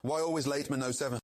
Why always late man 07?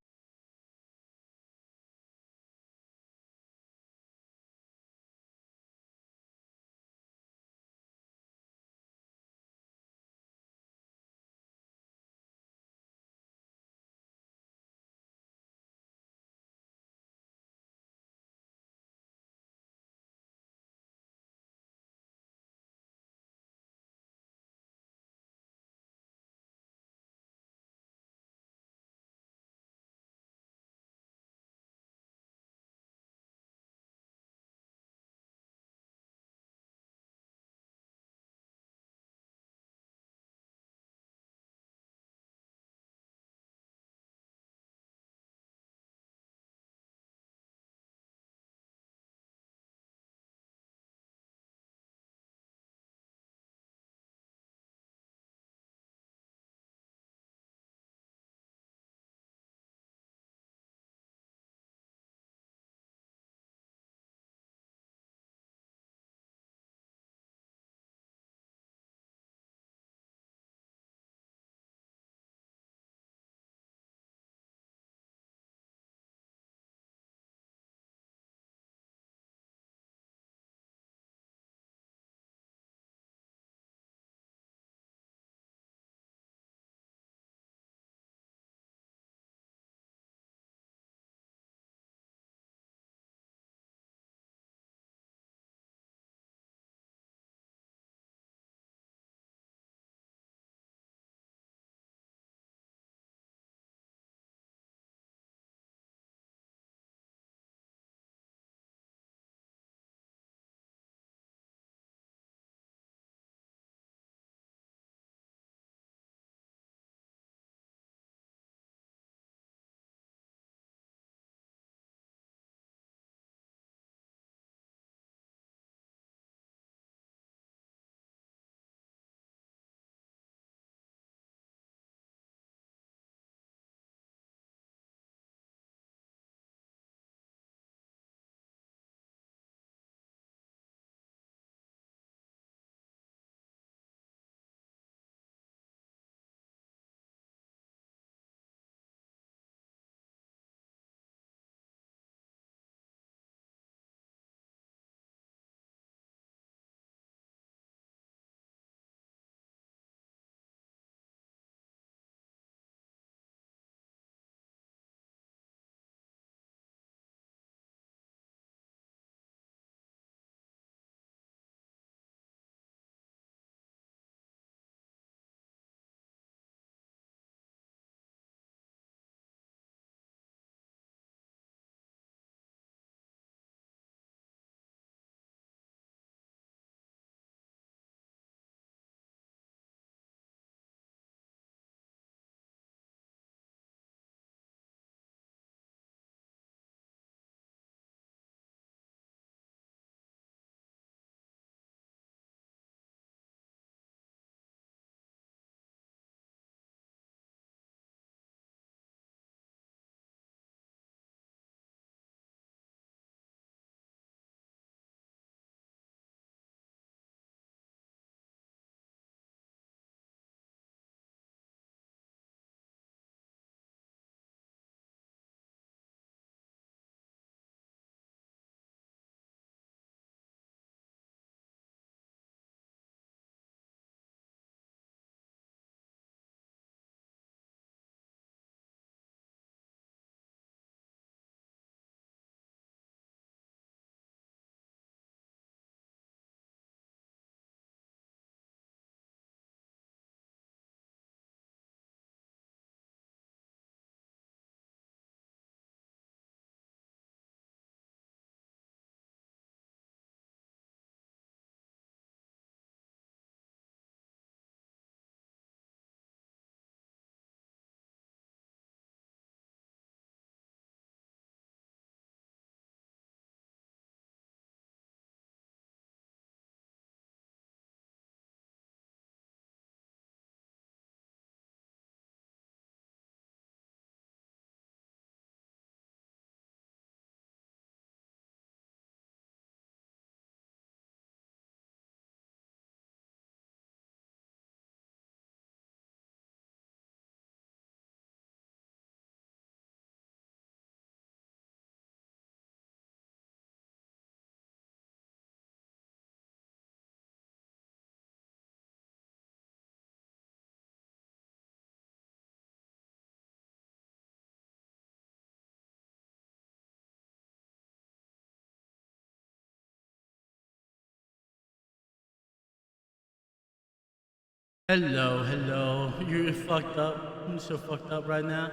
Hello, hello. You're fucked up. I'm so fucked up right now.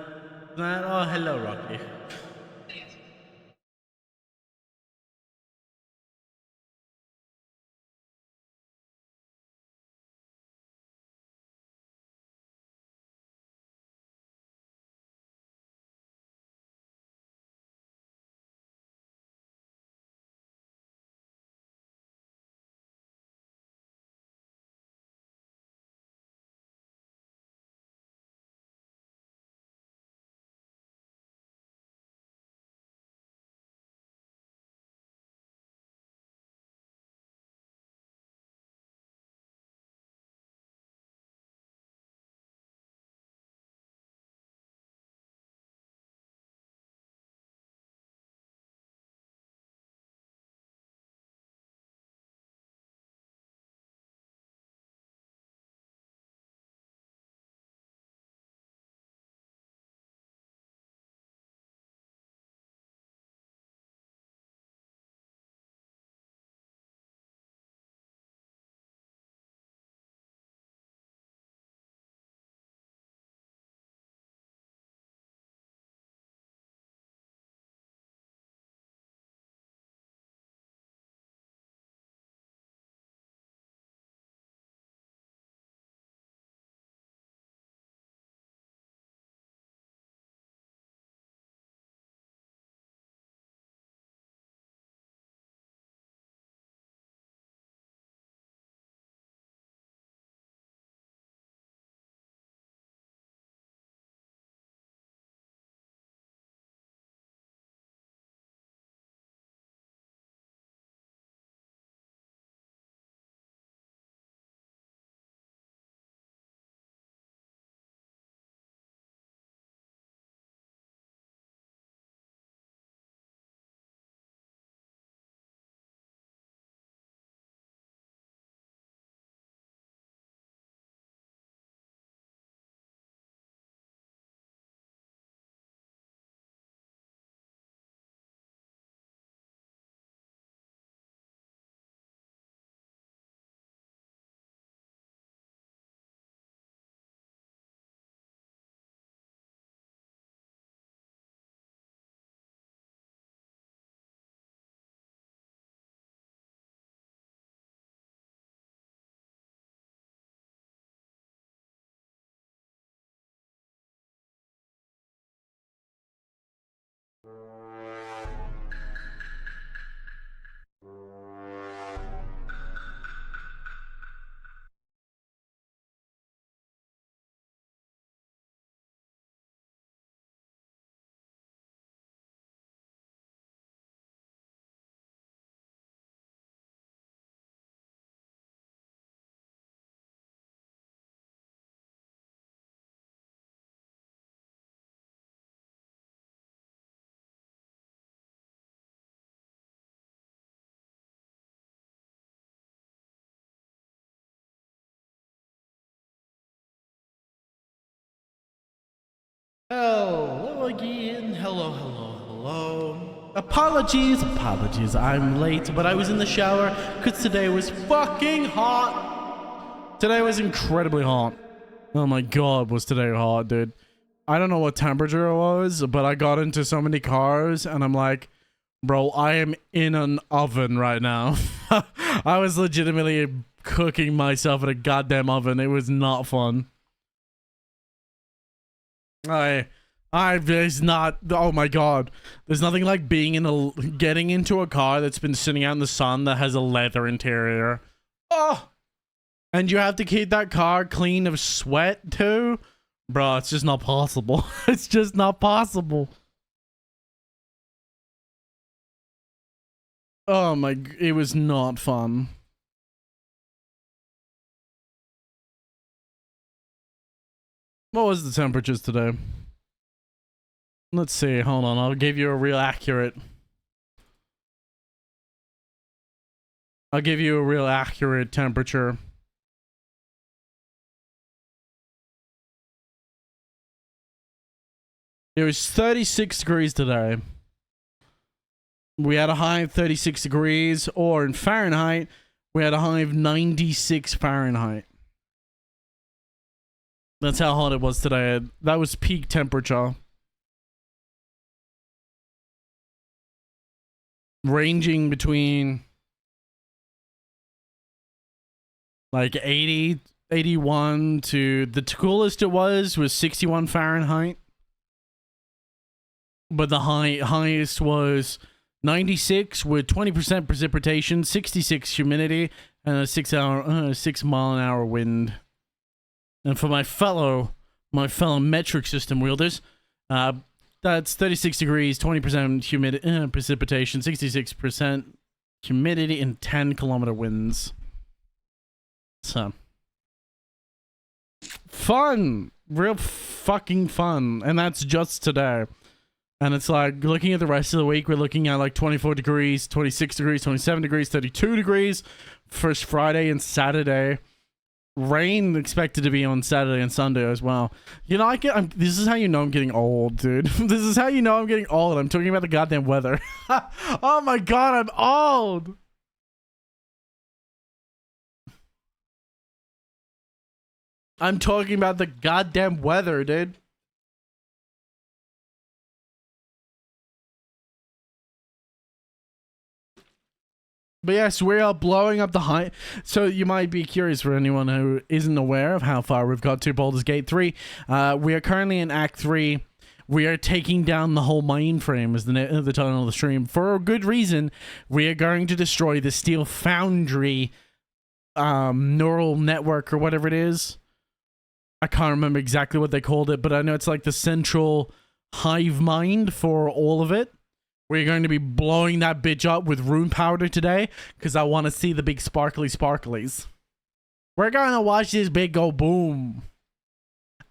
Oh, hello, Rocky. Hello again. Hello. Apologies. I'm late, but I was in the shower because today was fucking hot. Today was incredibly hot. Oh my god, was today hot, dude. I don't know what temperature it was, but I got into so many cars and I'm like, bro, I am in an oven right now. I was legitimately cooking myself in a goddamn oven. It was not fun. There's not, oh my god. There's nothing like getting into a car that's been sitting out in the sun that has a leather interior. Oh! And you have to keep that car clean of sweat too? Bro, it's just not possible. It's just not possible. Oh my, it was not fun. What was the temperatures today? Let's see, hold on, I'll give you a real accurate temperature. It was 36 degrees today. We had a high of 36 degrees, or in Fahrenheit, we had a high of 96 Fahrenheit. That's how hot it was today. That was peak temperature. Ranging between like 80, 81 to the coolest it was 61 Fahrenheit. But the highest was 96 with 20% precipitation, 66 humidity, and a 6 mile an hour wind. And for my fellow metric system wielders, that's 36 degrees, 20% humidity, precipitation, 66% humidity, and 10-kilometer winds. So fun, real fucking fun, and that's just today. And it's like, looking at the rest of the week, we're looking at like 24 degrees, 26 degrees, 27 degrees, 32 degrees. First Friday and Saturday. Rain expected to be on Saturday and Sunday as well. You know, this is how you know I'm getting old, dude. This is how you know I'm getting old. I'm talking about the goddamn weather. Oh my god, I'm old! I'm talking about the goddamn weather, dude. But yes, we are blowing up the height. So you might be curious, for anyone who isn't aware of how far we've got to Baldur's Gate 3. We are currently in Act 3. We are taking down the whole mainframe, as the title of the stream. For a good reason, we are going to destroy the Steel Foundry neural network or whatever it is. I can't remember exactly what they called it, but I know it's like the central hive mind for all of it. We're going to be blowing that bitch up with rune powder today, because I want to see the big sparkly sparklies. We're going to watch this big go boom.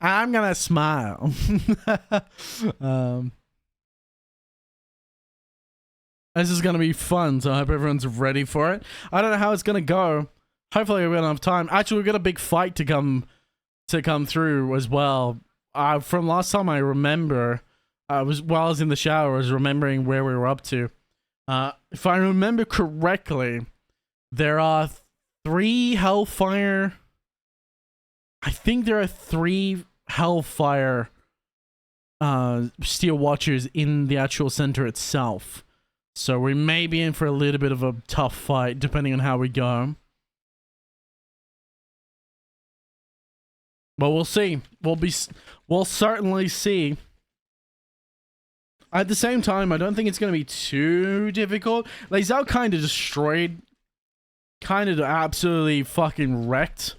I'm going to smile. This is going to be fun, so I hope everyone's ready for it. I don't know how it's going to go. Hopefully we've got enough time. Actually, we've got a big fight to come through as well. From last time I remember... while I was in the shower, I was remembering where we were up to. If I remember correctly, there are 3 Hellfire... I think there are 3 Hellfire Steel Watchers in the actual center itself. So we may be in for a little bit of a tough fight, depending on how we go. But we'll see. We'll certainly see. At the same time, I don't think it's going to be too difficult. Like, Zhao kind of destroyed, kind of absolutely fucking wrecked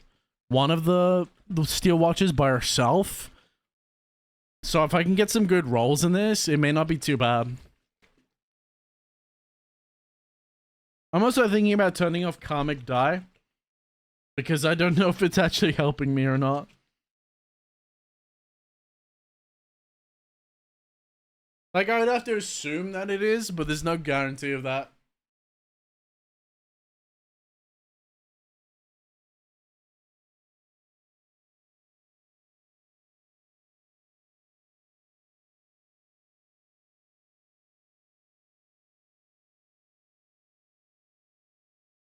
one of the Steel Watches by herself. So if I can get some good rolls in this, it may not be too bad. I'm also thinking about turning off Karmic Die, because I don't know if it's actually helping me or not. Like, I would have to assume that it is, but there's no guarantee of that.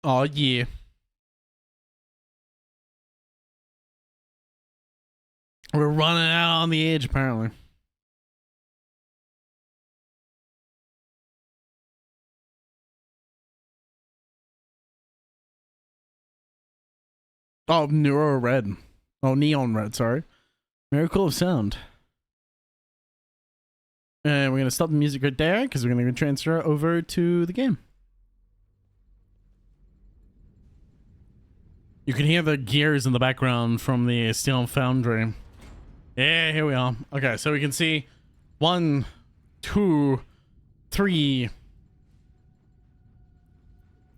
Oh, yeah. We're running out on the edge, apparently. Oh, Neuro Red. Oh, Neon Red, sorry. Miracle of Sound. And we're going to stop the music right there, because we're going to transfer over to the game. You can hear the gears in the background from the Steel Foundry. Yeah, here we are. Okay, so we can see 1, 2, 3.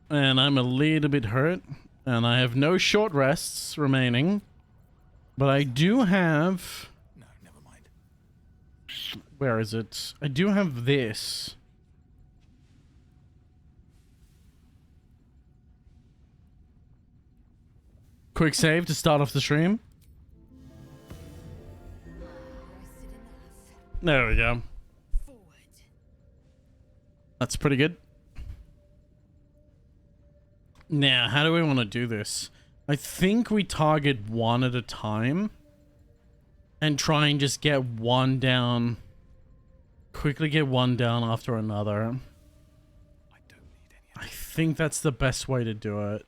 And I'm a little bit hurt. And I have no short rests remaining. But I do have... No, never mind. Where is it? I do have this. Quick save to start off the stream. There we go. That's pretty good. Now, how do we want to do this? I think we target one at a time. and try and just get one down. Quickly get one down after another. I think that's the best way to do it.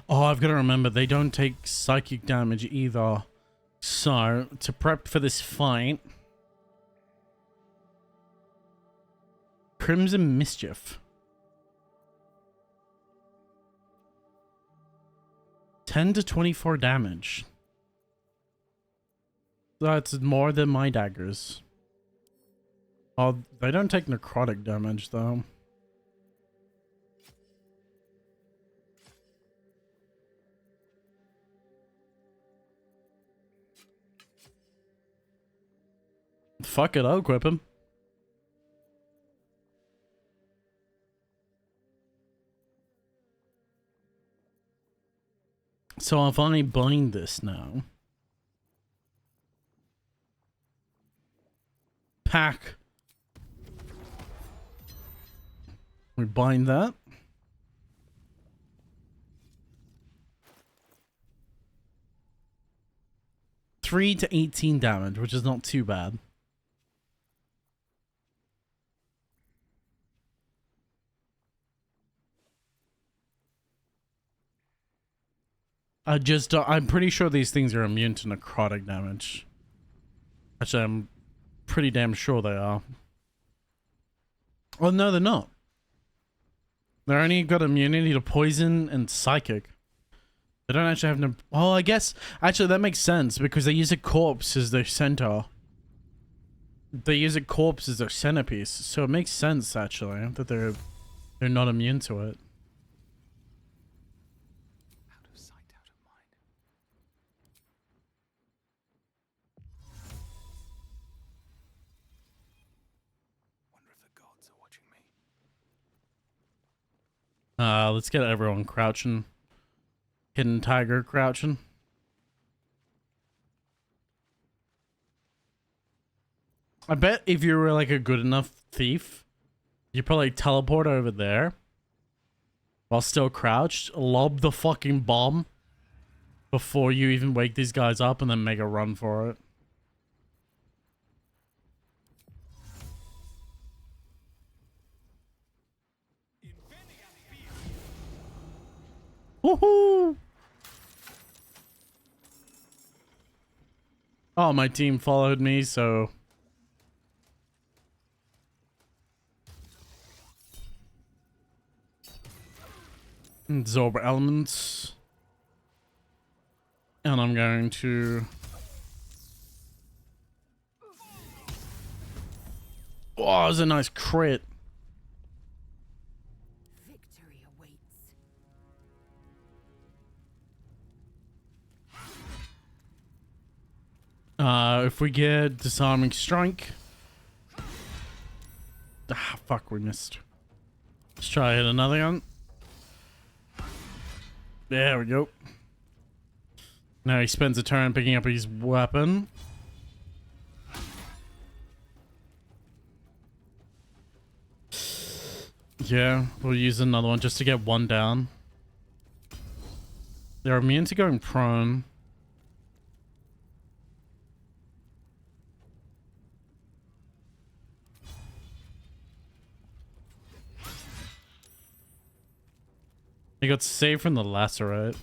Oh, I've got to remember, they don't take psychic damage either. So, to prep for this fight... Crimson Mischief. 10 to 24 damage. That's more than my daggers. Oh, they don't take necrotic damage, though. Fuck it, I'll equip him. So if I bind this now... Pack. We bind that. Three to 18 damage, which is not too bad. I'm pretty sure these things are immune to necrotic damage. Actually, I'm pretty damn sure they are. Oh, no, they're not. They're only got immunity to poison and psychic. They don't actually have no... Oh, I guess... Actually, that makes sense because they use a corpse as their center. They use a corpse as their centerpiece. So it makes sense, actually, that they're not immune to it. Let's get everyone crouching. Hidden tiger crouching. I bet if you were like a good enough thief, you probably teleport over there while still crouched, lob the fucking bomb before you even wake these guys up and then make a run for it. Woohoo! Oh, my team followed me, so... Absorb elements. And I'm going to... Oh, that was a nice crit. Victory awaits. If we get disarming strike. Ah, fuck, we missed. Let's try hit another one. There we go. Now he spends a turn picking up his weapon. Yeah, we'll use another one just to get one down. They're immune to going prone. He got saved from the lacerate.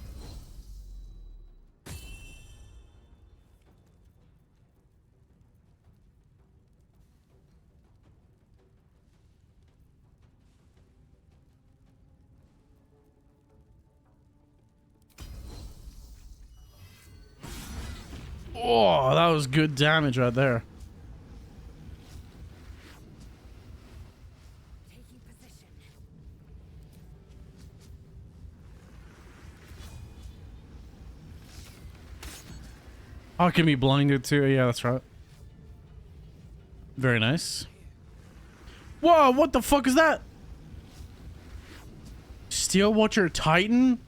Oh, that was good damage right there. Taking position. Oh, can be blinded too. Yeah, that's right. Very nice. Whoa, what the fuck is that? Steel Watcher Titan?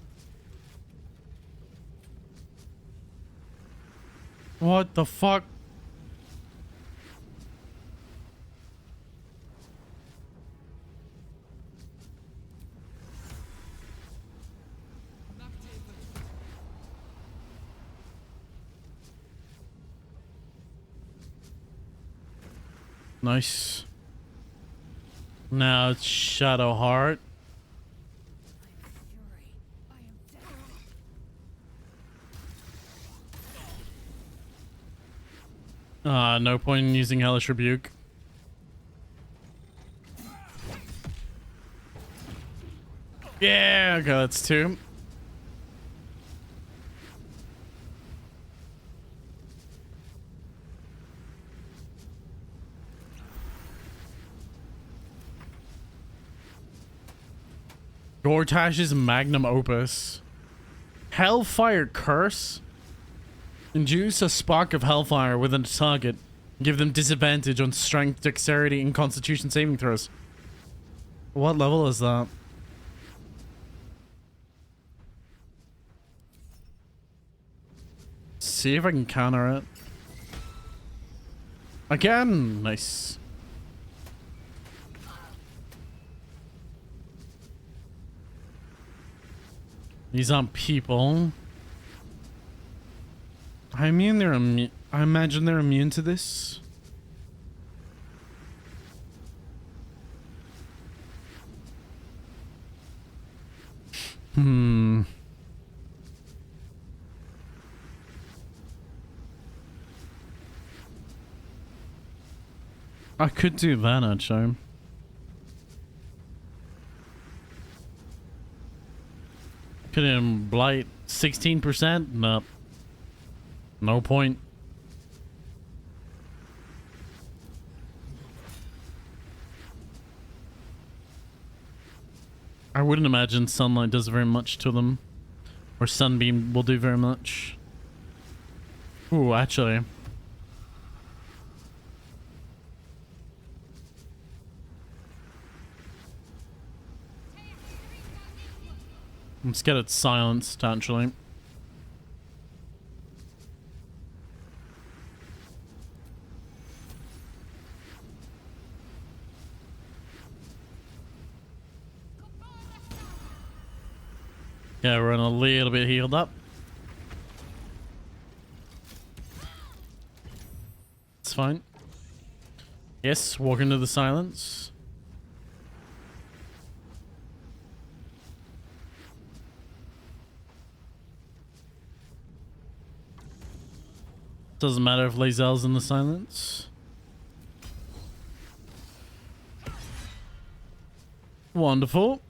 What the fuck? Nice. Now it's Shadow Heart. Fury. I am dead. No point in using Hellish Rebuke. Yeah, okay, that's 2. Gortash's magnum opus. Hellfire Curse. Induce a spark of hellfire within a target. Give them disadvantage on strength, dexterity, and constitution saving throws. What level is that? See if I can counter it. Again! Nice. These aren't people. I imagine they're immune to this. I could do that, actually. Could him blight 16%? Nope. No point. I wouldn't imagine sunlight does very much to them. Or sunbeam will do very much. Ooh, actually. Let's get it silenced, actually. Yeah, we're a little bit healed up. It's fine. Yes, walk into the silence. Doesn't matter if Lae'zel's in the silence. Wonderful.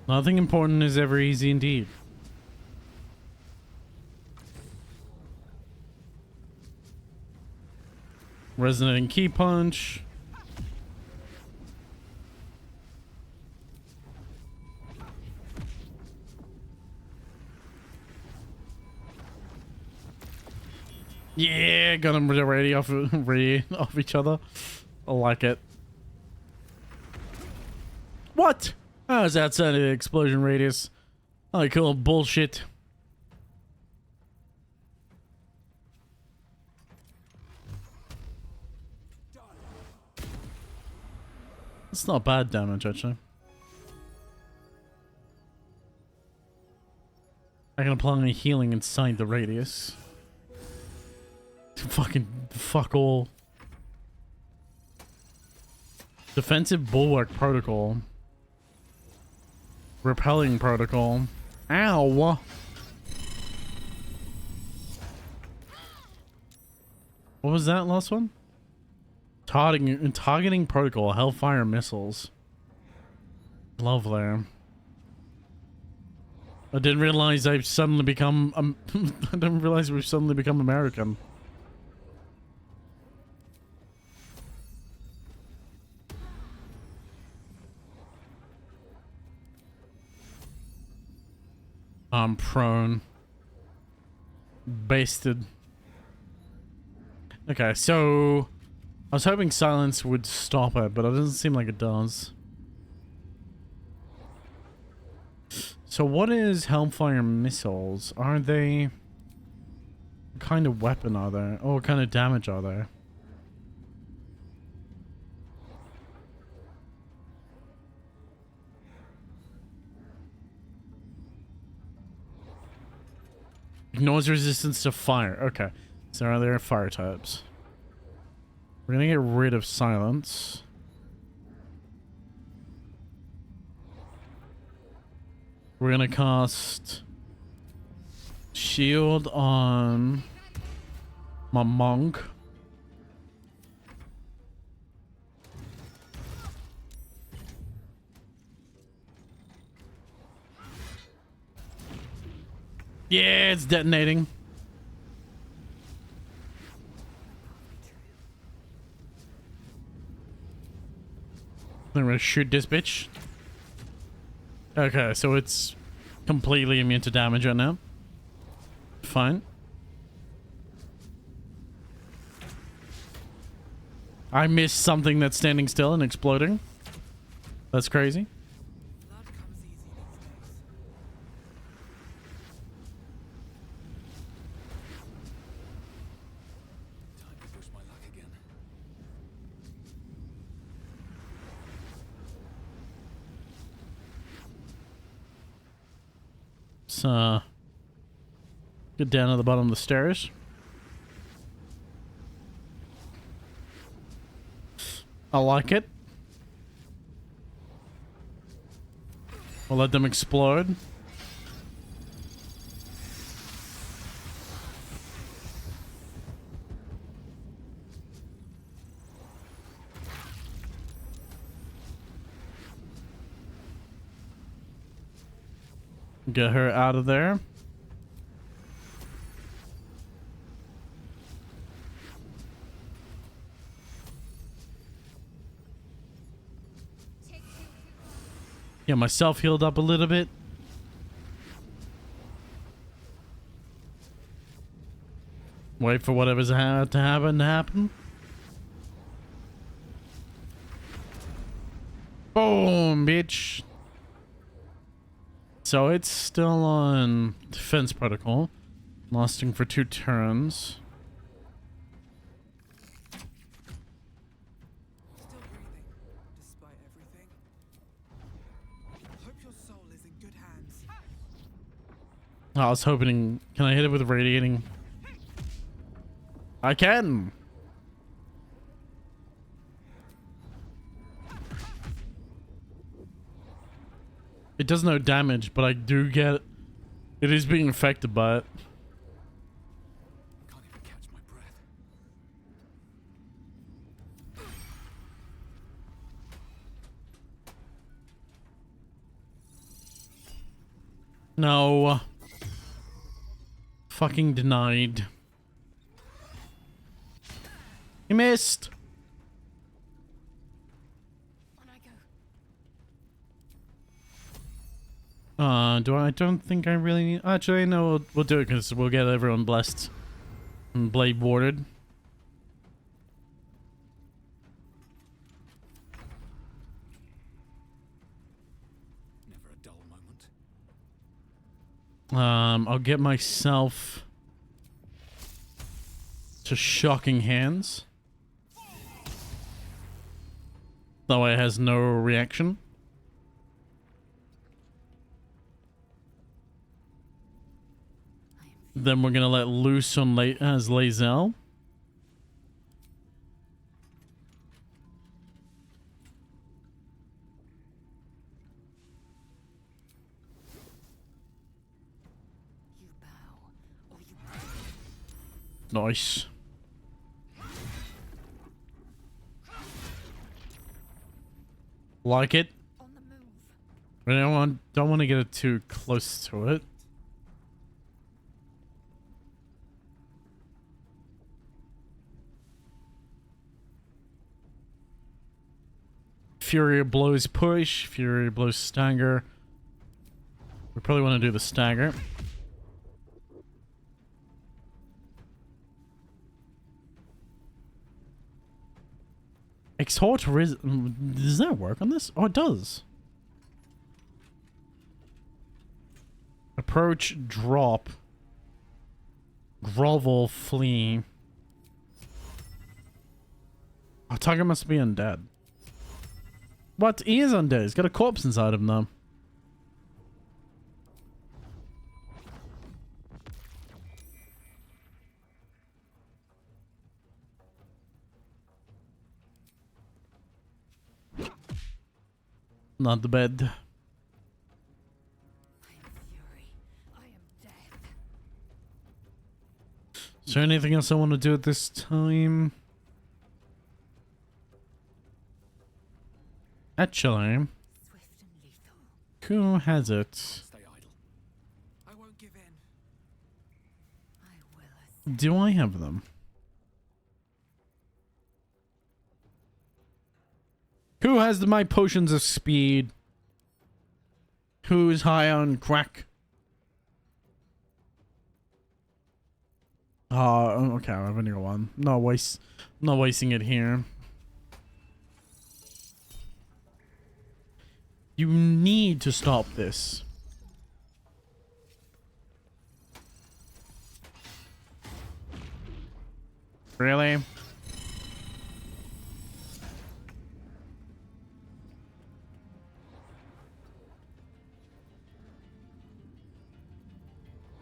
Nothing important is ever easy indeed. Resonating Key Punch. Yeah, got them ready off each other. I like it. What? I was outside of the explosion radius. I call bullshit. It's not bad damage, actually. I can apply any healing inside the radius. Fucking fuck all. Defensive Bulwark Protocol. Repelling Protocol. Ow! What was that last one? Targeting Protocol. Hellfire Missiles. Lovely. I didn't realize I've suddenly become... I didn't realize we've suddenly become American. I'm prone. Basted. Okay, so... I was hoping silence would stop it, but it doesn't seem like it does. So what is Hellfire Missiles? Are they... What kind of weapon are they? Oh, what kind of damage are they? Ignores resistance to fire. Okay. So are there fire types? We're gonna get rid of silence. We're gonna cast shield on my monk. Yeah, it's detonating. I'm gonna shoot this bitch. Okay, so it's completely immune to damage right now. Fine. I missed something that's standing still and exploding. That's crazy. Blood comes easy these days. Time to push my luck again. So, get down to the bottom of the stairs. I like it. We'll let them explode. Get her out of there. Get myself healed up a little bit. Wait for whatever's to happen. Boom, bitch. So it's still on defense protocol, lasting for 2 turns. Still breathing, despite everything. Hope your soul is in good hands. I was hoping. Can I hit it with radiating? I can. It does no damage, but I do get. It is being affected by it. Can't even catch my breath. No. Fucking denied. He missed. On I go. I don't think I really need. Actually, no, we'll do it because we'll get everyone blessed and blade warded. Never a dull moment. I'll get myself to shocking hands. That way it has no reaction. Then we're gonna let loose on as Lae'zel. You bow, or you break. Nice. Like it. On the move. I don't want to get it too close to it. Fury blows push. Fury blows stagger. We probably want to do the stagger. Exhort does that work on this? Oh, it does. Approach, drop, grovel, flee. Our target must be undead. What? He is undead. He's got a corpse inside him, though. Not the bed. I am fury. I am death. Is there anything else I want to do at this time? Actually, Swift and lethal. who has it? Stay idle. I won't give in. I will. Do I have them? Who has my potions of speed? Who's high on crack? Oh, okay, I've only got one. Not wasting it here. You need to stop this. Really?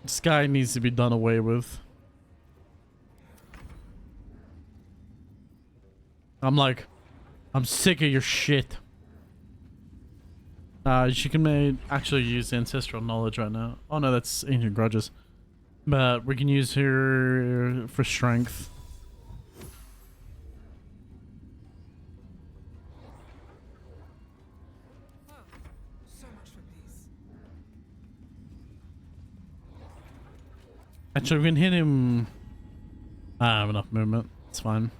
This guy needs to be done away with. I'm sick of your shit. She can actually use ancestral knowledge right now. Oh no, that's ancient grudges. But we can use her for strength. Oh, so much for peace. Actually, we can hit him. I have enough movement. It's fine.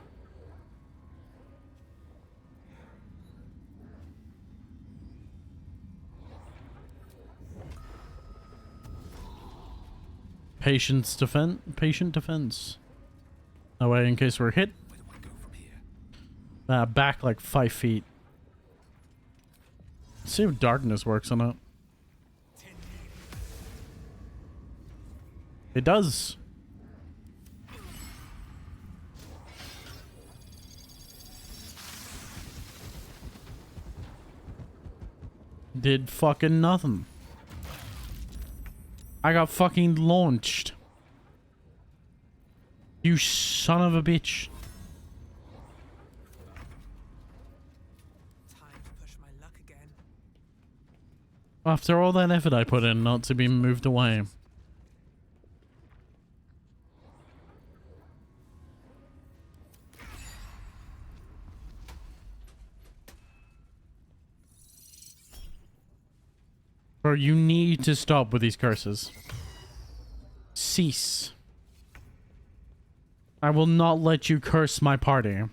Patient defense. That way, in case we're hit, Where do I go from here? back like 5 feet. See if darkness works on it. It does. Did fucking nothing. I got fucking launched. You son of a bitch. Time to push my luck again. After all that effort I put in not to be moved away. Bro, you need to stop with these curses. Cease. I will not let you curse my party.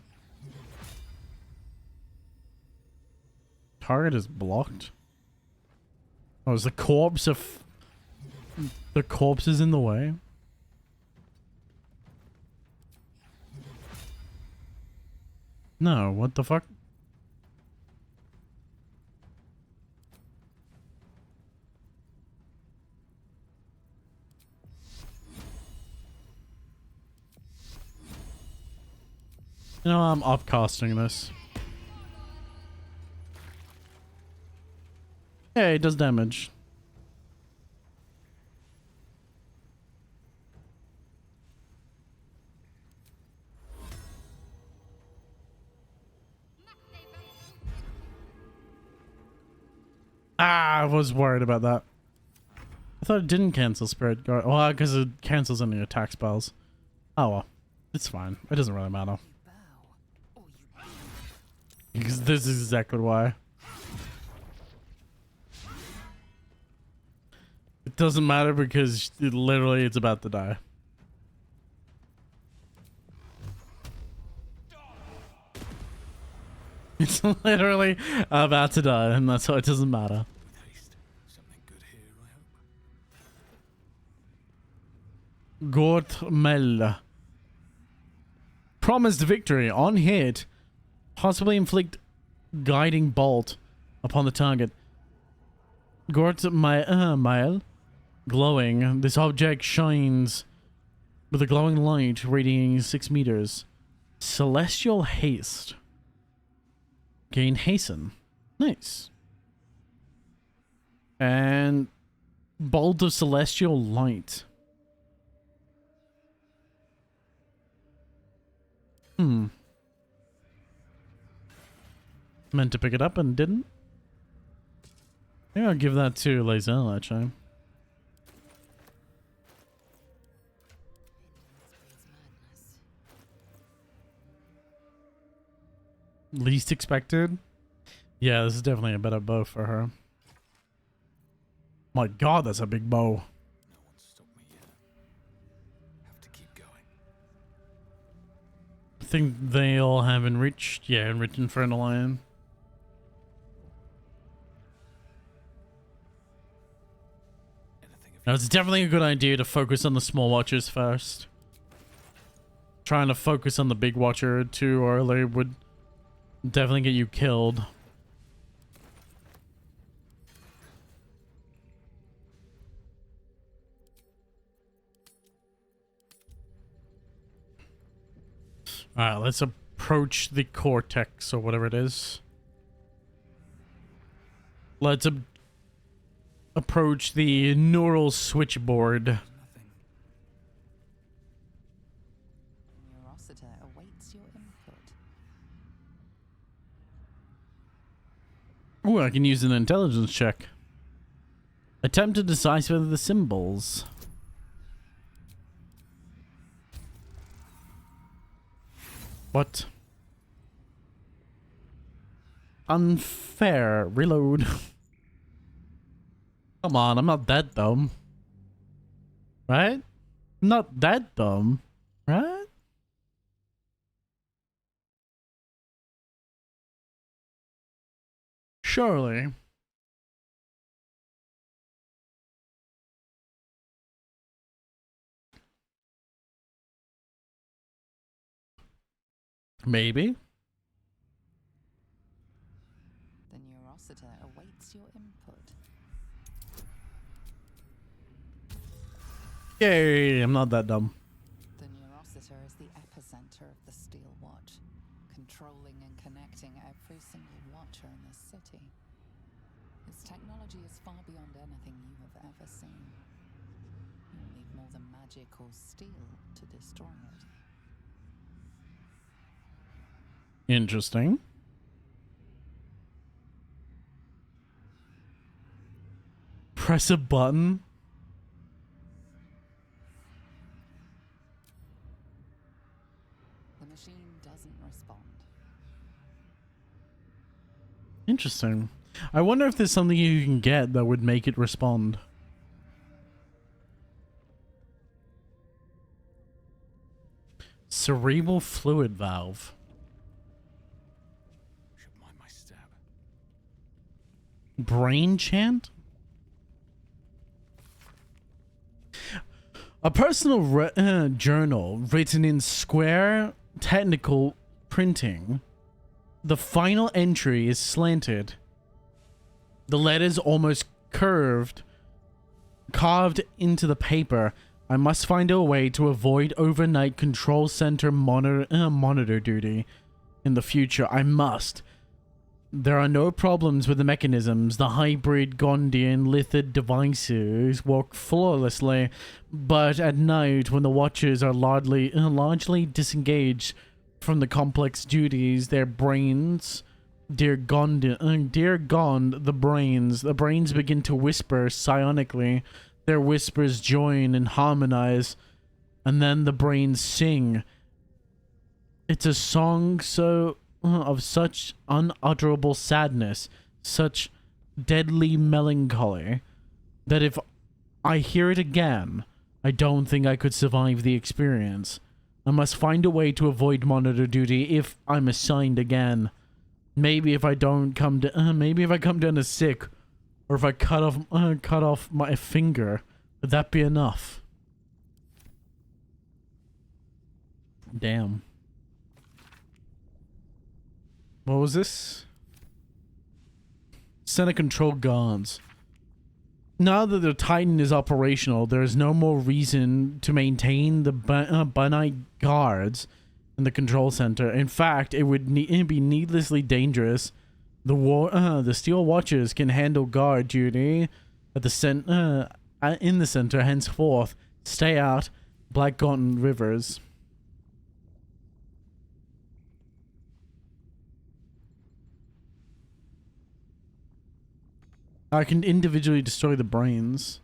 Target is blocked. Oh, is the corpse of... The corpse is in the way? No, what the fuck? You know, I'm upcasting this. Yeah, it does damage. Ah, I was worried about that. I thought it didn't cancel Spirit Guard. Well, because it cancels any attack spells. Oh well. It's fine. It doesn't really matter. Bow or you Because this is exactly why. It doesn't matter because literally it's about to die. It's literally about to die, and that's why it doesn't matter. Taste. Something good here, I hope. Gortmel. Promised victory on hit. Possibly inflict guiding bolt upon the target. Gortmel. Glowing. This object shines with a glowing light radiating 6 meters. Celestial haste. Gain hasten. Nice. And bolt of celestial light. Meant to pick it up and didn't. Maybe I'll give that to Lazelle, actually. Least expected? Yeah, this is definitely a better bow for her. My god, that's a big bow. No one stopped me yet. Have to keep going. I think they all have enriched. Yeah, enriched Infernal Iron. Now, it's definitely a good idea to focus on the small watchers first. Trying to focus on the big watcher too early would definitely get you killed. Alright, let's approach the cortex or whatever it is. Let's approach the neural switchboard. Nothing. Neurosita awaits your input. Ooh, I can use an intelligence check. Attempt to decipher the symbols. What? Unfair. Reload. Come on, I'm not that dumb. Right? I'm not that dumb. Right? Surely. Maybe. The neurosita awaits your input. Yay, I'm not that dumb. The neurosita is the epicenter of the steel watch, controlling and connecting every single watcher in this city. Its technology is far beyond anything you have ever seen. You need more than magic or steel to destroy it. Interesting. Press a button. The machine doesn't respond. Interesting. I wonder if there's something you can get that would make it respond. Cerebral fluid valve. Should mind my step. Brain chant? A personal journal written in square technical printing. The final entry is slanted. The letters almost carved into the paper. I must find a way to avoid overnight control center monitor duty in the future. I must. There are no problems with the mechanisms. The hybrid Gondian lithic devices work flawlessly, but at night when the watchers are largely disengaged from the complex duties, their brains, the brains begin to whisper psionically. Their whispers join and harmonize, and then the brains sing. It's a song of such unutterable sadness, such deadly melancholy, that if I hear it again, I don't think I could survive the experience. I must find a way to avoid monitor duty if I'm assigned again. Maybe if I don't come to, maybe if I come down as sick, or if I cut off my finger, would that be enough? Damn. What was this? Center control guards. Now that the Titan is operational, there is no more reason to maintain the Bunite guards in the control center. In fact, it would be needlessly dangerous. The Steel Watchers can handle guard duty at the in the center henceforth. Stay out, Black Gauntlet Rivers. I can individually destroy the brains.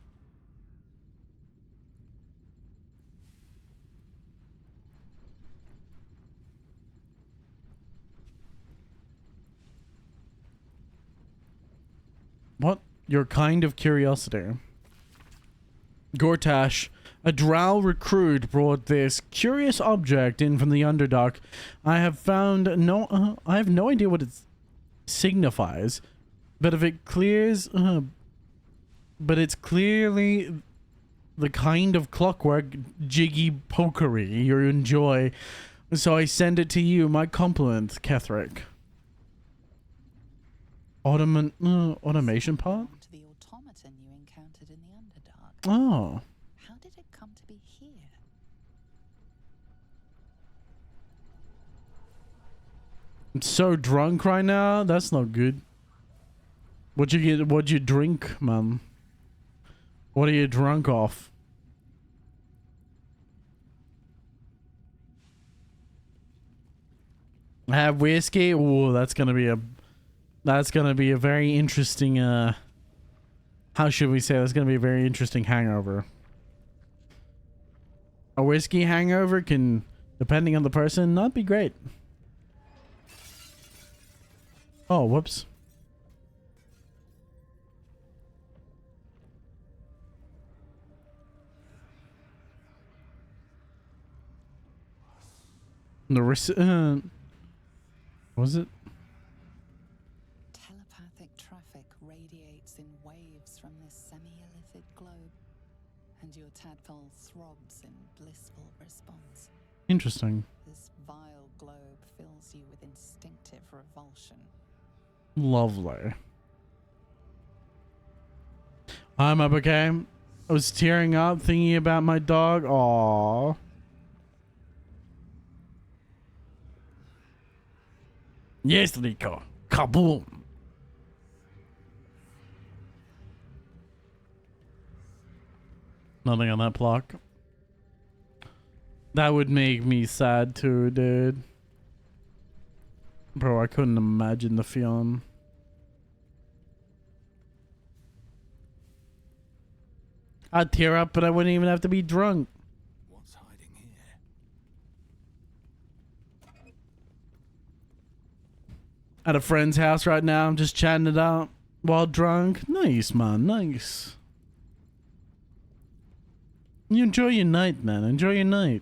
What? Your kind of curiosity. Gortash, a drow recruit brought this curious object in from the Underdark. I have no idea what it signifies, but if it clears, but it's clearly the kind of clockwork jiggy pokery you enjoy. So I send it to you. My compliments, Ketherick. Automation part? To the automaton you encountered in the Underdark. Oh. How did it come to be here? I'm so drunk right now. That's not good. What'd you get? What'd you drink, man? What are you drunk off? I have whiskey. Oh, that's gonna be a very interesting. How should we say? That's gonna be a very interesting hangover. A whiskey hangover can, depending on the person, not be great. Oh, whoops. Was it? Telepathic traffic radiates in waves from this semi-illithid globe, and your tadpole throbs in blissful response. Interesting. This vile globe fills you with instinctive revulsion. Lovely. I'm up, okay? I was tearing up thinking about my dog. Aww. Yes, Rico. Kaboom. Nothing on that block. That would make me sad too, dude. Bro, I couldn't imagine the feeling. I'd tear up, but I wouldn't even have to be drunk. What's hiding here? At a friend's house right now, I'm just chatting it up while drunk. Nice, man, nice. You enjoy your night, man. Enjoy your night.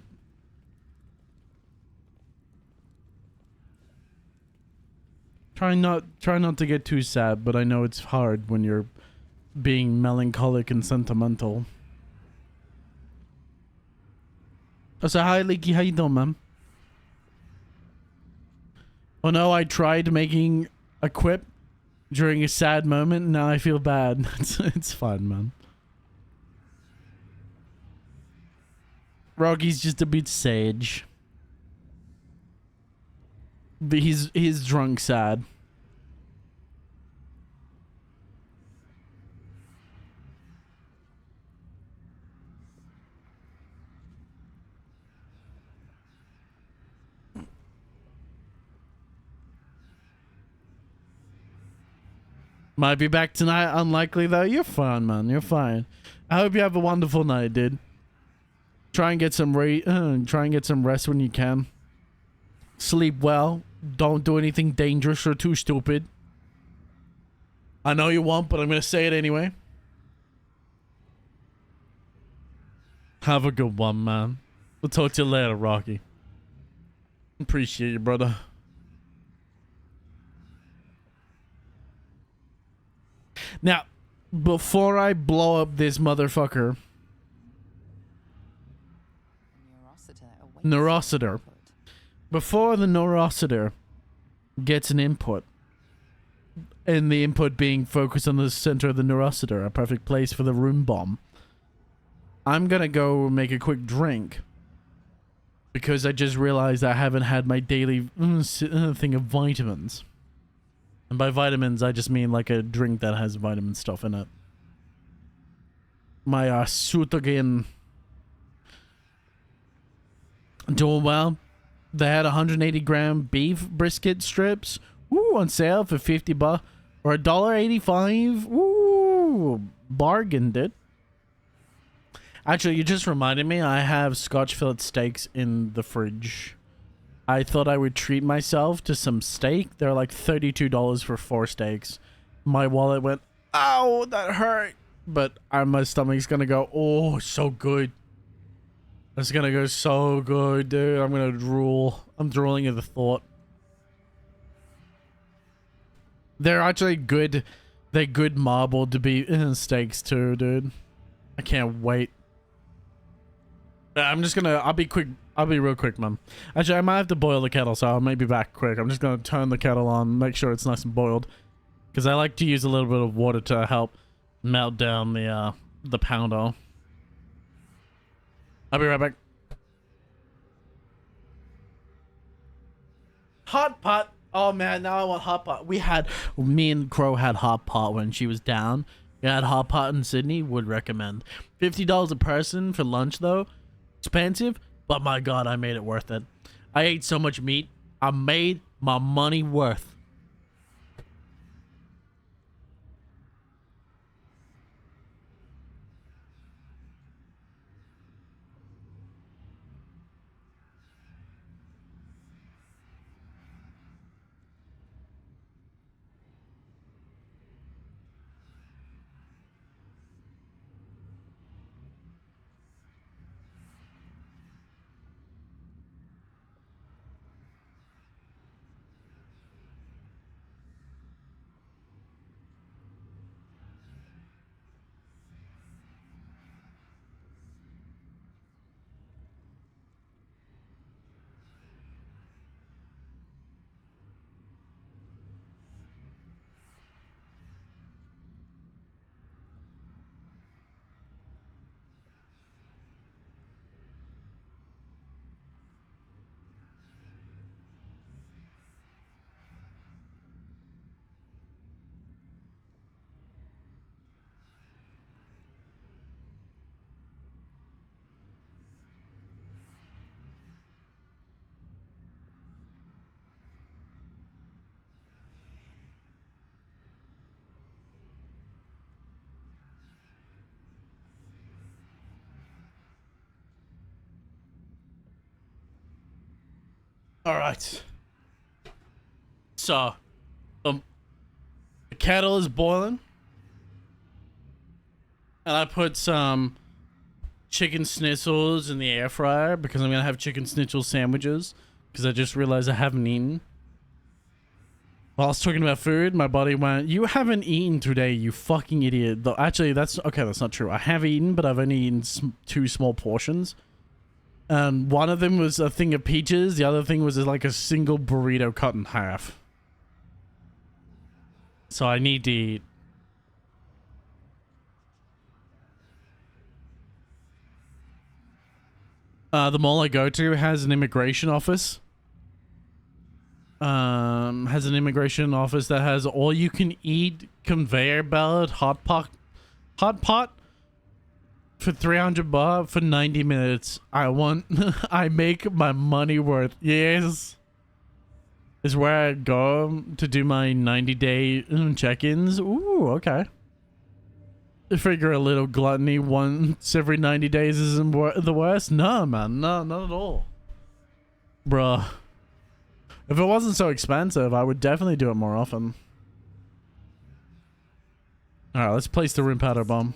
Try not to get too sad, but I know it's hard when you're being melancholic and sentimental. Oh, so hi, Leaky. How you doing, man? Oh no, I tried making a quip during a sad moment. Now I feel bad. It's fun, man. Rocky's just a bit sage. But he's drunk sad. Might be back tonight. Unlikely though. You're fine, man. You're fine. I hope you have a wonderful night, dude. Try and get some rest when you can. Sleep well. Don't do anything dangerous or too stupid. I know you won't, but I'm gonna say it anyway. Have a good one, man. We'll talk to you later, Rocky. Appreciate you, brother. Now, before I blow up this motherfucker, Neurocitor. Before the Neurocitor gets an input, and the input being focused on the center of the Neurocitor, a perfect place for the room bomb, I'm gonna go make a quick drink. Because I just realized I haven't had my daily thing of vitamins. And by vitamins, I just mean like a drink that has vitamin stuff in it. My Sutogin. Doing well. They had 180 gram beef brisket strips. Ooh, on sale for $50 or $1.85. Ooh. Ooh, bargain, dude. Actually, you just reminded me, I have Scotch fillet steaks in the fridge. I thought I would treat myself to some steak. They're like $32 for 4 steaks. My wallet went, ow, that hurt. But my stomach's gonna go, oh, so good. It's gonna go so good, dude. I'm gonna drool. I'm drooling at the thought. They're actually good. They're good marbled to be steaks too, dude. I can't wait. I'm just gonna, I'll be quick. I'll be real quick, man. Actually, I might have to boil the kettle, so I may be back quick. I'm just gonna turn the kettle on, make sure it's nice and boiled. Because I like to use a little bit of water to help melt down the pounder. I'll be right back. Hot pot. Oh man, now I want hot pot. Me and Crow had hot pot when she was down. We had hot pot in Sydney. Would recommend. $50 a person for lunch though. Expensive, but my god, I made it worth it. I ate so much meat. I made my money worth. All right. So, the kettle is boiling, and I put some chicken schnitzels in the air fryer because I'm gonna have chicken schnitzel sandwiches because I just realized I haven't eaten. While I was talking about food, my body went, "You haven't eaten today, you fucking idiot." Though, actually, that's not true. I have eaten, but I've only eaten 2 small portions. And one of them was a thing of peaches. The other thing was like a single burrito cut in half. So I need to eat. The mall I go to has an immigration office. Has an immigration office that has all you can eat conveyor belt hot pot for $300 for 90 minutes. I make my money worth. Yes. Is where I go to do my 90-day check-ins. Ooh, okay. I figure a little gluttony once every 90 days isn't the worst. No, man. No, not at all. Bruh. If it wasn't so expensive, I would definitely do it more often. Alright, let's place the rim powder bomb.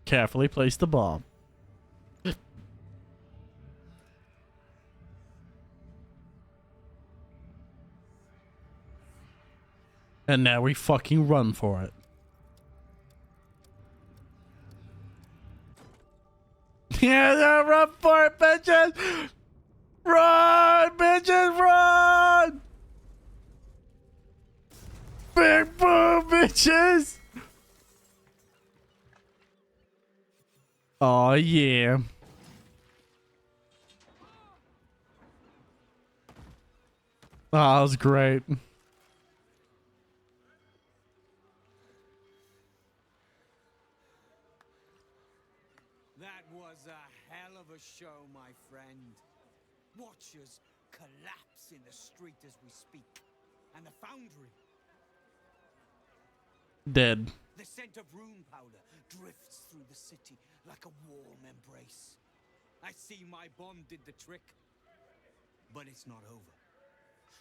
Carefully place the bomb. And now we fucking run for it. Yeah, run for it, bitches! Run, bitches, run! Big boom, bitches! Oh yeah. Oh, that was great. That was a hell of a show, my friend. Watch us collapse in the street as we speak. And the foundry. Dead. The scent of rune powder drifts through the city like a warm embrace. I see my bomb did the trick. But it's not over.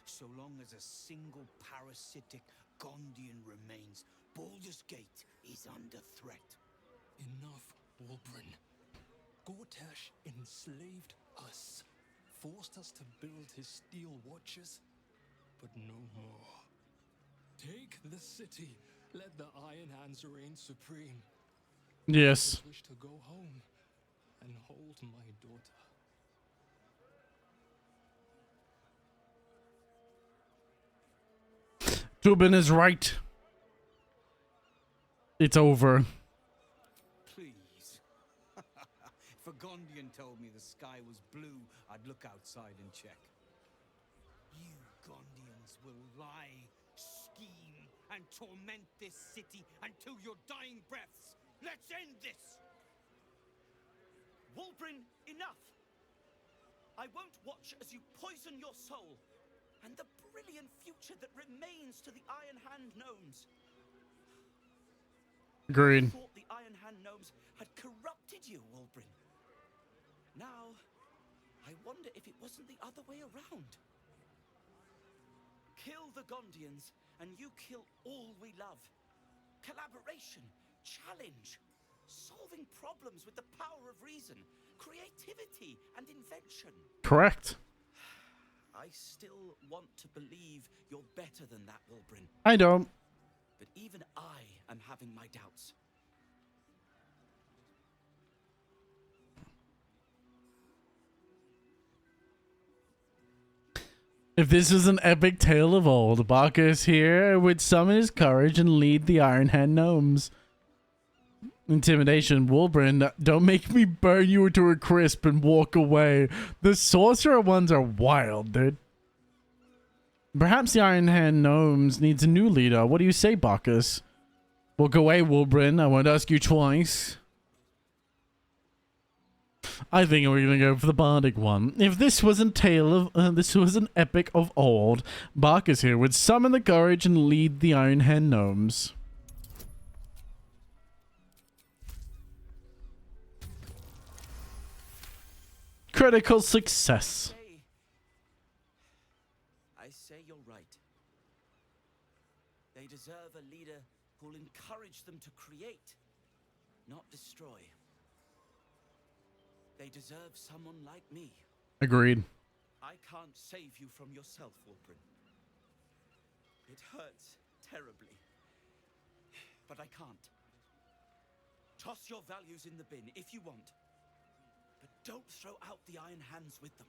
So long as a single parasitic Gondian remains, Baldur's Gate is under threat. Enough, Wolbrin. Gortash enslaved us, forced us to build his steel watches, but no more. Take the city, let the Iron Hands reign supreme. Yes. I wish to go home and hold my daughter. Tubin is right. It's over. Please. If a Gondian told me the sky was blue, I'd look outside and check. You Gondians will lie, scheme, and torment this city until your dying breaths. Let's end this! Wolbrin, enough! I won't watch as you poison your soul and the brilliant future that remains to the Iron Hand gnomes. Agreed. I thought the Iron Hand gnomes had corrupted you, Wolbrin. Now, I wonder if it wasn't the other way around. Kill the Gondians, and you kill all we love. Collaboration, challenge, solving problems with the power of reason, creativity, and invention. Correct. I still want to believe you're better than that, Wolbrin. I don't. But even I am having my doubts. If this was an epic tale of old, Bacchus here would summon his courage and lead the Iron Hand gnomes. Intimidation. Wolbrin, don't make me burn you to a crisp and walk away. The sorcerer ones are wild, dude. Perhaps the Iron Hand gnomes needs a new leader. What do you say, Bacchus? Walk away, Wolbrin. I won't ask you twice. I think we're gonna go for the bardic one. If this was a tale of, this was an epic of old, Bacchus here would summon the courage and lead the Iron Hand gnomes. Critical success. I say you're right. They deserve a leader who'll encourage them to create, not destroy. They deserve someone like me. Agreed. I can't save you from yourself, Wolbrin. It hurts terribly. But I can't. Toss your values in the bin if you want. But don't throw out the Iron Hands with them.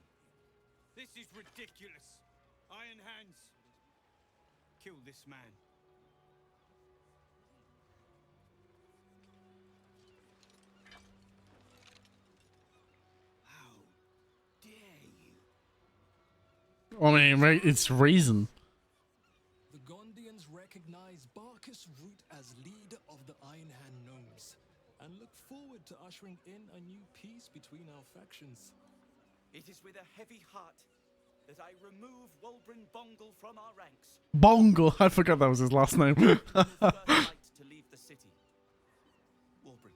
This is ridiculous. Iron Hands. Kill this man. How dare you? I mean, it's reason. The Gondians recognize Bacchus Root as leader of the Iron Hand gnomes and look forward to ushering in a new peace between our factions. It is with a heavy heart that I remove Wolbrin Bongle from our ranks. Bongle. I forgot that was his last name. His first right to leave the city. Wolbrin.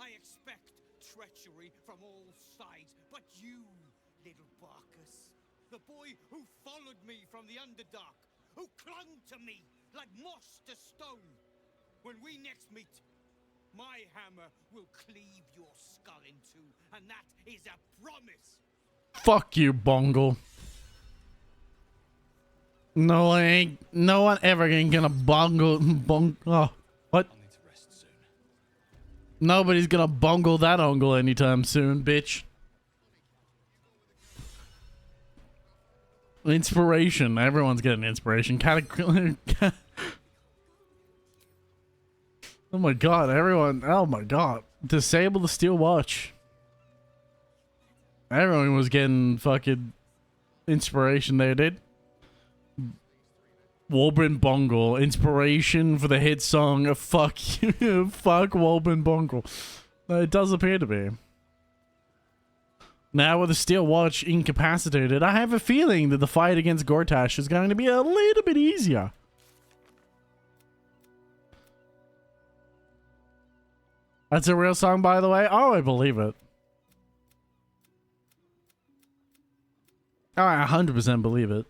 I expect treachery from all sides, but you, little Bacchus, the boy who followed me from the Underdark, who clung to me like moss to stone. When we next meet, my hammer will cleave your skull in two, and that is a promise. Fuck you, Bongle. No, I ain't. No one ever ain't gonna bungle. Oh, what? I'll need to rest soon. Nobody's gonna bungle that ungle anytime soon, bitch. Inspiration. Everyone's getting inspiration. Oh my god, everyone. Oh my god. Disable the steel watch. Everyone was getting fucking inspiration there, dude. Wolbrin Bongle. Inspiration for the hit song Fuck You. Fuck Wolbrin Bongle. It does appear to be. Now with the Steel Watch incapacitated, I have a feeling that the fight against Gortash is going to be a little bit easier. That's a real song, by the way? Oh, I believe it. Oh, I 100% believe it.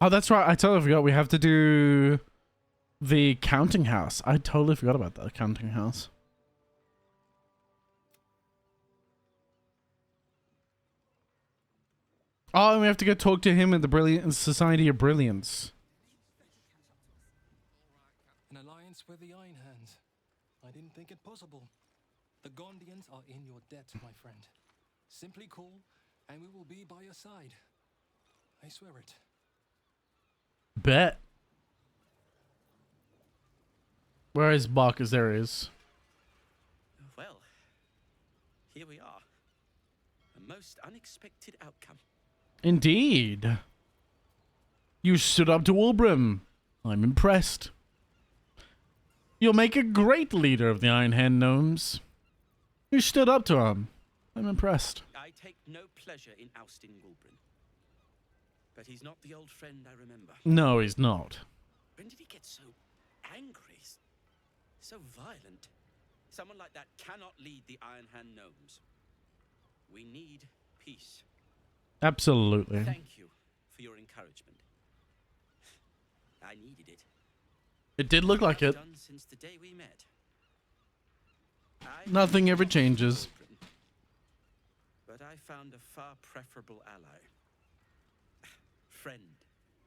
Oh, that's right. I totally forgot. We have to do the counting house. I totally forgot about that counting house. Oh, and we have to go talk to him at the Brilliant Society of Brilliance. An alliance with the Iron Hands. I didn't think it possible. The Gondians are in your debt, my friend. Simply call, and we will be by your side. I swear it. Bet. Where is Bacchus? There he is. Well, here we are. A most unexpected outcome. Indeed. You stood up to Wilbrim. I'm impressed. You'll make a great leader of the Iron Hand Gnomes. You stood up to him. I'm impressed. I take no pleasure in ousting Wulbrin. But he's not the old friend I remember. No, he's not. When did he get so angry? So violent? Someone like that cannot lead the Iron Hand Gnomes. We need peace. Absolutely. Thank you for your encouragement. I needed it. It did look like it. Done since the day we met. Nothing ever changes. But I found a far preferable ally. Friend,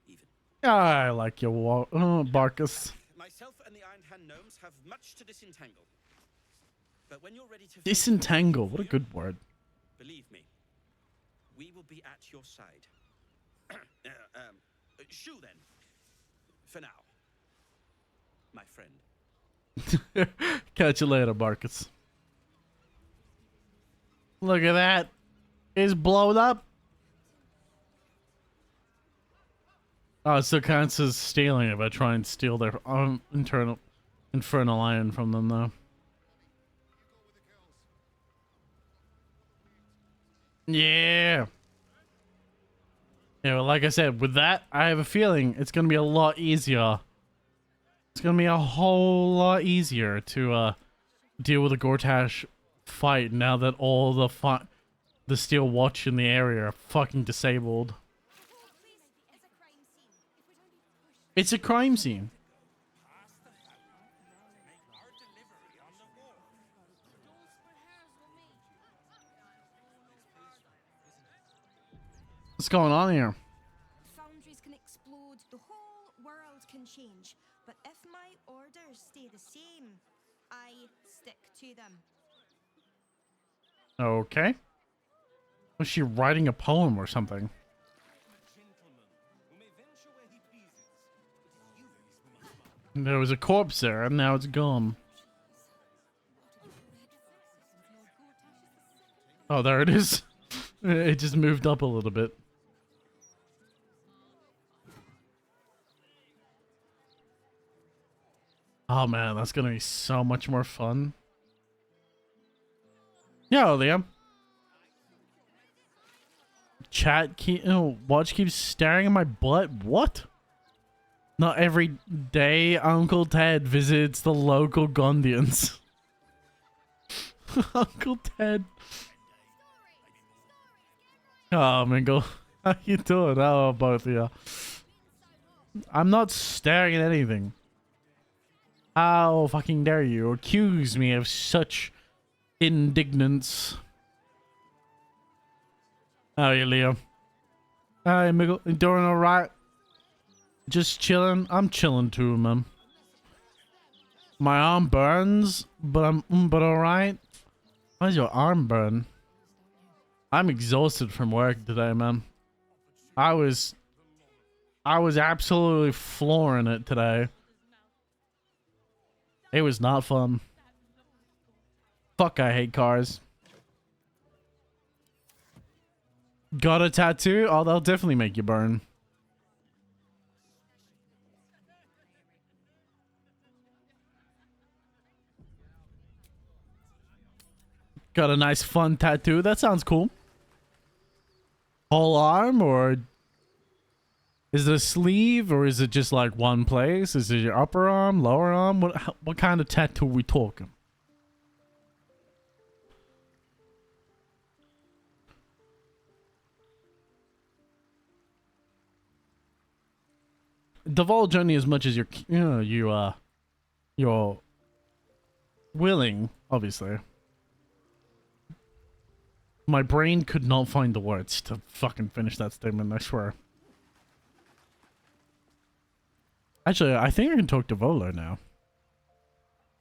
even. I like your Barkus. Myself and the Iron Hand Gnomes have much to disentangle. But when you're ready to Disentangle, what a good word. Believe me, we will be at your side. Shoo then. For now. My friend. Catch you later, Barkus. Look at that. It's blown up. Oh, it still counts as stealing if I try and steal their internal infernal iron from them, though. Yeah. Yeah, well, like I said, with that, I have a feeling it's going to be a lot easier. It's going to be a whole lot easier to deal with the Gortash fight now that all the Steel Watch in the area are fucking disabled. It's a crime scene. What's going on here? Foundries can explode, the whole world can change. But if my orders stay the same, I stick to them. Okay. Was she writing a poem or something? There was a corpse there, and now it's gone. Oh, there it is. It just moved up a little bit. Oh man, that's gonna be so much more fun. Yeah, Liam. Watch keeps staring at my butt. What? Not every day Uncle Ted visits the local Gondians. Uncle Ted. Oh, Mingle. How you doing? How both of you? I'm not staring at anything. How fucking dare you accuse me of such indignance? How are you, Leo? Hi, Miggle. You doing alright? Just chilling? I'm chilling too, man. My arm burns, but I'm alright. Why does your arm burn? I'm exhausted from work today, man. I was absolutely flooring it today. It was not fun. Fuck, I hate cars. Got a tattoo? Oh, that'll definitely make you burn. Got a nice fun tattoo. That sounds cool. Whole arm, or is it a sleeve, or is it just like one place? Is it your upper arm, lower arm? What kind of tattoo are we talking? Divulge only as much as you're willing, obviously. My brain could not find the words to fucking finish that statement, I swear. Actually, I think I can talk to Volo now.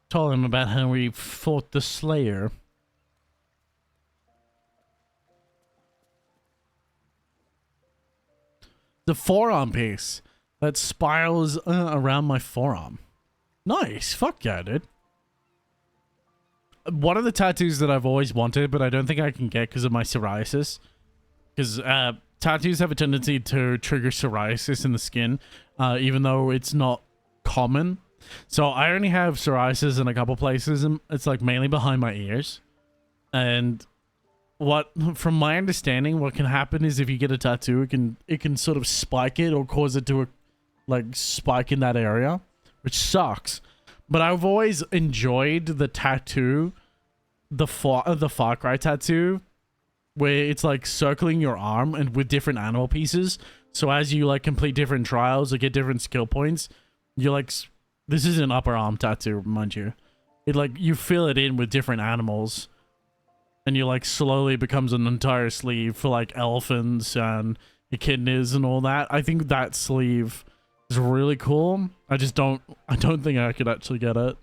Tell him about how we fought the Slayer. The forearm piece that spirals around my forearm. Nice. Fuck yeah, dude. One of the tattoos that I've always wanted, but I don't think I can get because of my psoriasis. Because tattoos have a tendency to trigger psoriasis in the skin, even though it's not common. So I only have psoriasis in a couple places, and it's like mainly behind my ears. And from my understanding, what can happen is if you get a tattoo, it can sort of spike it or cause it to like spike in that area, which sucks. But I've always enjoyed the tattoo, the Far Cry tattoo, where it's like circling your arm and with different animal pieces. So as you like complete different trials or get different skill points, you're like, this is an upper arm tattoo, mind you. It like, you fill it in with different animals, and you like slowly becomes an entire sleeve for like elephants and echidnas and all that. I think that sleeve is really cool. I don't think I could actually get it.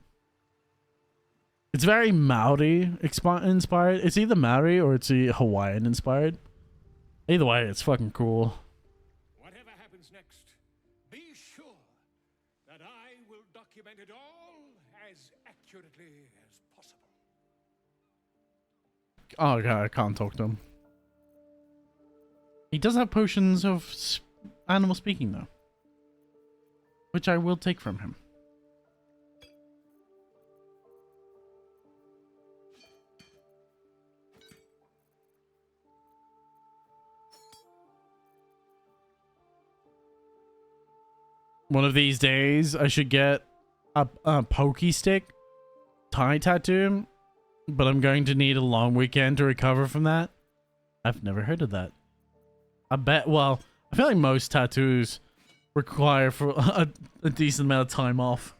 It's very Maori inspired. It's either Maori or it's Hawaiian inspired. Either way, it's fucking cool. Whatever happens next, be sure that I will document it all as accurately as possible. Oh god, I can't talk to him. He does have potions of animal speaking though, which I will take from him. One of these days, I should get a pokey stick tie tattoo, but I'm going to need a long weekend to recover from that. I've never heard of that. I bet, well, I feel like most tattoos require for a decent amount of time off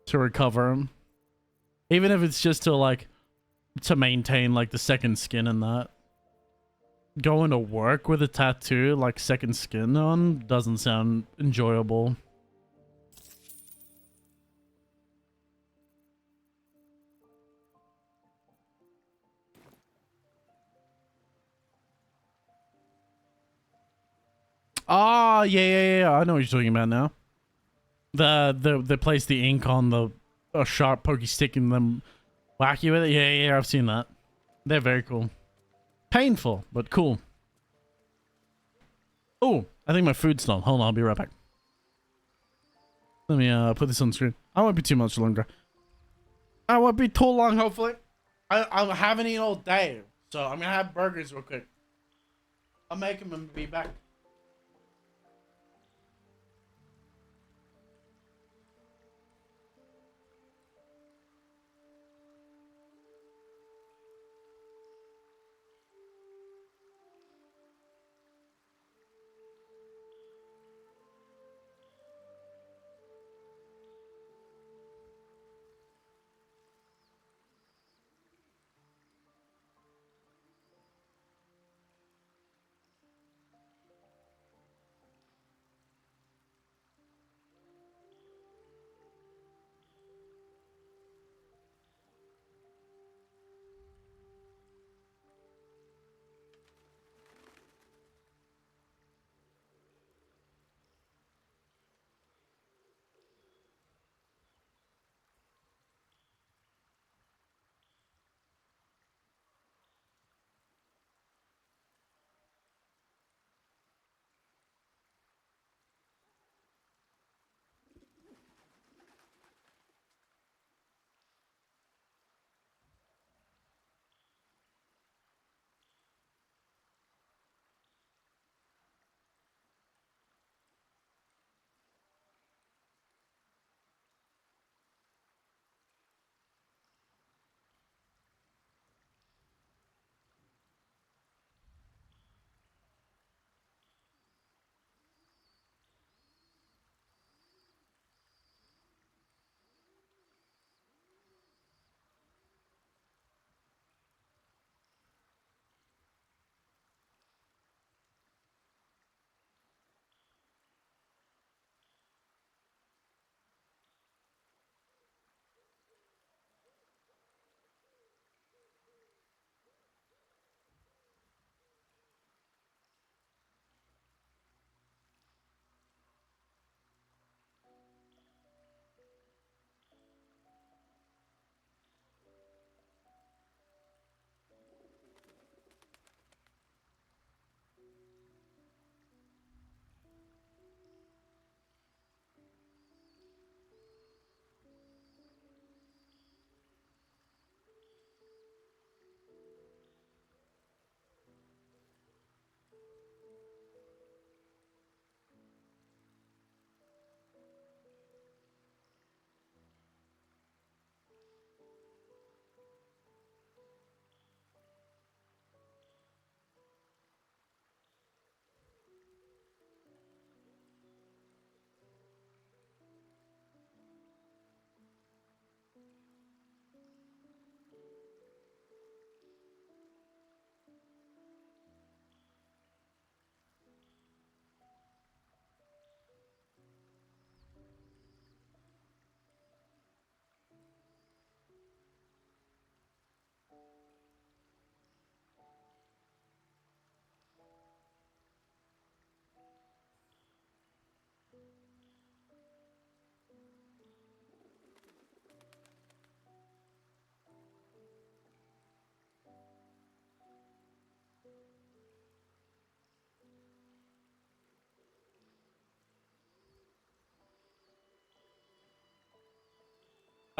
to recover them. Even if it's just to maintain like the second skin and that. Going to work with a tattoo like second skin on doesn't sound enjoyable. Oh, yeah. I know what you're talking about now. They place the ink on a sharp pokey stick and then whack you with it. Yeah, I've seen that. They're very cool. Painful, but cool. Oh, I think my food's done. Hold on, I'll be right back. Let me put this on screen. I won't be too much longer. I won't be too long, hopefully. I haven't eaten all day, so I'm gonna have burgers real quick. I'll make them and be back.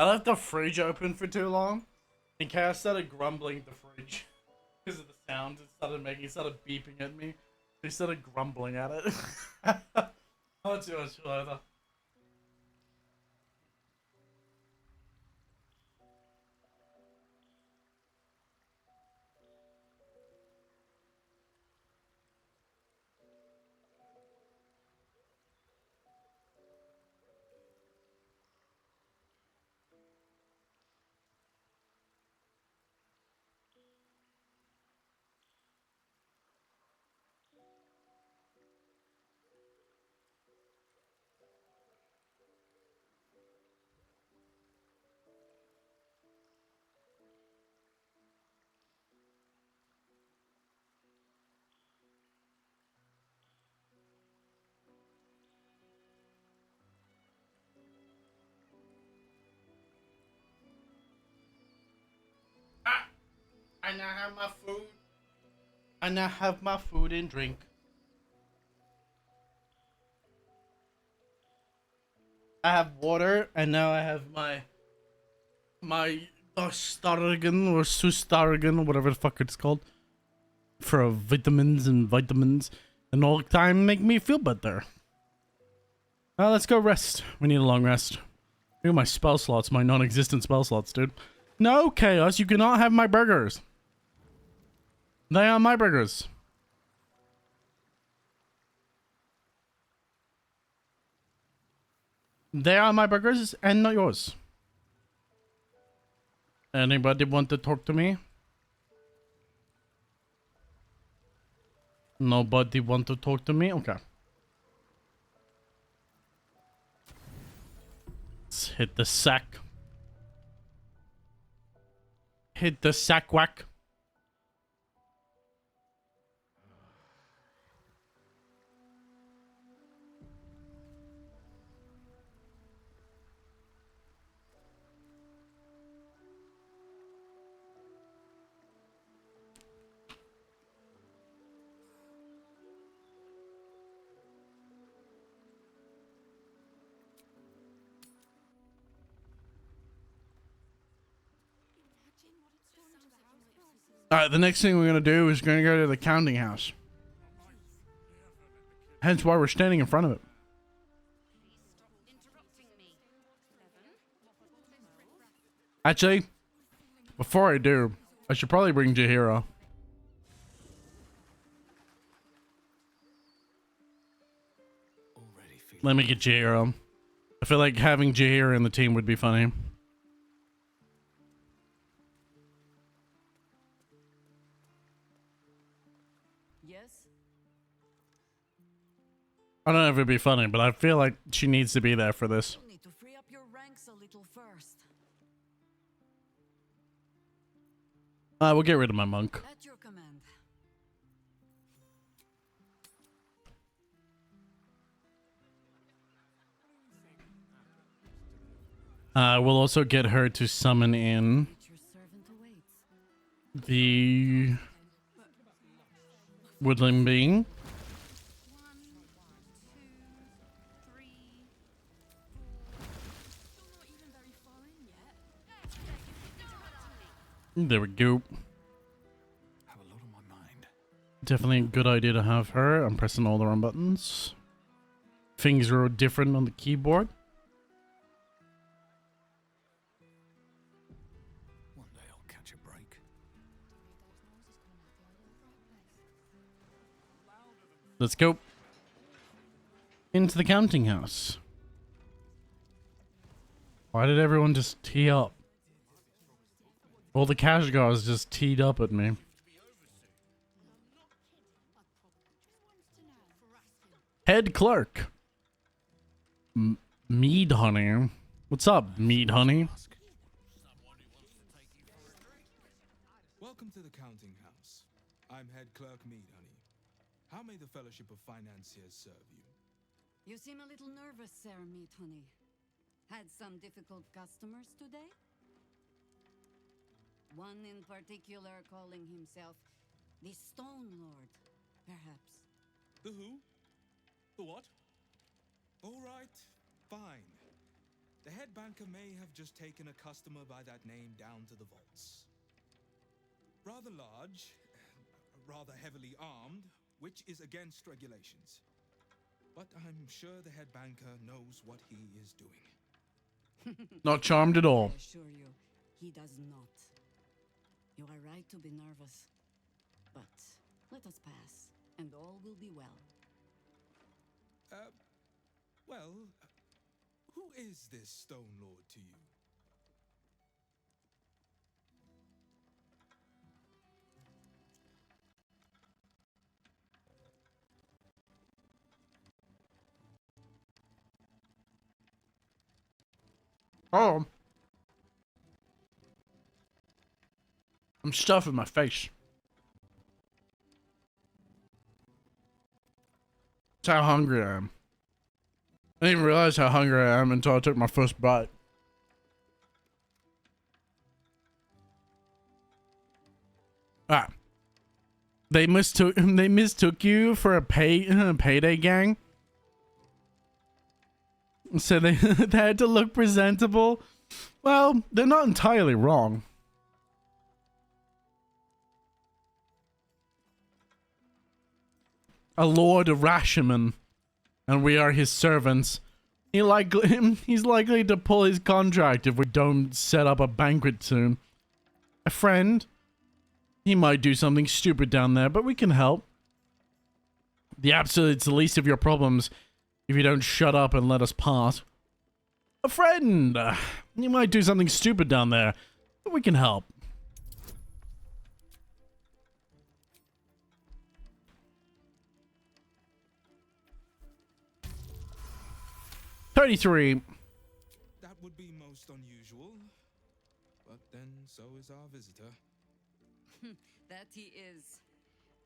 I left the fridge open for too long. And Kara started grumbling at the fridge. Because of the sound it started beeping at me. He started grumbling at it. Not too much either. I now have my food. I now have my food and drink. I have water, and now I have my Stargan or Sustargan or whatever the fuck it's called for vitamins and all the time make me feel better. Now let's go rest. We need a long rest. Look at my spell slots, my non-existent spell slots, dude. No, Chaos, you cannot have my burgers. They are my burgers. They are my burgers and not yours. Anybody want to talk to me? Nobody want to talk to me? Okay. Let's hit the sack. Hit the sack whack. Alright, the next thing we're gonna do is gonna go to the counting house. Hence why we're standing in front of it. Actually, before I do, I should probably bring Jahira. Let me get Jahira. I feel like having Jahira in the team would be funny. I don't know if it'd be funny, but I feel like she needs to be there for this. You need to free up your ranks a little first. We'll get rid of my monk. At your command. We'll also get her to summon in Your servant awaits. the woodland being. 1, 2, 3, 4. Still not even very far in yet. There we go. Have a lot on my mind. Definitely a good idea to have her. I'm pressing all the wrong buttons. Things are different on the keyboard. One day I'll catch a break. Let's go. Into the counting house. Why did everyone just tee up? All the cash guys just teed up at me. Head clerk. Mead Honey. What's up, Mead Honey? Welcome to the counting house. I'm head clerk Mead Honey. How may the Fellowship of Financiers serve you? You seem a little nervous, Sir Meat Honey. Had some difficult customers today? One in particular calling himself the Stone Lord, perhaps. The who? The what? All right, fine. The head banker may have just taken a customer by that name down to the vaults. Rather large, rather heavily armed, which is against regulations. But I'm sure the head banker knows what he is doing. Not charmed at all. I assure you, he does not. You are right to be nervous. But let us pass, and all will be well. Well, who is this Stone Lord to you? Oh. I'm stuffing my face. That's how hungry I am. I didn't even realize how hungry I am until I took my first bite. Ah. They mistook you for a payday gang. So they they had to look presentable. Well, they're not entirely wrong. A Lord Rashomon, and we are his servants. He's likely to pull his contract if we don't set up a banquet soon. A friend, he might do something stupid down there, but we can help. It's the least of your problems if you don't shut up and let us pass. A friend, he might do something stupid down there, but we can help. $33. That would be most unusual. But then so is our visitor. That he is.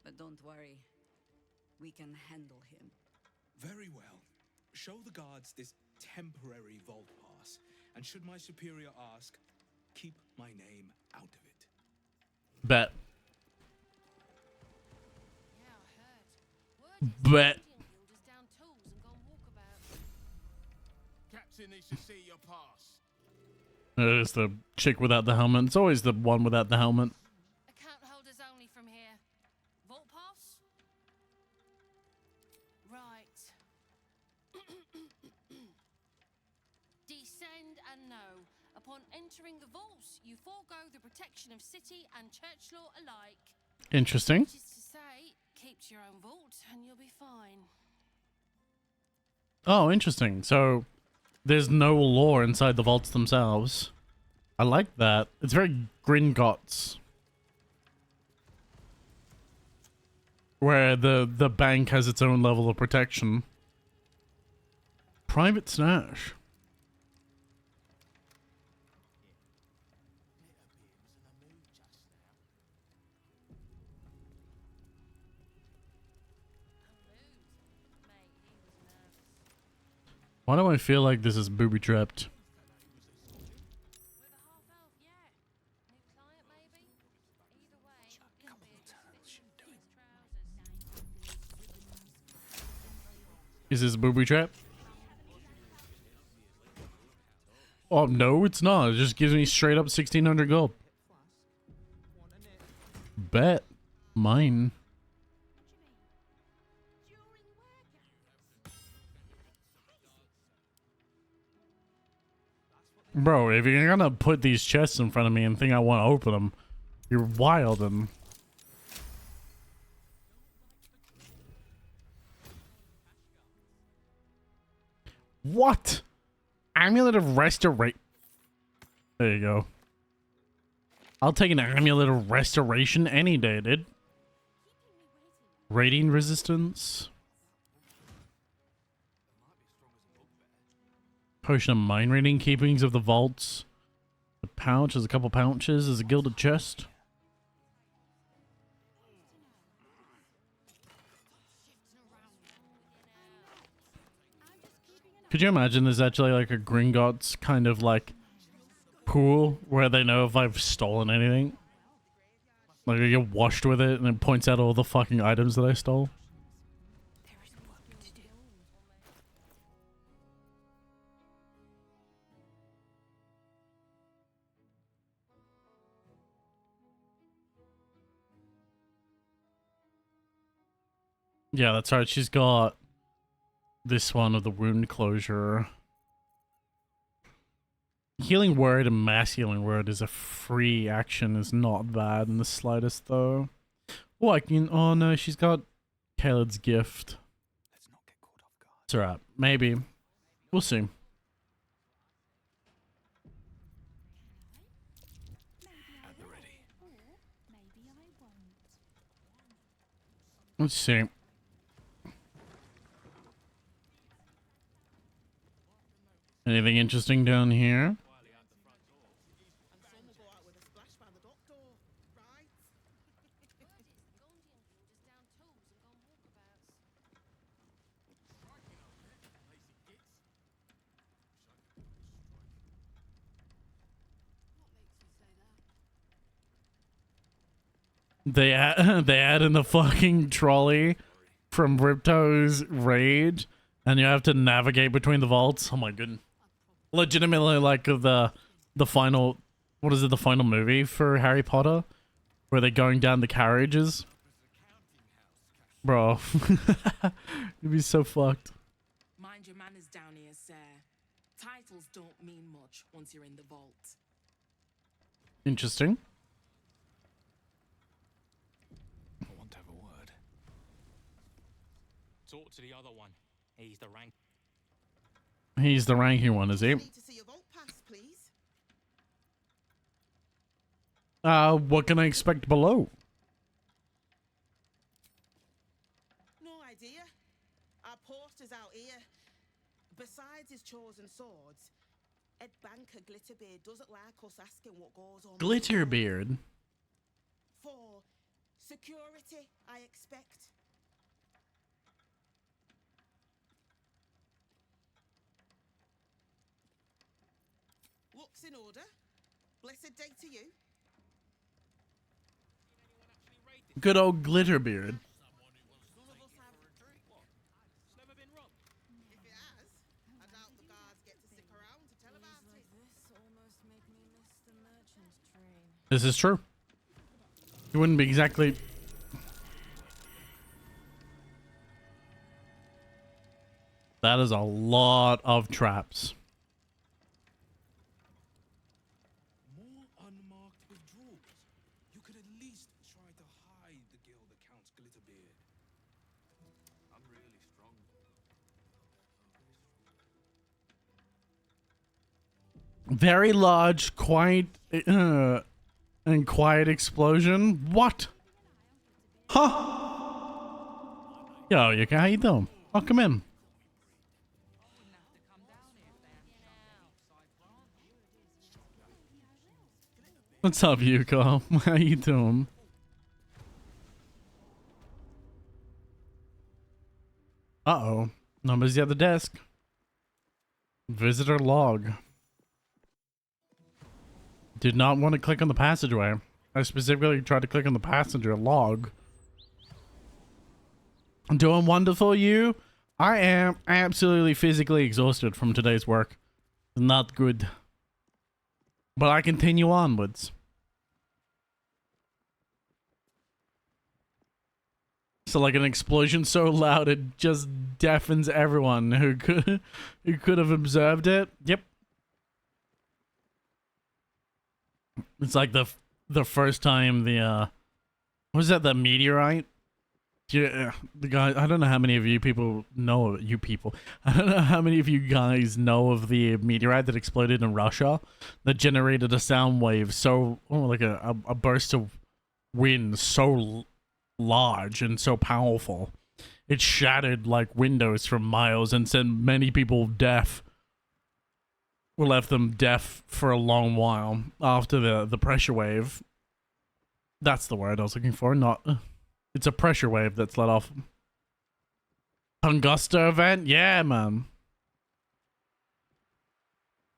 But don't worry. We can handle him. Very well. Show the guards this temporary vault pass, and should my superior ask, keep my name out of it. Bet. Bet. Captain needs to see your pass. It's the chick without the helmet. It's always the one without the helmet. Account holders only from here. Vault pass? Right. Descend and know. Upon entering the vaults, you forego the protection of city and church law alike. Interesting. Which is to say, keep to your own vault and you'll be fine. Oh, interesting. So there's no law inside the vaults themselves. I like that. It's very Gringotts. Where the bank has its own level of protection. Private stash. Why do I feel like this is booby-trapped? Is this a booby trap? Oh, no, it's not. It just gives me straight up 1,600 gold. Bet. Mine. Bro, if you're gonna put these chests in front of me and think I want to open them, you're wild and... What? Amulet of Restoration. There you go. I'll take an Amulet of Restoration any day, dude. Radiant resistance. Potion of Mind Reading, Keepings of the Vaults. The pouch, there's a couple pouches. There's a gilded chest. Could you imagine there's actually like a Gringotts kind of like pool where they know if I've stolen anything? Like I get washed with it and it points out all the fucking items that I stole. Yeah, that's right. She's got this one of the wound closure. Healing word and mass healing word is a free action. Is not bad in the slightest, though. Oh, I can. Oh no, she's got Caleb's gift. Let's not get caught off guard. It's alright. Maybe. We'll see. Maybe I At the will, ready. or maybe I won't. Let's see. Anything interesting down here? They add in the fucking trolley from Ripto's Rage, and you have to navigate between the vaults. Oh my goodness. Legitimately like the final, what is it, the final movie for Harry Potter? Where they're going down the carriages? Bro. It'd be so fucked. Mind your manners down here, sir. Titles don't mean much once you're in the vault. Interesting. I want to have a word. Talk to the other one. He's the rank. He's the ranking one, is he? Need to see your vault pass, please. What can I expect below? No idea. Our porter's out here. Besides his chosen swords, Ed Banker Glitterbeard doesn't like us asking what goes on. Glitterbeard. For security, I expect. Looks in order. Blessed day to you. Good old Glitterbeard. None of us have a drink. It's never been run. If it has, I doubt the guards get to stick around to tell about it. This almost make me miss the merchant train. This is true. It wouldn't be exactly... That is a lot of traps. More unmarked withdrawals. You could at least try to hide the guild accounts, Glitterbeard. I'm really strong. Very large, quiet, and quiet explosion. What? Huh? Yo, you how you doing? Oh, come in. What's up, Yuko? How you doing? Uh-oh. Nobody's at the desk. Visitor log. Did not want to click on the passageway. I specifically tried to click on the passenger log. I'm doing wonderful, you. I am absolutely physically exhausted from today's work. Not good. But I continue onwards. So like an explosion so loud it just deafens everyone who could have observed it. Yep. It's like the first time the what was that, the meteorite? Yeah, the guy, I don't know how many of you people know, you people. I don't know how many of you guys know of the meteorite that exploded in Russia that generated a sound wave so, like a burst of wind so large and so powerful. It shattered like windows from miles and sent many people deaf. Or left them deaf for a long while after the pressure wave. That's the word I was looking for, not... It's a pressure wave that's let off. Tungusta event? Yeah, man.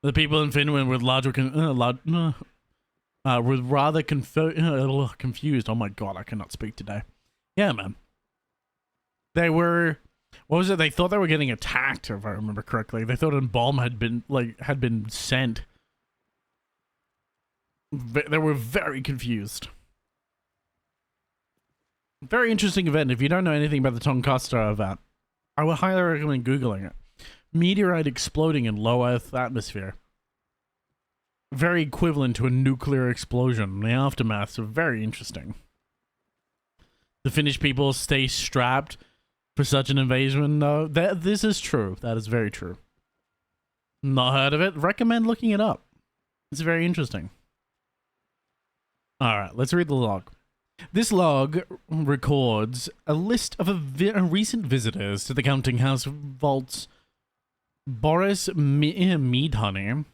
The people in Finland were were rather confused. Oh my god, I cannot speak today. Yeah, man. They were... What was it? They thought they were getting attacked, if I remember correctly. They thought a bomb had been sent. They were very confused. Very interesting event. If you don't know anything about the Tonkaster event, I would highly recommend Googling it. Meteorite exploding in low Earth atmosphere. Very equivalent to a nuclear explosion. The aftermaths are very interesting. The Finnish people stay strapped for such an invasion, though. This is true. That is very true. Not heard of it. Recommend looking it up. It's very interesting. Alright, let's read the log. This log records a list of recent visitors to the counting house vaults. Boris Meadhoney,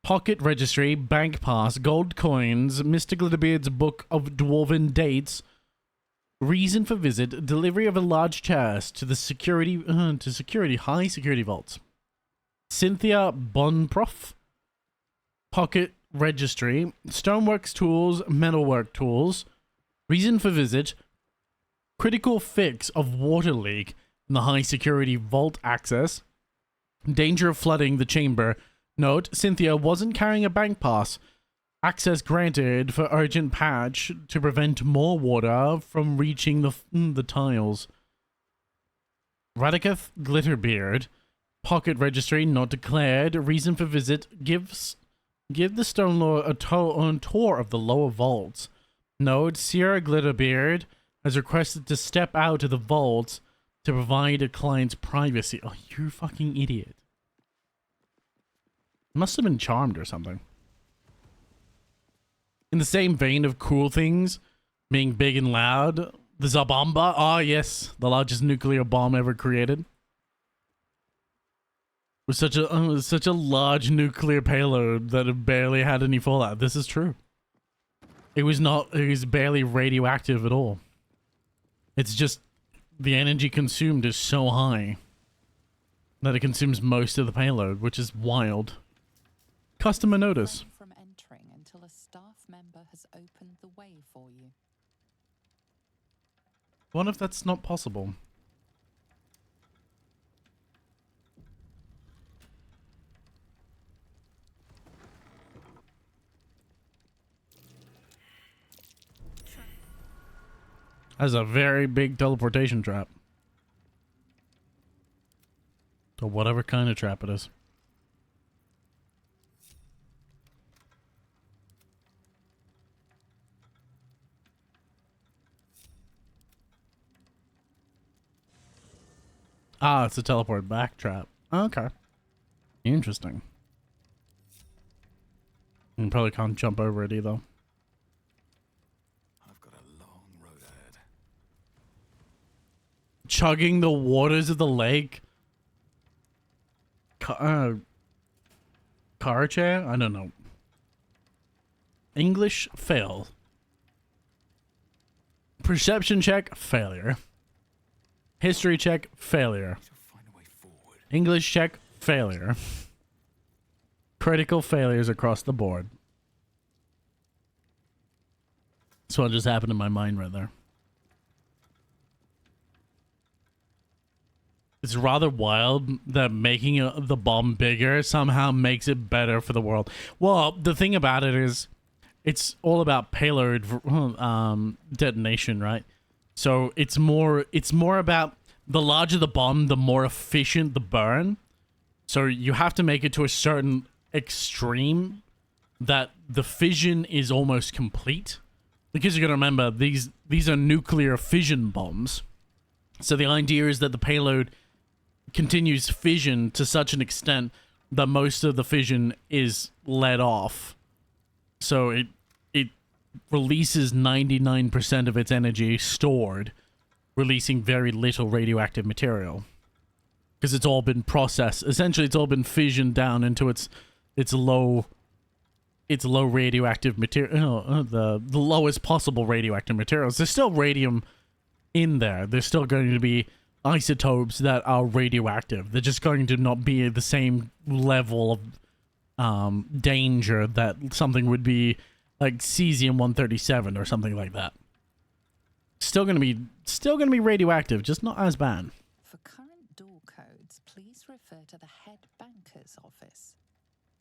pocket registry, bank pass, gold coins, Mr. Glitterbeard's book of dwarven dates, reason for visit, delivery of a large chest to the high security vaults. Cynthia Bonprof, pocket registry, stoneworks tools, metalwork tools, reason for visit, critical fix of water leak in the high security vault access, danger of flooding the chamber. Note, Cynthia wasn't carrying a bank pass. Access granted for urgent patch to prevent more water from reaching the tiles. Radikath Glitterbeard, pocket registry not declared, reason for visit, give the Stone Lord a tour of the lower vaults. Note, Sierra Glitterbeard has requested to step out of the vaults to provide a client's privacy. Oh, you fucking idiot. Must have been charmed or something. In the same vein of cool things being big and loud, the Zabamba, ah yes, the largest nuclear bomb ever created. Was such a large nuclear payload that it barely had any fallout. This is true. It was barely radioactive at all. It's just the energy consumed is so high that it consumes most of the payload, which is wild. Customer notice. From entering until a staff member has opened the way for you. What if that's not possible? That's a very big teleportation trap. Or whatever kind of trap it is. Ah, it's a teleport back trap. Okay. Interesting. You probably can't jump over it either. Chugging the waters of the lake. Car chair? I don't know. English fail. Perception check, failure. History check, failure. English check, failure. Critical failures across the board. That's what just happened in my mind right there. It's rather wild that making the bomb bigger somehow makes it better for the world. Well, the thing about it is, it's all about payload detonation, right? So it's more about the larger the bomb, the more efficient the burn. So you have to make it to a certain extreme that the fission is almost complete. Because you got to remember, these are nuclear fission bombs. So the idea is that the payload continues fission to such an extent that most of the fission is let off. So it releases 99% of its energy stored, releasing very little radioactive material. Because it's all been processed. Essentially, it's all been fissioned down into its low radioactive material, the lowest possible radioactive materials. There's still radium in there. There's still going to be isotopes that are radioactive. They're just going to not be at the same level of danger that something would be like cesium-137 or something like that. Still gonna be radioactive, just not as bad. For current door codes, please refer to the head banker's office.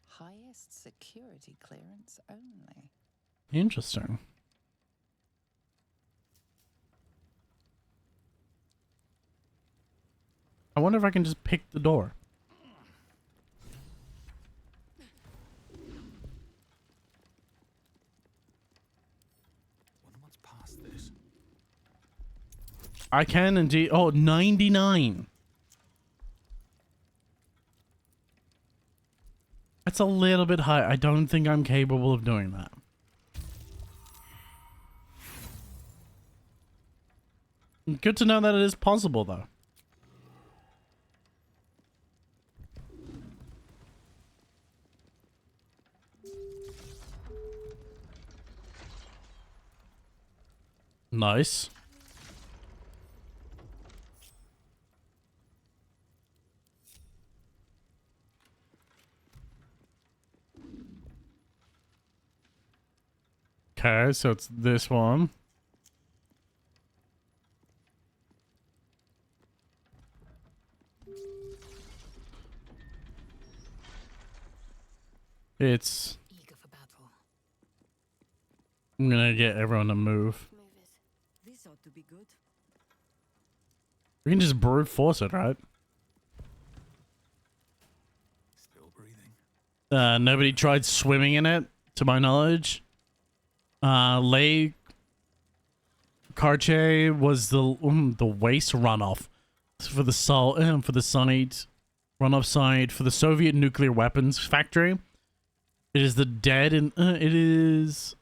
Highest security clearance only. Interesting. I wonder if I can just pick the door. Wonder what's past this. I can indeed. Oh, 99. That's a little bit high. I don't think I'm capable of doing that. Good to know that it is possible, though. Nice. Okay, so it's this one. It's... Eager for battle. I'm gonna get everyone to move. This ought to be good. We can just brute force it, right? Still breathing. Nobody tried swimming in it, to my knowledge. Lake Karche was the waste runoff for the for the site runoff site for the Soviet nuclear weapons factory. It is the dead in it is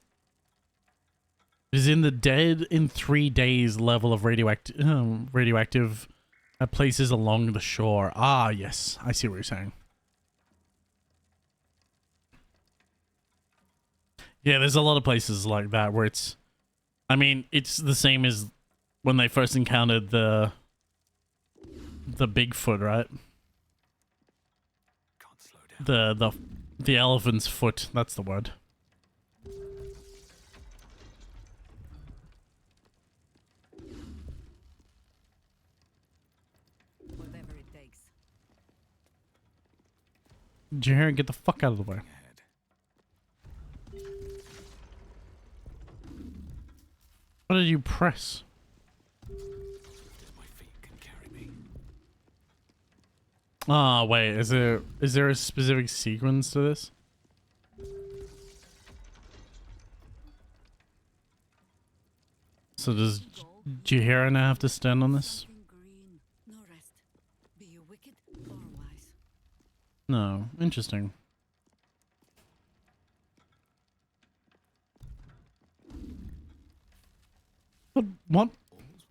in the dead in 3 days level of radioactive at places along the shore. Ah, yes, I see what you're saying. Yeah, there's a lot of places like that where it's, I mean, it's the same as when they first encountered the Bigfoot, right? Can't slow down. The elephant's foot, that's the word. Whatever it takes. Did you hear it? Get the fuck out of the way. What did you press? My feet can carry me. Ah, wait, is there a specific sequence to this? So does Jihira now have to stand on this? Green, no rest. Be you wicked or wise. No, interesting. What?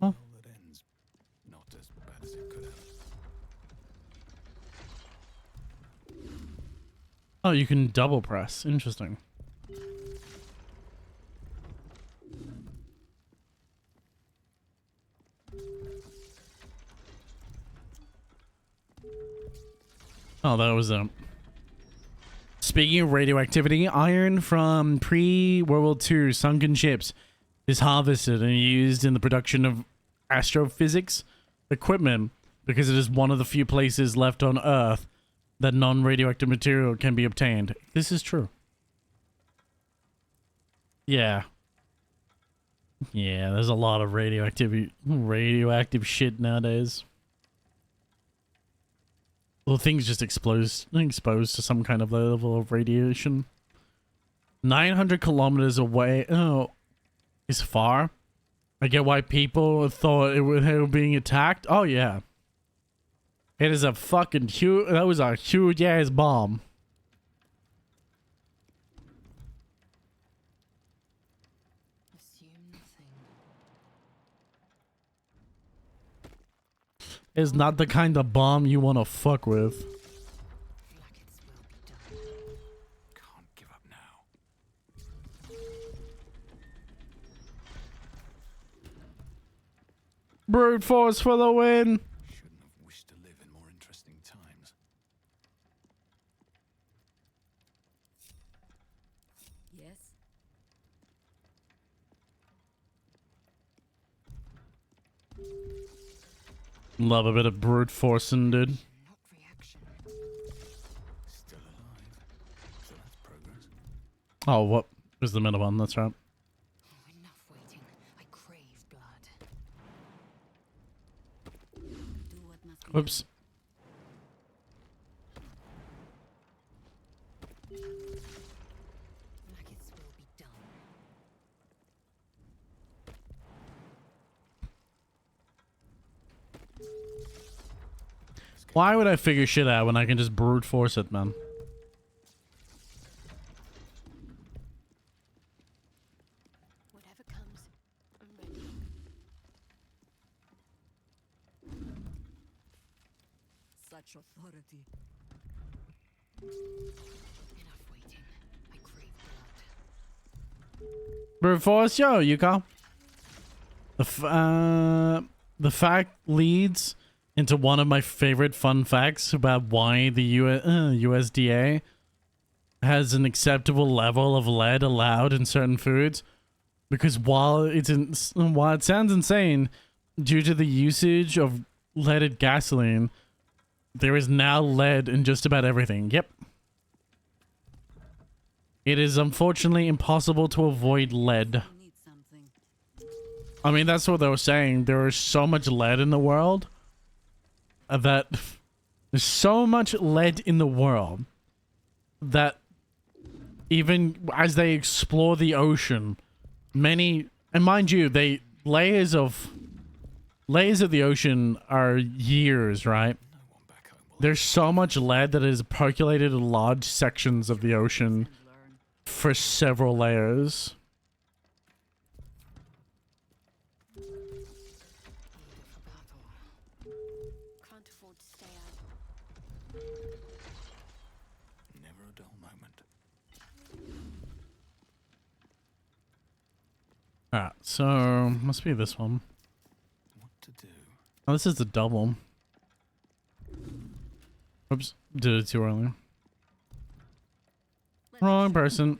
All's well that ends not as bad as it could have. Oh, you can double press. Interesting. Oh, that was Speaking of radioactivity, iron from pre-World War II sunken ships is harvested and used in the production of astrophysics equipment because it is one of the few places left on Earth that non-radioactive material can be obtained. This is true. Yeah. Yeah, there's a lot of radioactive shit nowadays. Well, things just exposed to some kind of level of radiation. 900 kilometers away. Oh, is far. I get why people thought they were being attacked. Oh yeah, it is a fucking huge. That was a huge ass bomb. Assume nothing. It's not the kind of bomb you want to fuck with. Like its will be done. Can't give up now. Brute force for the win. Shouldn't have wished to live in more interesting times. Yes. Love a bit of brute forcing, dude. Not reaction. Still alive. So that's progress. Oh, what was the middle one? That's right. Oh, enough waiting. I crave blood. Do what must be Whoops. Why would I figure shit out when I can just brute force it, man? Whatever comes, I'm ready. Such authority. Enough waiting. I crave blood. Brute force, yo, Yuka. The fact leads into one of my favorite fun facts about why the USDA has an acceptable level of lead allowed in certain foods. Because while it sounds insane, due to the usage of leaded gasoline, there is now lead in just about everything. Yep. It is unfortunately impossible to avoid lead. I mean, that's what they were saying. There is so much lead in the world that there's so much lead in the world that even as they explore the ocean, many, and mind you, layers of the ocean are years, right? There's so much lead that is percolated in large sections of the ocean for several layers. Can't afford to stay out. Never a dull moment. Alright, so must be this one. What to do? Oh, this is the double. Oops, did it too early. Wrong person.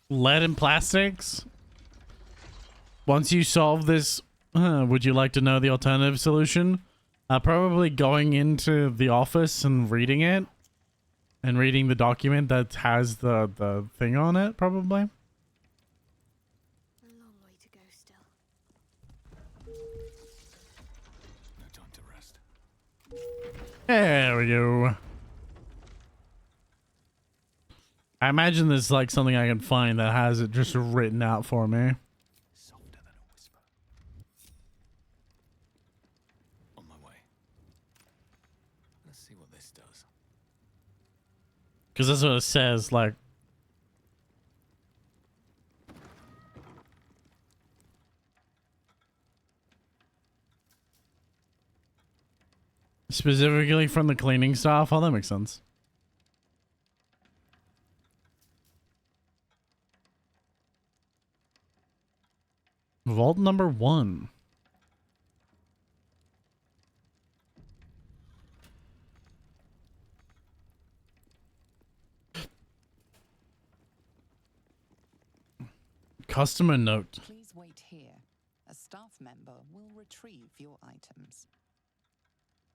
Lead and plastics? Once you solve this, would you like to know the alternative solution? Probably going into the office and reading it. And reading the document that has the thing on it, probably. A long way to go still. No time to rest. There we go. I imagine there's like something I can find that has it just written out for me. Softer than a whisper. On my way. Let's see what this does. Because that's what it says, like. Specifically from the cleaning staff? Oh, that makes sense. Vault number 1. Customer note. Please wait here. A staff member will retrieve your items.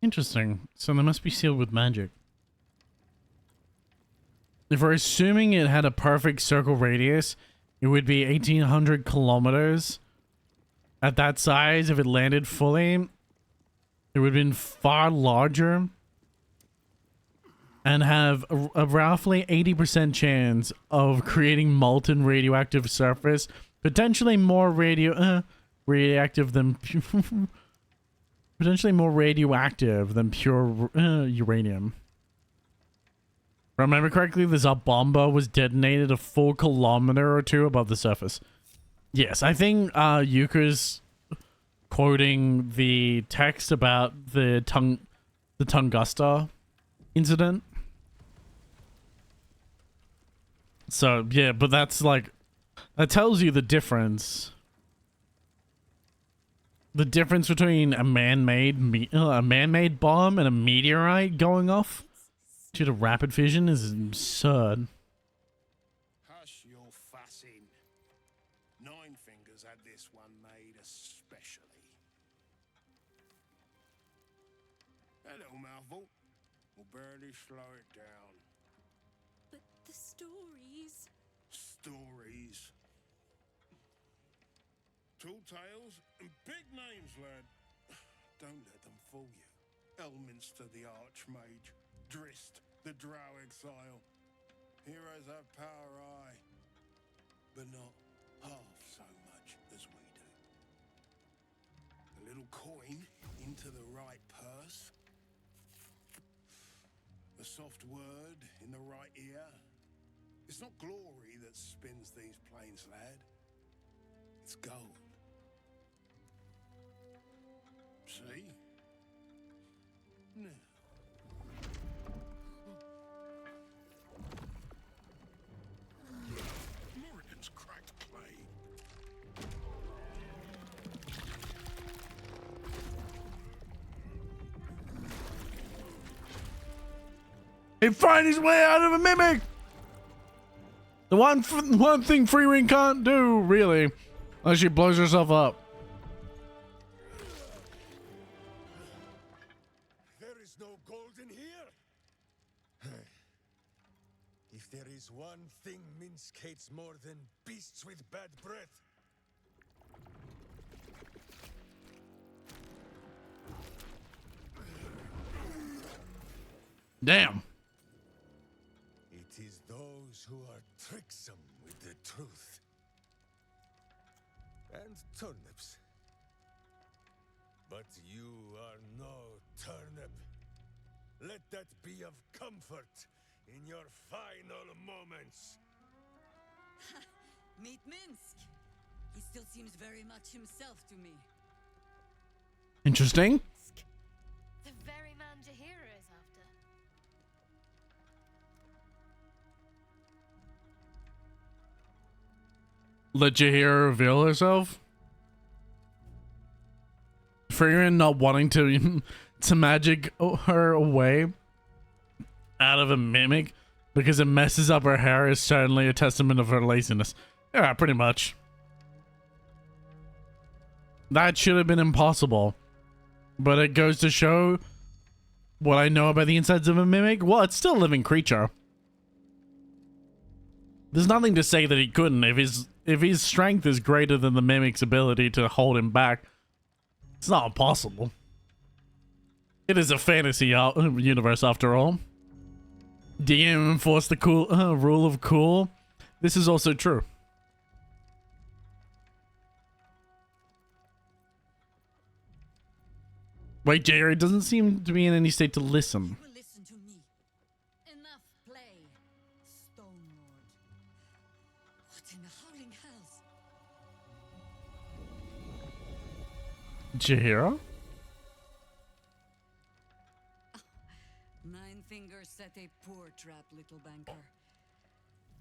Interesting. So they must be sealed with magic. If we're assuming it had a perfect circle radius, it would be 1,800 kilometers. At that size, if it landed fully, it would have been far larger and have a roughly 80% chance of creating molten radioactive surface, potentially more radioactive than potentially more radioactive than pure uranium. If I remember correctly, this bomba was detonated a full kilometer or two above the surface. Yes, I think Yuka's quoting the text about the Tunguska incident. So yeah, but that's like, that tells you the difference. The difference between a man-made bomb and a meteorite going off due to rapid fission is absurd. Hush your fussing. Nine Fingers had this one made especially. That little mouthful will barely slow it down. But the stories. Stories. Tall tales and big names, lad. Don't let them fool you. Elminster the Archmage, Drist the Drow Exile. Heroes have power, aye, but not coin into the right purse, a soft word in the right ear. It's not glory that spins these plains, lad. It's gold. See? Now. Morrigan's cracked clay. He find his way out of a mimic. The one thing Freewing can't do, really, unless she blows herself up. There is no gold in here. If there is one thing Minsk hates more than beasts with bad breath. Damn. It is those who are tricksome with the truth. And turnips. But you are no turnip. Let that be of comfort in your final moments. Meet Minsk. He still seems very much himself to me. Interesting. The very man Jahira is after. Let Jahira reveal herself. Freeman not wanting to magic her away out of a mimic because it messes up her hair is certainly a testament of her laziness. Yeah, pretty much. That should have been impossible. But it goes to show what I know about the insides of a mimic. Well, it's still a living creature. There's nothing to say that he couldn't. If his strength is greater than the mimic's ability to hold him back, it's not impossible. It is a fantasy universe after all. DM enforce the cool rule of cool. This is also true. Wait, Jerry doesn't seem to be in any state to listen. Listen to me. Enough play, Stone Lord. What in the howling hells? Jahira? Nine fingers set a poor trap, little banker.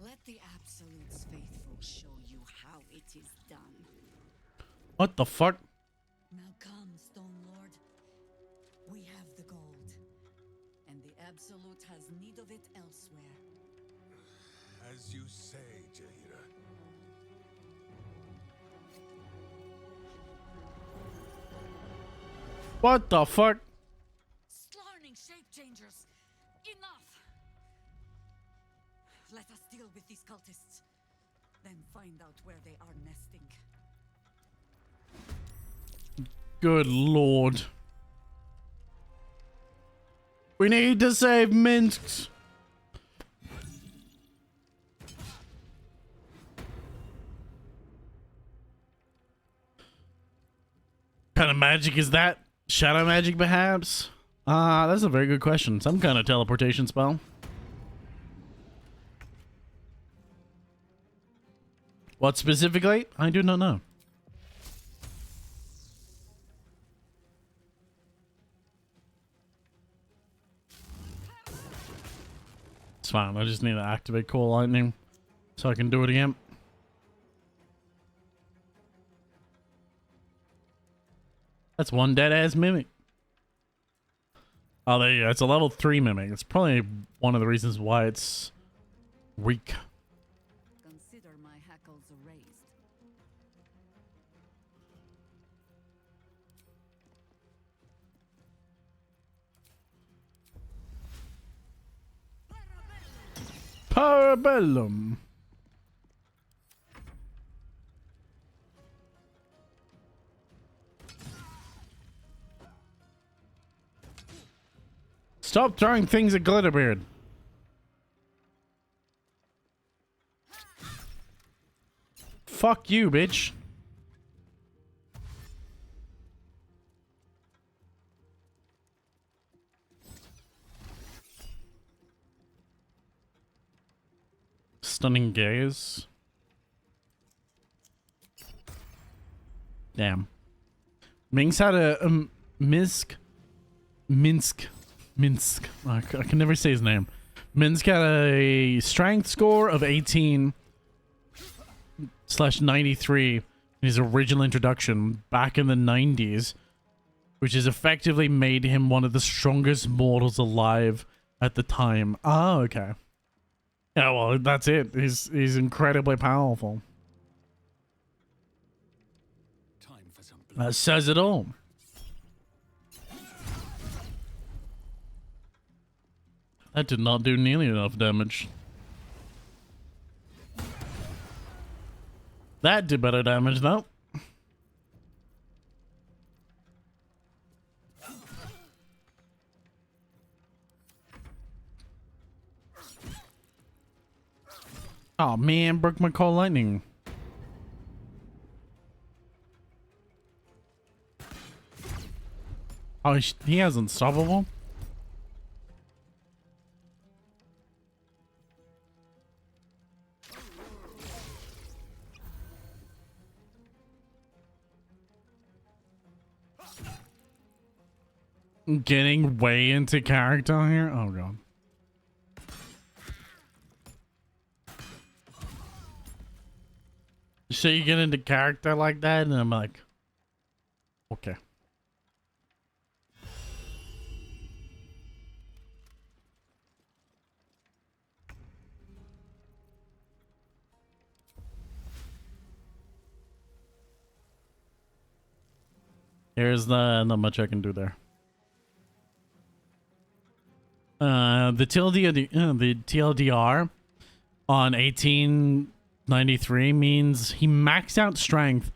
Let the Absolute's faithful show you how it is done. What the fuck? Now come, Stone Lord. We have the gold, and the Absolute has need of it elsewhere. As you say, Jahira. What the fuck? Slarning shape changers! Enough! Let us deal with these cultists, then find out where they are nesting. Good lord. We need to save Minsk. What kind of magic is that? Shadow magic, perhaps? That's a very good question. Some kind of teleportation spell. What specifically? I do not know. It's fine. I just need to activate Core Lightning so I can do it again. That's one dead-ass mimic. Oh, there you go. It's a level 3 mimic. It's probably one of the reasons why it's weak. Consider my hackles erased. Parabellum. Stop throwing things at Glitterbeard. Fuck you, bitch. stunning gaze. Damn. Minsk had a Minsk. I can never say his name. Minsk had a strength score of 18/93 in his original introduction back in the 90s, which has effectively made him one of the strongest mortals alive at the time. Oh, okay. Yeah, well, that's it. He's incredibly powerful. That says it all. That did not do nearly enough damage. That did better damage, though. Oh man, broke my cold lightning. Oh, he has unstoppable. Getting way into character here. Oh god. So you get into character like that, and I'm like, okay. Here's not much I can do there. The TLDR on 1893 means he maxed out strength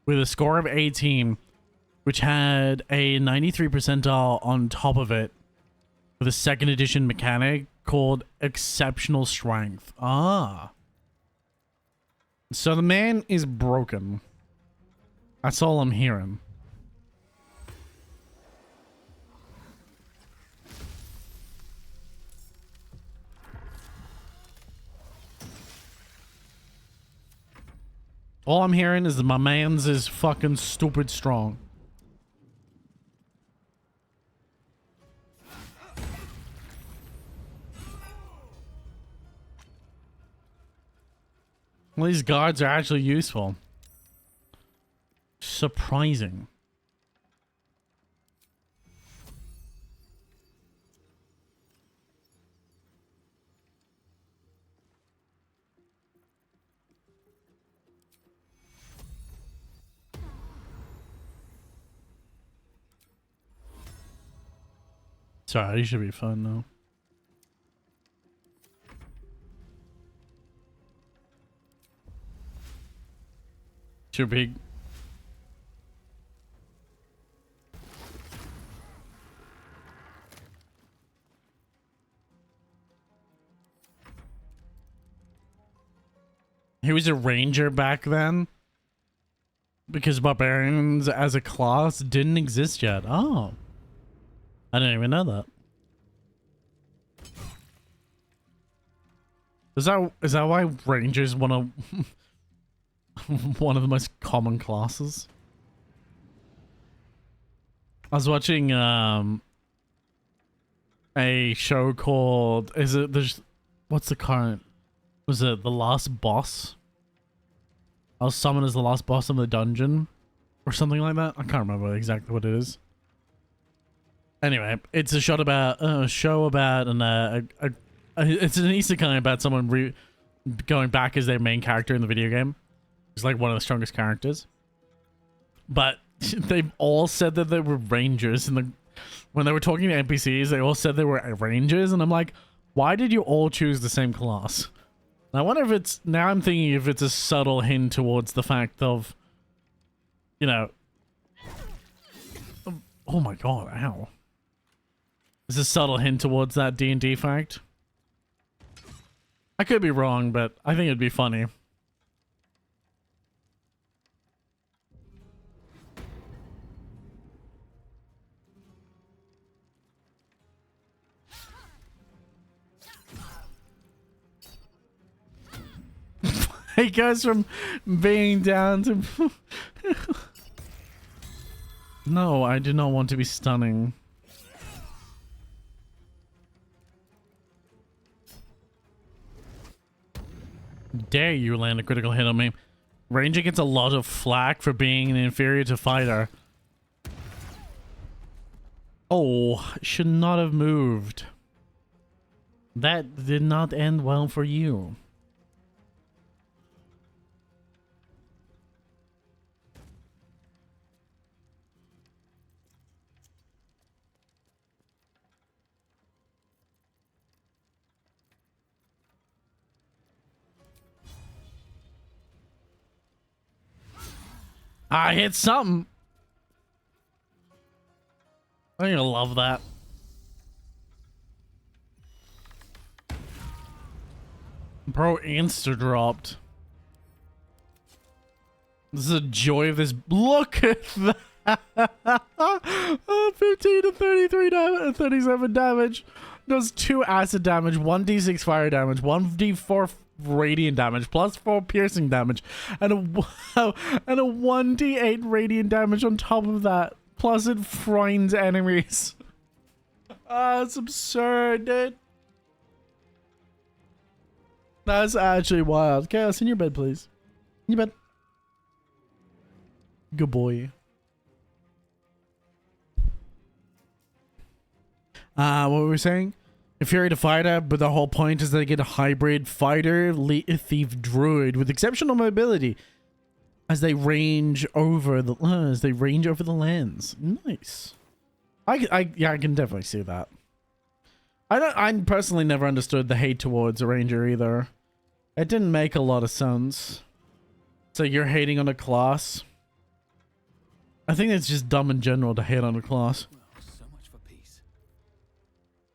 with a score of 18, which had a 93 percentile on top of it with a second edition mechanic called exceptional strength. Ah. So the man is broken. That's all I'm hearing. All I'm hearing is that my man's is fucking stupid strong. Well, these guards are actually useful. Surprising. Sorry, these should be fun though. Too big. He was a ranger back then because barbarians as a class didn't exist yet. Oh. I didn't even know that. Is that why Rangers one of one of the most common classes? I was watching a show called what's the current? Was it The Last Boss? I was summoned as the last boss of the dungeon or something like that. I can't remember exactly what it is. Anyway, it's a show about it's an isekai about someone going back as their main character in the video game. He's like one of the strongest characters. But they've all said that they were rangers when they were talking to NPCs, they all said they were rangers, and I'm like, why did you all choose the same class? And I wonder if I'm thinking if it's a subtle hint towards the fact of, you know, oh my god, ow. It's a subtle hint towards that D&D fact. I could be wrong, but I think it'd be funny. He goes from being down to... No, I do not want to be stunning. Dare you land a critical hit on me. Ranger gets a lot of flack for being an inferior to fighter. Oh, should not have moved. That did not end well for you. I hit something. I'm gonna love that. Bro, insta dropped. This is a joy of this. Look at that. 15 to 33 damage, 37 damage. Does 2 acid damage, 1d6 fire damage, 1d4 radiant damage, plus 4 piercing damage, and a 1d8 radiant damage on top of that. Plus it frightens enemies. That's absurd, dude. That's actually wild. Chaos, in your bed, please. In your bed. Good boy. What were we saying? Inferior to fighter, but the whole point is they get a hybrid fighter, thief, druid with exceptional mobility as they range over the lands. Nice. Yeah, I can definitely see that. I personally never understood the hate towards a ranger either. It didn't make a lot of sense. So you're hating on a class? I think it's just dumb in general to hate on a class. So much for peace.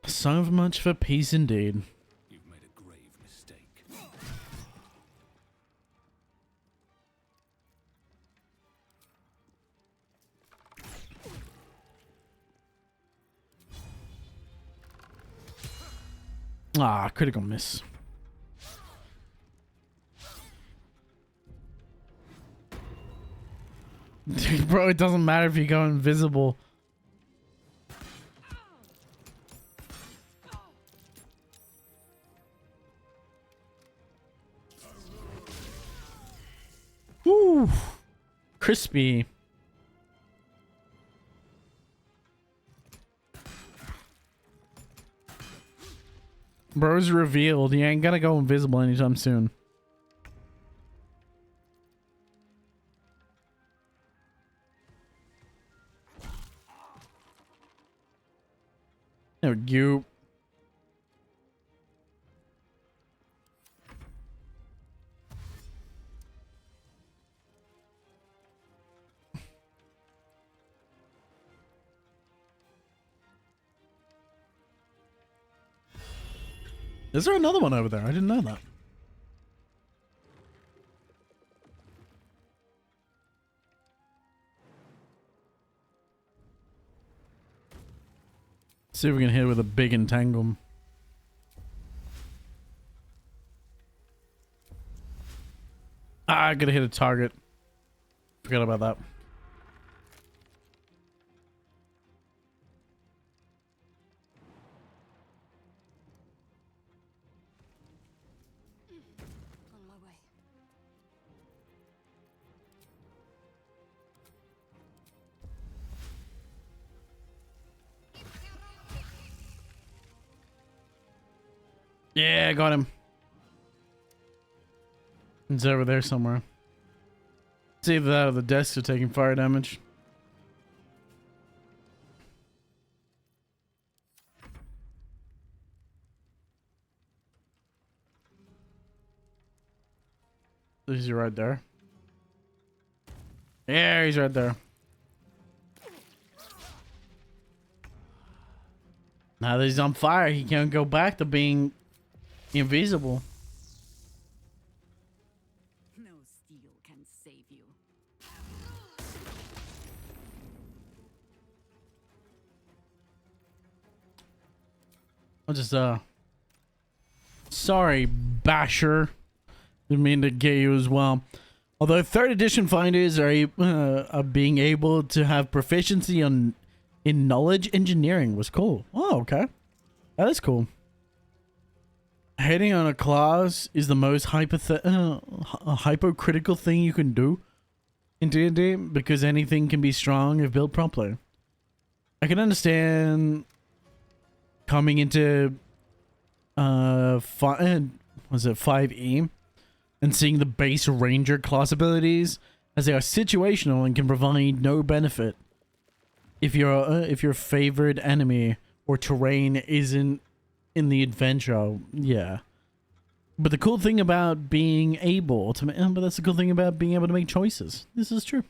So much for peace indeed. You've made a grave mistake. Ah, critical miss. Bro, it doesn't matter if you go invisible. Woo! Crispy. Bro's revealed. He ain't gonna go invisible anytime soon. There we go. Is there another one over there? I didn't know that. See if we can hit it with a big entangle. Ah, I gotta hit a target. Forgot about that. On my way. Yeah, I got him. He's over there somewhere. It's either that or the desks are taking fire damage. Is he right there? Yeah, he's right there. Now that he's on fire, he can't go back to being invisible. No steel can save you. I'll just sorry, Basher. Didn't mean to get you as well. Although 3rd edition finders are being able to have proficiency in knowledge engineering was cool. Oh, okay. That is cool. Hating on a class is the most hypocritical thing you can do in D&D because anything can be strong if built properly. I can understand coming into 5e and seeing the base ranger class abilities as they are situational and can provide no benefit if your favorite enemy or terrain isn't in the adventure. Yeah, but the cool thing about being able to but that's the cool thing about being able to make choices. This is true.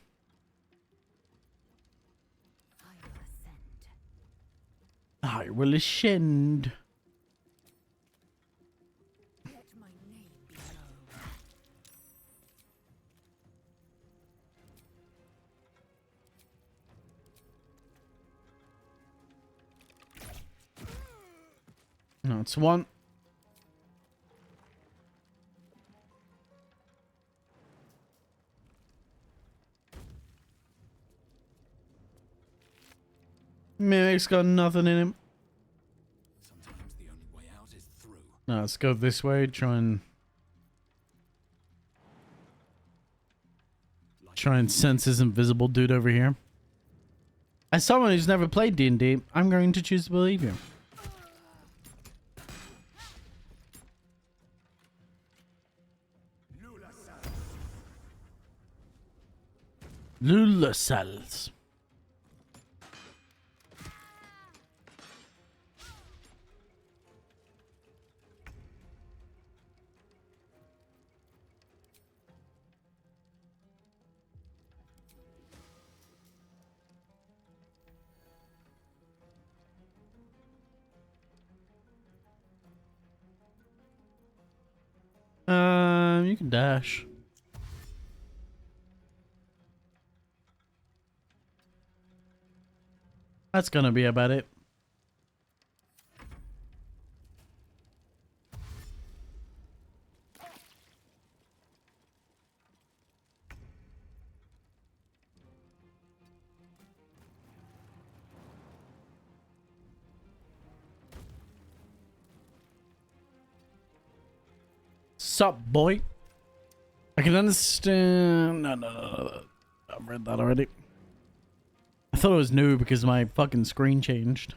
I will ascend. No, it's one. Mimic's got nothing in him. Sometimes the only way out is through. No, let's go this way. Try and sense this invisible dude over here. As someone who's never played D&D, I'm going to choose to believe you. Lula cells. You can dash. That's gonna be about it. Sup, boy? I can understand. No. I've read that already. I thought it was new because my fucking screen changed.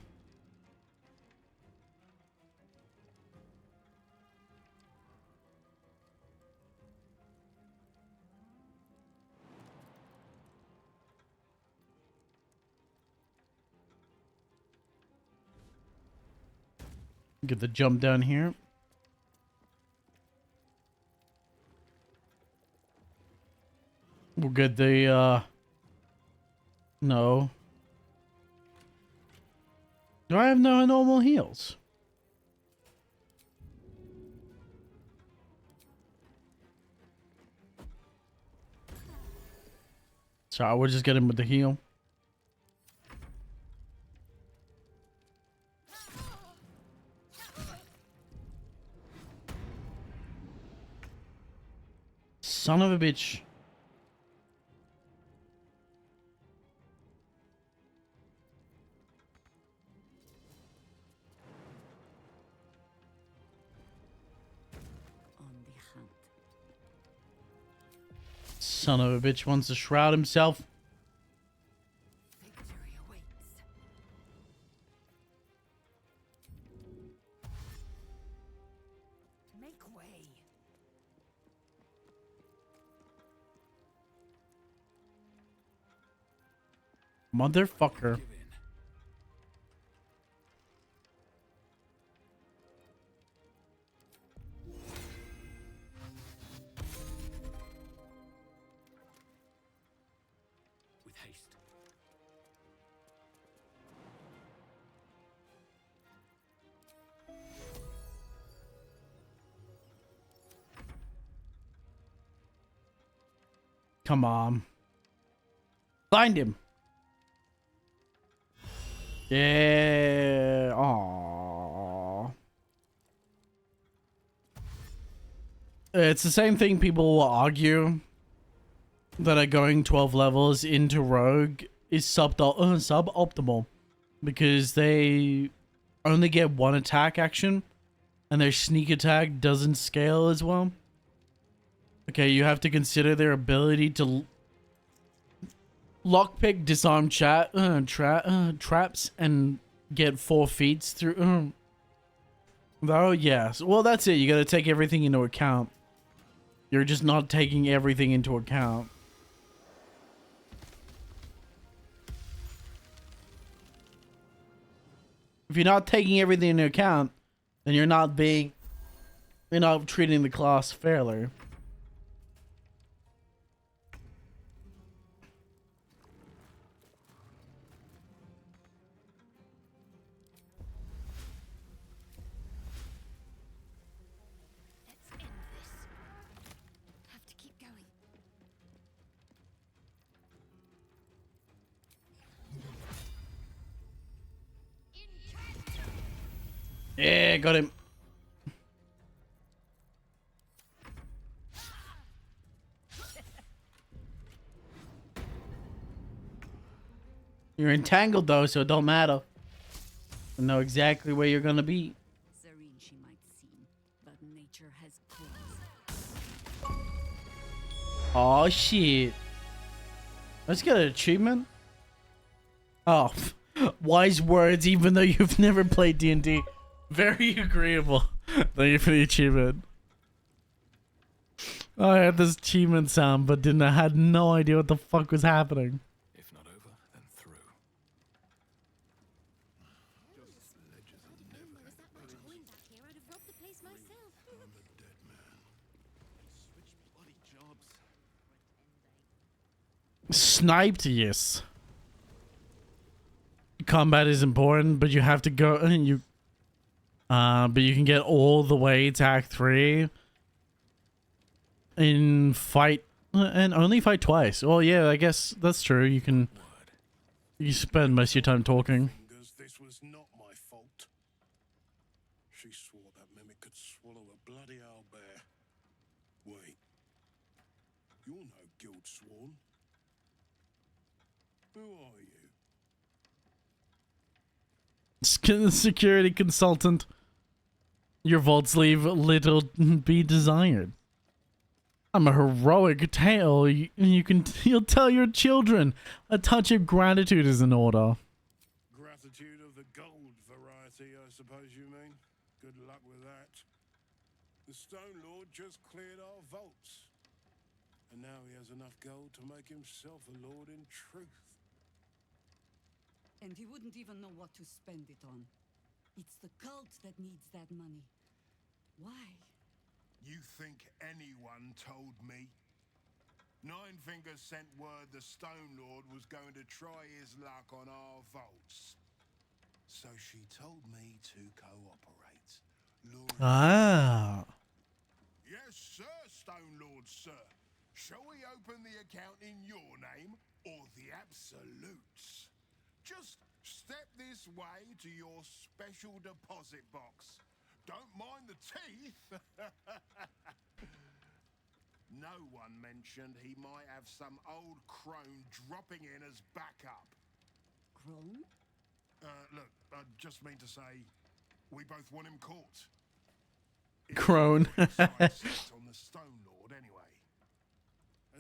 Get the jump down here. We'll get the, no. Do I have no normal heals? So we'll just get him with the heal. Son of a bitch. Son of a bitch wants to shroud himself. Victory awaits. Make way. Motherfucker. With haste. Come on. Find him. Yeah. Aww. It's the same thing people will argue that are going 12 levels into Rogue is suboptimal because they only get one attack action and their sneak attack doesn't scale as well. Okay, you have to consider their ability to lockpick, disarm traps, and get 4 feats through. Oh, yes. Well, that's it. You gotta take everything into account. You're just not taking everything into account. If you're not taking everything into account, then you're not treating the class fairly. Have to keep going. Yeah, got him. You're entangled though, so it don't matter. I know exactly where you're gonna be. Serene she might seem, but nature has claws. Oh shit. Let's get an achievement. Oh, wise words even though you've never played D&D. Very agreeable. Thank you for the achievement. I had this achievement sound, but I had no idea what the fuck was happening. If not over, then through. Sniped, yes. Combat is important, but you have to go and but you can get all the way to Act 3 in fight and only fight twice. Well, yeah, I guess that's true. You spend most of your time talking. This was not my fault. She swore that mimic could swallow a bloody owlbear. Wait, you're no guild sworn. Who are you? Security consultant. Your vaults leave little be desired. I'm a heroic tale. You'll tell your children. A touch of gratitude is in order. Gratitude of the gold variety, I suppose you mean. Good luck with that. The Stone Lord just cleared our vaults. And now he has enough gold to make himself a lord in truth. And he wouldn't even know what to spend it on. It's the cult that needs that money. Why? You think anyone told me? Nine Fingers sent word the Stone Lord was going to try his luck on our vaults. So she told me to cooperate. Ah. Yes, sir, Stone Lord, sir. Shall we open the account in your name or the Absolute's? Just step this way to your special deposit box. Don't mind the teeth. No one mentioned he might have some old crone dropping in as backup. Crone? Look, I just mean to say, we both want him caught. Crone. On the Stone Lord, anyway.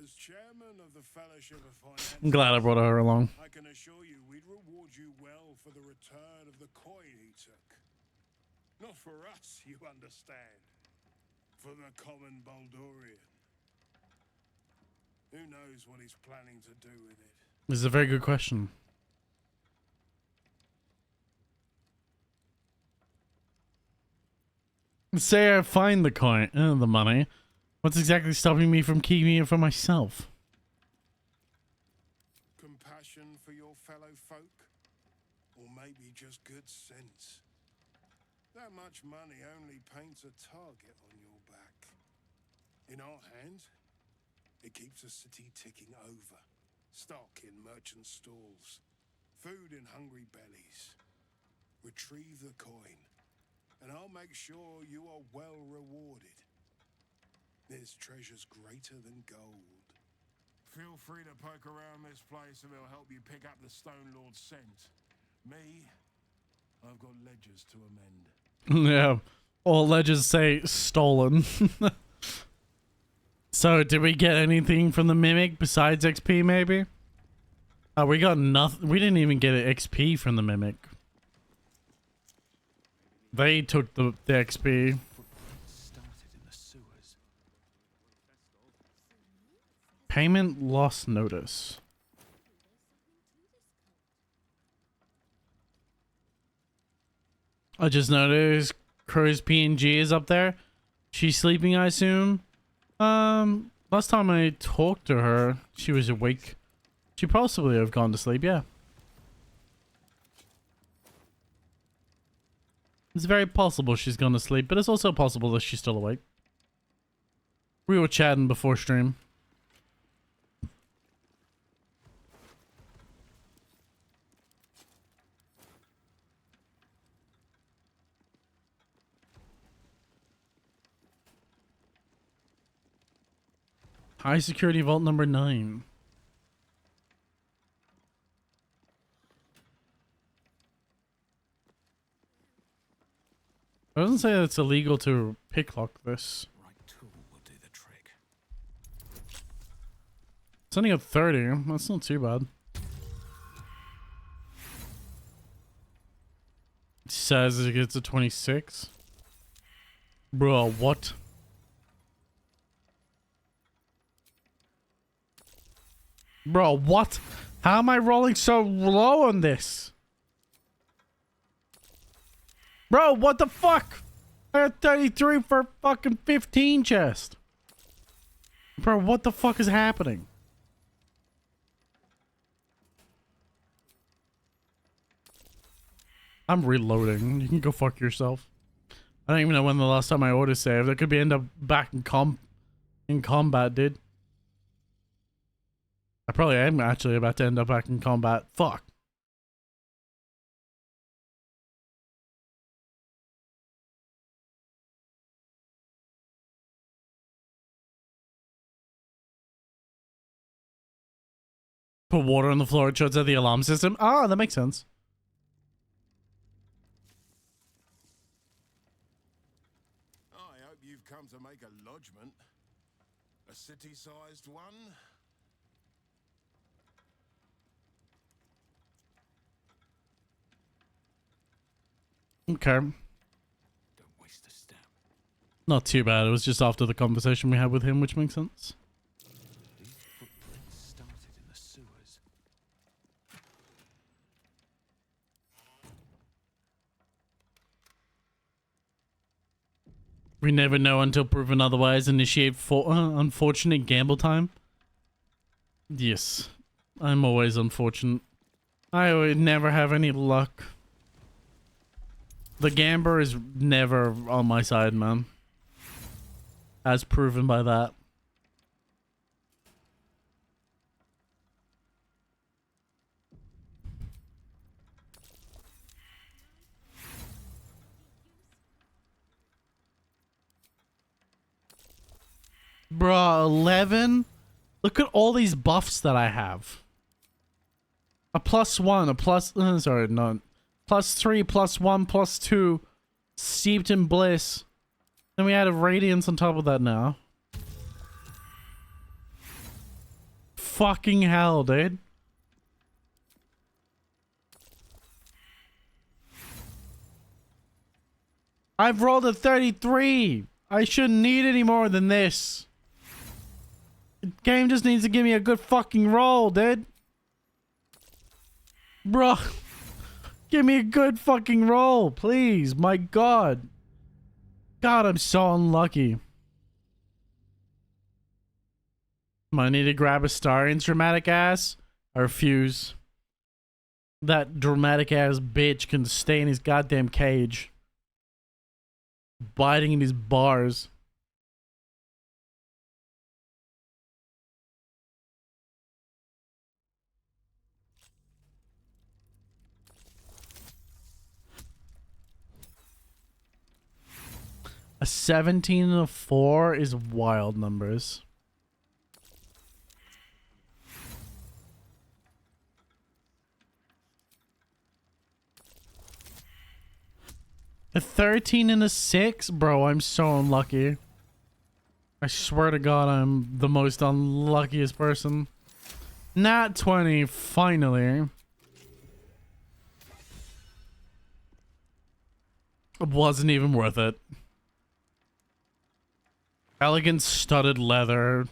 As chairman of the Fellowship of Finance, I'm glad I brought her along. I can assure you we'd reward you well for the return of the coin he took. Not for us, you understand. For the common Baldurian. Who knows what he's planning to do with it? This is a very good question. Say I find the coin, the money. What's exactly stopping me from keeping it for myself? Compassion for your fellow folk? Or maybe just good sense? That much money only paints a target on your back. In our hands, it keeps the city ticking over. Stock in merchant stalls. Food in hungry bellies. Retrieve the coin, and I'll make sure you are well rewarded. There's treasures greater than gold. Feel free to poke around this place and it'll help you pick up the Stone Lord's scent. Me, I've got ledgers to amend. Yeah. All ledgers say stolen. So, did we get anything from the Mimic besides XP, maybe? Oh, we got nothing. We didn't even get an XP from the Mimic. They took the XP. Payment loss notice. I just noticed Crow's PNG is up there. She's sleeping, I assume. Last time I talked to her, she was awake. She possibly have gone to sleep, yeah. It's very possible she's gone to sleep, but it's also possible that she's still awake. We were chatting before stream. High security vault number 9. It doesn't say that it's illegal to picklock this. Right tool will do the trick. It's only at 30. That's not too bad. It says it gets to 26. Bro, what? Bro, what? How am I rolling so low on this? Bro, what the fuck? I got 33 for fucking 15 chest. Bro, what the fuck is happening? I'm reloading. You can go fuck yourself. I don't even know when the last time I auto saved. I could be end up back in combat, dude. I probably am actually about to end up back in combat. Fuck. Put water on the floor, it shuts out the alarm system. Ah, that makes sense. I hope you've come to make a lodgment. A city-sized one? Okay. Don't waste a step. Not too bad. It was just after the conversation we had with him, which makes sense. These footprints started in the sewers. We never know until proven otherwise. Initiate for unfortunate gamble time. Yes. I'm always unfortunate. I would never have any luck. The gambler is never on my side, man. As proven by that. Bruh, 11? Look at all these buffs that I have. A +1, a plus... sorry, no. +3, +1, +2. Steeped in bliss. Then we add a radiance on top of that now. Fucking hell, dude. I've rolled a 33. I shouldn't need any more than this. The game just needs to give me a good fucking roll, dude. Bro. Give me a good fucking roll, please. My God. God, I'm so unlucky. I need to grab a star in dramatic ass. I refuse. That dramatic ass bitch can stay in his goddamn cage. Biting in his bars. A 17 and a 4 is wild numbers. A 13 and a 6? Bro, I'm so unlucky. I swear to God, I'm the most unluckiest person. Nat 20, finally. It wasn't even worth it. Elegant studded leather.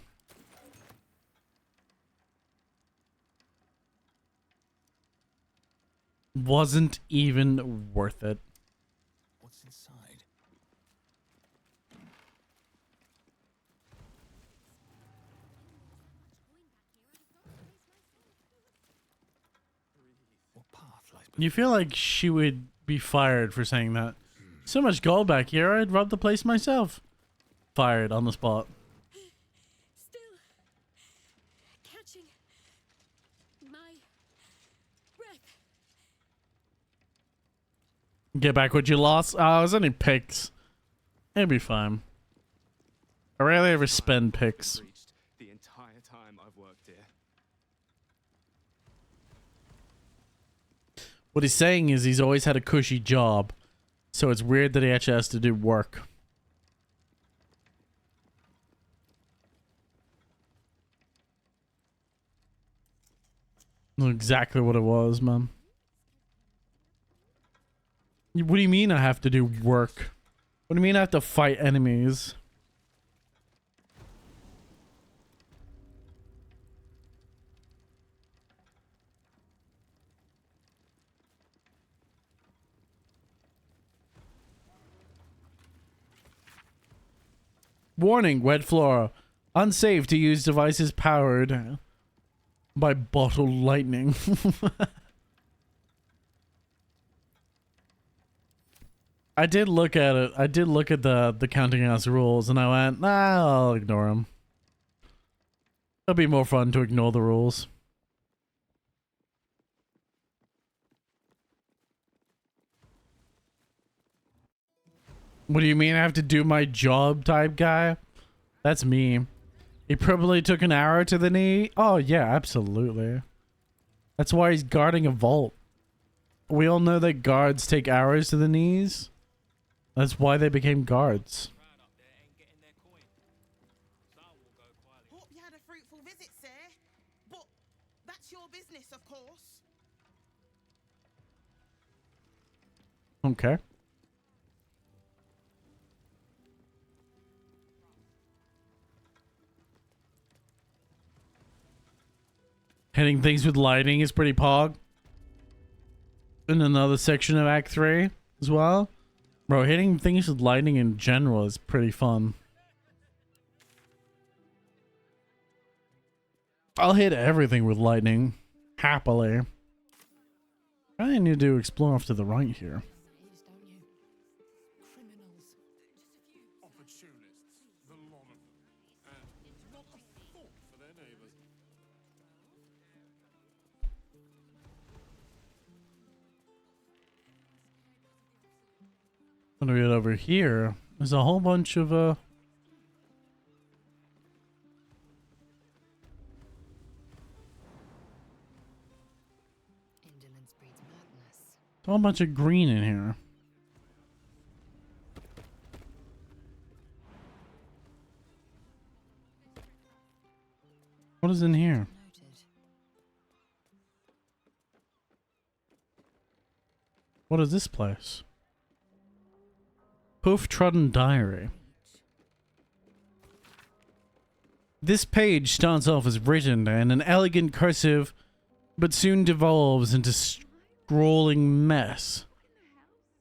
Wasn't even worth it. What's inside? What path lies You feel like she would be fired for saying that. So much gold back here, I'd rub the place myself. Fired on the spot. Still catching my breath. Get back what you lost? Oh, it was only picks. It'd be fine. I rarely ever spend picks. The entire time I've worked here. What he's saying is he's always had a cushy job. So it's weird that he actually has to do work. That's exactly what it was, man. What do you mean I have to do work? What do you mean I have to fight enemies? Warning, wet floor. Unsafe to use devices powered by bottled lightning. I did look at it. I did look at the counting house rules and I went, nah, I'll ignore them. It'll be more fun to ignore the rules. What do you mean I have to do my job type guy? That's me. He probably took an arrow to the knee. Oh yeah, absolutely. That's why he's guarding a vault. We all know that guards take arrows to the knees. That's why they became guards. Hope you had a fruitful visit, sir. But that's your business, of course. Okay. Hitting things with lightning is pretty pog. In another section of Act 3 as well. Bro, hitting things with lightning in general is pretty fun. I'll hit everything with lightning. Happily. I need to explore off to the right here. Opportunists, the lot of them. And not a thought for their neighbors. When we get over here, there's a whole bunch of Indolence breeds madness. a whole bunch of green in here. What is in here? What is this place? Hoof-trodden diary. This page starts off as written in an elegant cursive, but soon devolves into scrawling mess.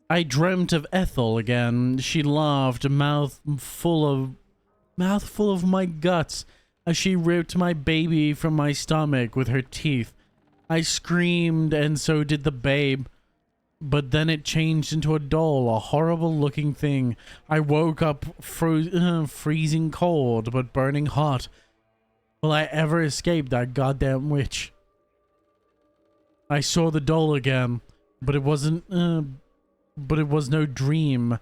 I dreamt of Ethel again. She laughed, mouthful of my guts, as she ripped my baby from my stomach with her teeth. I screamed, and so did the babe. But then it changed into a doll, a horrible looking thing. I woke up freezing cold, but burning hot. Will I ever escape that goddamn witch? I saw the doll again, but it wasn't, but it was no dream.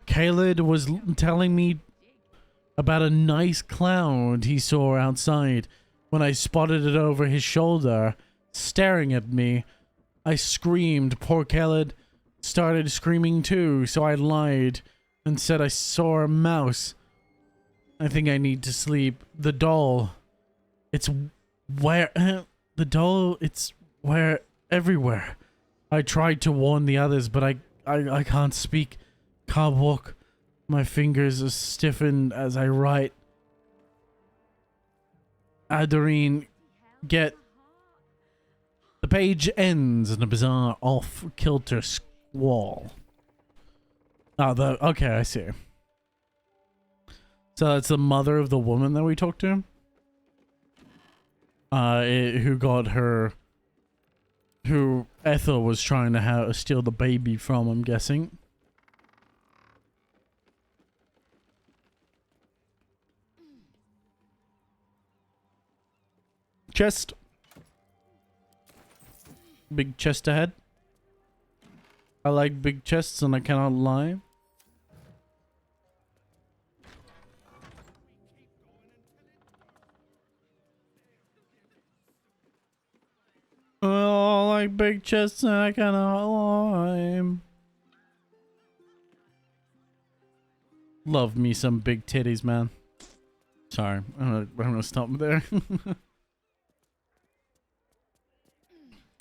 Caleb was telling me about a nice cloud he saw outside. When I spotted it over his shoulder, staring at me, I screamed. Poor Caleb started screaming too, so I lied and said I saw a mouse. I think I need to sleep. The doll. It's where... the doll, it's where... everywhere. I tried to warn the others, but I can't speak. Can't walk. My fingers are stiffened as I write. Adorine, get... The page ends in a bizarre off-kilter squall. Oh, okay, I see. So that's the mother of the woman that we talked to? Who got her... Who Ethel was trying to steal the baby from, I'm guessing. Chest. Big chest ahead. I like big chests and I cannot lie. Oh, I like big chests and I cannot lie. Love me some big titties, man. Sorry, I'm gonna stop there.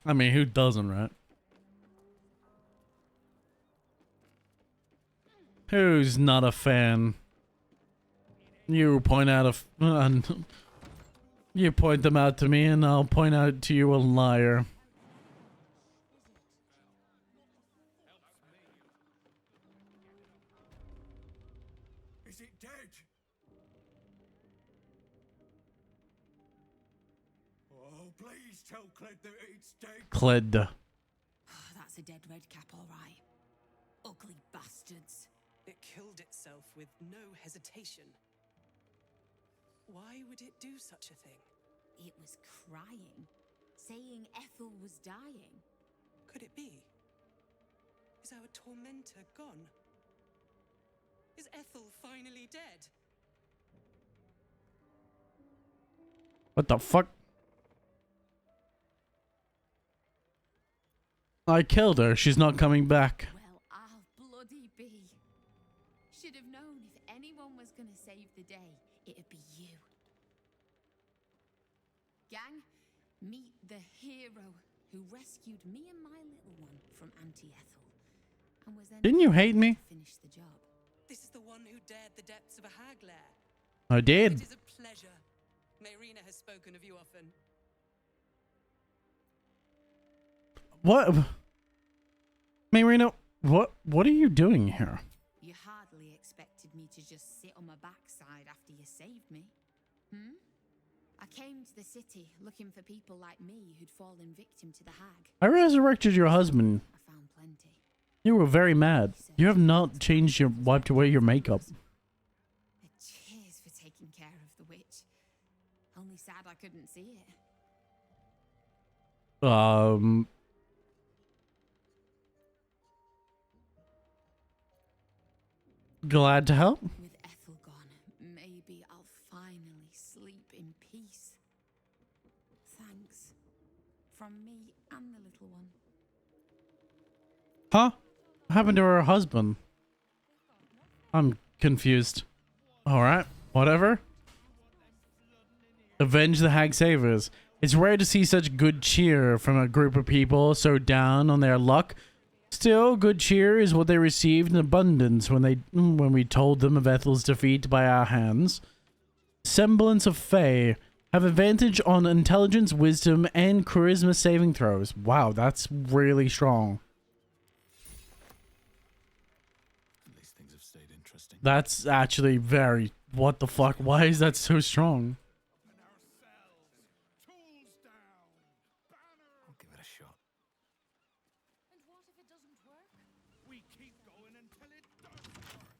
I mean, who doesn't, right? Who's not a fan? You point out you point them out to me, and I'll point out to you a liar. Is it dead? Oh, please tell Cled that it's dead. Cled. That's a dead red cap, all right. Ugly bastards. It killed itself with no hesitation. Why would it do such a thing? It was crying, saying Ethel was dying. Could it be? Is our tormentor gone? Is Ethel finally dead? What the fuck? I killed her. She's not coming back. Well, I'll bloody be. Should have known if anyone was gonna save the day, it'd be you. Gang, meet the hero who rescued me and my little one from Auntie Ethel, and was then Didn't you hate me? Finish the job. This is the one who dared the depths of a hag lair. I did. It is a pleasure. Mayrina has spoken of you often. What? Mayrina, what are you doing here? You hardly expected me to just sit on my backside after you saved me. I came to the city looking for people like me who'd fallen victim to the hag. I resurrected your husband. I found plenty. You were very mad. You have not wiped away your makeup. Cheers for taking care of the witch. Only sad I couldn't see it. Glad to help. With Ethel gone, maybe I'll finally sleep in peace. Thanks. From me and the little one. Huh? What happened to her husband? I'm confused. Alright, whatever. Avenge the Hag Savers. It's rare to see such good cheer from a group of people so down on their luck. Still, good cheer is what they received in abundance when we told them of Ethel's defeat by our hands. Semblance of Fae. Have advantage on intelligence, wisdom, and charisma saving throws. Wow, that's really strong. At least things have stayed interesting. That's actually very... What the fuck? Why is that so strong? I'll give it a shot. And what if it doesn't work? We keep going until it does work.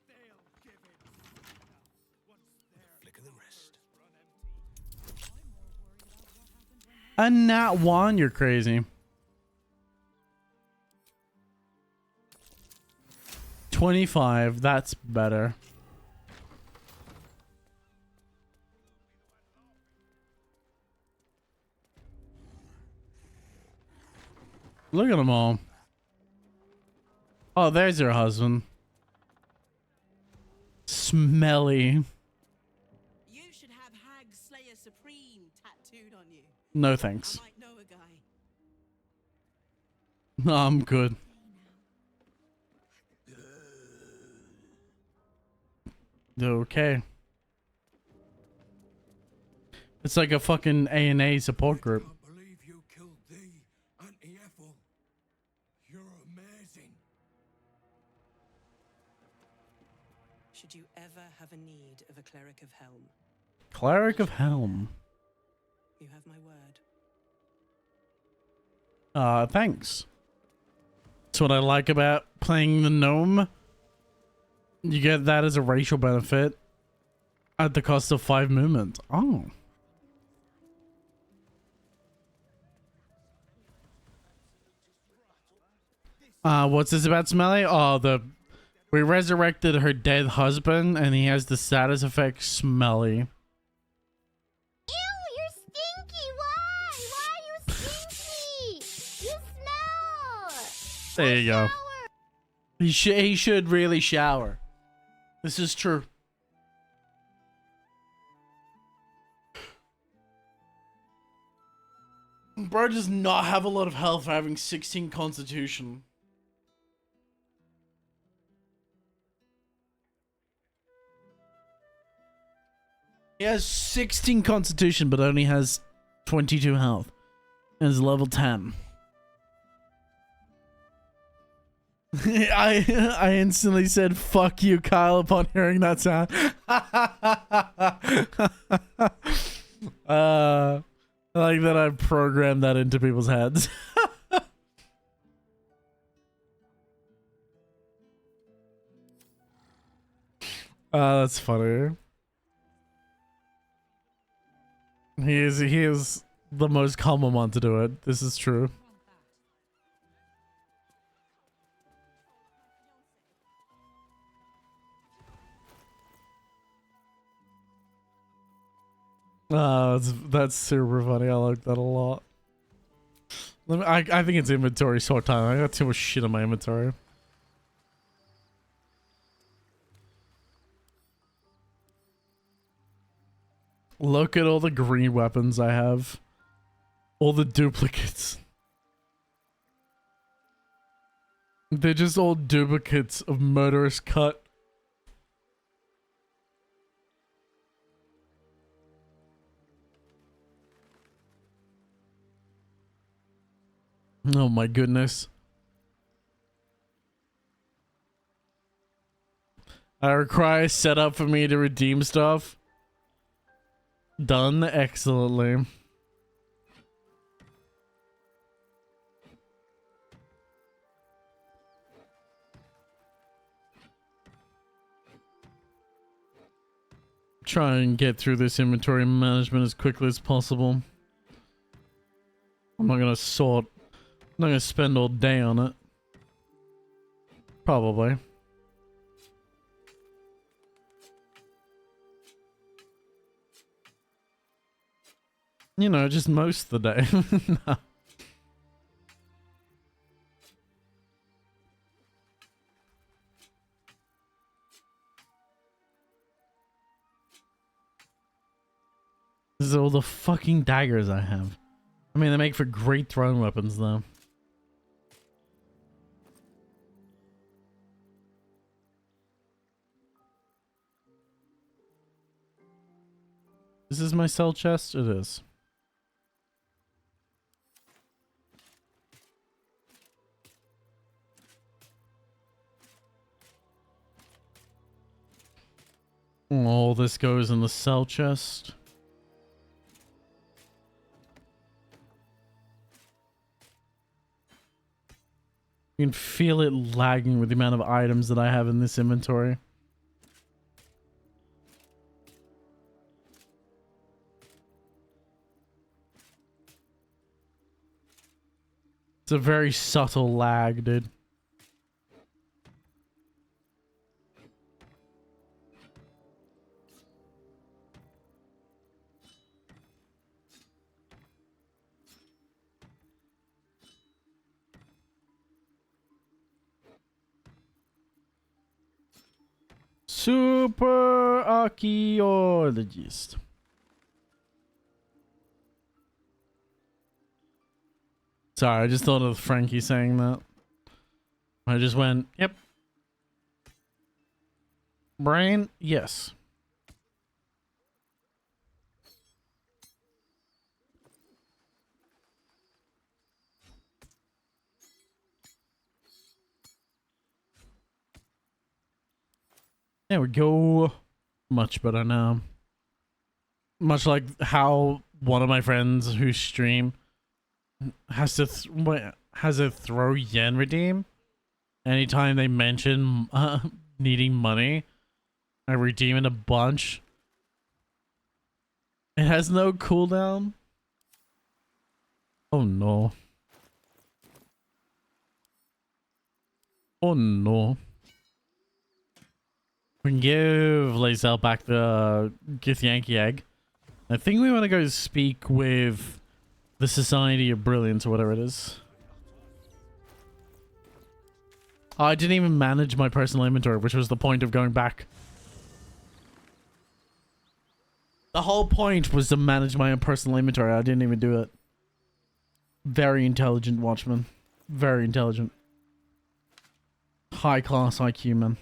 They'll give it signal. Once their Flick of the wrist. A nat 1? You're crazy. 25. That's better. Look at them all. Oh, there's your husband. Smelly. You should have Hag Slayer Supreme tattooed on you. No thanks. I might know a guy. No, I'm good. Okay. It's like a fucking A&A support group. I believe you killed thee, Auntie Ethel. You're amazing. Should you ever have a need of a cleric of Helm, Cleric of Helm. you have my word. Thanks. That's what I like about playing the gnome. You get that as a racial benefit at the cost of 5 movement. Oh. What's this about Smelly? Oh, we resurrected her dead husband and he has the status effect Smelly. Ew, you're stinky. Why? Why are you stinky? You smell. There you go. He should really shower. This is true. Bro does not have a lot of health for having 16 constitution. He has 16 constitution, but only has 22 health. And is level 10. I instantly said fuck you, Kyle, upon hearing that sound. I like that I've programmed that into people's heads. That's funny. He is the most common one to do it. This is true. That's super funny. I like that a lot. I think it's inventory sort time. I got too much shit in my inventory. Look at all the green weapons I have. All the duplicates. They're just all duplicates of Murderous Cut. Oh my goodness. I require setup for me to redeem stuff. Done excellently. Try and get through this inventory management as quickly as possible. I'm not gonna sort. I'm not gonna spend all day on it. Probably. You know, just most of the day. No. This is all the fucking daggers I have. I mean, they make for great throwing weapons, though. This is my cell chest? It is. All this goes in the cell chest. You can feel it lagging with the amount of items that I have in this inventory. It's a very subtle lag, dude. Super archaeologist. Sorry, I just thought of Frankie saying that. I just went, yep. Brain, yes. There we go. Much better now. Much like how one of my friends who stream has to has a throw yen redeem anytime they mention needing money. I redeem it a bunch. It has no cooldown. Oh no. Oh no. We can give Lazel back the Githyanki egg. I think we want to go speak with the Society of Brilliance or whatever it is. Oh, I didn't even manage my personal inventory, which was the point of going back. The whole point was to manage my own personal inventory. I didn't even do it. Very intelligent, Watchman. Very intelligent. High class IQ, man.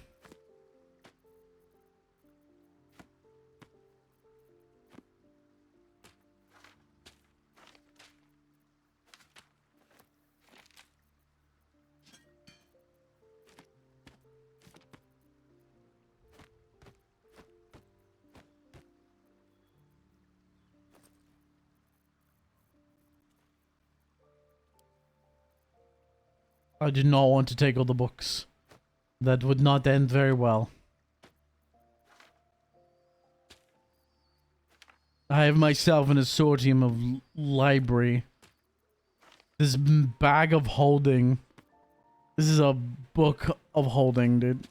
I did not want to take all the books. That would not end very well. I have myself an assortium of library. This bag of holding. This is a book of holding, dude.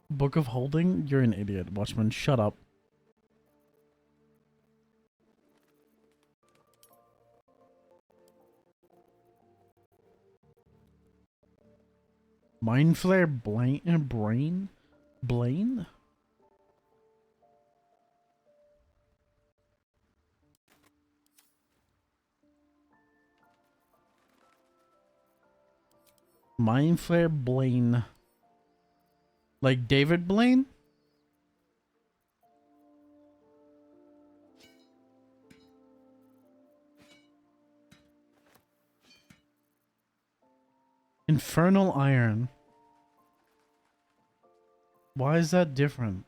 Book of holding? You're an idiot, Watchman. Shut up. Mind Flare Brain? Blaine? Mind Flare Blaine. Like David Blaine? Infernal Iron. Why is that different?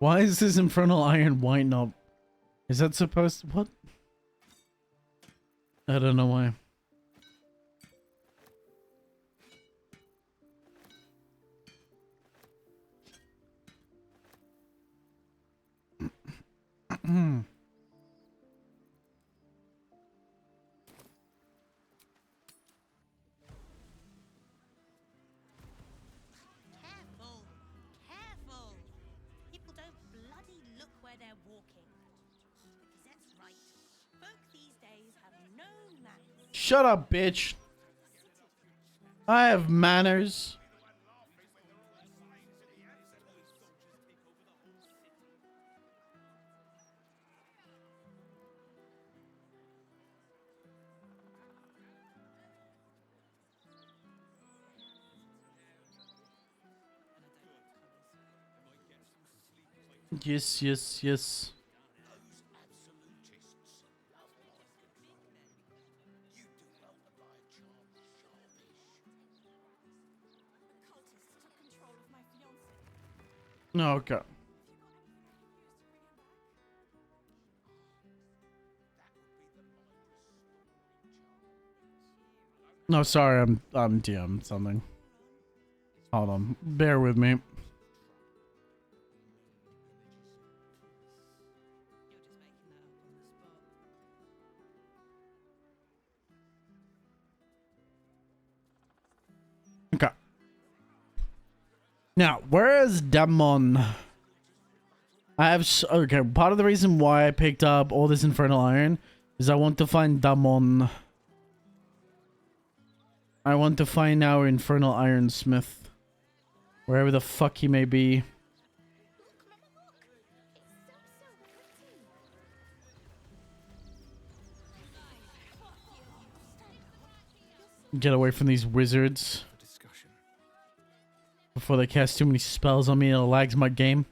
Why is this Infernal Iron white up? Is that supposed to... What? I don't know why. Careful! Careful! People don't bloody look where they're walking. Because that's right. Folk these days have no manners. Shut up, bitch. I have manners. Yes, yes, yes. No, okay. No, sorry, I'm DM something. Hold on, bear with me. Okay. Now, where is Damon? I have... Okay, part of the reason why I picked up all this Infernal Iron is I want to find Damon. I want to find our infernal ironsmith. Wherever the fuck he may be. Get away from these wizards. Before they cast too many spells on me and it lags my game.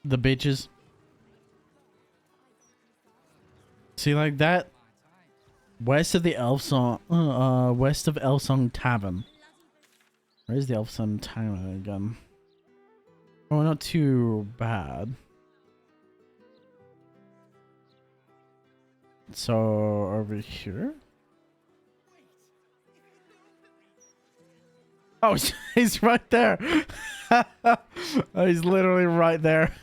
The bitches. See, like that? West of the Elfsong, west of Elfsong Tavern. Where's the Elfsong Tavern again? Oh, not too bad. So, over here? Oh, he's right there. Oh, he's literally right there.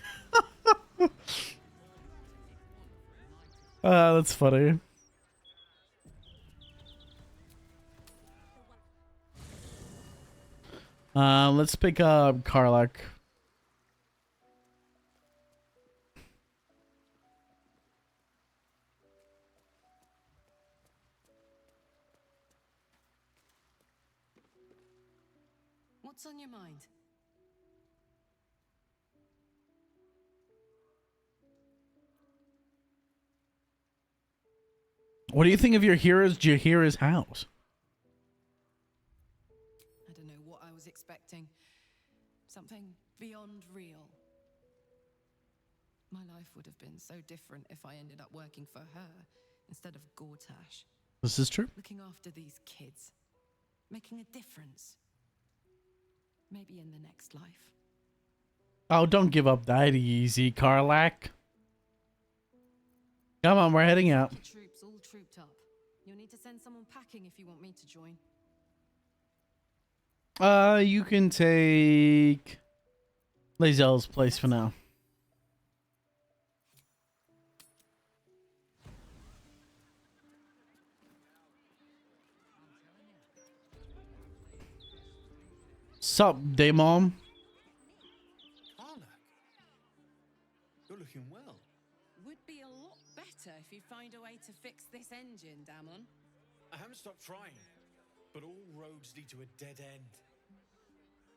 That's funny. Let's pick up Karlak. What's on your mind? What do you think of your hero's Jaheira's house? I don't know what I was expecting. Something beyond real. My life would have been so different if I ended up working for her instead of Gortash. This is true. Looking after these kids. Making a difference. Maybe in the next life. Oh, don't give up that easy, Karlak. Come on, we're heading out. Troops all trooped up. You'll need to send someone packing if you want me to join. You can take Lae'zel's place for now. Sup, Daemon? Karlak, you're looking well. Would be a lot better if you find a way to fix this engine, Damon. I haven't stopped trying, but all roads lead to a dead end.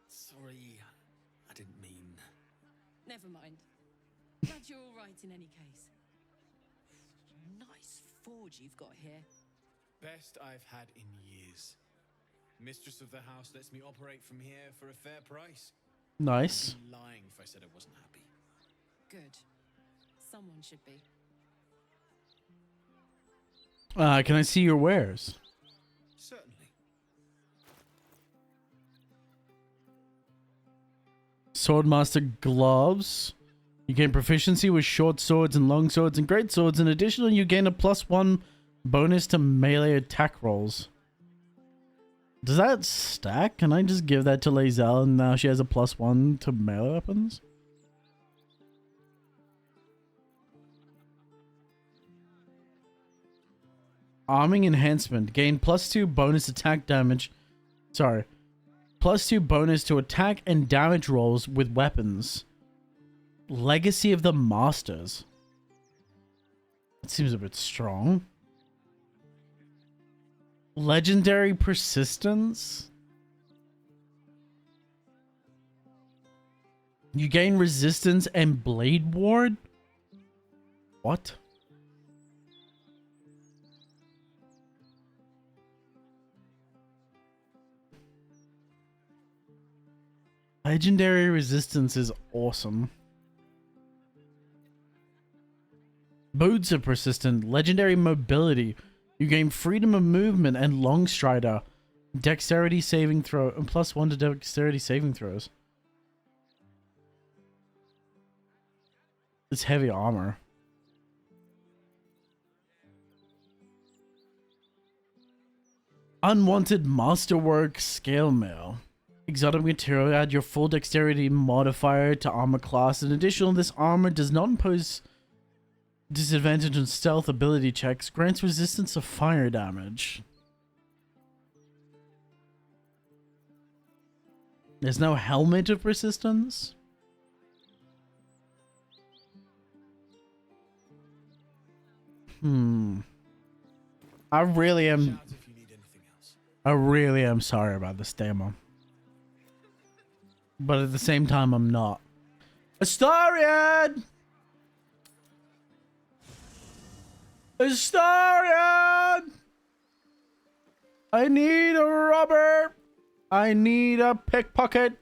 Sorry, I didn't mean. Never mind. Glad you're all right in any case. Nice forge you've got here. Best I've had in years. Mistress of the house lets me operate from here for a fair price. Nice. I'd be lying if I said I wasn't happy. Good. Someone should be. Can I see your wares? Certainly. Swordmaster gloves. You gain proficiency with short swords and long swords and great swords. In addition, you gain a +1 bonus to melee attack rolls. Does that stack? Can I just give that to Lae'zel and now she has a +1 to melee weapons? Arming enhancement. Gain +2 bonus attack damage. Sorry. +2 bonus to attack and damage rolls with weapons. Legacy of the Masters. That seems a bit strong. Legendary persistence. You gain resistance and blade ward? What? Legendary resistance is awesome. Boots are persistent. Legendary mobility. You gain freedom of movement and long strider. Dexterity saving throw and +1 to dexterity saving throws. It's heavy armor. Unwanted masterwork scale mail. Exotic material. Add your full dexterity modifier to armor class. In addition, this armor does not impose disadvantage on stealth ability checks. Grants resistance to fire damage. There's no helmet of persistence. I really am. Shout if you need anything else. I really am sorry about this demo. But at the same time, I'm not. Astarion! Astarion! I need a rubber. I need a pickpocket.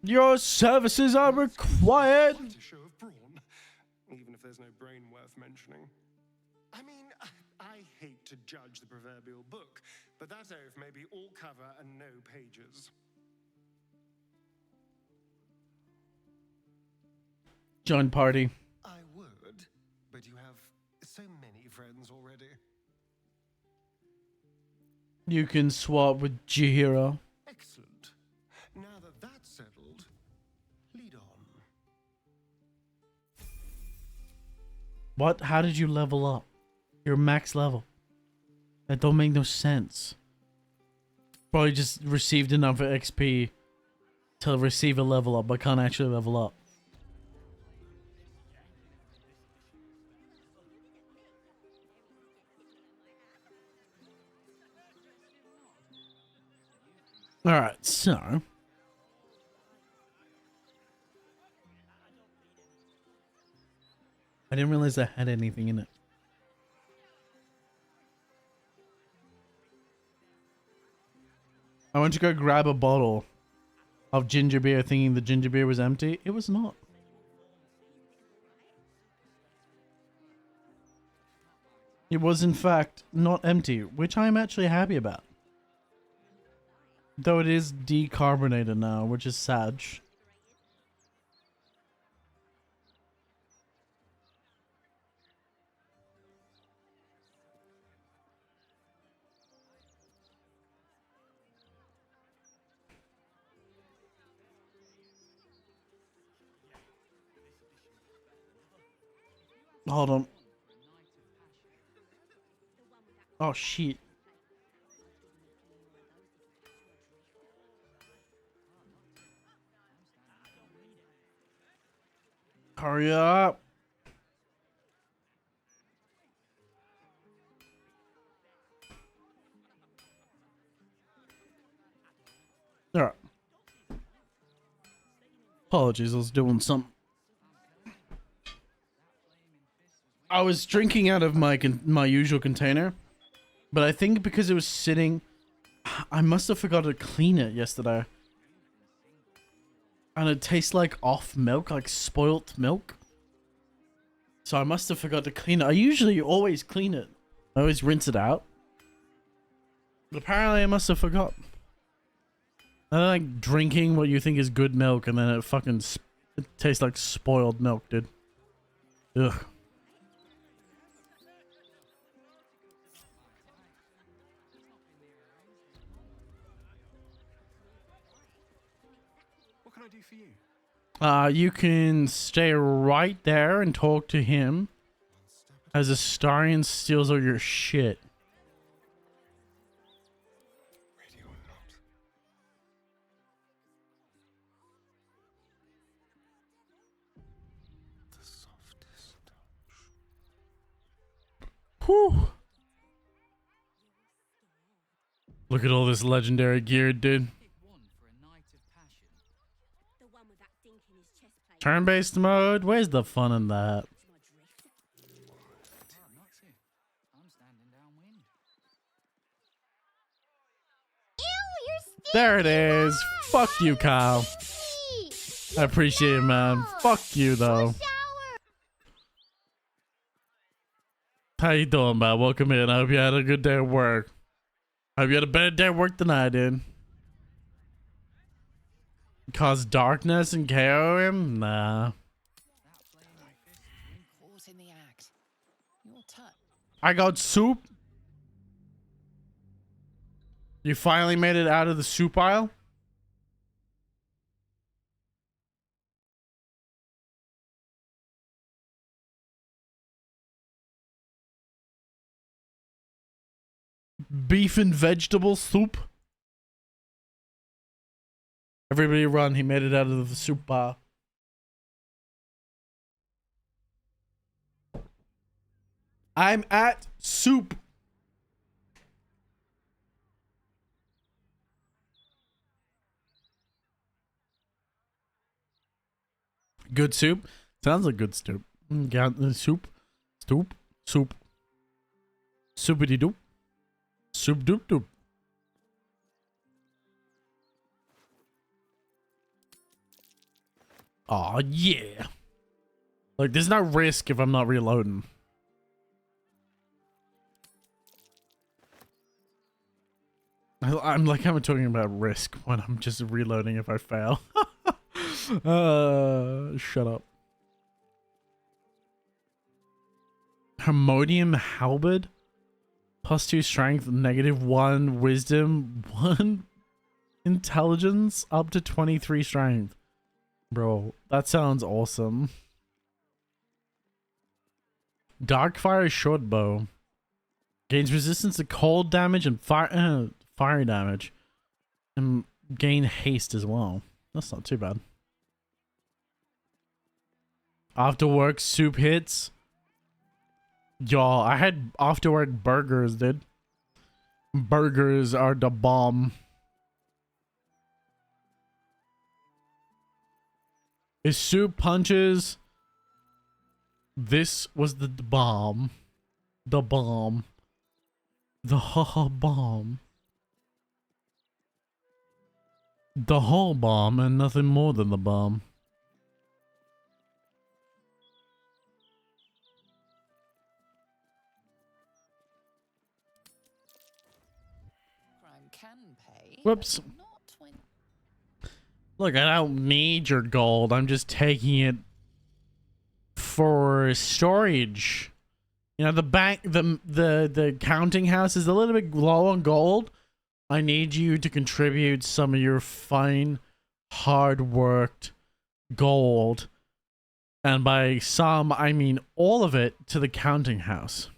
Your services are required. Quite a show of brawn, even if there's no brain worth mentioning. I mean, I hate to judge the proverbial book, but that oaf may be all cover and no pages. Join party. I would, but you have so many friends already. You can swap with Chihiro. Excellent. Now that that's settled, lead on. What? How did you level up? You're max level. That don't make no sense. Probably just received enough XP to receive a level up, but can't actually level up. Alright, so... I didn't realize that had anything in it. I went to go grab a bottle of ginger beer thinking the ginger beer was empty. It was not. It was in fact not empty, which I'm actually happy about. Though it is decarbonated now, which is sad. Hold on. Oh shit. Hurry up. Alright. Apologies, I was doing something. I was drinking out of my usual container, but I think because it was sitting, I must have forgot to clean it yesterday. And it tastes like off milk, like spoilt milk. So I must have forgot to clean it. I usually always clean it. I always rinse it out. But apparently I must have forgot. I don't like drinking what you think is good milk and then it fucking it tastes like spoiled milk, dude. Ugh. What can I do for you? You can stay right there and talk to him as Astarion steals all your shit. Ready or not. The softest touch. Whew. Look at all this legendary gear, dude. Turn-based mode? Where's the fun in that? There it is. Fuck you, Kyle. I appreciate it, man. Fuck you, though. How you doing, man? Welcome in. I hope you had a good day at work. I hope you had a better day at work than I did. Cause darkness and KO him? Nah. I got soup. You finally made it out of the soup aisle? Beef and vegetable soup? Everybody run, he made it out of the soup bar. I'm at soup. Good soup? Sounds like good soup. Got the soup. Soup. Soup. Soupity doop. Soup doop doop. Aw, yeah. Like, there's no risk if I'm not reloading. I'm talking about risk when I'm just reloading if I fail. Shut up. Harmonium halberd? +2 strength, -1 wisdom, 1 intelligence, up to 23 strength. Bro, that sounds awesome. Darkfire short bow. Gains resistance to cold damage and fire damage. And gain haste as well. That's not too bad. After work soup hits. Y'all, I had after work burgers, dude. Burgers are the bomb. His soup punches. This was the bomb. The bomb. The bomb. The whole bomb and nothing more than the bomb. Crime can pay. Whoops. But not when Look, I don't need your gold. I'm just taking it for storage. You know, the bank, the counting house is a little bit low on gold. I need you to contribute some of your fine, hard-worked gold. And by some, I mean all of it to the counting house.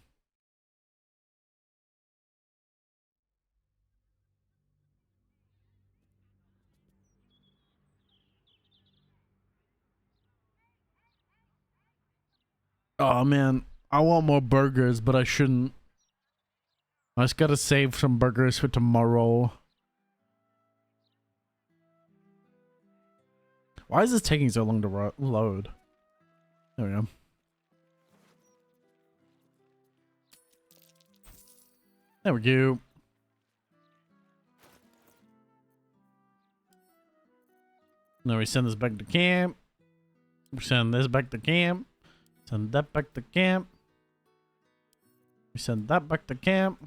Oh man, I want more burgers, but I shouldn't. I just gotta save some burgers for tomorrow. Why is this taking so long to load? There we go. There we go. Now we send this back to camp. We send this back to camp. Send that back to camp. We send that back to camp.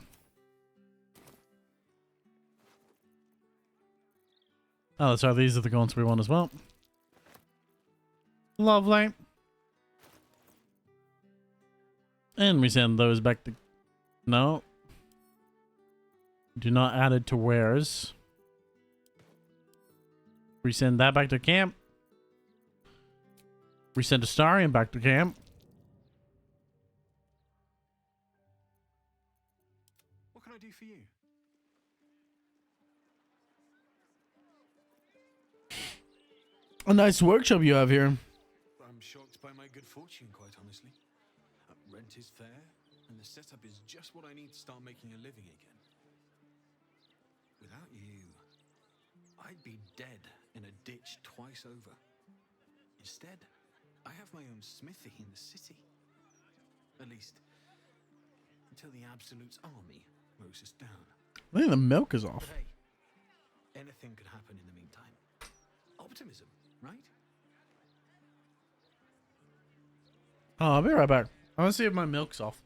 Oh, so these are the guns we want as well. Lovely. And we send those back to... No. Do not add it to wares. We send that back to camp. We send Astarion back to camp. What can I do for you? A nice workshop you have here. I'm shocked by my good fortune, quite honestly. Rent is fair, and the setup is just what I need to start making a living again. Without you, I'd be dead in a ditch twice over. Instead, I have my own smithy in the city. At least, until the Absolute's army mows us down. I think the milk is off. But hey, anything could happen in the meantime. Optimism, right? Oh, I'll be right back. I want to see if my milk's off.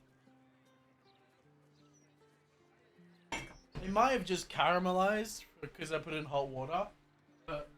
It might have just caramelized because I put in hot water, but...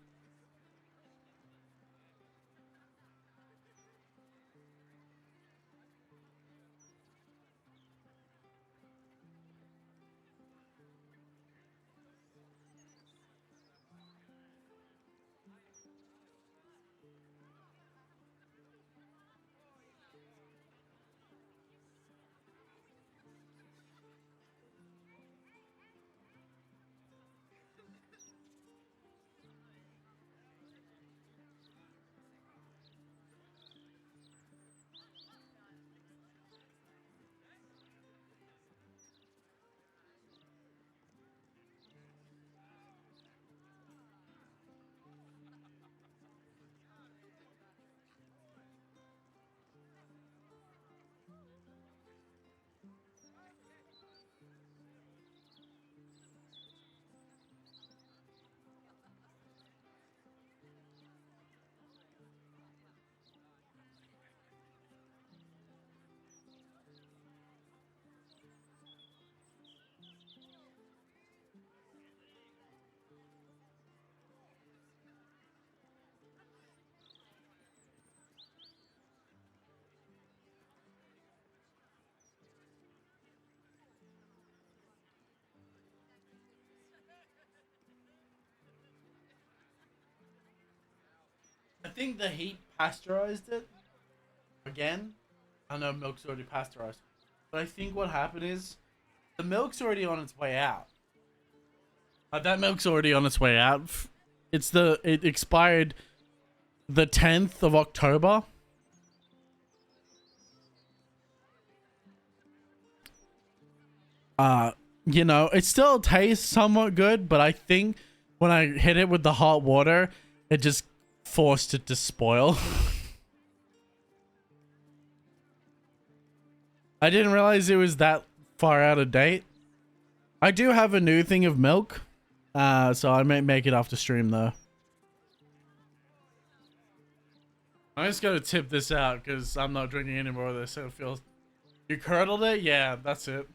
think the heat pasteurized it. Again, I know milk's already pasteurized. But I think what happened is the milk's already on its way out. That milk's already on its way out. It expired the 10th of October. You know, it still tastes somewhat good, but I think when I hit it with the hot water, it just forced it to spoil. I didn't realize it was that far out of date. I do have a new thing of milk, so I may make it after stream though. I'm just gonna tip this out because I'm not drinking any more of this. It feels. You curdled it? Yeah, that's it.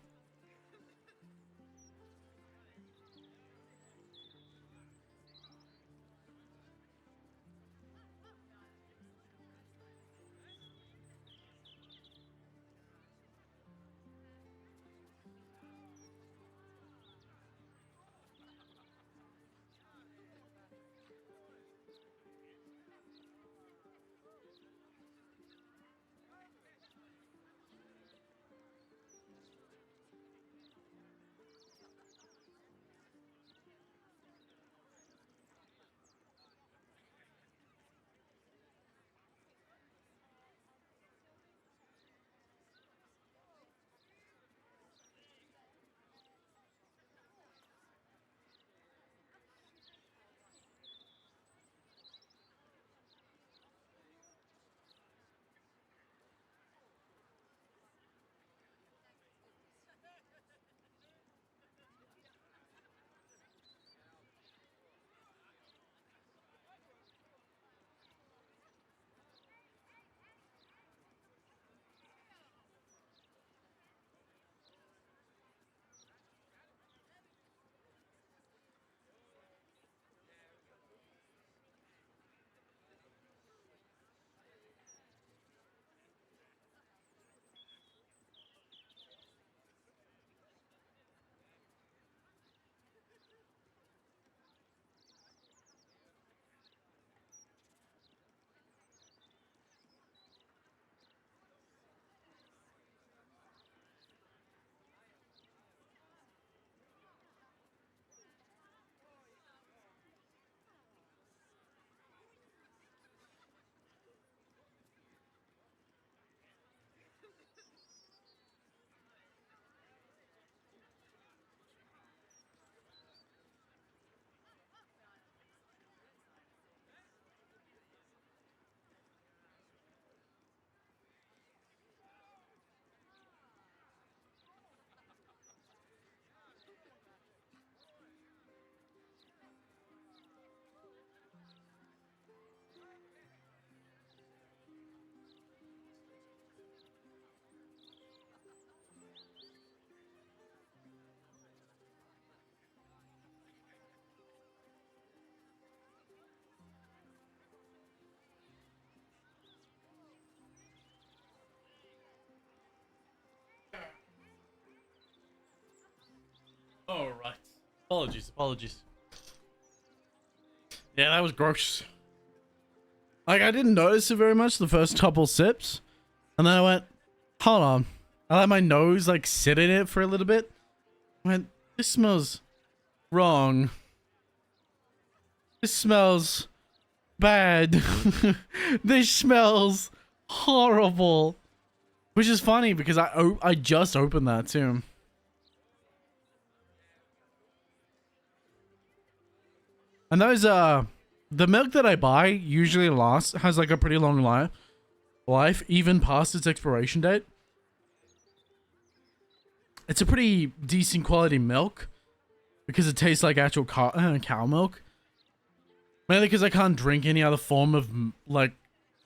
All right. Apologies. Yeah, that was gross. Like, I didn't notice it very much the first couple sips. And then I went, hold on. I let my nose, like, sit in it for a little bit. I went, this smells wrong. This smells bad. This smells horrible. Which is funny because I just opened that too. And those the milk that I buy usually has like a pretty long life even past its expiration date. It's a pretty decent quality milk because it tastes like actual cow milk. Mainly because I can't drink any other form of like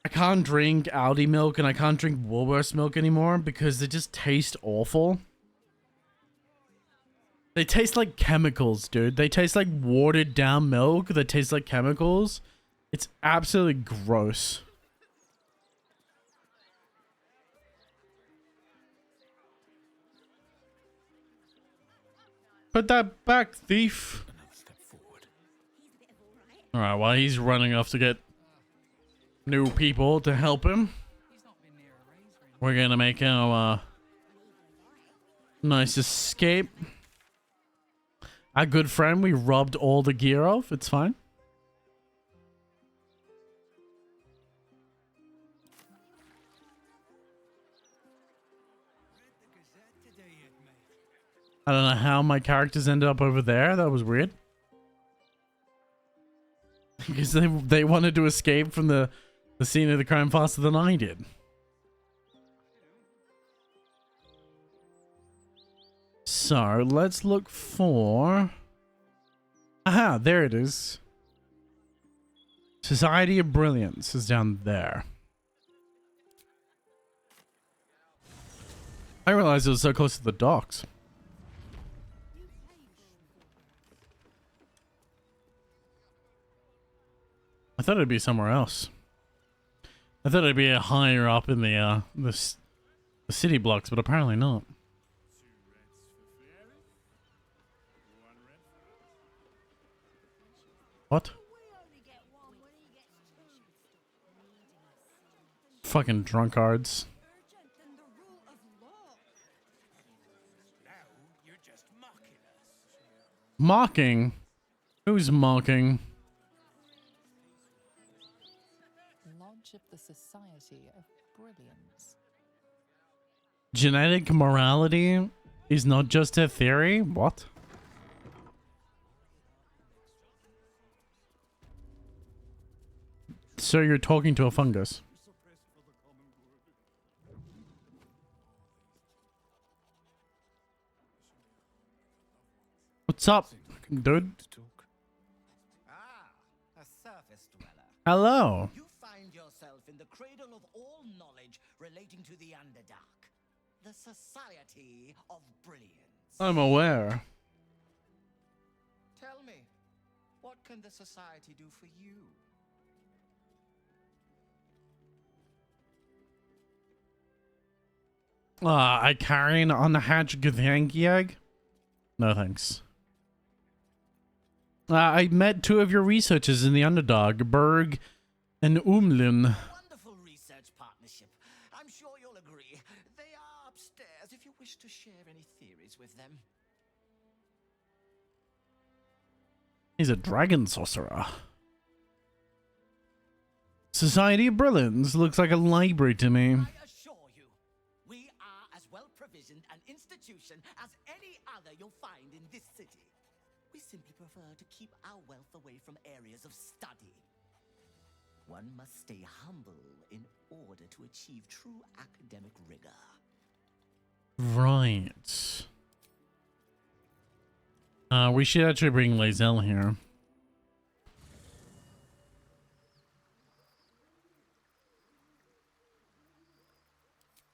I can't drink Aldi milk and I can't drink Woolworths milk anymore because they just taste awful. They taste like chemicals, dude. They taste like watered down milk that tastes like chemicals. It's absolutely gross. Put that back, thief. Alright, while he's running off to get new people to help him. We're gonna make our nice escape. Our good friend, we robbed all the gear off. It's fine. I don't know how my characters ended up over there. That was weird. Because they wanted to escape from the scene of the crime faster than I did. So, let's look for... Aha, there it is. Society of Brilliance is down there. I realized it was so close to the docks. I thought it'd be somewhere else. I thought it'd be higher up in the city blocks, but apparently not. What? Fucking drunkards. Mocking? Who's mocking? Lodge of the Society of Brilliance. Genetic morality is not just a theory? What? So you're talking to a fungus. What's up, dude? A surface dweller. Hello. You find yourself in the cradle of all knowledge relating to the Underdark, the Society of Brilliance. I'm aware. Tell me, what can the Society do for you? I carrying on the hatch Gthankiag? No thanks. I met two of your researchers in the Underdog, Berg and Umlin. Wonderful research partnership. I'm sure you'll agree. They are upstairs if you wish to share any theories with them. He's a dragon sorcerer. Society of Brilliance looks like a library to me. I assure you, we are as well provisioned an institution as any other you'll find in this city. We simply prefer to keep our wealth away from areas of study. One must stay humble in order to achieve true academic rigor. Right. We should actually bring Lae'zel here.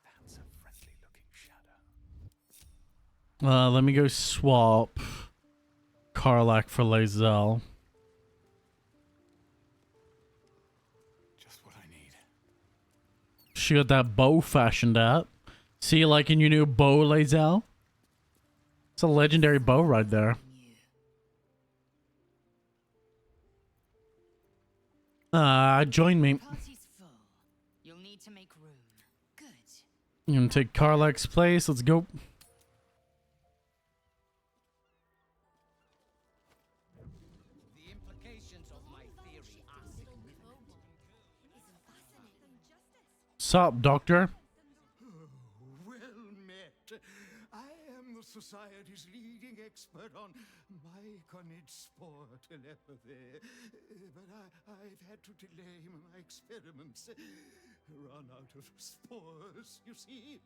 That's a friendly looking shadow. Let me go swap Karlach for Lae'zel. Just what I need. She got that bow fashioned out. See you liking your new bow, Lae'zel? It's a legendary bow right there. Join me. Party's full. You'll need to make room. Good. I'm gonna take Karlach's place. Let's go. The implications of my theory are significant. Sup, Doctor? Well met. I am the Society's leading expert on myconid spore telepathy, but I've had to delay my experiments. Run out of spores, you see.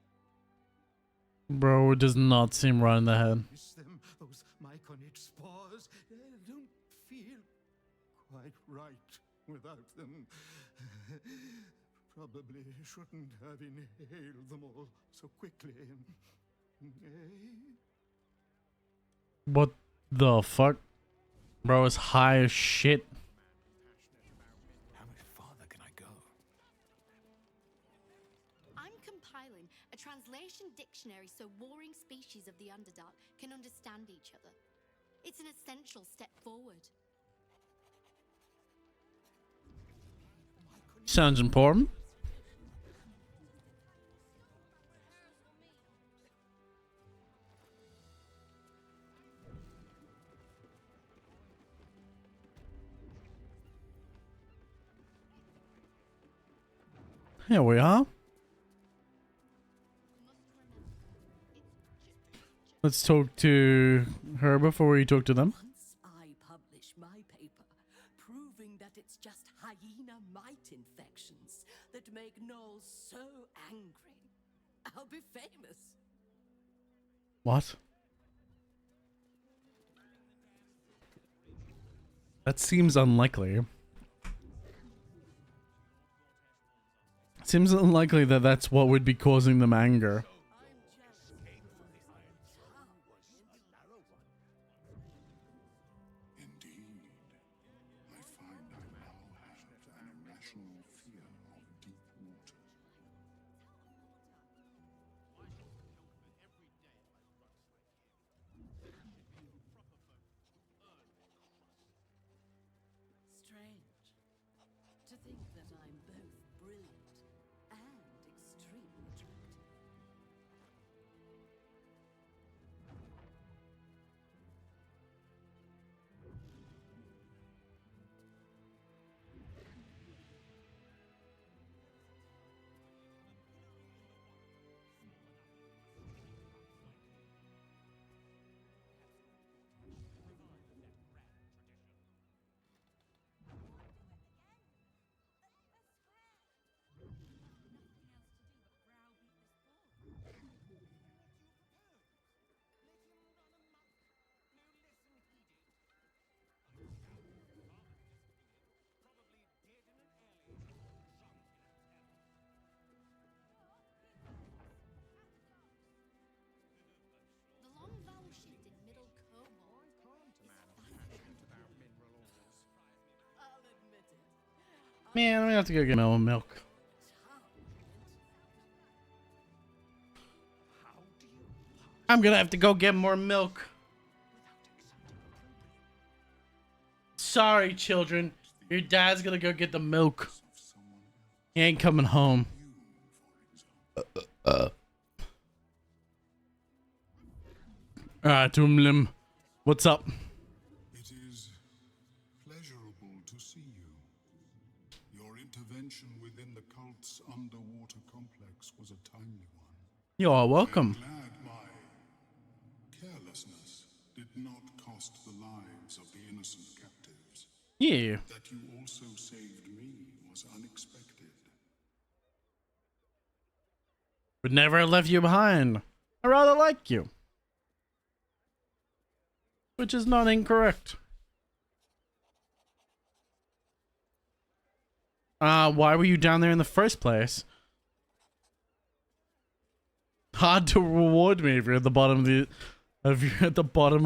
Bro, it does not seem right in the head. Miss them, those myconid spores. Don't feel quite right without them. Probably shouldn't have inhaled them all so quickly. What the fuck? Bro, it's high as shit. How much farther can I go? I'm compiling a translation dictionary so warring species of the Underdark can understand each other. It's an essential step forward. Sounds important. Here we are. Let's talk to her before we talk to them. Once I publish my paper proving that it's just hyena mite infections that make gnolls so angry, I'll be famous. What? That seems unlikely. Seems unlikely that that's what would be causing them anger. Indeed, I find I now have an irrational fear of deep water. Strange to think that I'm both brilliant and extremely attractive. The long vowel shift in middle coma. I'll admit it. Man, I'm gonna have to go get my own milk. I'm gonna have to go get more milk. Sorry, children. Your dad's gonna go get the milk. He ain't coming home. Alright, Tumlim. What's up? It is pleasurable to see you. Your intervention within the cult's underwater complex was a timely one. You are welcome. I'm glad my carelessness did not cost the lives of the innocent captives. Yeah. That you also saved me was unexpected. Would never have left you behind. I rather like you. Which is not incorrect. Why were you down there in the first place? Hard to reward me if you're at the bottom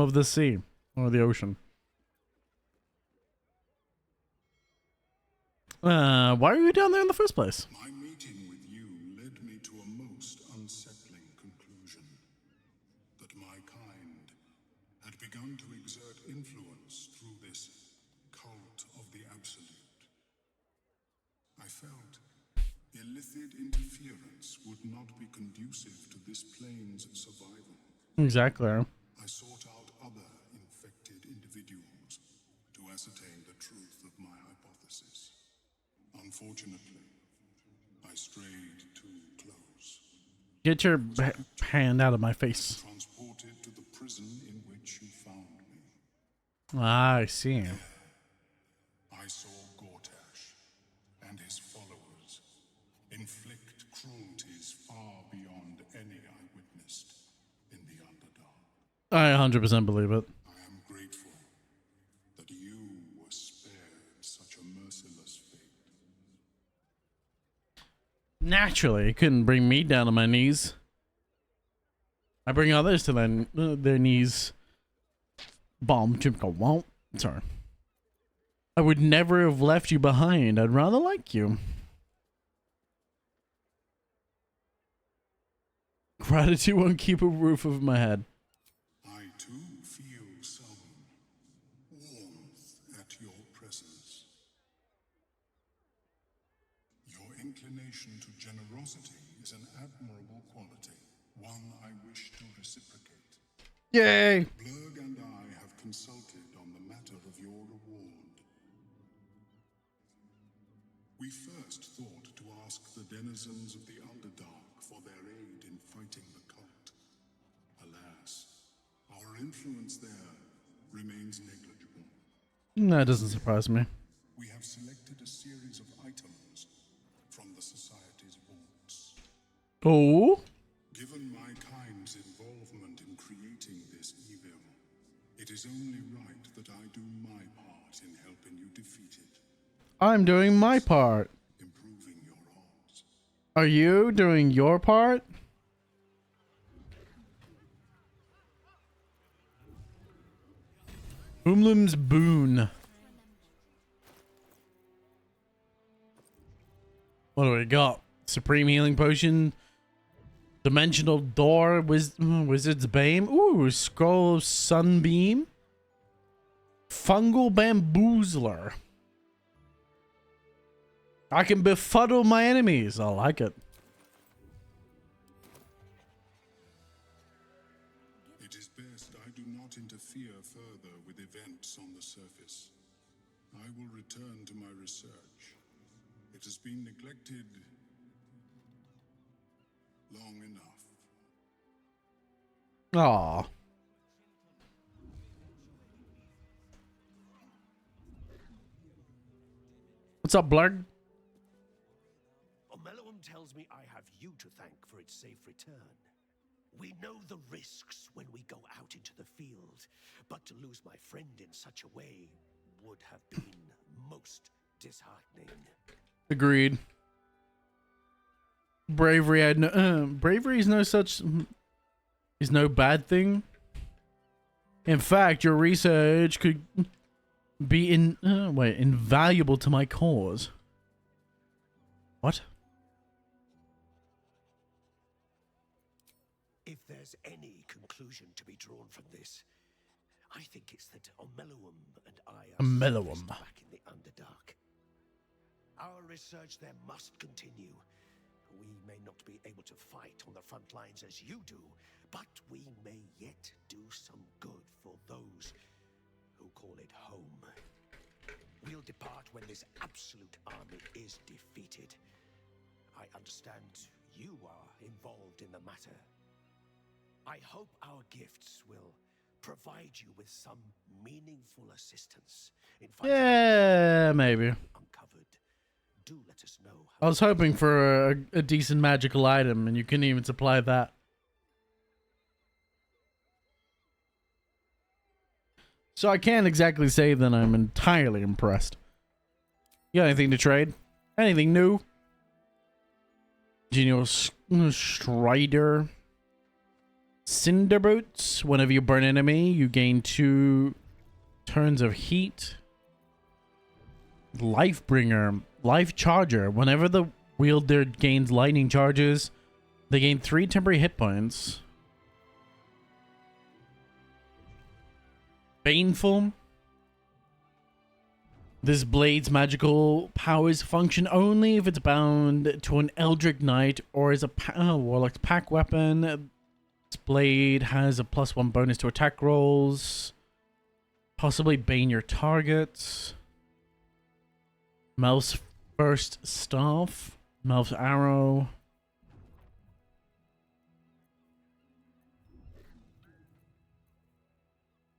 of the sea or the ocean. Why were you down there in the first place? My meeting with you led me to a most unsettling conclusion. That my kind had begun to exert influence through this cult of the Absolute. I felt illicit interference would not be conducive to this plane's survival. Exactly. I sought out other infected individuals to ascertain the truth of my hypothesis. Unfortunately, I strayed too close. Get your hand out of my face. Transported to the prison in which you found me. Ah, I see. I saw Gortash and his followers inflict cruelties far beyond any I witnessed in the Underdark. I 100% believe it. I am grateful that you were spared such a merciless fate. Naturally, it couldn't bring me down to my knees. I bring others to their knees. Bomb chimka won't. Sorry. I would never have left you behind. I'd rather like you. Gratitude won't keep a roof over my head. I too feel some warmth at your presence. dedication to generosity is an admirable quality, one I wish to reciprocate. Yay! Blurg and I have consulted on the matter of your reward. We first thought to ask the denizens of the Underdark for their aid in fighting the cult. Alas, our influence there remains negligible. That doesn't surprise me. We have selected a series of items from the Society's vaults. Oh? Given my kind's involvement in creating this evil, it is only right that I do my part in helping you defeat it. I'm doing my part. Improving your odds. Are you doing your part? Umlum's boon. What do we got? Supreme healing potion. Dimensional door. Wizard's bane. Ooh, scroll of sunbeam. Fungal bamboozler. I can befuddle my enemies. I like it. It is best I do not interfere further with events on the surface. I will return to my research. It has been neglected long enough. Aww. What's up, Blurg? Omelloum tells me I have you to thank for its safe return. We know the risks when we go out into the field, but to lose my friend in such a way would have been most disheartening. Agreed. Bravery had no bravery is no such is no bad thing. In fact, your research could be invaluable to my cause. What? If there's any conclusion to be drawn from this, I think it's that Omelloum and I are back in the Underdark. Our research there must continue. We may not be able to fight on the front lines as you do, but we may yet do some good for those who call it home. We'll depart when this absolute army is defeated. I understand you are involved in the matter. I hope our gifts will provide you with some meaningful assistance in fighting. Yeah, maybe. Uncovered. Do let us know. I was hoping for a decent magical item, and you couldn't even supply that. So I can't exactly say that I'm entirely impressed. You got anything to trade? Anything new? Genial Strider. Cinder Boots. Whenever you burn enemy, you gain 2 turns of heat. Lifebringer. Life Charger. Whenever the wielder gains lightning charges, they gain 3 temporary hit points. Baneful. This blade's magical powers function only if it's bound to an Eldritch Knight or is a Warlock's pack weapon. This blade has a +1 bonus to attack rolls. Possibly bane your targets. Mouse First Staff. Mouse Arrow.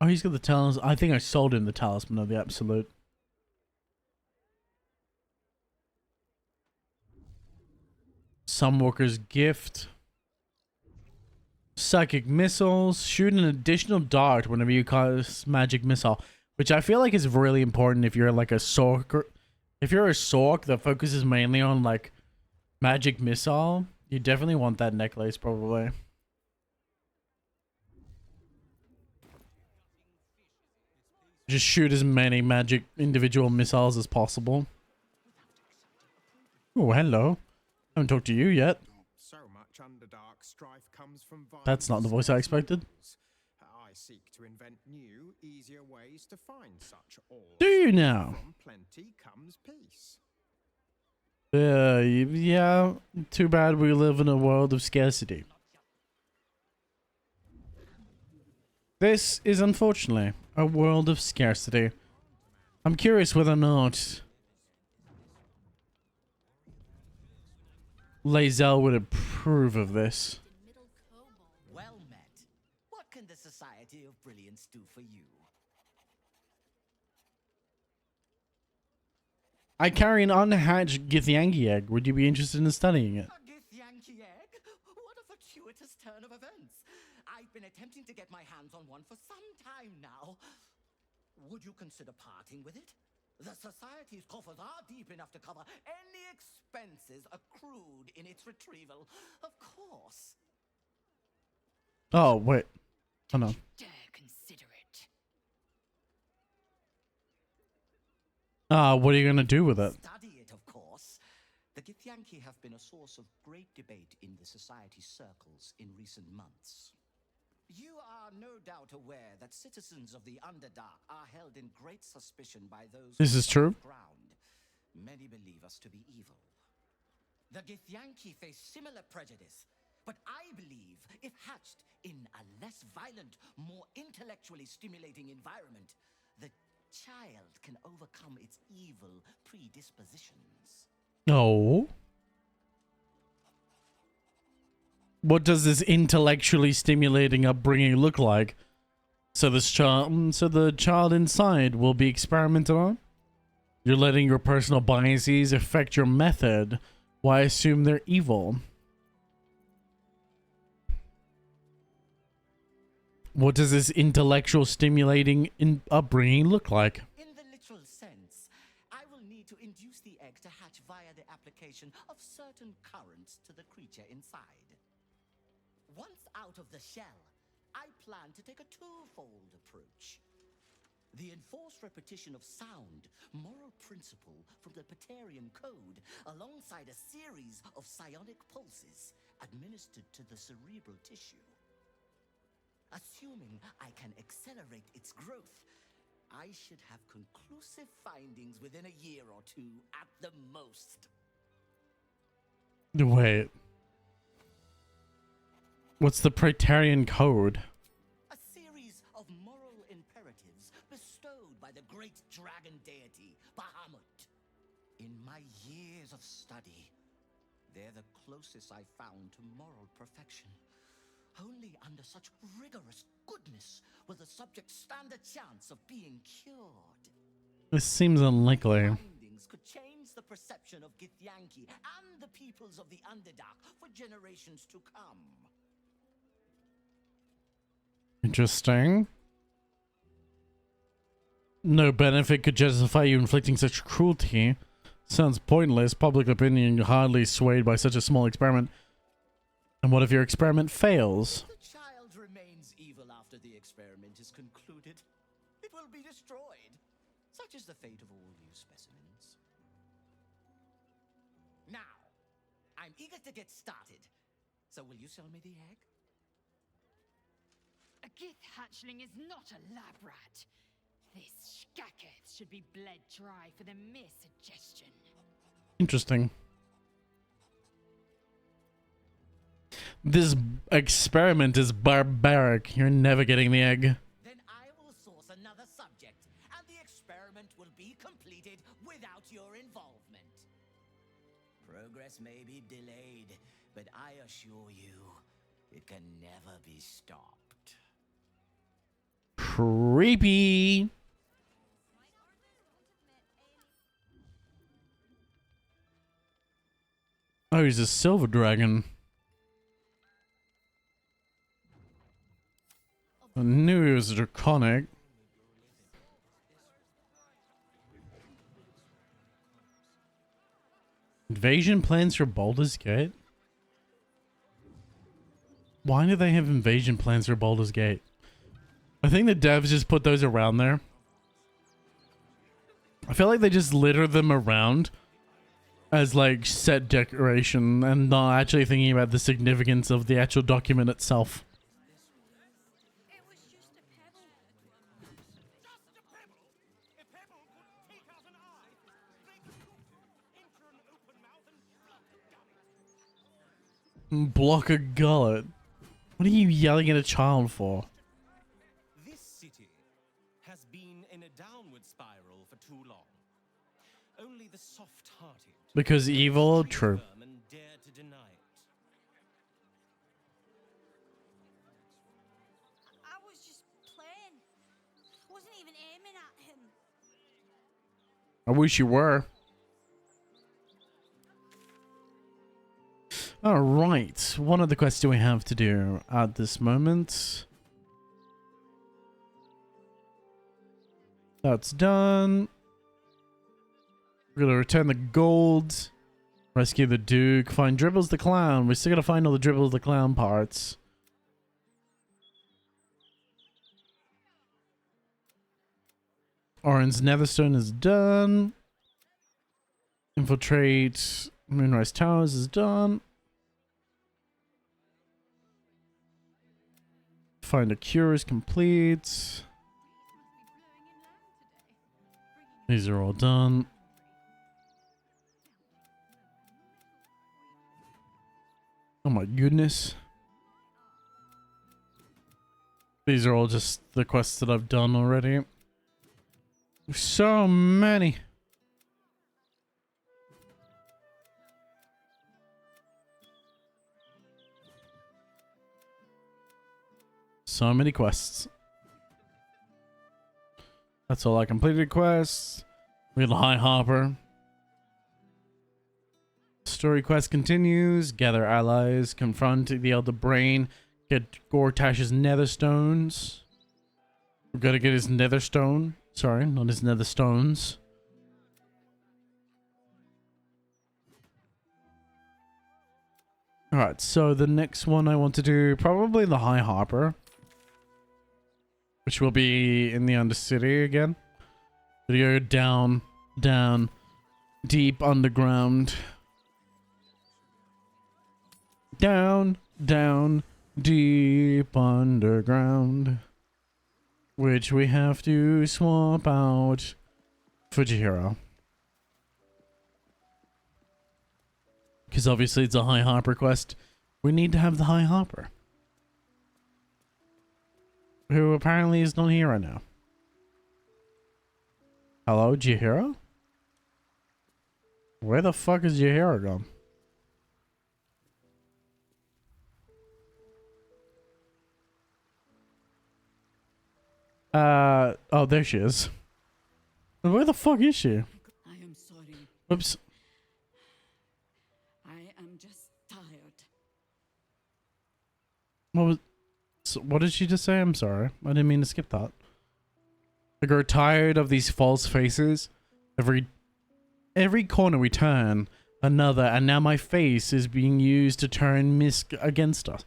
Oh, he's got the talisman. I think I sold him the talisman of the Absolute. Sunwalker's Gift. Psychic Missiles. Shoot an additional dart whenever you cast Magic Missile. Which I feel like is really important if you're like a Sorker. If you're a Sork that focuses mainly on like Magic Missile, you definitely want that necklace probably. Just shoot as many magic individual missiles as possible. Oh, hello. I haven't talked to you yet. So much Underdark strife comes from That's not the voice I expected. I seek to invent new, easier ways to find such ores. Do you now? From plenty comes peace. Yeah, too bad we live in a world of scarcity. This is unfortunately a world of scarcity. I'm curious whether or not Lae'zel would approve of this. Well met. What can the Society of Brilliance do for you? I carry an unhatched Githyanki egg. Would you be interested in studying it? A Githyanki egg? What a fortuitous turn of events. I've been attempting to get my hands on one for some time now. Would you consider parting with it? The Society's coffers are deep enough to cover any expenses accrued in its retrieval. Of course. Oh, wait. Oh, no. Dare consider it. What are you going to do with it? Study it, of course. The Githyanki have been a source of great debate in the Society circles in recent months. You are no doubt aware that citizens of the Underdark are held in great suspicion by those This is true. ground. Many believe us to be evil. The Githyanki face similar prejudice, but I believe if hatched in a less violent, more intellectually stimulating environment, the child can overcome its evil predispositions. No. What does this intellectually stimulating upbringing look like? So the child inside will be experimented on? You're letting your personal biases affect your method. Why assume they're evil? What does this intellectual stimulating upbringing look like? In the literal sense, I will need to induce the egg to hatch via the application of certain currents to the creature inside. Once out of the shell, I plan to take a twofold approach. The enforced repetition of sound, moral principle from the Paterian Code, alongside a series of psionic pulses administered to the cerebral tissue. Assuming I can accelerate its growth, I should have conclusive findings within a year or two at the most. Wait. What's the Praetorian Code? A series of moral imperatives bestowed by the great dragon deity, Bahamut. In my years of study, they're the closest I've found to moral perfection. Only under such rigorous goodness will the subject stand a chance of being cured. This seems unlikely. Findings could change the perception of Githyanki and the peoples of the Underdark for generations to come. Interesting. No benefit could justify you inflicting such cruelty. Sounds pointless. Public opinion hardly swayed by such a small experiment. And what if your experiment fails? The child remains evil after the experiment is concluded. It will be destroyed. Such is the fate of all new specimens. Now, I'm eager to get started. So will you sell me the egg? A Gith hatchling is not a lab rat. This Skaketh should be bled dry for the mere suggestion. Interesting. This experiment is barbaric. You're never getting the egg. Then I will source another subject, and the experiment will be completed without your involvement. Progress may be delayed, but I assure you, it can never be stopped. Creepy. Oh, he's a silver dragon. I knew he was draconic. Invasion plans for Baldur's Gate? Why do they have invasion plans for Baldur's Gate? I think the devs just put those around there. I feel like they just litter them around as like set decoration and not actually thinking about the significance of the actual document itself. Block a gullet. What are you yelling at a child for? This city has been in a downward spiral for too long. Only the soft-hearted Because evil? True. and dare to deny it. I was just playing. Wasn't even aiming at him. I wish you were. Alright, what other quests do we have to do at this moment? That's done. We're gonna return the gold. Rescue the Duke. Find Dribbles the Clown. We're still gotta find all the Dribbles the Clown parts. Orange Netherstone is done. Infiltrate Moonrise Towers is done. Find a cure is complete. These are all done. Oh my goodness. These are all just the quests that I've done already. So many. So many quests. That's all I completed quests. We got the High Hopper. Story quest continues. Gather allies. Confront the Elder Brain. Get Gortash's Netherstones. We've got to get his Netherstone. Sorry, not his Netherstones. Alright, so the next one I want to do, probably the High Hopper. Which will be in the Undercity again. We go down, deep underground. Down, deep underground. Which we have to swap out for Chihiro. Because obviously it's a High Hopper quest. We need to have the High Hopper. Who apparently is not here right now. Hello, Chihiro? Where the fuck is Chihiro gone? Oh, there she is. Where the fuck is she? I am sorry. Oops. I am just tired. What was... So what did she just say? I'm sorry. I didn't mean to skip that. I grow tired of these false faces. Every corner we turn, another, and now my face is being used to turn Misk against us.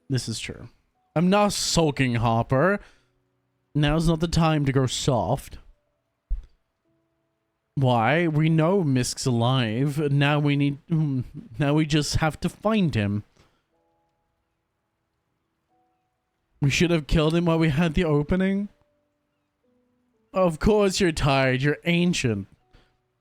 This is true. I'm not sulking, Hopper. Now's not the time to grow soft. Why? We know Misk's alive. Now we need... Now we just have to find him. We should have killed him while we had the opening. Of course you're tired. You're ancient.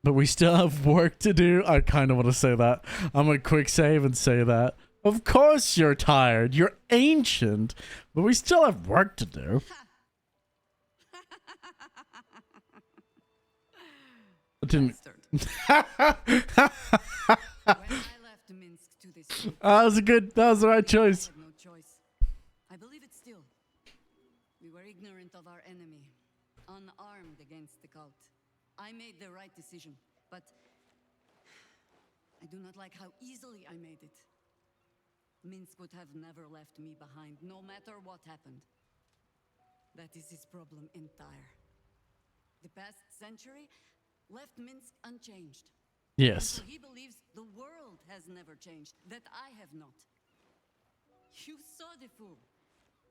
But we still have work to do. I kind of want to say that. I'm gonna quick save and say that. Of course you're tired. You're ancient. But we still have work to do. I didn't... That was a good... That was the right choice. No choice. I believe it still. We were ignorant of our enemy, unarmed against the cult. I made the right decision, but I do not like how easily I made it. Minsk would have never left me behind, no matter what happened. That is his problem entire. The past century left Minsk unchanged. Yes. So he believes the world has never changed, that I have not. You saw the fool,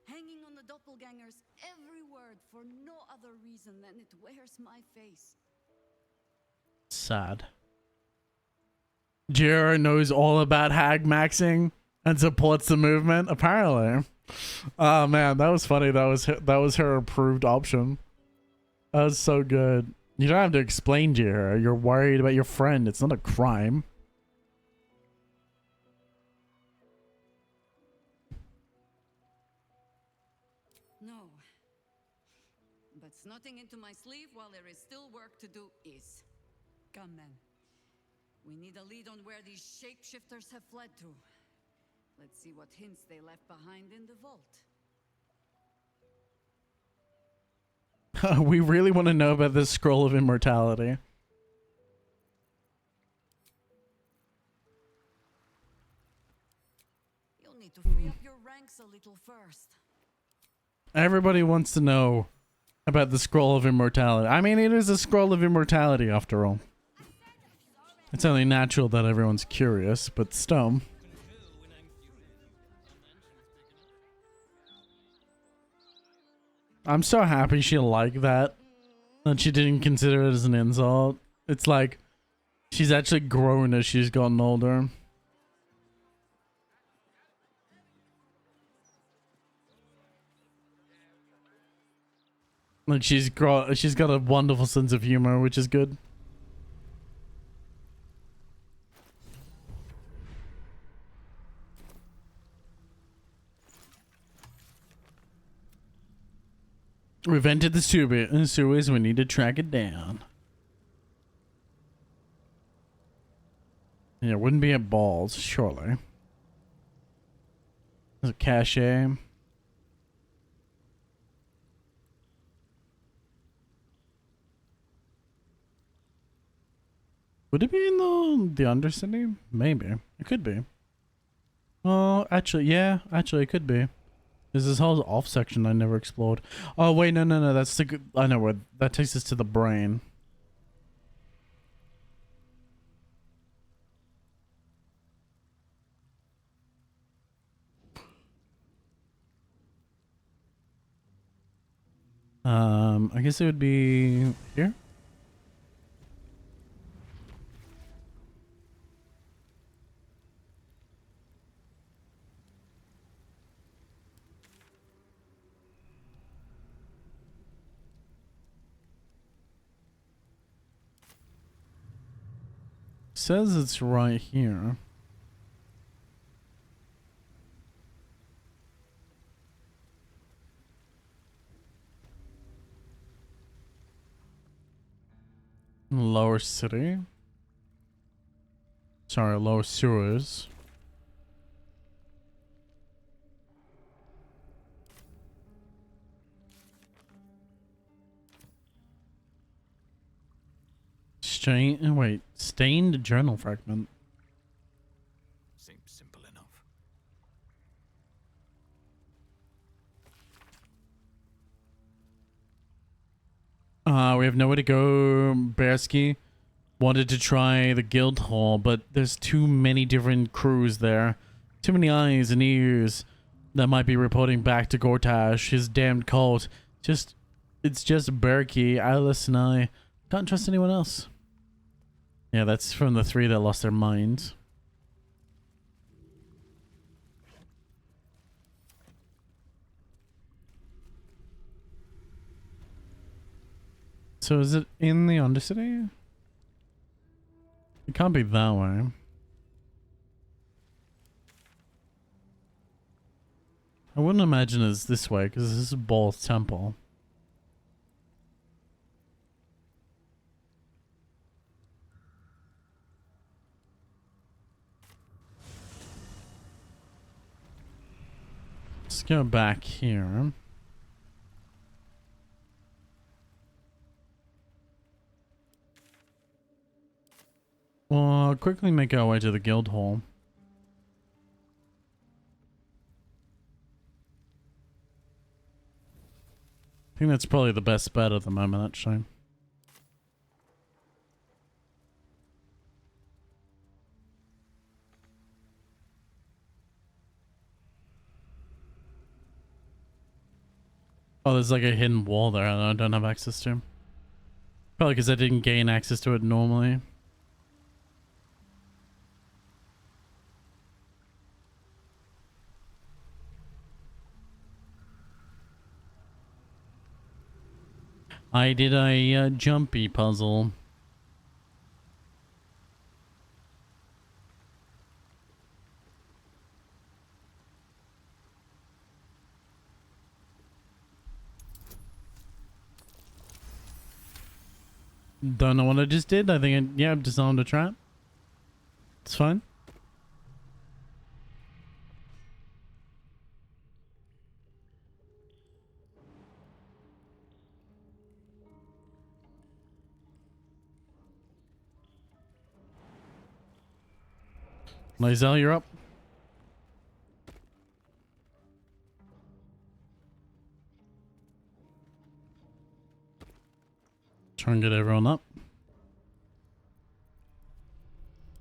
hanging on the doppelganger's every word for no other reason than it wears my face. Sad. Jira knows all about hag maxing and supports the movement, apparently. Oh man, that was funny. That was her approved option. That was so good. You don't have to explain to her. You're worried about your friend. It's not a crime. No. But snotting into my sleeve while there is still work to do is. Come then. We need a lead on where these shapeshifters have fled to. Let's see what hints they left behind in the vault. We really want to know about this scroll of immortality. You'll need to free up your ranks a little first. Everybody wants to know about the scroll of immortality. I mean, it is a scroll of immortality after all. It's only natural that everyone's curious, but still. I'm so happy she liked that. And she didn't consider it as an insult. It's like she's actually grown as she's gotten older. Like she's got a wonderful sense of humor, which is good. We've entered the sewers. We need to track it down. Yeah, it wouldn't be at balls, surely. There's a cache. Would it be in the Undercity? Maybe. It could be. Oh, actually, yeah. Actually, it could be. There's this whole off section I never explored. Oh, wait, no. That's the good... I know where... That takes us to the brain. I guess it would be... here? Says it's right here. Lower city. Sorry, lower sewers. Stained journal fragment. Seems simple enough. We have nowhere to go. Bearsky wanted to try the guild hall, but there's too many different crews there. Too many eyes and ears that might be reporting back to Gortash, his damned cult. It's just Bearsky, Alice, and I. Can't trust anyone else. Yeah, that's from the 3 that lost their minds. So is it in the Undercity? It can't be that way. I wouldn't imagine it's this way, because this is Ball's temple. Let's go back here. Well, quickly make our way to the guild hall. I think that's probably the best bet at the moment, actually. Oh, there's like a hidden wall there that I don't have access to. Probably because I didn't gain access to it normally. I did a jumpy puzzle. Don't know what I just did. I think yeah, I've disarmed a trap. It's fine. Lae'zel, you're up. Try and get everyone up.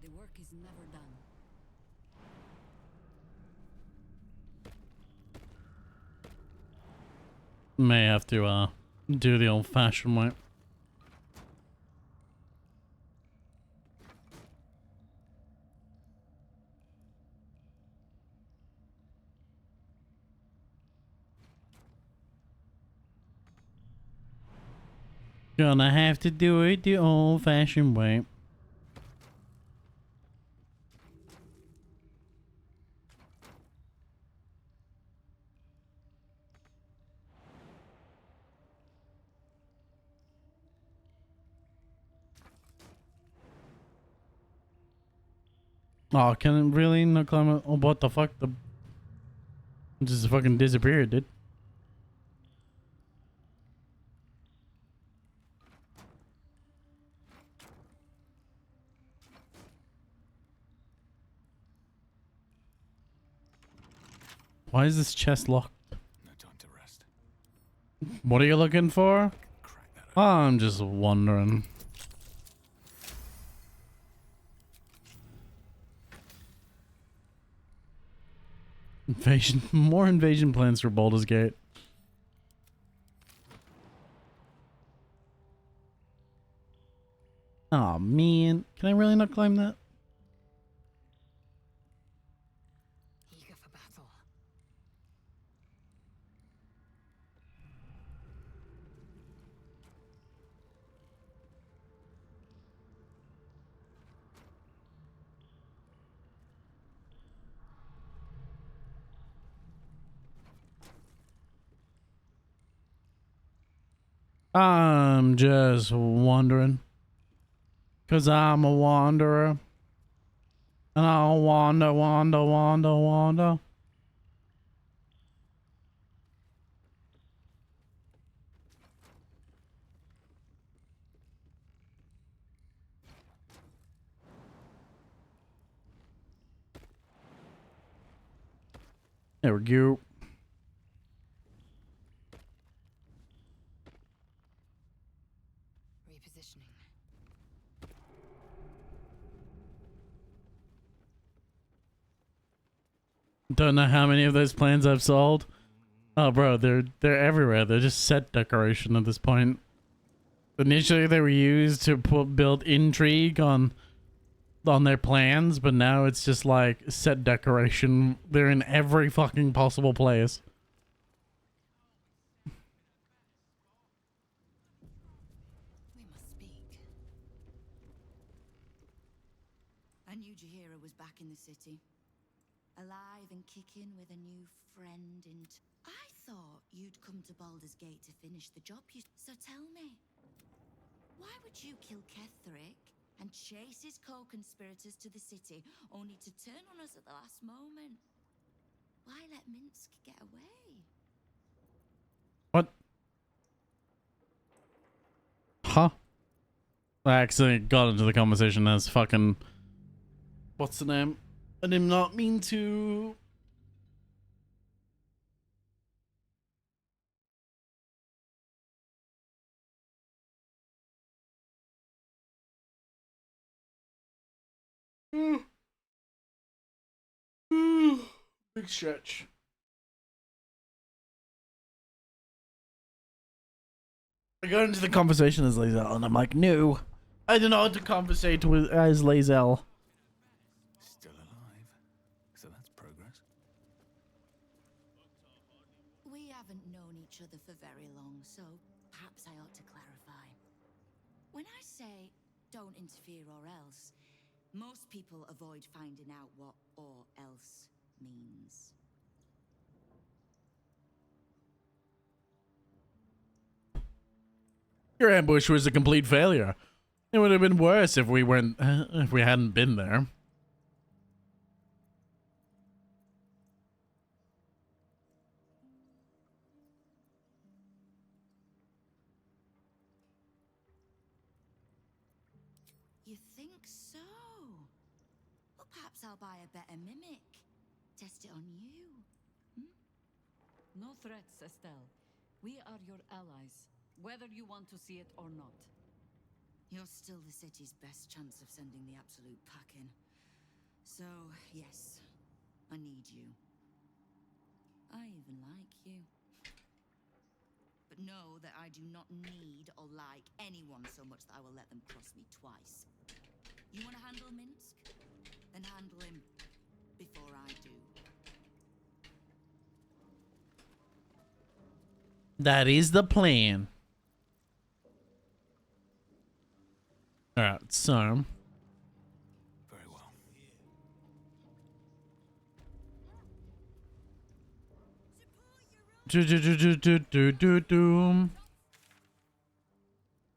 The work is never done. May have to do the old-fashioned way. Gonna have to do it the old-fashioned way. Oh, can it really not climb up? Oh, what the fuck? The just fucking disappeared, dude. Why is this chest locked? No time to rest. What are you looking for? I'm just wondering. Invasion, more invasion plans for Baldur's Gate. Oh man, can I really not climb that? Eager for battle. I'm just wondering. Cause I'm a wanderer. And I'll wander, wander, wander, wander. There we go. Repositioning. Don't know how many of those plans I've sold. Oh, bro, they're everywhere. They're just set decoration at this point. Initially, they were used to build intrigue on their plans, but now it's just like set decoration. They're in every fucking possible place. We must speak. I knew Jahira was back in the city. Alive and kicking with a new friend and I thought you'd come to Baldur's Gate to finish the job So tell me, why would you kill Ketherick and chase his co-conspirators to the city only to turn on us at the last moment? Why let Minsk get away? What? Huh? I actually got into the conversation as fucking... What's the name? I did not mean to... Big stretch. I got into the conversation as Lae'zel, and I'm like, no, I do not want to conversate with as Lae'zel. Still alive. So that's progress. We haven't known each other for very long, so perhaps I ought to clarify. When I say don't interfere or else, most people avoid finding out what or else means. Your ambush was a complete failure. It would have been worse if we hadn't been there. You think so? Well, perhaps I'll buy a better mimic. Test it on you. No threats, Estelle. We are your allies, whether you want to see it or not. You're still the city's best chance of sending the absolute packing. So, yes, I need you. I even like you. But know that I do not need or like anyone so much that I will let them cross me twice. You want to handle Minsk? Then handle him before I do. That is the plan. Alright, so. Very well.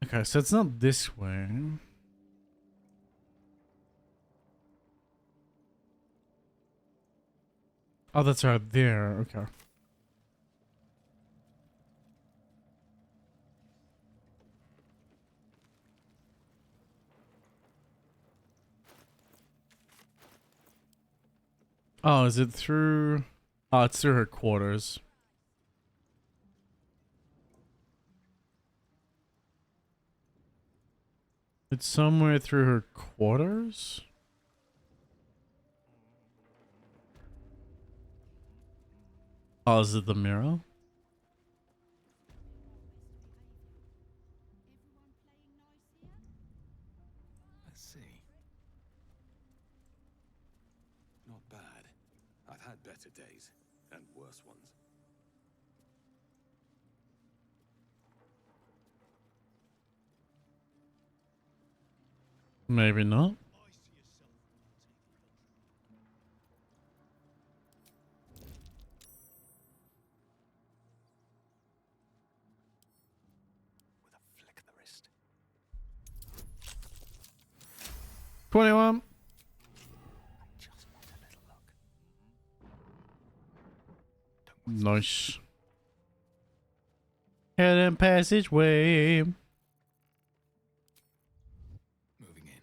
Okay, so it's not this way. Oh, that's right there. Okay. Oh, is it through? Oh, it's through her quarters. It's somewhere through her quarters? Oh, is it the mirror? Let's see. Not bad. I've had better days and worse ones. Maybe not. With a flick of the wrist. 21. Just want a little look. Nice. Hidden passageway. Moving in.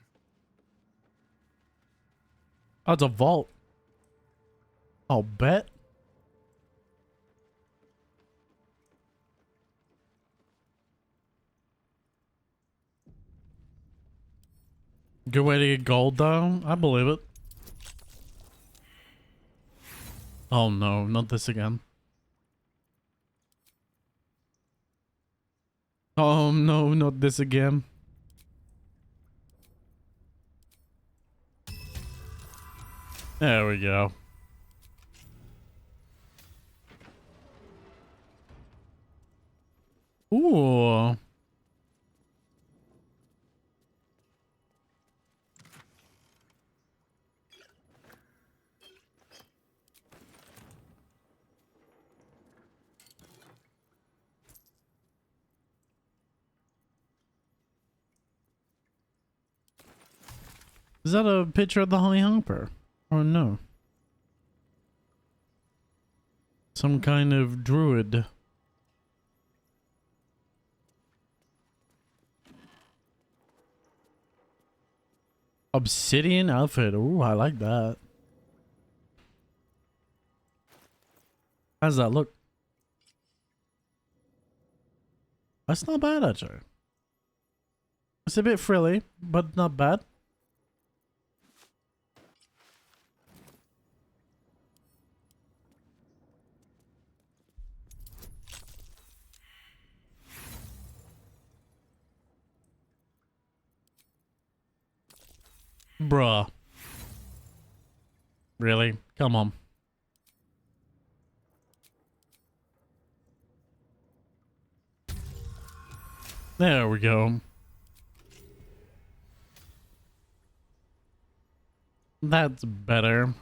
Oh, it's a vault. I'll bet. Good way to get gold, though. I believe it. Oh no, not this again. Oh no, not this again. There we go. Ooh. Is that a picture of the Holly Hopper? Or no? Some kind of druid. Obsidian outfit. Ooh, I like that. How's that look? That's not bad, actually. It's a bit frilly, but not bad. Bruh. Really? Come on. There we go. That's better.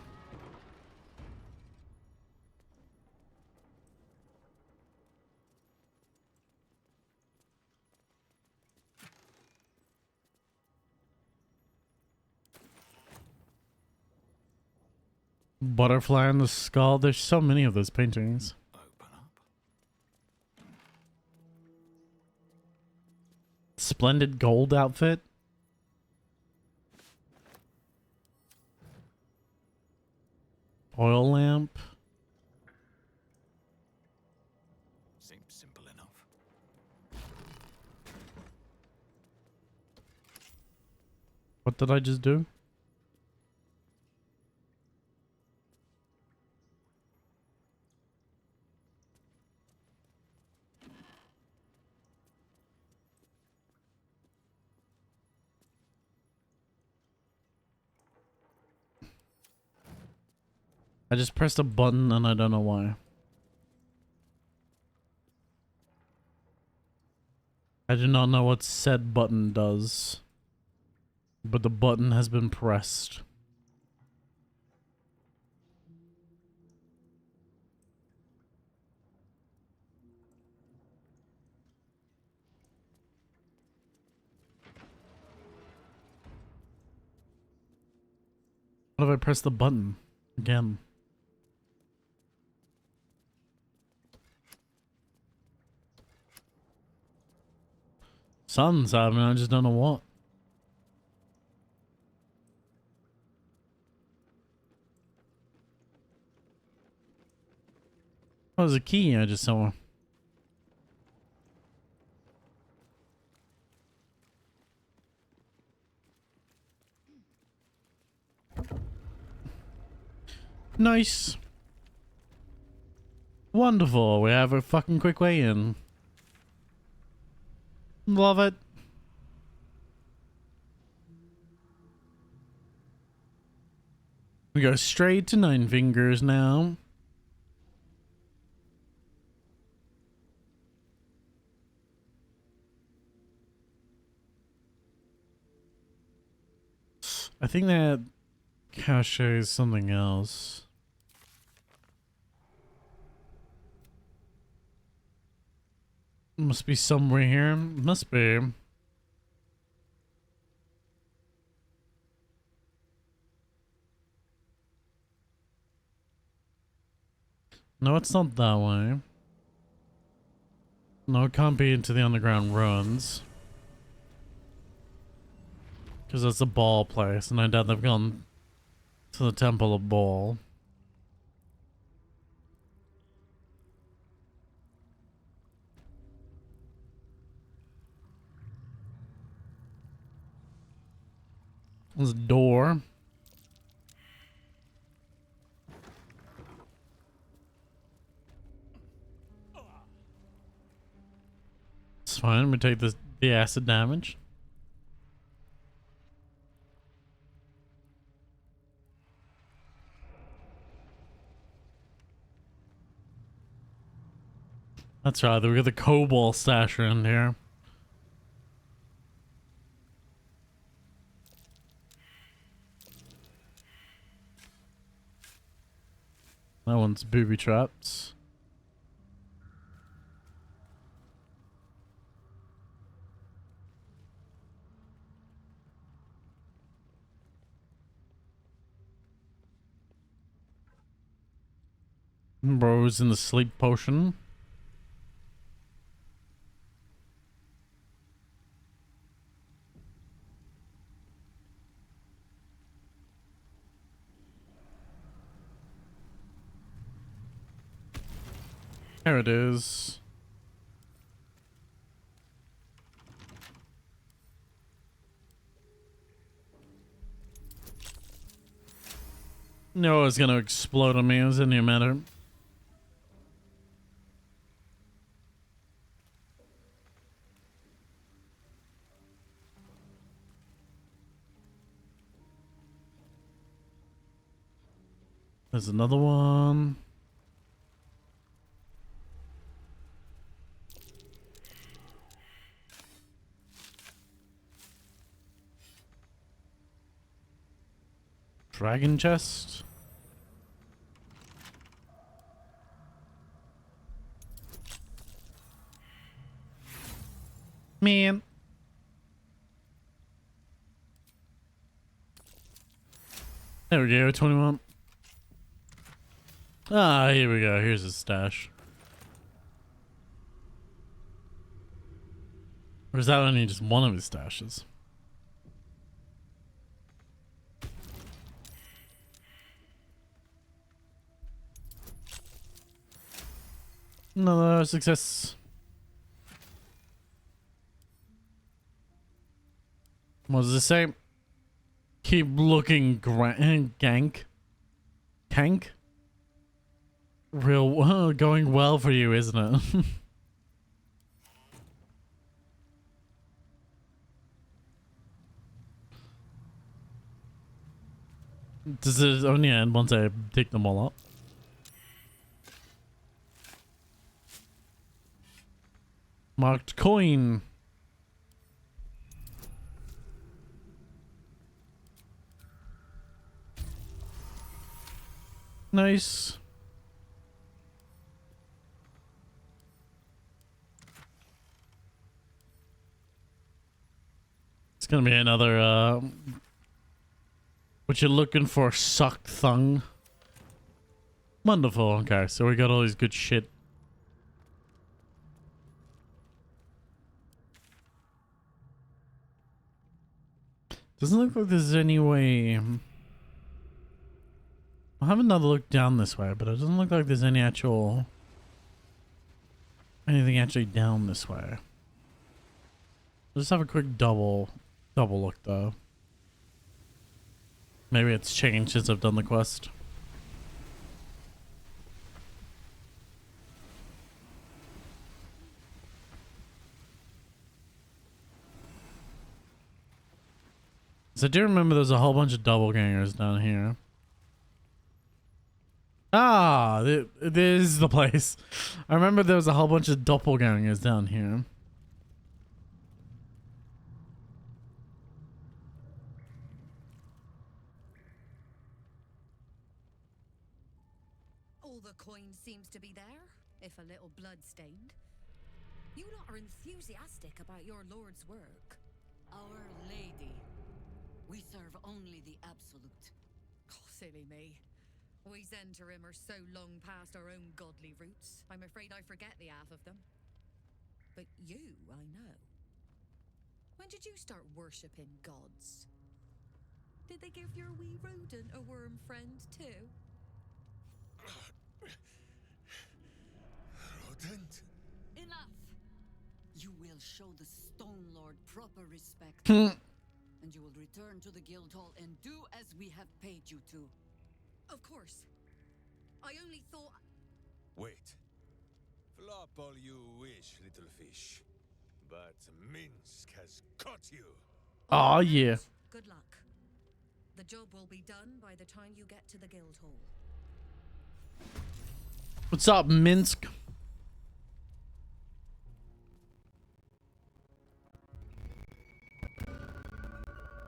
Butterfly on the skull. There's so many of those paintings. Splendid gold outfit. Oil lamp. Seems simple enough. What did I just do? I just pressed a button and I don't know why. I do not know what said button does. But the button has been pressed. What if I press the button again? Something's happening, I just don't know what. Oh, there's a key I just saw. Nice. Wonderful. We have a fucking quick way in. Love it. We go straight to Nine Fingers now. I think that cache is something else. Must be somewhere here. Must be. No, it's not that way. No, it can't be into the underground ruins. Because it's a ball place, and I doubt they've gone to the Temple of Ball. There's a door. It's fine. We take the acid damage. That's right. We got the cobalt stash around here. That one's booby trapped. Rose in the sleep potion. There it is. No, it's gonna explode on me. It was in your matter. There's another one. Dragon chest. Man. There we go, 21. Ah, here we go. Here's his stash. Or is that only just one of his stashes? Another success. What does it say? Keep looking gank. Tank? Real going well for you, isn't it? Does it only end once I take them all up? Marked coin. Nice. It's gonna be another what you looking for, suck thung? Wonderful. Okay, so we got all these good shit. Doesn't look like there's any way. I'll have another look down this way, but it doesn't look like there's any actual anything actually down this way. Let's have a quick double look though. Maybe it's changed since I've done the quest. So I do remember there's a whole bunch of double gangers down here. Ah, this is the place. I remember there was a whole bunch of doppelgangers down here. All the coin seems to be there, if a little blood-stained. You lot are enthusiastic about your lord's work. Our Lady. We serve only the absolute. Oh, silly me. We Zentarim are so long past our own godly roots, I'm afraid I forget the half of them. But you, I know. When did you start worshipping gods? Did they give your wee rodent a worm friend too? Rodent? Enough! You will show the Stone Lord proper respect. And you will return to the Guildhall and do as we have paid you to. Of course. I only thought... Wait. Flop all you wish, little fish. But Minsk has caught you. Oh yeah. Good luck. The job will be done by the time you get to the Guildhall. What's up, Minsk?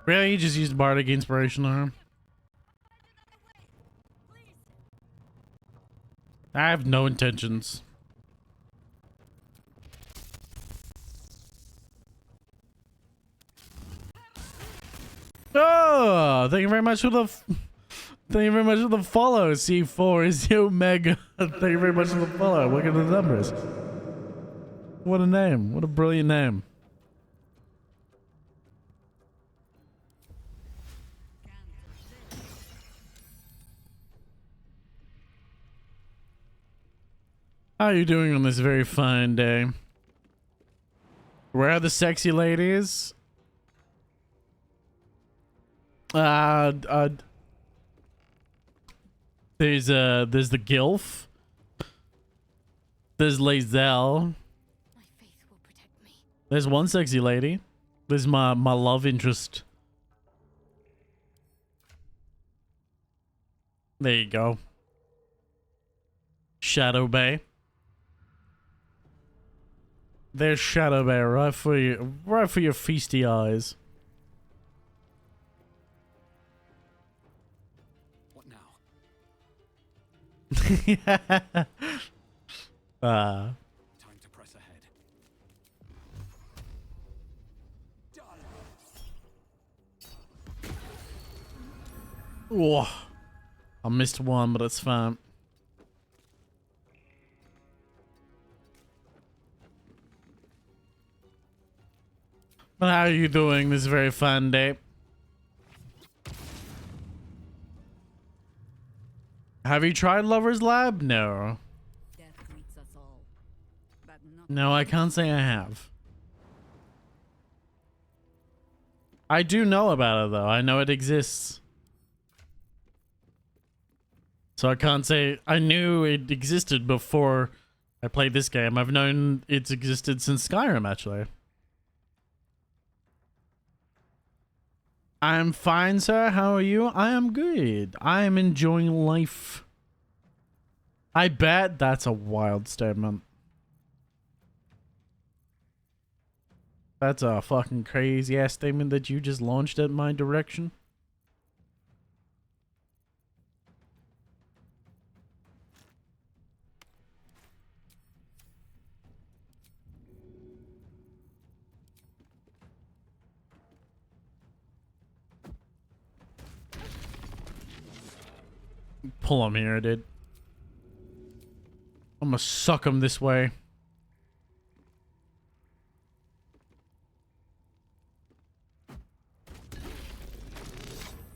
Really? You just used bardic inspiration on him? I have no intentions. Oh, thank you very much for the thank you very much for the follow. C4 is you mega. Thank you very much for the follow. Look at the numbers. What a name. What a brilliant name. How are you doing on this very fine day? Where are the sexy ladies? There's the Gilf. There's Lae'zel. There's one sexy lady. There's my love interest. There you go. Shadow Bay. There's Shadow Bay right for you, right for your feisty eyes. What now? Time to press ahead. Whoa. I missed one, but it's fine. But how are you doing this very fun day? Have you tried Lover's Lab? No. Death greets us all, but not No, I can't say I have. I do know about it though. I know it exists. So I can't say I knew it existed before I played this game. I've known it's existed since Skyrim, actually. I'm fine, sir. How are you? I am good. I am enjoying life. I bet that's a wild statement. That's a fucking crazy ass statement that you just launched at my direction. Pull him here, dude. I'm gonna suck him this way.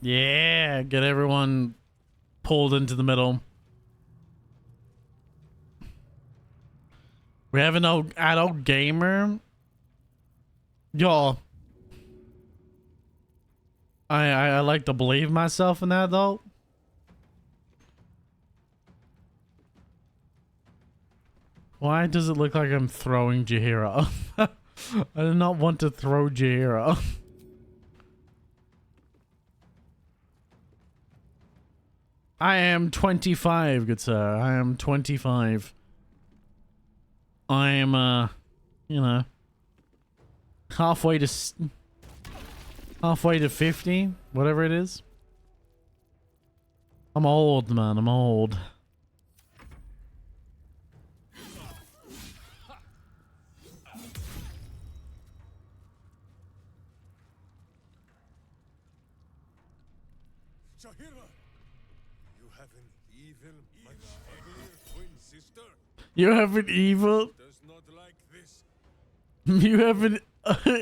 Yeah, get everyone pulled into the middle. We have an adult gamer. Y'all. I like to believe myself an adult. Why does it look like I'm throwing Jahira? I do not want to throw Jahira. I am 25, good sir. I am 25. I am, you know, halfway to 50, whatever it is. I'm old, man. I'm old. You have an evil. You have an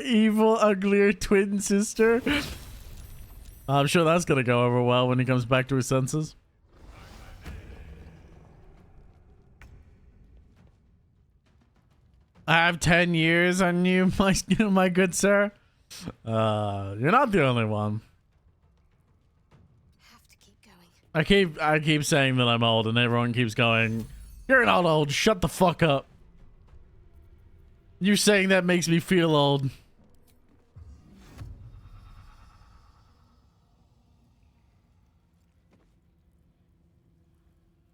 evil, uglier twin sister. I'm sure that's gonna go over well when he comes back to his senses. I have 10 years on you, my good sir. You're not the only one. I keep saying that I'm old, and everyone keeps going, "You're not old. Shut the fuck up." You saying that makes me feel old.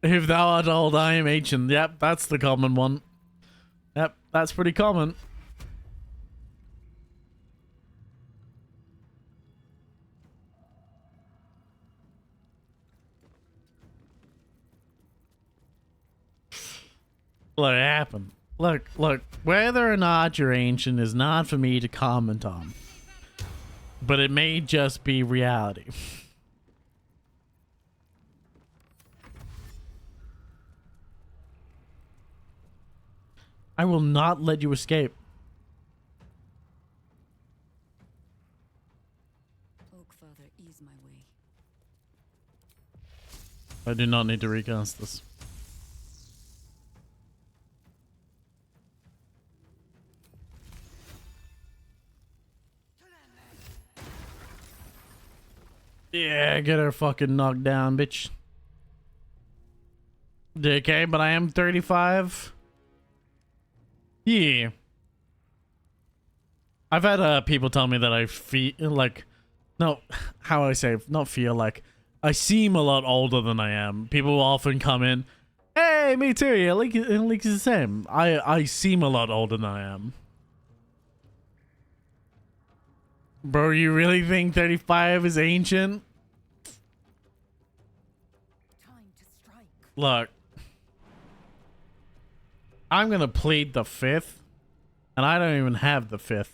If thou art old, I am ancient. Yep, that's the common one. Yep, that's pretty common. What happened? Look, whether or not you're ancient is not for me to comment on. But it may just be reality. I will not let you escape. Oakfather, ease my way. I do not need to recast this. Yeah, get her fucking knocked down, bitch. Okay, but I am 35. Yeah. I've had people tell me that I feel like, no, how do I say, not feel like, I seem a lot older than I am. People will often come in, hey, me too, yeah, like it's the same. I seem a lot older than I am. Bro, you really think 35 is ancient? Look, I'm gonna plead the 5th, and I don't even have the 5th.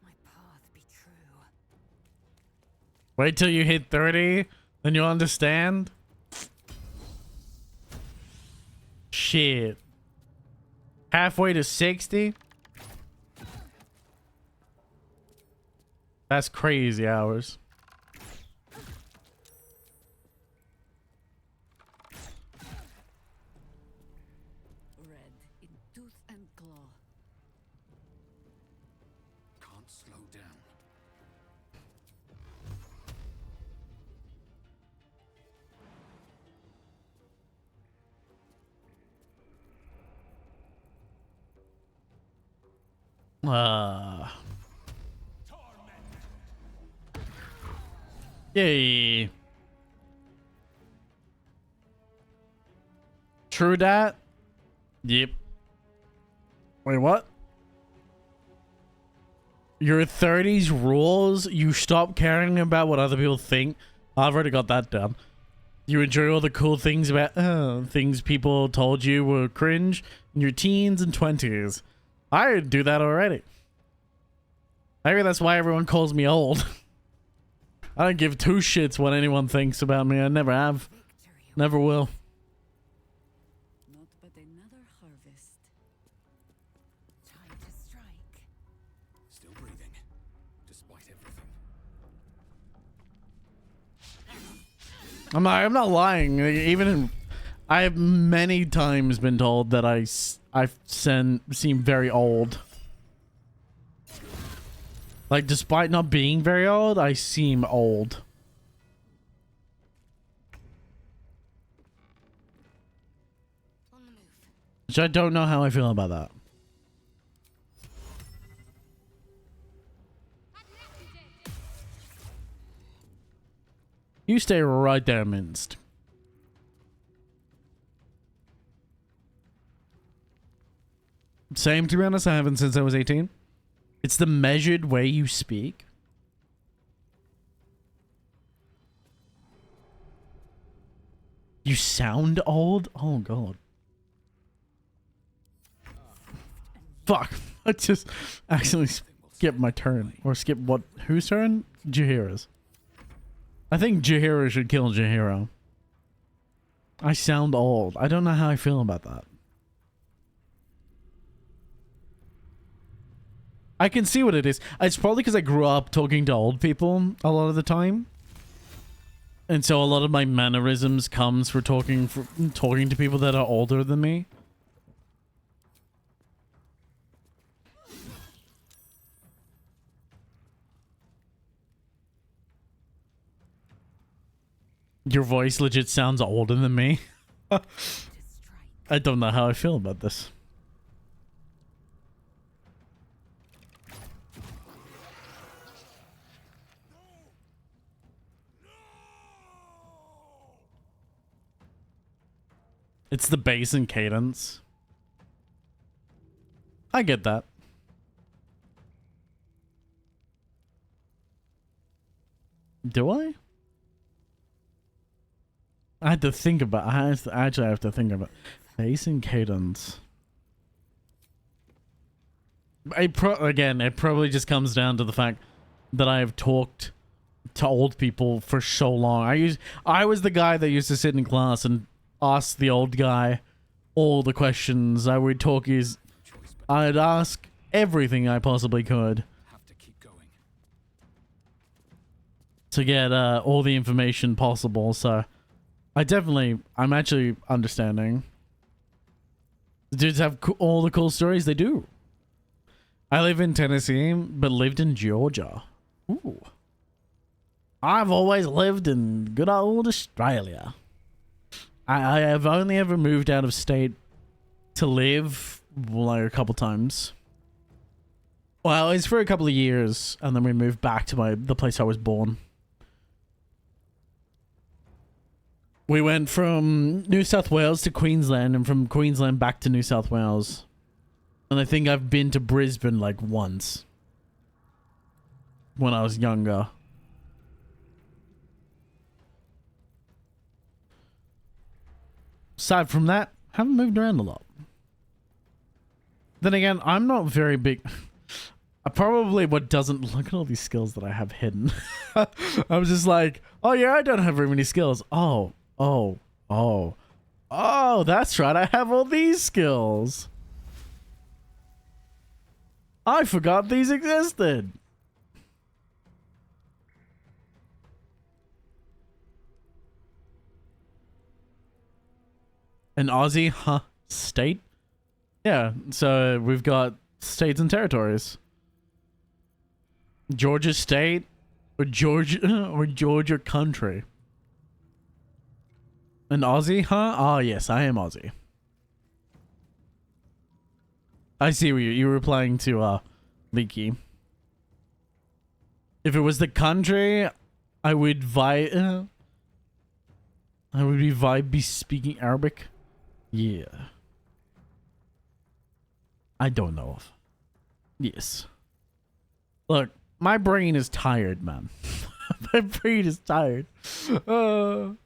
My path be true. Wait till you hit 30, then you'll understand. Shit. Halfway to 60? That's crazy hours. Red in tooth and claw. Can't slow down. Yay. True that? Yep. Wait, what? Your 30s rules, you stop caring about what other people think. I've already got that done. You enjoy all the cool things about things people told you were cringe in your teens and 20s. I do that already. Maybe that's why everyone calls me old. I don't give two shits what anyone thinks about me. I never have. Never will. Not but another harvest. Time to strike. Still breathing, despite everything. I'm not lying. I have many times been told that I seem very old. Like, despite not being very old, I seem old. Which I don't know how I feel about that. You stay right there, Minced. Same, to be honest. I haven't since I was 18. It's the measured way you speak. You sound old? Oh, God. Fuck. I just accidentally skipped my turn. Or skip what? Whose turn? Jaheira's. I think Jaheira should kill Jaheira. I sound old. I don't know how I feel about that. I can see what it is. It's probably because I grew up talking to old people a lot of the time. And so a lot of my mannerisms comes for talking to people that are older than me. Your voice legit sounds older than me. I don't know how I feel about this. It's the bass and cadence. I get that. Do I? I had to think about. I actually have to think about bass and cadence. Again, it probably just comes down to the fact that I have talked to old people for so long. I was the guy that used to sit in class and ask the old guy all the questions. I'd ask everything I possibly could to get all the information possible. So I'm actually understanding. The dudes have all the cool stories. They do. I live in Tennessee, but lived in Georgia. Ooh. I've always lived in good old Australia. I have only ever moved out of state to live, like, a couple times. Well, it's for a couple of years, and then we moved back to the place I was born. We went from New South Wales to Queensland, and from Queensland back to New South Wales. And I think I've been to Brisbane, like, once. When I was younger. Aside from that, haven't moved around a lot. Then again, I'm not very big. Probably what doesn't... Look at all these skills that I have hidden. I was just like, oh yeah, I don't have very many skills. Oh, that's right. I have all these skills. I forgot these existed. An Aussie, huh? State? Yeah, so we've got states and territories. Georgia state or Georgia country. An Aussie, huh? Oh yes, I am Aussie. I see what you were replying to Leaky. If it was the country, I would be speaking Arabic. Yeah. I don't know of. Yes. Look, my brain is tired, man. My brain is tired. I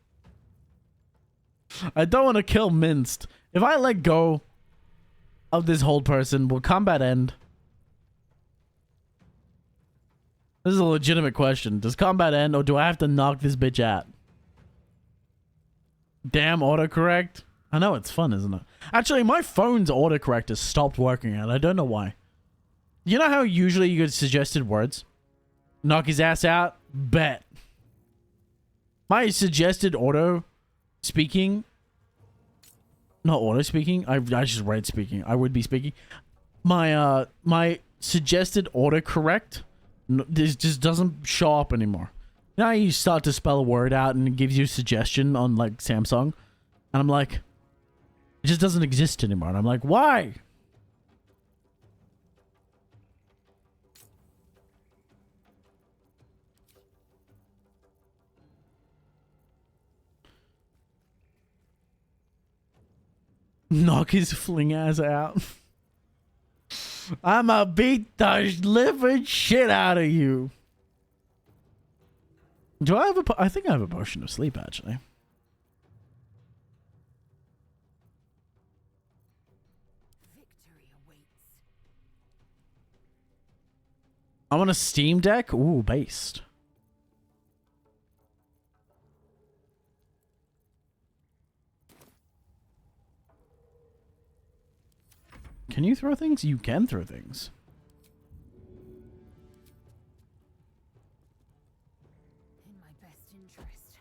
don't want to kill Minced. If I let go of this whole person, will combat end? This is a legitimate question. Does combat end, or do I have to knock this bitch out? Damn autocorrect. I know it's fun, isn't it? Actually, my phone's autocorrect has stopped working, and I don't know why. You know how usually you get suggested words? Knock his ass out? Bet. My suggested auto speaking... Not auto speaking. I just read speaking. I would be speaking. My suggested autocorrect this just doesn't show up anymore. Now you start to spell a word out and it gives you a suggestion on like Samsung. And I'm like... It just doesn't exist anymore. And I'm like, why? Knock his fling ass out. I'ma beat the living shit out of you. Do I have a... I think I have a potion of sleep, actually. I want a Steam Deck. Ooh, based. Can you throw things? You can throw things. In my best interest.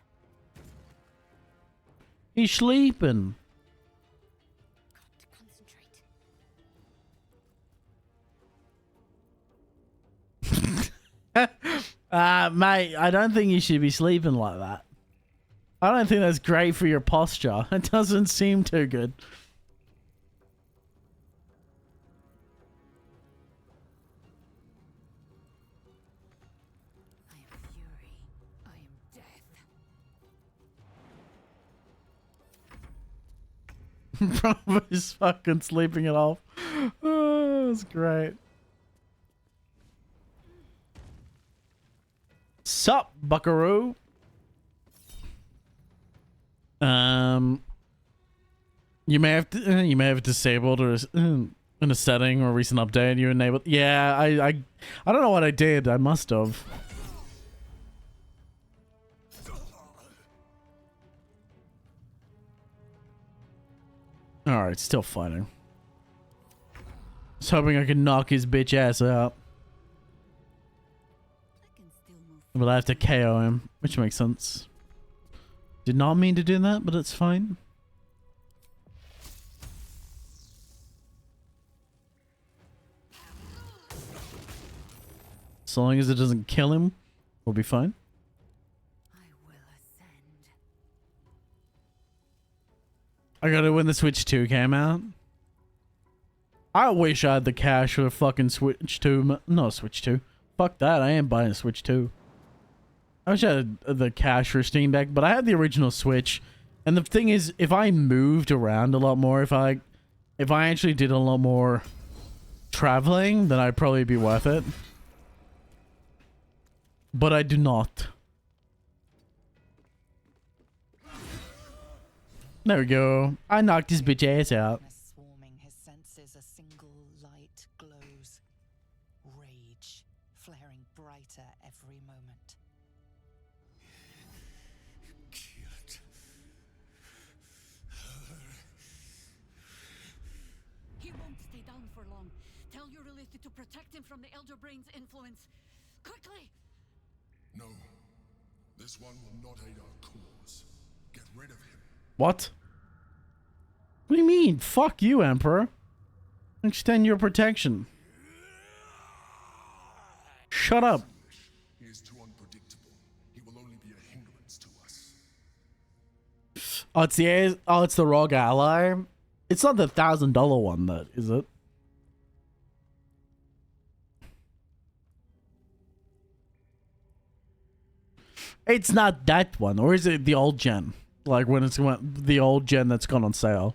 He's sleeping. Mate, I don't think you should be sleeping like that. I don't think that's great for your posture. It doesn't seem too good. I am fury. I am death. Bravo's fucking sleeping it off. Oh, that's great. Sup, buckaroo? You may have disabled or in a setting or a recent update you enabled. Yeah, I don't know what I did. I must have. All right, still fighting. I was hoping I could knock his bitch ass out. But I have to KO him, which makes sense. Did not mean to do that, but it's fine. So long as it doesn't kill him, we'll be fine. I got it when the Switch 2 came out. I wish I had the cash for the fucking Switch 2. No, Switch 2. Fuck that, I ain't buying a Switch 2. I wish I had the cash for Steam Deck, but I had the original Switch. And the thing is, if I moved around a lot more, if I actually did a lot more traveling, then I'd probably be worth it. But I do not. There we go. I knocked his bitch ass out. Swarming his senses, a single light glows. rage, flaring brighter every moment. Killed her. He won't stay down for long. Tell Eurylithi to protect him from the Elder Brain's influence. Quickly! No. This one will not aid our cause. Get rid of him. What? What do you mean? Fuck you, Emperor. Extend your protection. Shut up. He is too unpredictable. He will only be a hindrance to us. Oh, it's the Rogue Ally. It's not the $1,000 one, that is it? It's not that one, or is it the old gen? Like when it's the old gen that's gone on sale.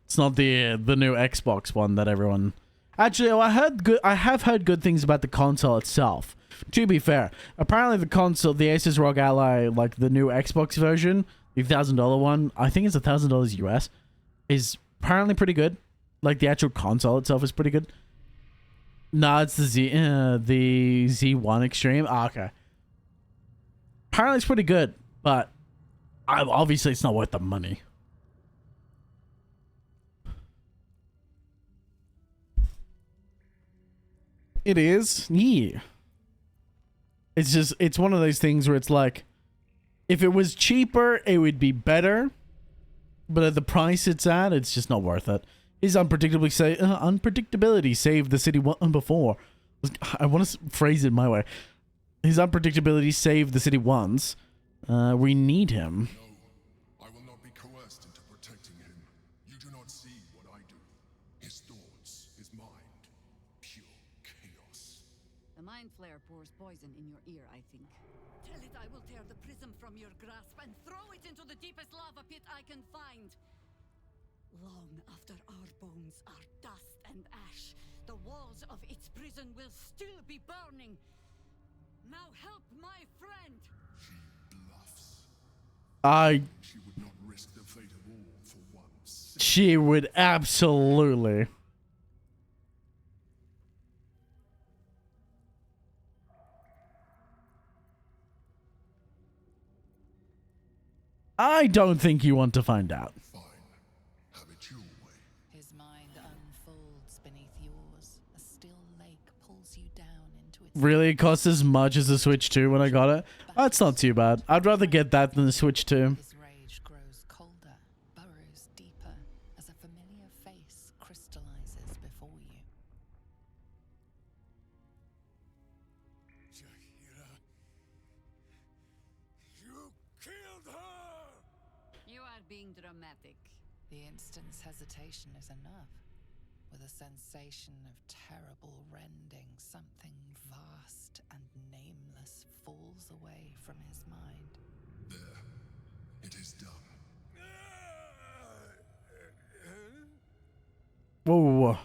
It's not the new Xbox one that everyone. Actually, I have heard good things about the console itself. To be fair, apparently the console, the Asus ROG Ally, like the new Xbox version, the $1,000 one, I think it's $1,000 US, is apparently pretty good. Like the actual console itself is pretty good. No, it's the Z1 Extreme. Ah, okay. Apparently it's pretty good, but obviously it's not worth the money. It is? Yeah. It's just, it's one of those things where it's like, if it was cheaper, it would be better. But at the price it's at, it's just not worth it. His unpredictability saved the city before. I want to phrase it my way. His unpredictability saved the city once. We need him. No, I will not be coerced into protecting him. You do not see what I do. His thoughts, his mind, pure chaos. The mind flare pours poison in your ear, I think. Tell it I will tear the prism from your grasp and throw it into the deepest lava pit I can find. Long after our bones are dust and ash, the walls of its prison will still be burning. Now help my friend. She bluffs. She would not risk the fate of all for once. She would absolutely. I don't think you want to find out. His mind unfolds beneath yours. A still lake pulls you down into its... Really? It costs as much as the Switch 2 when I got it? That's not too bad. I'd rather get that than the Switch 2. His rage grows colder, burrows deeper, as a familiar face crystallizes before you. Jaheira, you killed her! You are being dramatic. The instant's hesitation is enough. With a sensation of terrible rending, something vast and nameless falls away from his mind. There. It is done. Whoa.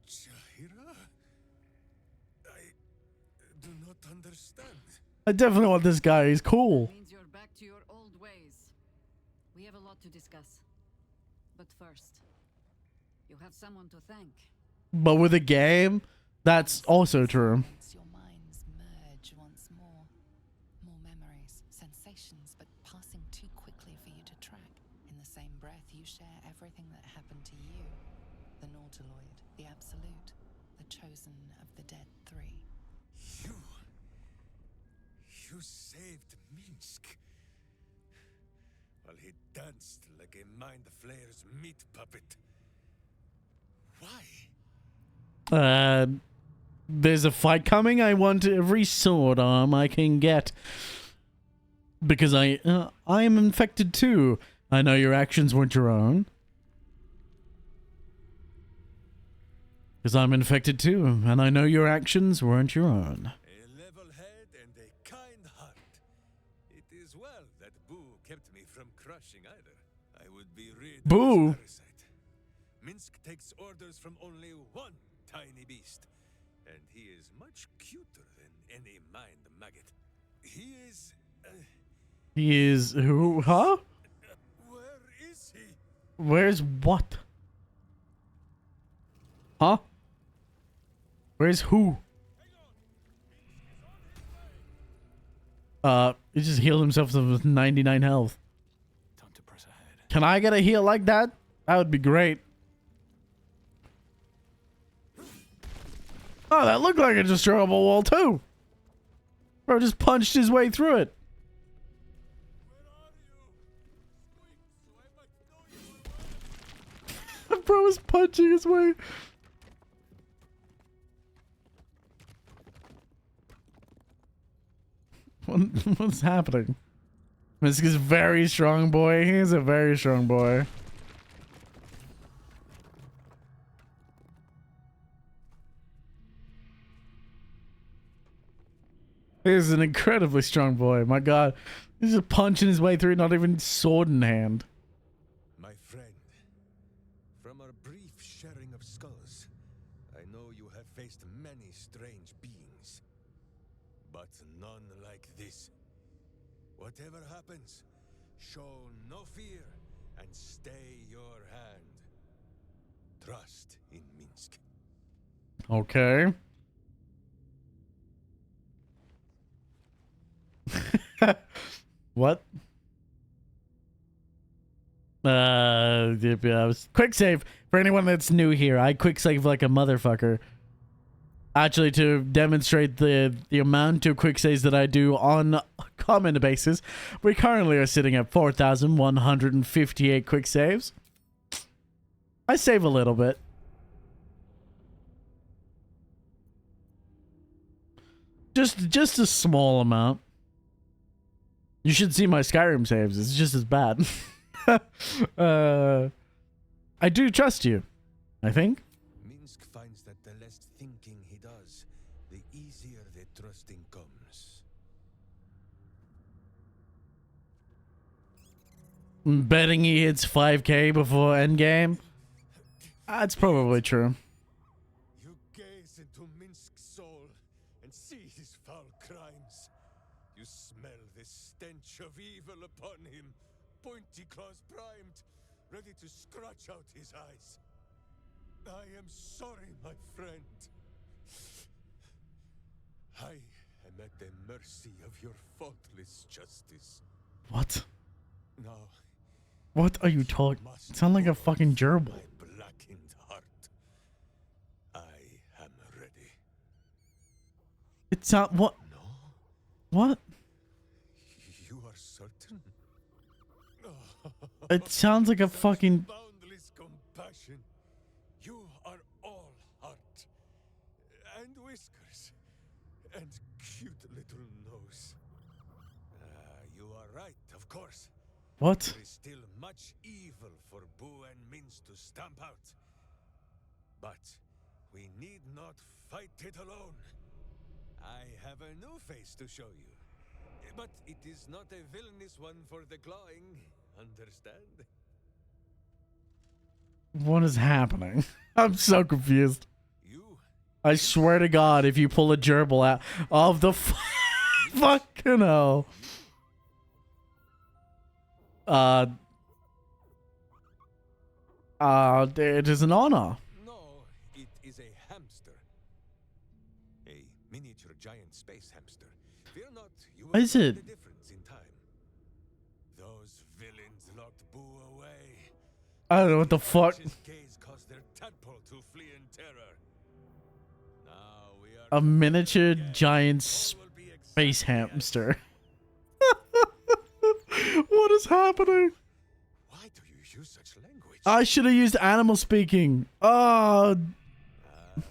Jaheira? I do not understand. I definitely want this guy. He's cool. Means you're back to your old ways. We have a lot to discuss. But first, you have someone to thank. But with a game, that's also true. Your minds merge once more. More memories, sensations, but passing too quickly for you to track. In the same breath, you share everything that happened to you. The Nautiloid, the Absolute, the chosen of the dead three. You saved Minsk. While he danced like a mind flayer's meat puppet. Why? There's a fight coming. I want every sword arm I can get. Because I am infected too. I know your actions weren't your own. Because I'm infected too, and I know your actions weren't your own. A level head and a kind heart. It is well that Boo kept me from crushing either. I would be rid of Boo? this parasite. Minsk takes orders from only one tiny beast, and he is much cuter than any mind maggot. He is... He is who? Huh? Where is he? Where's what? Huh? Where's who? He just healed himself with 99 health. Time to press ahead. Can I get a heal like that? That would be great. Oh, that looked like a destroyable wall too. Bro just punched his way through it. Bro was punching his way. What's happening? This is a very strong boy. He is a very strong boy. He is an incredibly strong boy. My God. He's just punching his way through, not even sword in hand. My friend, from our brief sharing of skulls, I know you have faced many strange beings, but none like this. Whatever happens, show no fear and stay your hand. Trust in Minsk. Okay. What? Yeah, quick save for anyone that's new here. I quick save like a motherfucker. Actually, to demonstrate the amount of quick saves that I do on a common basis, we currently are sitting at 4,158 quick saves. I save a little bit. Just a small amount. You should see my Skyrim saves. It's just as bad. I do trust you, I think. Minsk finds that the less thinking he does, the easier the trusting comes. Betting he hits 5k before endgame? That's probably true. You gaze into Minsk's soul and see his foul crimes. You smell the stench of evil upon him, pointy claws primed, ready to scratch out his eyes. I am sorry, my friend. I am at the mercy of your faultless justice. What? Now, What are you talking? Sound like a fucking gerbil. my blackened heart. I am ready. It's not what? No. What? You are certain? It sounds like a fucking. Boundless compassion. You are all heart and whiskers and cute little nose. You are right, of course. What? There is still much evil for Boo and Minsk to stamp out. But we need not fight it alone. I have a new face to show you. But it is not a villainous one for the clawing, understand? What is happening? I'm so confused. I swear to God, if you pull a gerbil out of the fucking hell. It is an honor. No, it is a hamster. A miniature giant space hamster. Fear not, you will Is find it? the difference in time. Those villains locked Boo away. I don't know what the fuck. His gaze caused their tadpole to flee in terror. Now we are A miniature giant space hamster. What is happening? Why do you use such language? I should have used animal speaking. Oh.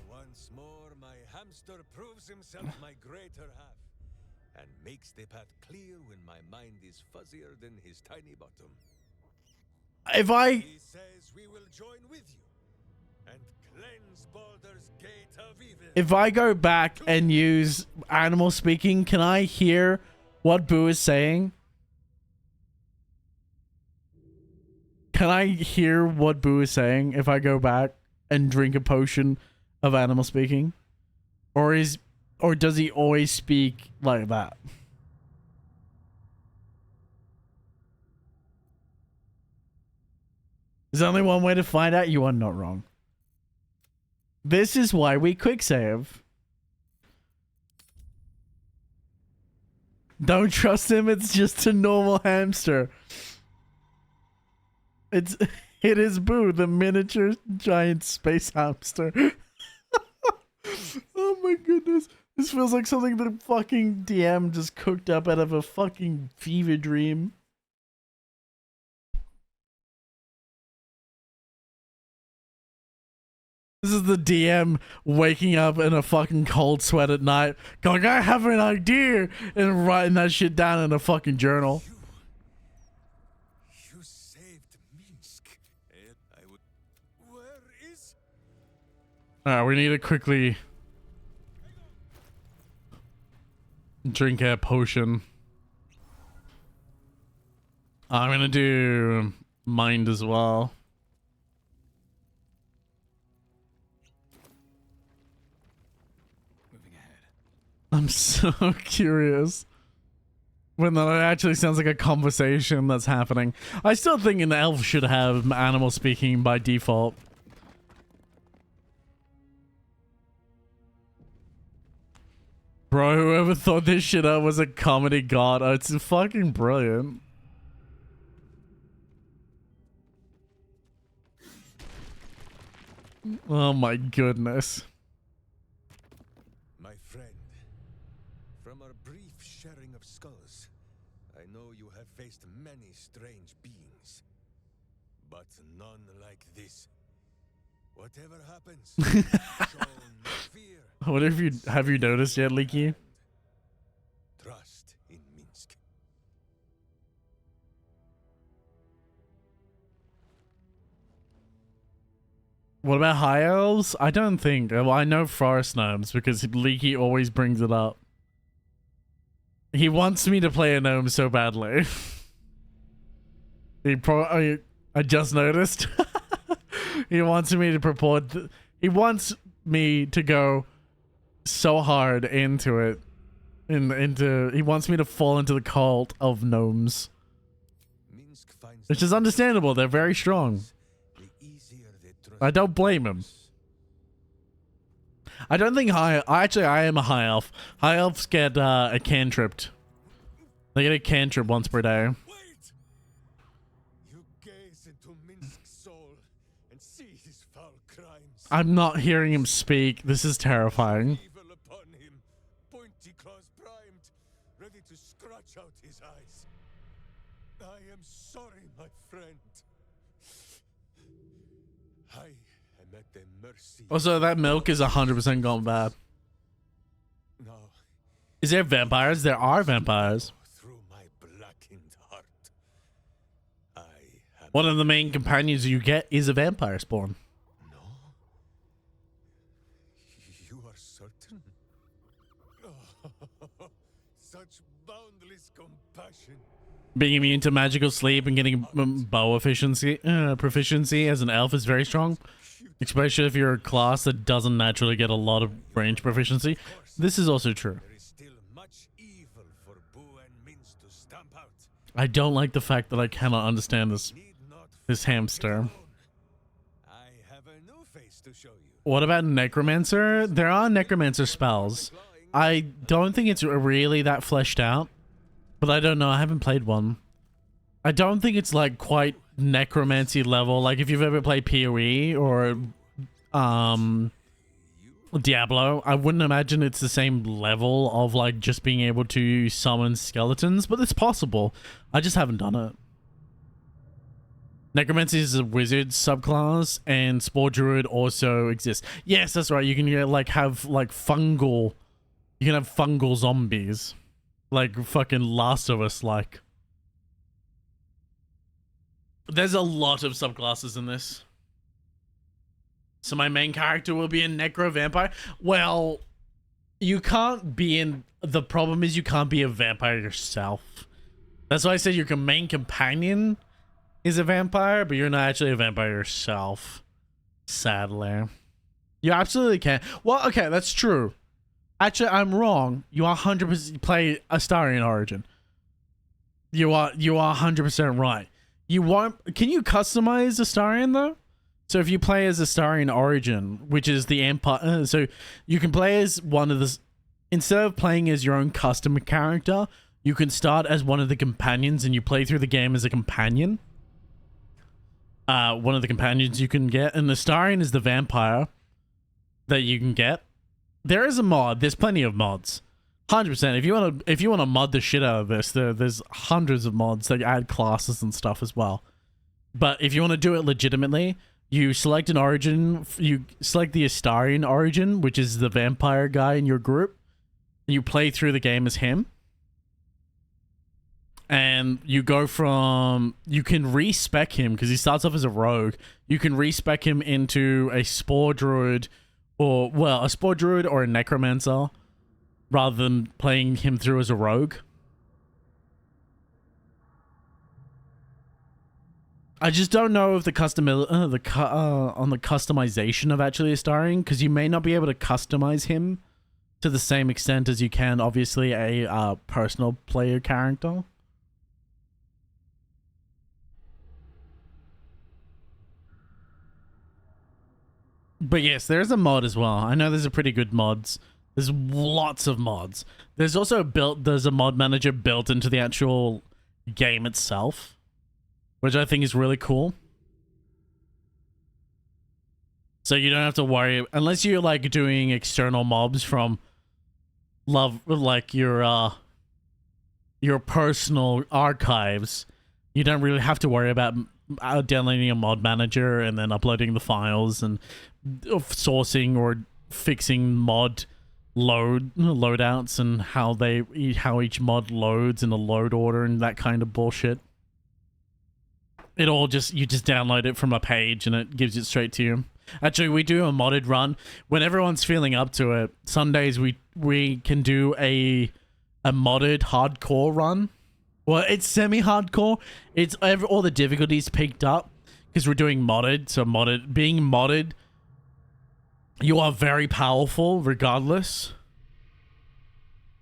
Once more, my hamster proves himself my greater half, and makes the path clear when my mind is fuzzier than his tiny bottom. If I. He says we will join with you and cleanse Baldur's Gate of evil. If I go back and use animal speaking, can I hear what Boo is saying? Can I hear what Boo is saying if I go back and drink a potion of animal speaking? Or does he always speak like that? There's only one way to find out. You are not wrong. This is why we quick save. Don't trust him, it's just a normal hamster. It is Boo, the miniature giant space hamster. Oh my goodness. This feels like something the fucking DM just cooked up out of a fucking fever dream. This is the DM waking up in a fucking cold sweat at night, going, I have an idea, and writing that shit down in a fucking journal. You saved Minsk. I would. Where is? Alright, we need to quickly drink a potion. I'm gonna do mind as well. I'm so curious when that actually sounds like a conversation that's happening. I still think an elf should have animal speaking by default. Bro, whoever thought this shit up was a comedy god. Oh, it's fucking brilliant. Oh my goodness. My friend, from our brief sharing of skulls, I know you have faced many strange beings, but none like this. Whatever happens, show no fear. I wonder if you have you noticed yet, Leaky? Trust in Minsk. What about high elves? I don't think. Well, I know forest gnomes because Leaky always brings it up. He wants me to play a gnome so badly. I just noticed. He wants me to purport. He wants me to go so hard into it. He wants me to fall into the cult of gnomes. Which is understandable. They're very strong. I don't blame him. I don't think actually, I am a high elf. High elves get a cantripped. They get a cantrip once per day. You gaze into Minsk's soul and see his foul crimes. I'm not hearing him speak. This is terrifying. Evil upon him, pointy claws primed, ready to scratch out his eyes. I am sorry, my friend. I am at the mercy. Also, that milk is 100% gone bad. No. Is there vampires? There are vampires. Through my blackened heart, I am. One of the main companions you get is a vampire spawn. No. You are certain? Oh, such boundless compassion. Being immune to magical sleep and getting bow proficiency as an elf is very strong. Especially if you're a class that doesn't naturally get a lot of range proficiency. This is also true. There is still much evil for Boo and Minsk to stamp out. I don't like the fact that I cannot understand this hamster. I have a new face to show you. What about Necromancer? There are Necromancer spells. I don't think it's really that fleshed out. But I don't know. I haven't played one. I don't think it's like quite necromancy level. Like if you've ever played PoE or Diablo, I wouldn't imagine it's the same level of like just being able to summon skeletons, but it's possible. I just haven't done it. Necromancy is a wizard subclass, and Spore Druid also exists. Yes, that's right. You can like have like fungal. You can have fungal zombies. Like fucking Last of Us like. There's a lot of subclasses in this. So my main character will be a necro vampire. Well, you can't be in... The problem is you can't be a vampire yourself. That's why I said your main companion is a vampire, but you're not actually a vampire yourself. Sadly. You absolutely can. Well, okay, that's true. Actually, I'm wrong. You are 100% play Astarian Origin. You are 100% right. You want? Can you customize Astarian though? So if you play as Astarian Origin, which is the Empire, so you can play as one of the, instead of playing as your own custom character, you can start as one of the companions and you play through the game as a companion. One of the companions you can get, and Astarian is the vampire that you can get. There is a mod. There's plenty of mods. 100%. If you want to mod the shit out of this, there's hundreds of mods that add classes and stuff as well. But if you want to do it legitimately, you select an origin. You select the Astarian origin, which is the vampire guy in your group. You play through the game as him. And you go from... You can respec him, because he starts off as a rogue. You can respec him into a spore druid, or, well, a spore druid or a necromancer, rather than playing him through as a rogue. I just don't know if the on the customization of actually Astarian, because you may not be able to customize him to the same extent as you can, obviously, a personal player character. But yes, there's a mod as well. I know there's a pretty good mods. There's lots of mods. There's also there's a mod manager built into the actual game itself, which I think is really cool. So you don't have to worry, unless you're like doing external mobs from like your personal archives. You don't really have to worry about downloading a mod manager and then uploading the files and sourcing or fixing mod loadouts and how each mod loads in a load order and that kind of bullshit. It all you just download it from a page and it gives it straight to you. Actually, we do a modded run when everyone's feeling up to it. Sundays we can do a modded hardcore run. Well, it's semi-hardcore. It's all the difficulties peaked up because we're doing modded. So being modded, you are very powerful regardless.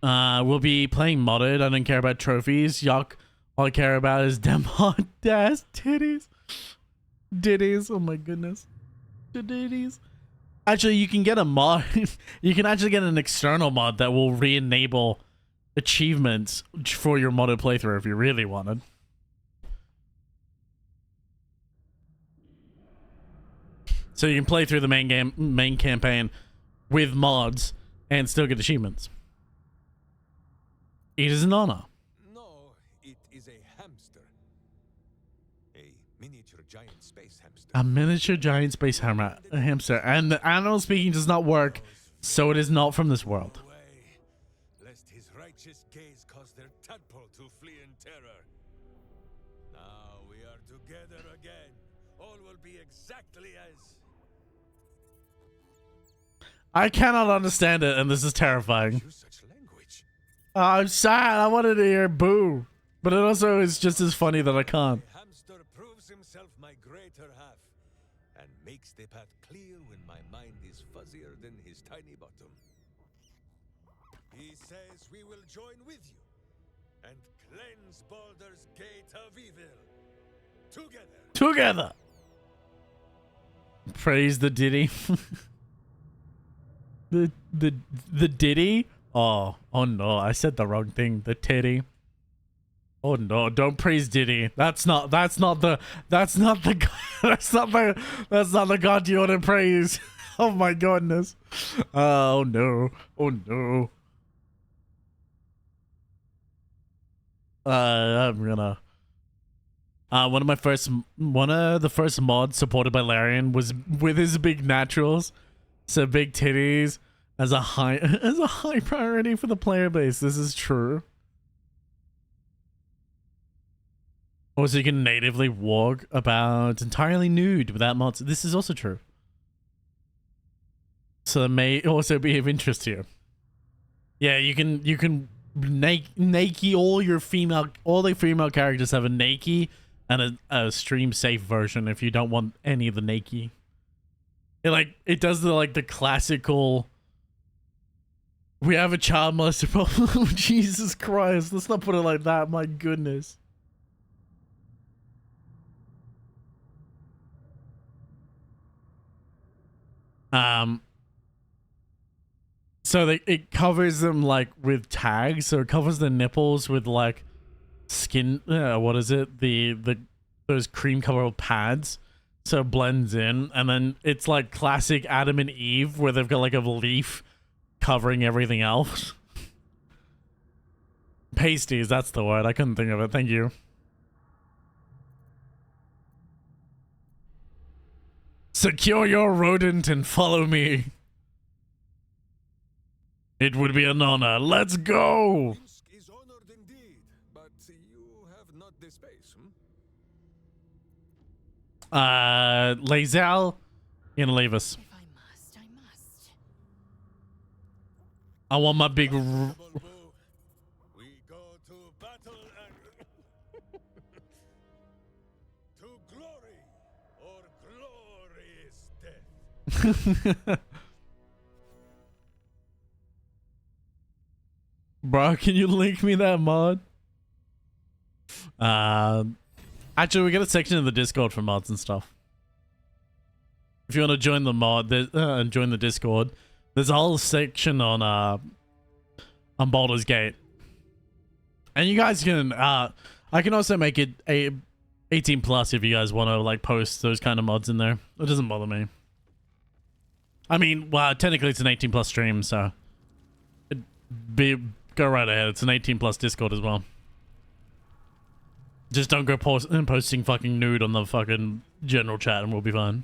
We'll be playing modded. I don't care about trophies. Yuck. All I care about is them hot ass titties. Ditties. Oh my goodness. Ditties. Actually, you can get a mod. You can actually get an external mod that will re-enable achievements for your modded playthrough if you really wanted. So you can play through the main campaign with mods and still get achievements. It is an honor. No, it is a hamster. A miniature giant space hamster. A miniature giant space hamster. And the animal speaking does not work, so it is not from this world. Lest his righteous gaze cause their tadpole to flee in terror. Now we are together again. All will be exactly as... I cannot understand it, and this is terrifying. I'm sad. I wanted to hear boo. But it also is just as funny that I can't. The hamster proves himself my greater half and makes the path clear when my mind is fuzzier than his tiny bottom. He says we will join with you and cleanse Baldur's Gate of evil. Together. Praise the ditty. the ditty? Oh no, I said the wrong thing. The titty. Oh no, don't praise Diddy. That's not the god you want to praise. Oh my goodness. Oh no. Oh no. I'm gonna one of the first mods supported by Larian was with his big naturals. So big titties as a high priority for the player base. This is true. Also, you can natively walk about entirely nude without mods. This is also true. So that may also be of interest to you. Yeah, you can naked all the female characters have a naked and a stream safe version if you don't want any of the naked. It does the classical. We have a child molester problem. Jesus Christ, let's not put it like that. My goodness. So it covers them like with tags, so it covers the nipples with like skin. What is it? Those cream colored pads, so it blends in, and then it's like classic Adam and Eve, where they've got like a leaf covering everything else. Pasties, that's the word. I couldn't think of it. Thank you. Secure your rodent and follow me. It would be an honor. Let's go. Is honored indeed, but you have not the space, Lae'zel, you're gonna leave us. If I must, I must. I want my big. We go to battle and to glory or glorious death. Bro, can you link me that mod? Actually, we got a section in the Discord for mods and stuff. If you want to join the mod and join the Discord, there's a whole section on Baldur's Gate. And you guys can, I can also make it 18 plus if you guys want to like post those kind of mods in there. It doesn't bother me. I mean, well, technically it's an 18 plus stream, so go right ahead. It's an 18 plus Discord as well. Just don't go posting fucking nude on the fucking general chat and we'll be fine.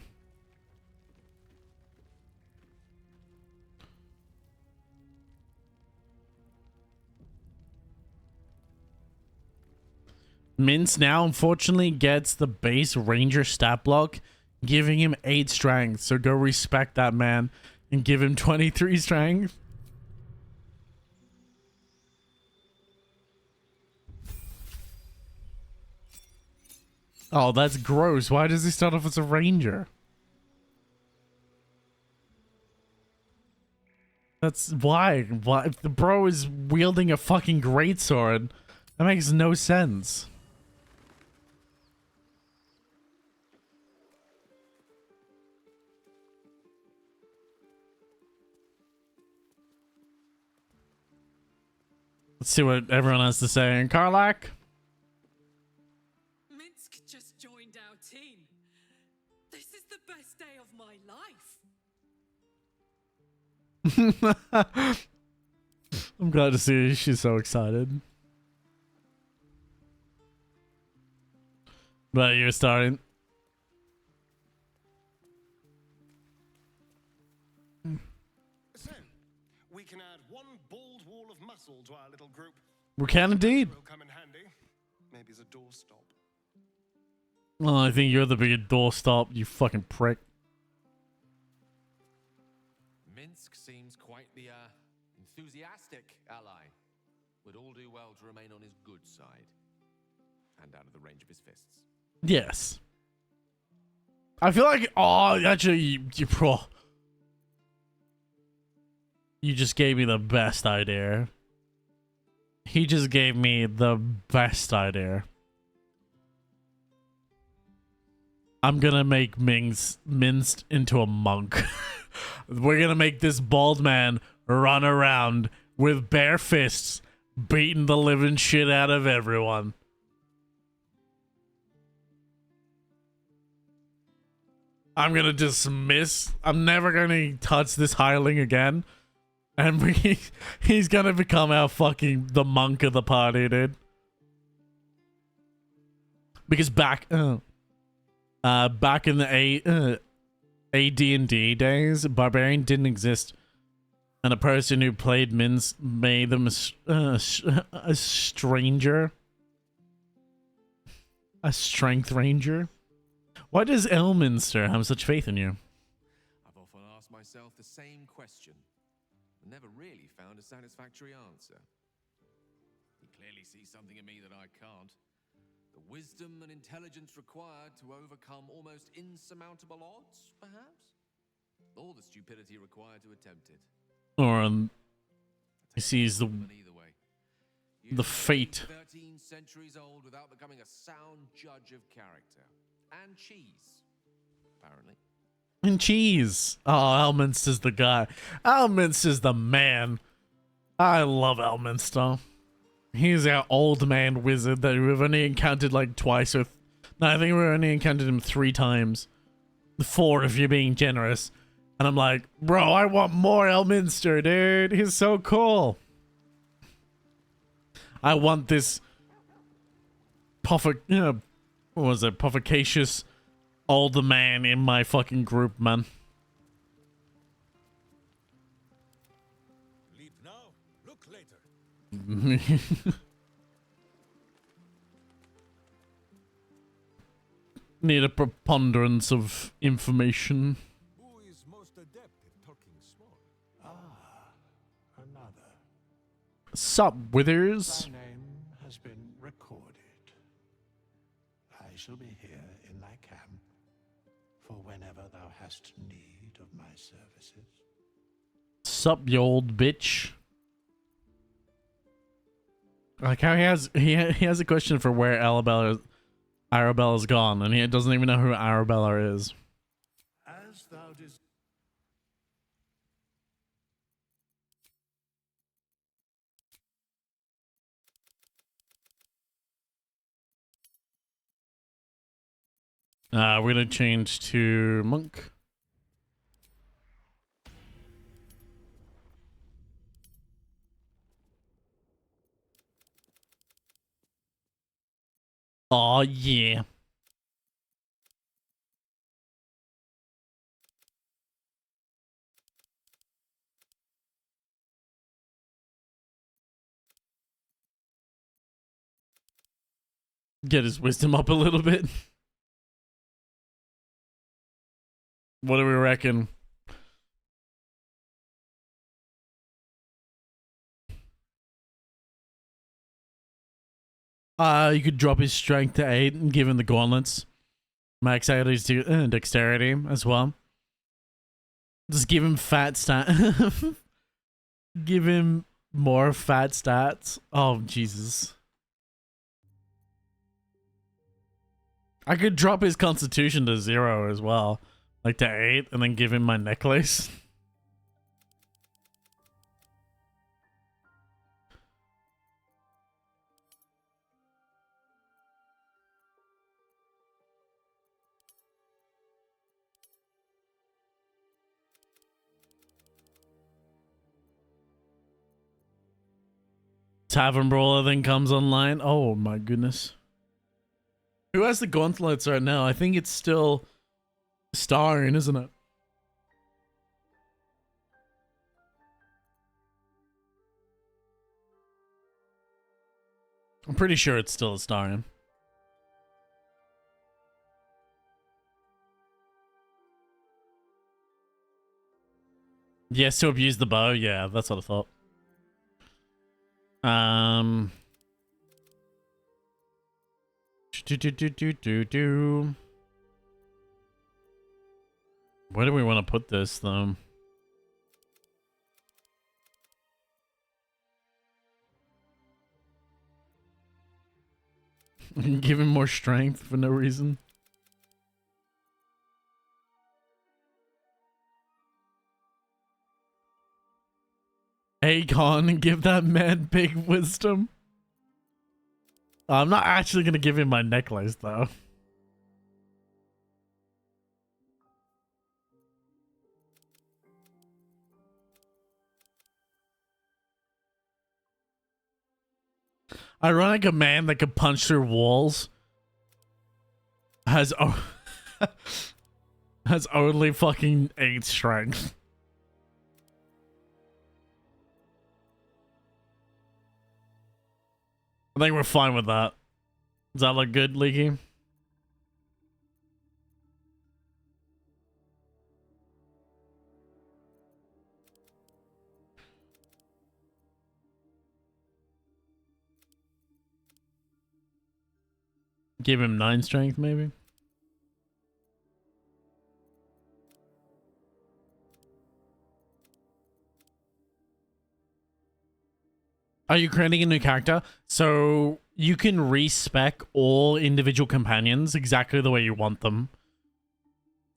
Mince now unfortunately gets the base ranger stat block, giving him 8 strength. So go respect that man and give him 23 strength. Oh, that's gross. Why does he start off as a ranger? That's why. Why? If the bro is wielding a fucking greatsword, that makes no sense. Let's see what everyone has to say. And Karlak? Minsk just joined our team. This is the best day of my life. I'm glad to see she's so excited. But you're starting. So, we can add one bald wall of muscle to our little group. We can indeed. Will come in handy. Maybe as a doorstop. Oh, I think you're the bigger doorstop, you fucking prick. Minsk seems quite the enthusiastic ally. Would all do well to remain on his good side and out of the range of his fists. Yes. I feel like, oh, actually, you just gave me the best idea. He just gave me the best idea. I'm gonna make Minced into a monk. We're gonna make this bald man run around with bare fists, beating the living shit out of everyone. I'm gonna dismiss. I'm never gonna touch this hireling again. And he's gonna become our fucking the monk of the party, dude. Because back in the AD&D days, barbarian didn't exist, and a person who played Mins made them a stranger, a strength ranger. Why does Elminster have such faith in you? I've often asked myself the same question, and never really found a satisfactory answer. He clearly sees something in me that I can't. The wisdom and intelligence required to overcome almost insurmountable odds, perhaps? Or the stupidity required to attempt it. Or he sees the fate. 13 centuries old without becoming a sound judge of character. And cheese, apparently. And cheese. Oh, Elminster's the guy. Elminster's the man. I love Elminster. He's our old man wizard that we've only encountered like twice or... No, I think we've only encountered him 3 times. 4 if you're being generous. And I'm like, bro, I want more Elminster, dude. He's so cool. I want this... what was it? Provocacious older man in my fucking group, man. Leap now, look later. Need a preponderance of information. Who is most adept at talking small? Ah, another. Sup, Withers? Thy name has been recorded. I shall be here in thy camp for whenever thou hast need of my services. Sup, you old bitch? Like how he has a question for where Arabella's gone, and he doesn't even know who Arabella is. As thou desired. We're gonna change to monk. Oh yeah. Get his wisdom up a little bit. What do we reckon? You could drop his strength to 8 and give him the gauntlets. Max out his dexterity as well. Just give him fat stat. Give him more fat stats. Oh, Jesus. I could drop his constitution to 0 as well. Like to 8 and then give him my necklace. Tavern Brawler then comes online. Oh my goodness. Who has the gauntlets right now? I think it's still Starring, isn't it? I'm pretty sure it's still Starring. Yes, to abuse the bow. Yeah, that's what I thought. Where do we want to put this, though? Give him more strength for no reason. Aegon, give that man big wisdom. I'm not actually going to give him my necklace, though. Ironic, a man that could punch through walls has has only fucking 8 strength. I think we're fine with that. Does that look good, Leaky? Give him 9 strength, maybe? Are you creating a new character? So you can respec all individual companions exactly the way you want them.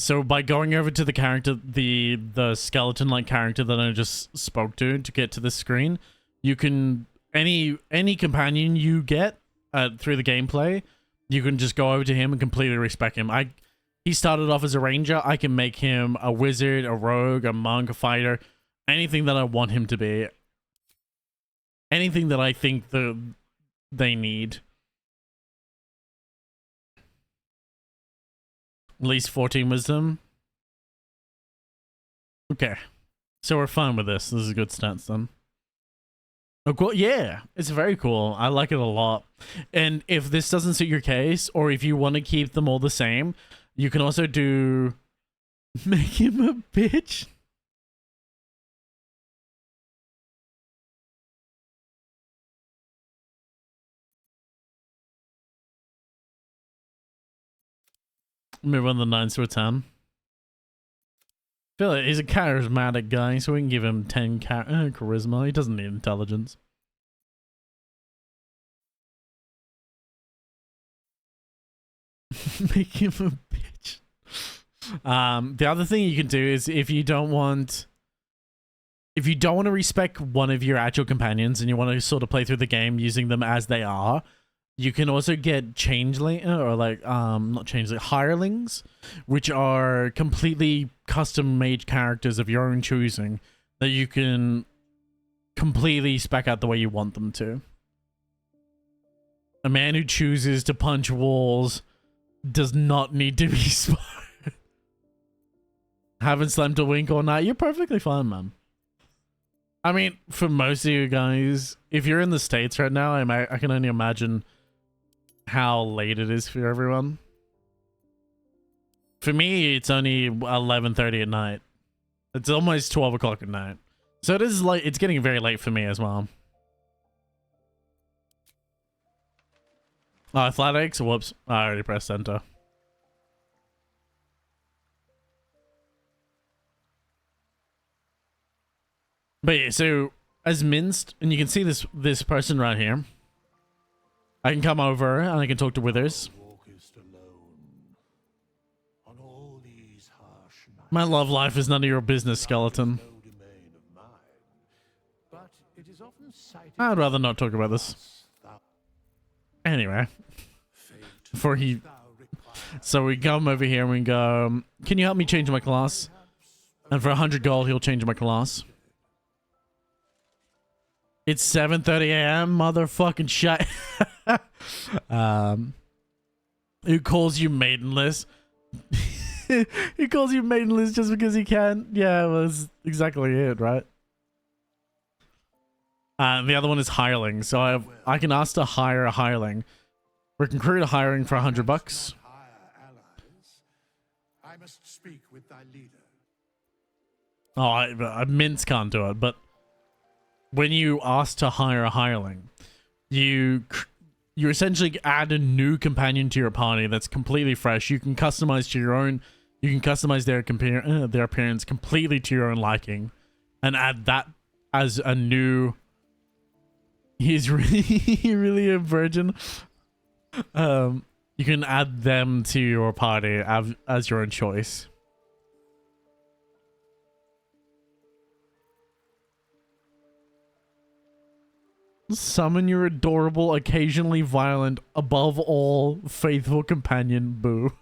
So by going over to the character, the skeleton-like character that I just spoke to get to the screen, you can any companion you get through the gameplay, you can just go over to him and completely respec him. He started off as a ranger. I can make him a wizard, a rogue, a monk, a fighter, anything that I want him to be. Anything that I think they need. At least 14 wisdom. Okay. So we're fine with this. This is a good stance then. Oh, cool. Yeah, it's very cool. I like it a lot. And if this doesn't suit your case, or if you want to keep them all the same, you can also do... Make him a bitch? Move on the 9s to a 10. I feel like he's a charismatic guy, so we can give him 10 charisma. He doesn't need intelligence. Make him a bitch. The other thing you can do is if you don't want to respec one of your actual companions and you want to sort of play through the game using them as they are, you can also get changeling or like not changeling, hirelings, which are completely custom made characters of your own choosing that you can completely spec out the way you want them to. A man who chooses to punch walls does not need to be smart. Haven't slept a wink all night. You're perfectly fine, man. I mean, for most of you guys, if you're in the States right now, I can only imagine how late it is for everyone. For me, it's only 11:30 at night. It's almost 12 o'clock at night. So it is like, it's getting very late for me as well. Oh, athletics? Whoops. I already pressed enter. But yeah, so as minced, and you can see this person right here. I can come over and I can talk to Withers. My love life is none of your business, skeleton. I'd rather not talk about this. Anyway. So we come over here and we go, can you help me change my class? And for 100 gold, he'll change my class. It's 7:30 a.m. Motherfucking shit. Who calls you maidenless? He calls you maidenless just because he can. Yeah, well, that's exactly it, right? The other one is hireling. So I can ask to hire a hireling. We can create a hiring for $100. I must speak with thy leader. Oh, I Mince can't do it, but when you ask to hire a hireling, you essentially add a new companion to your party that's completely fresh. You can customize to your own. You can customize their appearance completely to your own liking, and add that as a new. He's really a virgin. You can add them to your party as your own choice. Summon your adorable, occasionally violent, above all, faithful companion, Boo.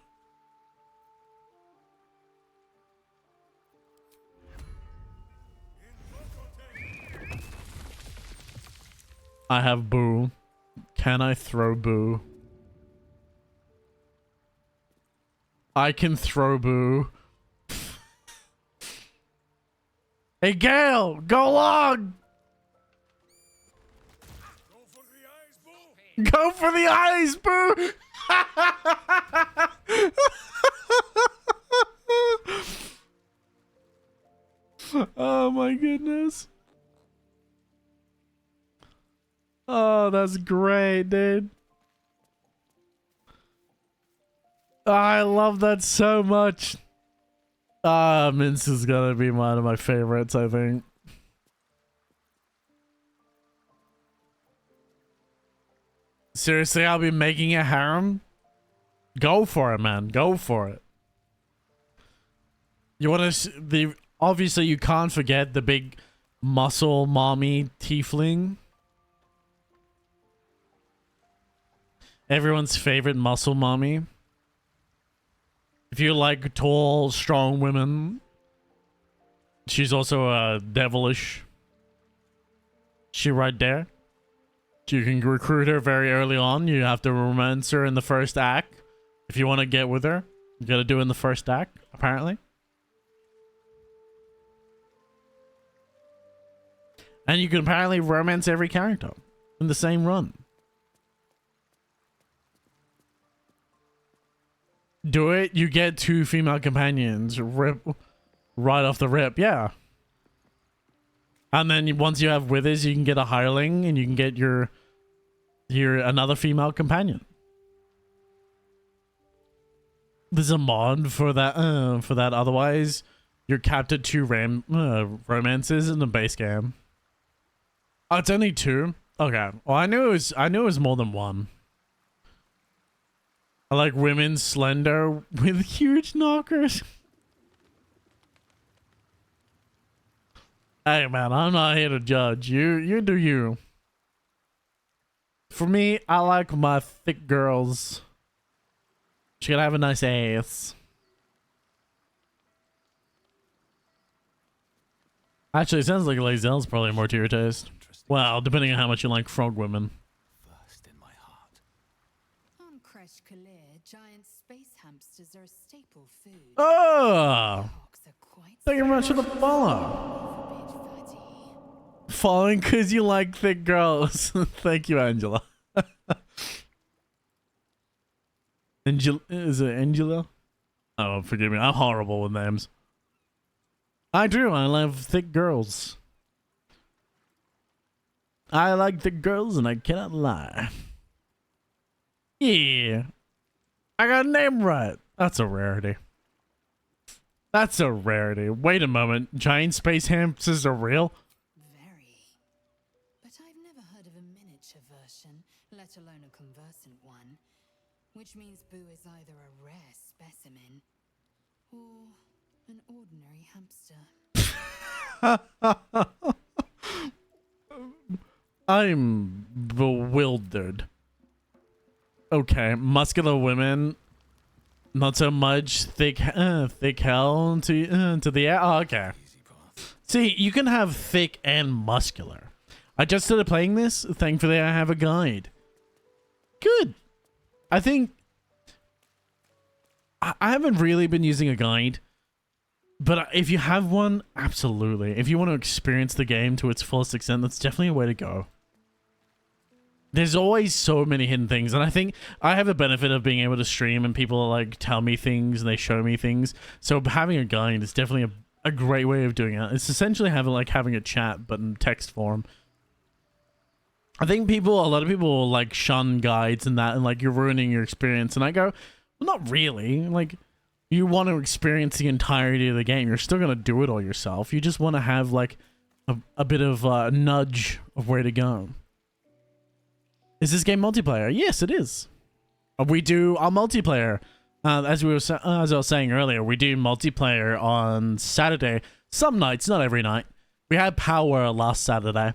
I have Boo. Can I throw Boo? I can throw Boo. Hey, Gale! Go along! Go for the eyes, Boo! Oh my goodness. Oh, that's great, dude. I love that so much. Mince is gonna be one of my favorites, I think. Seriously, I'll be making a harem? Go for it, man. Go for it. You want to obviously you can't forget the big muscle mommy tiefling. Everyone's favorite muscle mommy. If you like tall, strong women, she's also devilish. She right there. You can recruit her very early on. You have to romance her in the first act. If you want to get with her, you gotta do it in the first act, apparently. And you can apparently romance every character in the same run. Do it, you get 2 female companions right off the rip, yeah. And then once you have withers, you can get a hireling and you can get your another female companion. There's a mod for that. Otherwise, you're capped at 2 romances in the base game. Oh, it's only 2. Okay. Well, I knew it was more than 1. I like women slender with huge knockers. Hey man, I'm not here to judge. You do you. For me, I like my thick girls. She gotta have a nice ass. Actually, it sounds like Lazelle's probably more to your taste. Well, depending on how much you like frog women. On Kresh Kalir, giant space hamsters are a staple food. Oh! Thank you very much for the follow. Following because you like thick girls. Thank you, Angela. Is it Angela? Oh, forgive me. I'm horrible with names. I do. I love thick girls. I like thick girls and I cannot lie. Yeah. I got a name right. That's a rarity. That's a rarity. Wait a moment. Giant space hamsters are real? But I've never heard of a miniature version, let alone a conversant one. Which means Boo is either a rare specimen or an ordinary hamster. I'm bewildered. Okay, muscular women, not so much thick hell to the air. Oh, okay. See, you can have thick and muscular. I just started playing this. Thankfully, I have a guide. Good. I think I haven't really been using a guide, but if you have one, absolutely. If you want to experience the game to its fullest extent, that's definitely a way to go. There's always so many hidden things, and I think I have the benefit of being able to stream and people like tell me things and they show me things. So having a guide is definitely a great way of doing it. It's essentially having a chat, but in text form. I think a lot of people like shun guides and that, and like you're ruining your experience. And I go, well, not really. Like, you want to experience the entirety of the game. You're still gonna do it all yourself. You just want to have like a bit of a nudge of where to go. Is this game multiplayer? Yes, it is. We do our multiplayer. As I was saying earlier, we do multiplayer on Saturday. Some nights, not every night. We had Power see Saturday.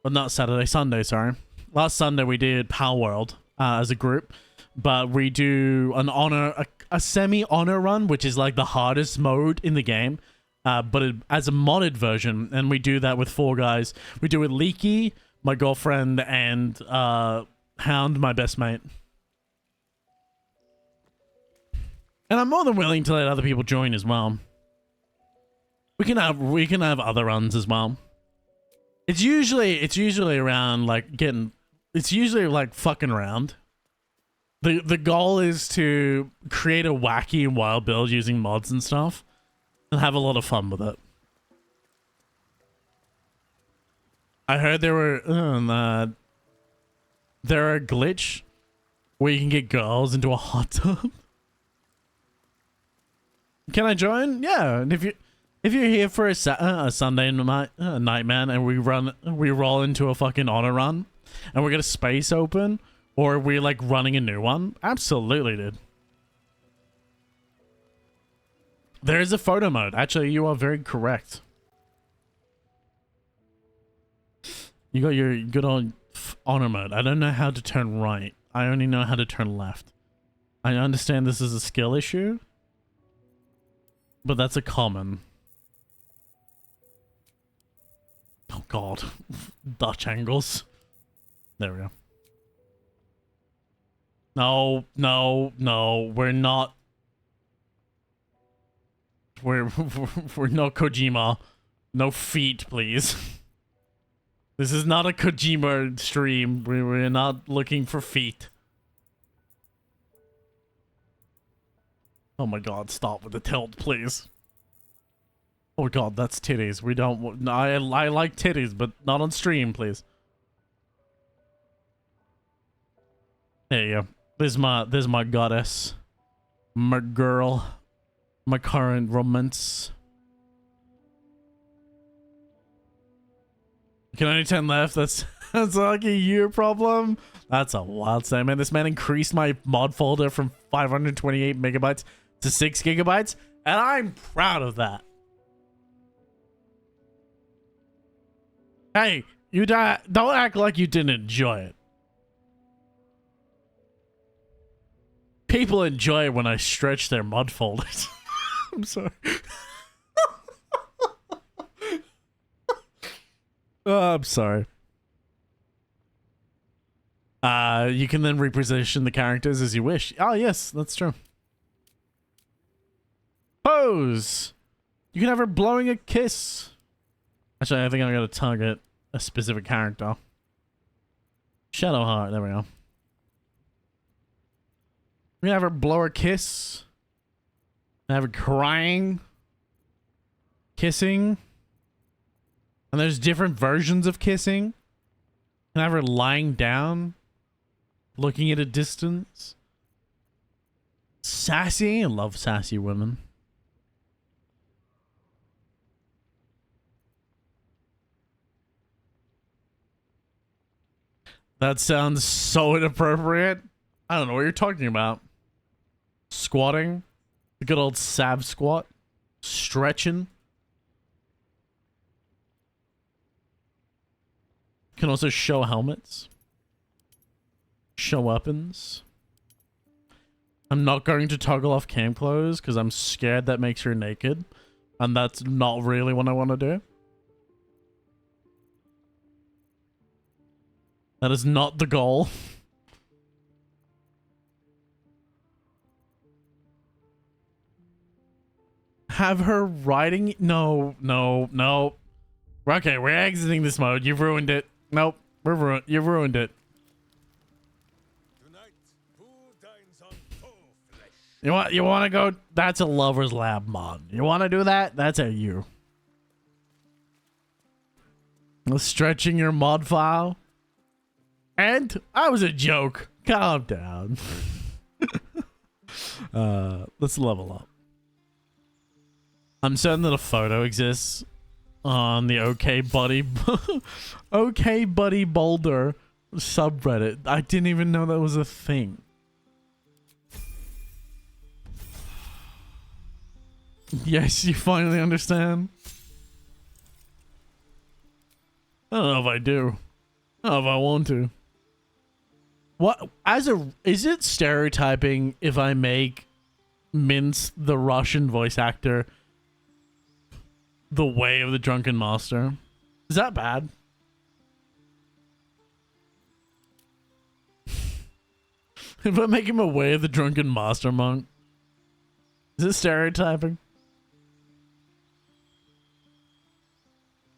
Well, not Saturday, Sunday, sorry. Last Sunday we did Power World as a group. But we do a semi-honor run, which is like the hardest mode in the game. But as a modded version. And we do that with 4 guys. We do it Leaky, my girlfriend, and Hound, my best mate. And I'm more than willing to let other people join as well. We can have other runs as well. It's usually around like it's usually like fucking around. The goal is to create a wacky and wild build using mods and stuff and have a lot of fun with it. I heard there are a glitch where you can get girls into a hot tub. Can I join? Yeah, and if you're here for a Sunday night, man, and we roll into a fucking honor run, and we're gonna space open, or we're like running a new one, absolutely, dude. There is a photo mode. Actually, you are very correct. You got your good old honor mode. I don't know how to turn right. I only know how to turn left. I understand this is a skill issue, but that's a common. Oh god. Dutch angles. There we go. No, no, no. We're not. We're no Kojima. No feet, please. This is not a Kojima stream. We're not looking for feet. Oh my god, stop with the tilt, please. Oh god, that's titties. We don't... I like titties, but not on stream, please. There you go. There's my goddess. My girl. My current romance. You can only turn left. That's like a you problem. That's a wild statement. This man increased my mod folder from 528 megabytes to 6 gigabytes, and I'm proud of that. Hey, you don't act like you didn't enjoy it. People enjoy it when I stretch their mod folders. I'm sorry. Oh, I'm sorry. You can then reposition the characters as you wish. Oh, yes, that's true. Pose! You can have her blowing a kiss. Actually, I think I gotta target a specific character. Shadowheart, there we go. We have her blow her kiss. Have her crying. Kissing. And there's different versions of kissing. And have her lying down. Looking at a distance. Sassy. I love sassy women. That sounds so inappropriate. I don't know what you're talking about. Squatting. The good old Sav squat. Stretching. Can also show helmets. Show weapons. I'm not going to toggle off cam clothes because I'm scared that makes her naked. And that's not really what I want to do. That is not the goal. Have her riding... No, no, no. Okay, we're exiting this mode. You've ruined it. Nope. You've ruined it. You want to go? That's a lover's lab mod. You want to do that? That's a you. Stretching your mod file. And I was a joke. Calm down. Let's level up. I'm certain that a photo exists on the OK Buddy OK Buddy Boulder subreddit. I didn't even know that was a thing. Yes, you finally understand. I don't know if I do. I don't know if I want to. What is it stereotyping if I make Mince the Russian voice actor the way of the drunken master? Is that bad? If I make him a way of the drunken master monk, is it stereotyping?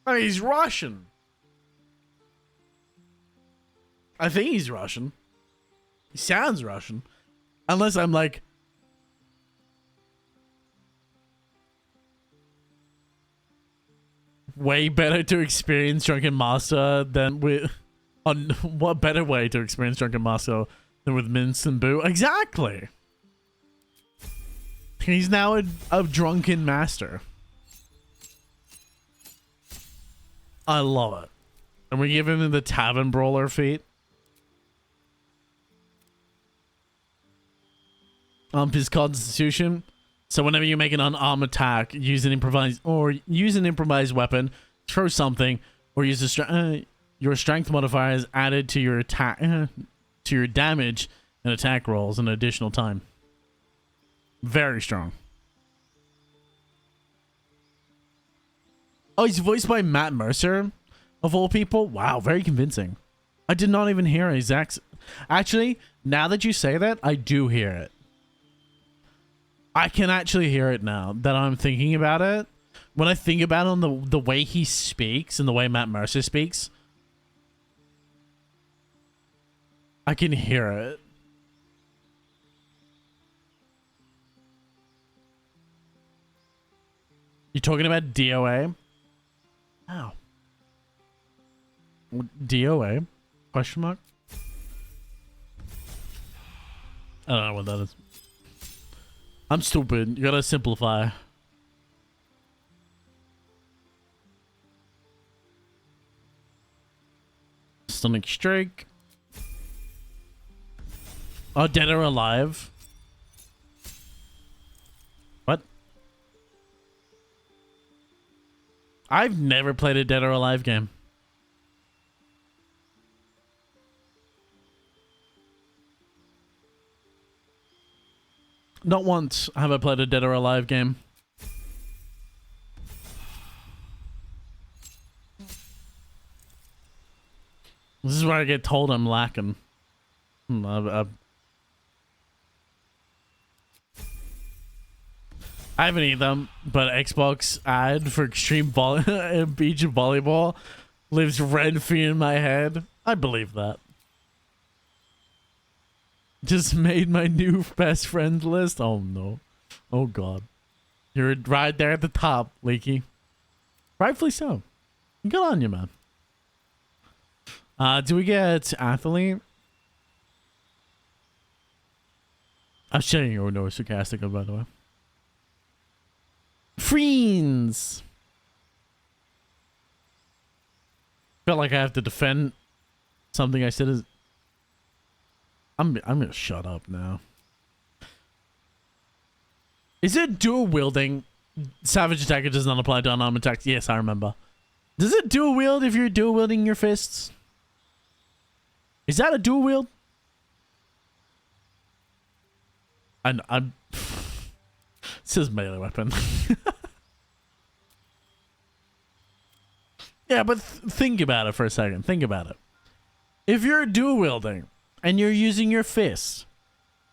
I mean, he's Russian. I think he's Russian. He sounds Russian. Unless I'm like... way better to experience Drunken Master than with... On what better way to experience Drunken Master than with Mince and Boo? Exactly! He's now a drunken master. I love it. And we give him the Tavern Brawler feat. His constitution. So whenever you make an unarmed attack, use an improvised weapon, throw something, or use your strength modifier is added to your attack to your damage and attack rolls an additional time. Very strong. Oh, he's voiced by Matt Mercer, of all people. Wow, very convincing. I did not even hear Isaac's. Actually, now that you say that, I do hear it. I can actually hear it now that I'm thinking about it. When I think about it on the way he speaks and the way Matt Mercer speaks, I can hear it. You talking about DOA? Ow. DOA? Question mark? I don't know what that is. I'm stupid. You gotta simplify. Stomach strike. Oh, dead or alive? What? I've never played a Dead or Alive game. Not once have I played a Dead or Alive game. This is where I get told I'm lacking. I haven't either, but Xbox ad for Extreme Beach Volleyball lives rent-free in my head. I believe that. Just made my new best friend list. Oh no. Oh god. You're right there at the top, Leaky. Rightfully so. Good on you, man. Do we get athlete? I'm showing you no sarcastic, by the way. Friends. Felt like I have to defend something I said is. I'm gonna shut up now. Is it dual wielding? Savage attacker does not apply to unarmed attacks. Yes, I remember. Does it dual wield if you're dual wielding your fists? Is that a dual wield? I'm it says melee weapon. Yeah, but think about it for a second. Think about it. If you're dual wielding and you're using your fist,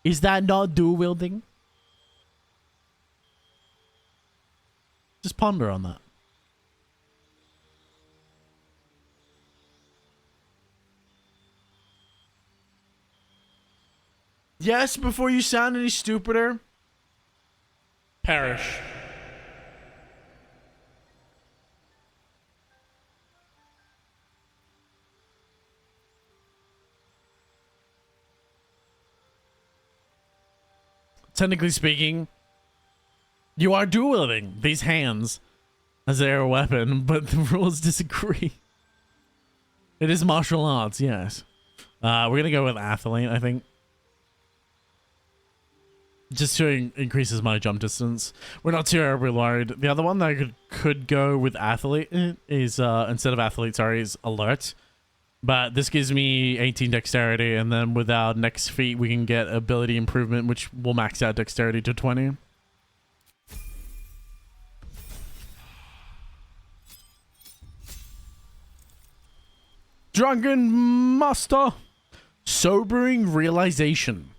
is that not dual wielding? Just ponder on that. Yes, before you sound any stupider. Perish. Technically speaking, you are dual wielding these hands as their weapon, but the rules disagree. It is martial arts, yes. We're gonna go with athlete, I think. Just to increases my jump distance. We're not too worried. The other one that I could go with athlete is instead of athlete, sorry, is alert. But this gives me 18 dexterity, and then with our next feat, we can get ability improvement, which will max out dexterity to 20. Drunken Master. Sobering realization.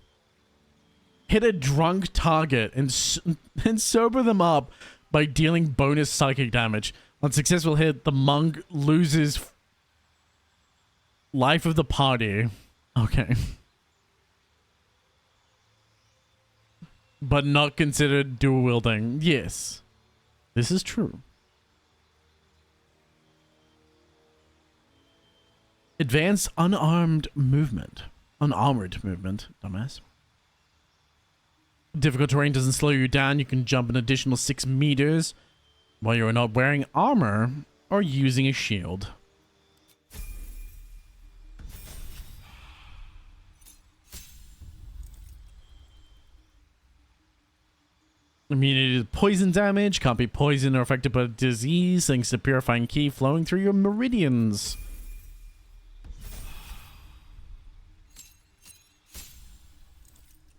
Hit a drunk target and sober them up by dealing bonus psychic damage. On successful hit, the monk loses life of the party. Okay. But not considered dual wielding. Yes. This is true. Advanced unarmed movement. Unarmored movement, dumbass. Difficult terrain doesn't slow you down. You can jump an additional 6 meters while you're not wearing armor or using a shield. Immunity to poison damage. Can't be poisoned or affected by disease thanks to purifying ki flowing through your meridians.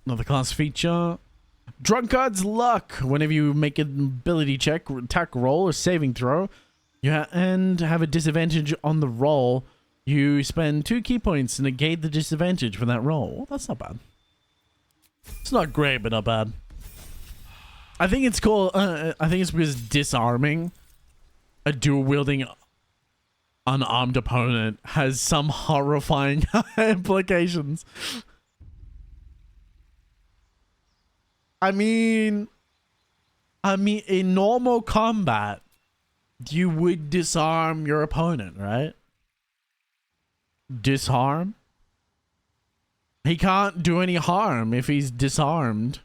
Another class feature. Drunkard's Luck. Whenever you make an ability check, attack roll, or saving throw, and have a disadvantage on the roll, you spend 2 key points to negate the disadvantage for that roll. Well, that's not bad. It's not great, but not bad. I think it's cool. I think it's because disarming a dual-wielding unarmed opponent has some horrifying implications. I mean, in normal combat, you would disarm your opponent, right? Disarm? He can't do any harm if he's disarmed.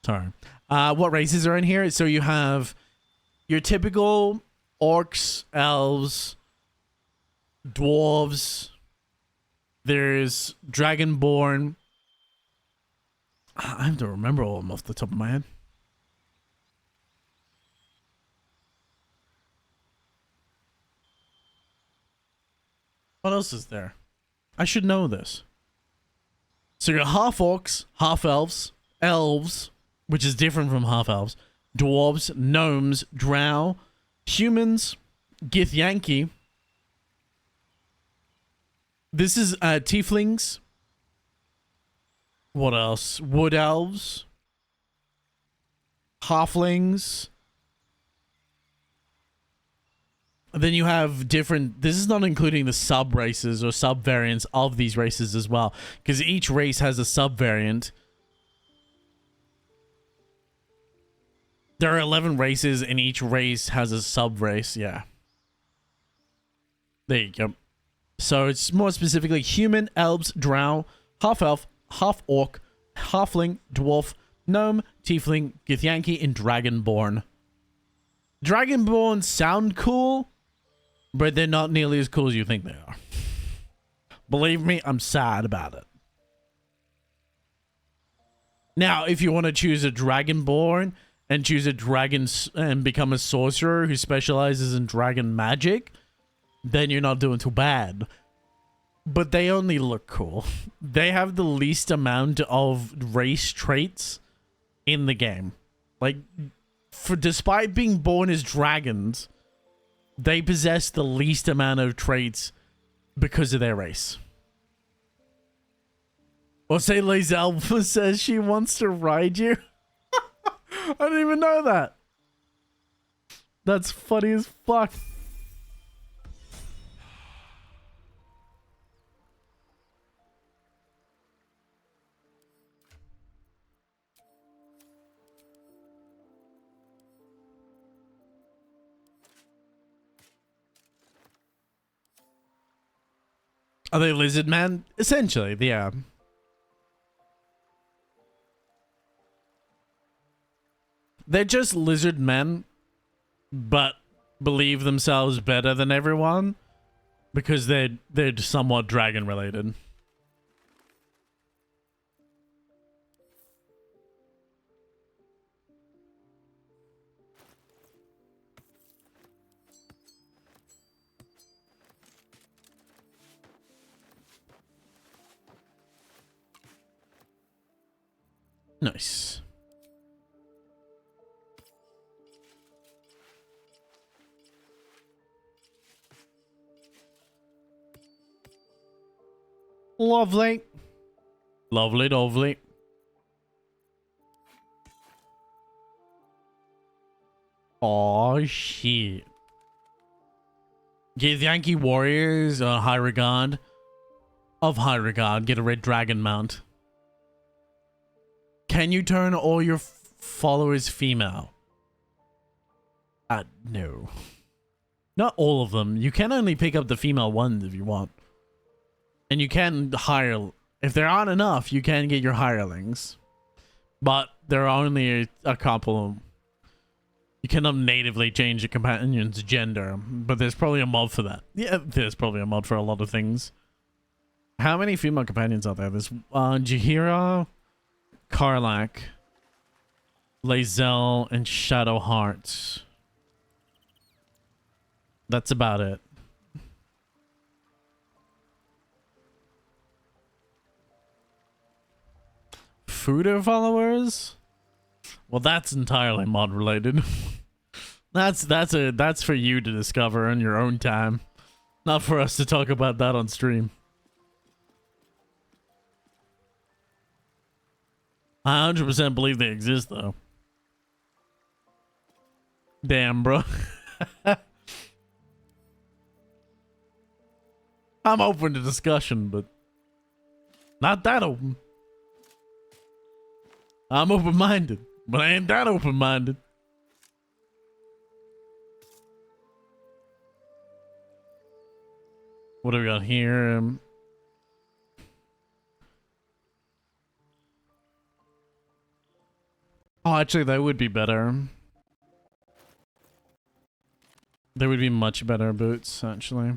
Sorry. What races are in here? So you have your typical orcs, elves, dwarves. There's dragonborn. I have to remember all of them off the top of my head. What else is there? I should know this. So you're half orcs, half elves, which is different from half elves, dwarves, gnomes, drow, humans, Githyanki. This is tieflings. What else? Wood elves, halflings. Then you have different... This is not including the sub-races or sub-variants of these races as well, because each race has a sub-variant. There are 11 races, and each race has a sub-race, yeah. There you go. So it's more specifically human, elves, drow, half-elf, half-orc, halfling, dwarf, gnome, tiefling, Githyanki, and dragonborn. Dragonborn sound cool, but they're not nearly as cool as you think they are. Believe me, I'm sad about it. Now, if you want to choose a dragonborn and choose a dragon and become a sorcerer who specializes in dragon magic, then you're not doing too bad. But they only look cool. They have the least amount of race traits in the game. Like, despite being born as dragons, they possess the least amount of traits because of their race. Or say Les Alpha says she wants to ride you. I didn't even know that. That's funny as fuck. Are they lizard man? Essentially, yeah. They're just lizard men, but believe themselves better than everyone because they're somewhat dragon related. Nice. Lovely. Lovely, lovely. Oh shit. Give Yankee warriors high regard. Of high regard, get a red dragon mount. Can you turn all your followers female? No. Not all of them. You can only pick up the female ones if you want. And you can hire... If there aren't enough, you can get your hirelings. But there are only a couple. You cannot natively change a companion's gender. But there's probably a mod for that. Yeah, there's probably a mod for a lot of things. How many female companions are there? There's Jahira... Karlak, Lae'zel and Shadowheart. That's about it. Fuda followers? Well, that's entirely mod related. That's for you to discover in your own time. Not for us to talk about that on stream. I 100% believe they exist though. Damn, bro. I'm open to discussion, but not that open. I'm open-minded, but I ain't that open-minded. What do we got here? Oh, actually, that would be better. There would be much better boots, actually.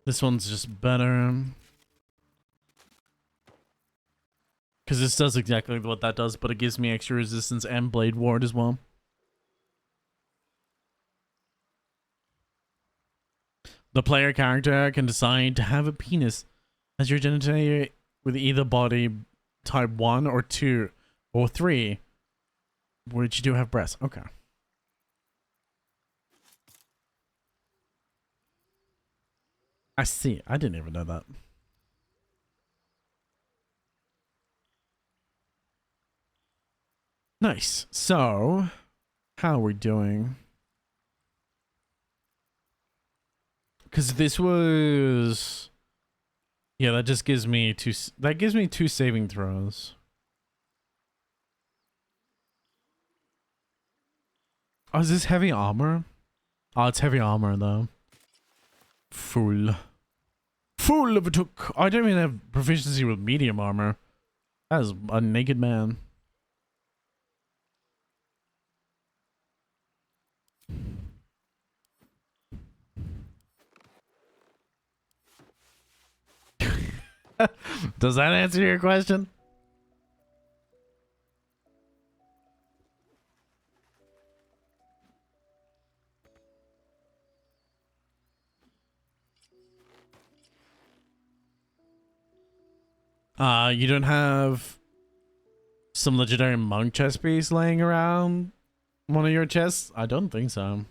This one's just better. Because this does exactly what that does, but it gives me extra resistance and blade ward as well. The player character can decide to have a penis as your genitalia with either body type 1 or 2 or 3. Which you do have breasts. Okay. I see. I didn't even know that. Nice. So, how are we doing? Because this was... Yeah, that just gives me two... That gives me 2 saving throws. Oh, is this heavy armor? Oh, it's heavy armor, though. Fool. Fool of a took. I don't even have proficiency with medium armor. That is a naked man. Does that answer your question? You don't have some legendary monk chest piece laying around one of your chests? I don't think so.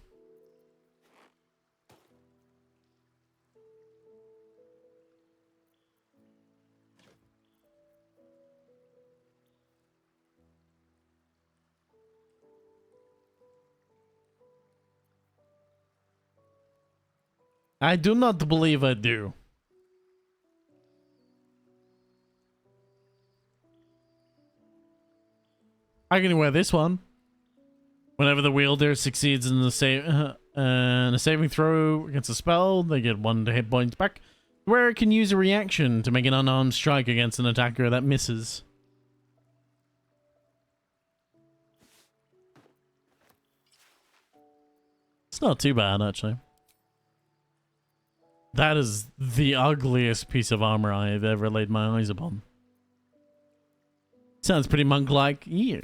I do not believe I do. I can wear this one. Whenever the wielder succeeds in the a saving throw against a spell, they get 1 hit points back. The wearer can use a reaction to make an unarmed strike against an attacker that misses. It's not too bad, actually. That is the ugliest piece of armor I have ever laid my eyes upon. Sounds pretty monk-like. Yeah.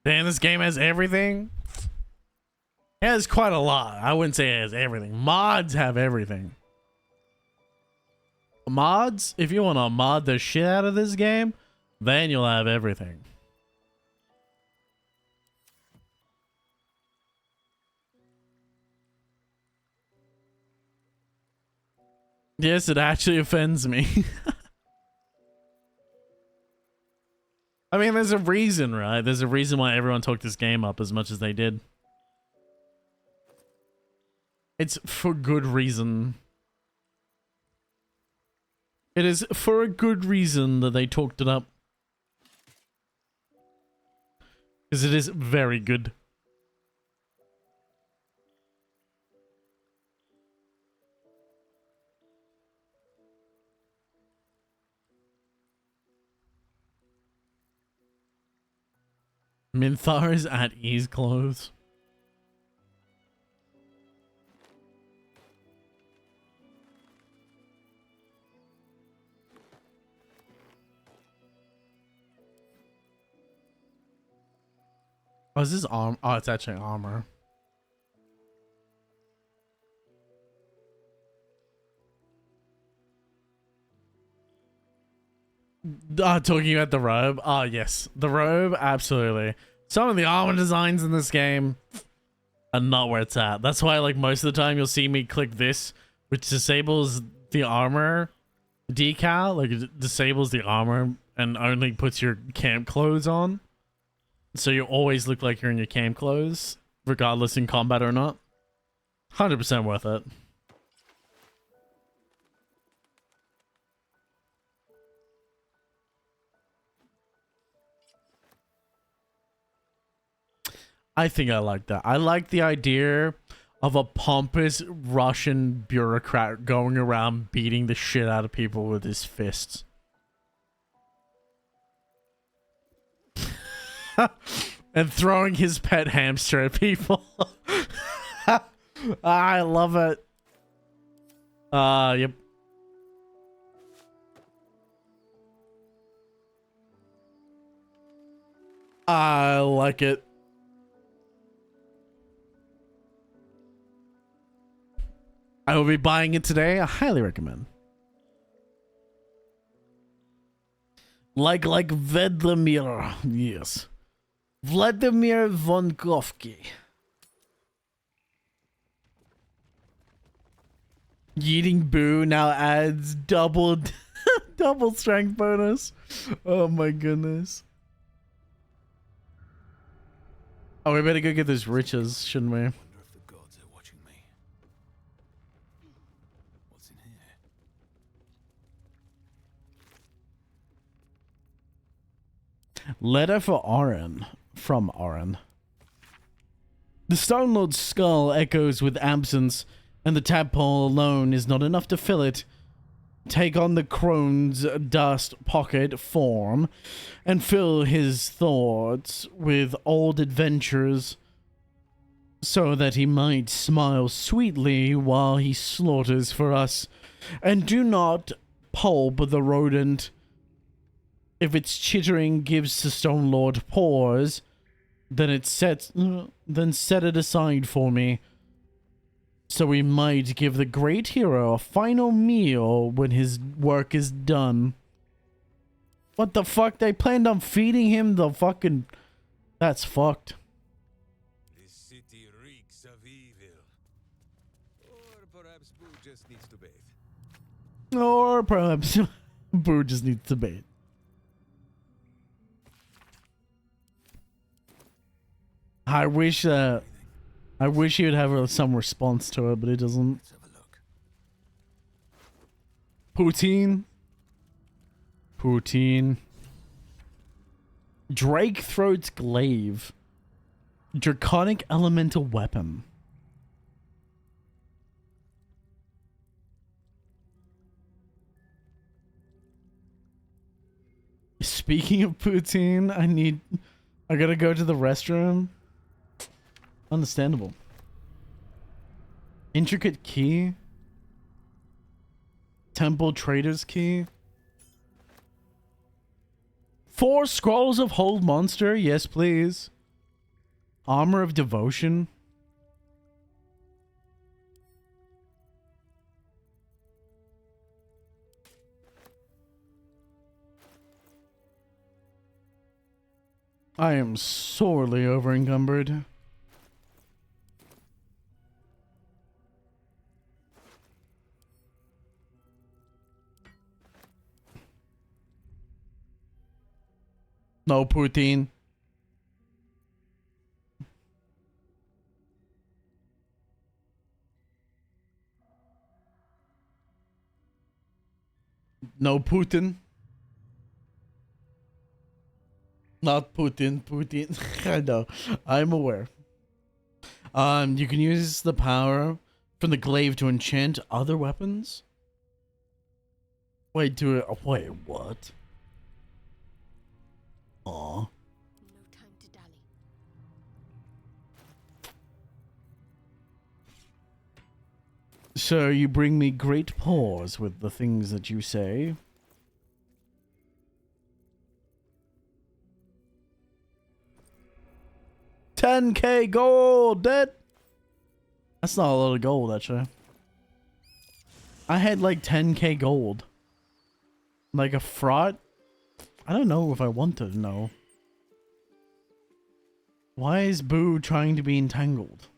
Damn, this game has everything? It has quite a lot. I wouldn't say it has everything. Mods have everything. Mods? If you want to mod the shit out of this game, then you'll have everything. Yes, it actually offends me. I mean, there's a reason, right? There's a reason why everyone took this game up as much as they did. It's for good reason. It is for a good reason that they talked it up. Because it is very good. Minthar's at ease clothes. Oh, is this arm? Oh, it's actually armor. Talking about the robe. Oh, yes. The robe, absolutely. Some of the armor designs in this game are not where it's at. That's why, like, most of the time you'll see me click this, which disables the armor decal. Like, it disables the armor and only puts your camp clothes on. So you always look like you're in your camp clothes, regardless in combat or not. 100% worth it. I think I like that. I like the idea of a pompous Russian bureaucrat going around beating the shit out of people with his fists. And throwing his pet hamster at people. I love it. Yep. I like it. I will be buying it today. I highly recommend. Like Vladimir. Yes. Vladimir Vonkovsky. Yeeting Boo now adds double strength bonus. Oh my goodness. Oh, we better go get those riches, shouldn't we? Letter for Oren. From Oren. The Stone Lord's skull echoes with absence, and the tadpole alone is not enough to fill it. Take on the crone's dust pocket form, and fill his thoughts with old adventures, so that he might smile sweetly while he slaughters for us. And do not pulp the rodent. If its chittering gives the Stone Lord pause, then set it aside for me, so we might give the great hero a final meal when his work is done. What the fuck? They planned on feeding him the fucking... That's fucked. This city reeks of evil. Or perhaps Boo just needs to bathe. Or perhaps Boo just needs to bathe. I wish he would have some response to it, but it doesn't. Poutine. Drake Throat's Glaive. Draconic Elemental Weapon. Speaking of poutine, I gotta go to the restroom. Understandable. Intricate key. Temple Trader's Key. 4 Scrolls of Hold Monster. Yes, please. Armor of Devotion. I am sorely over-encumbered. No Putin. No Putin. Not Putin. I know. I'm aware. You can use the power from the glaive to enchant other weapons. Wait, what? Aw. No time to dally. So you bring me great pause with the things that you say. $10K gold, dead. That's not a lot of gold, actually. I had like 10K gold. Like a fraud? I don't know if I want to know. Why is Boo trying to be entangled?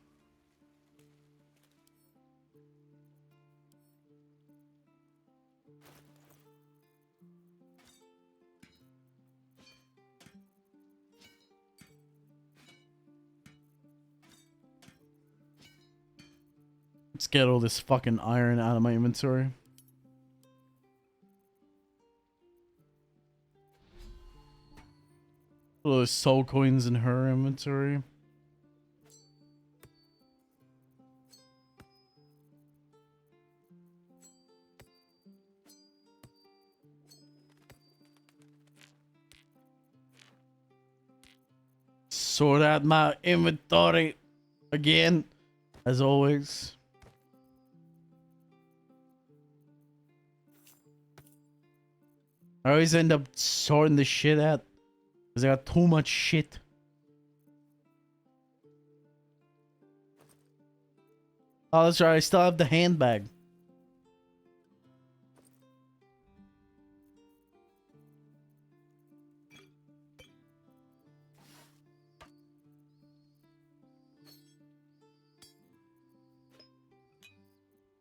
Let's get all this fucking iron out of my inventory. All those soul coins in her inventory. Sort out my inventory again, as always. I always end up sorting the shit out because I got too much shit. Oh, that's right. I still have the handbag.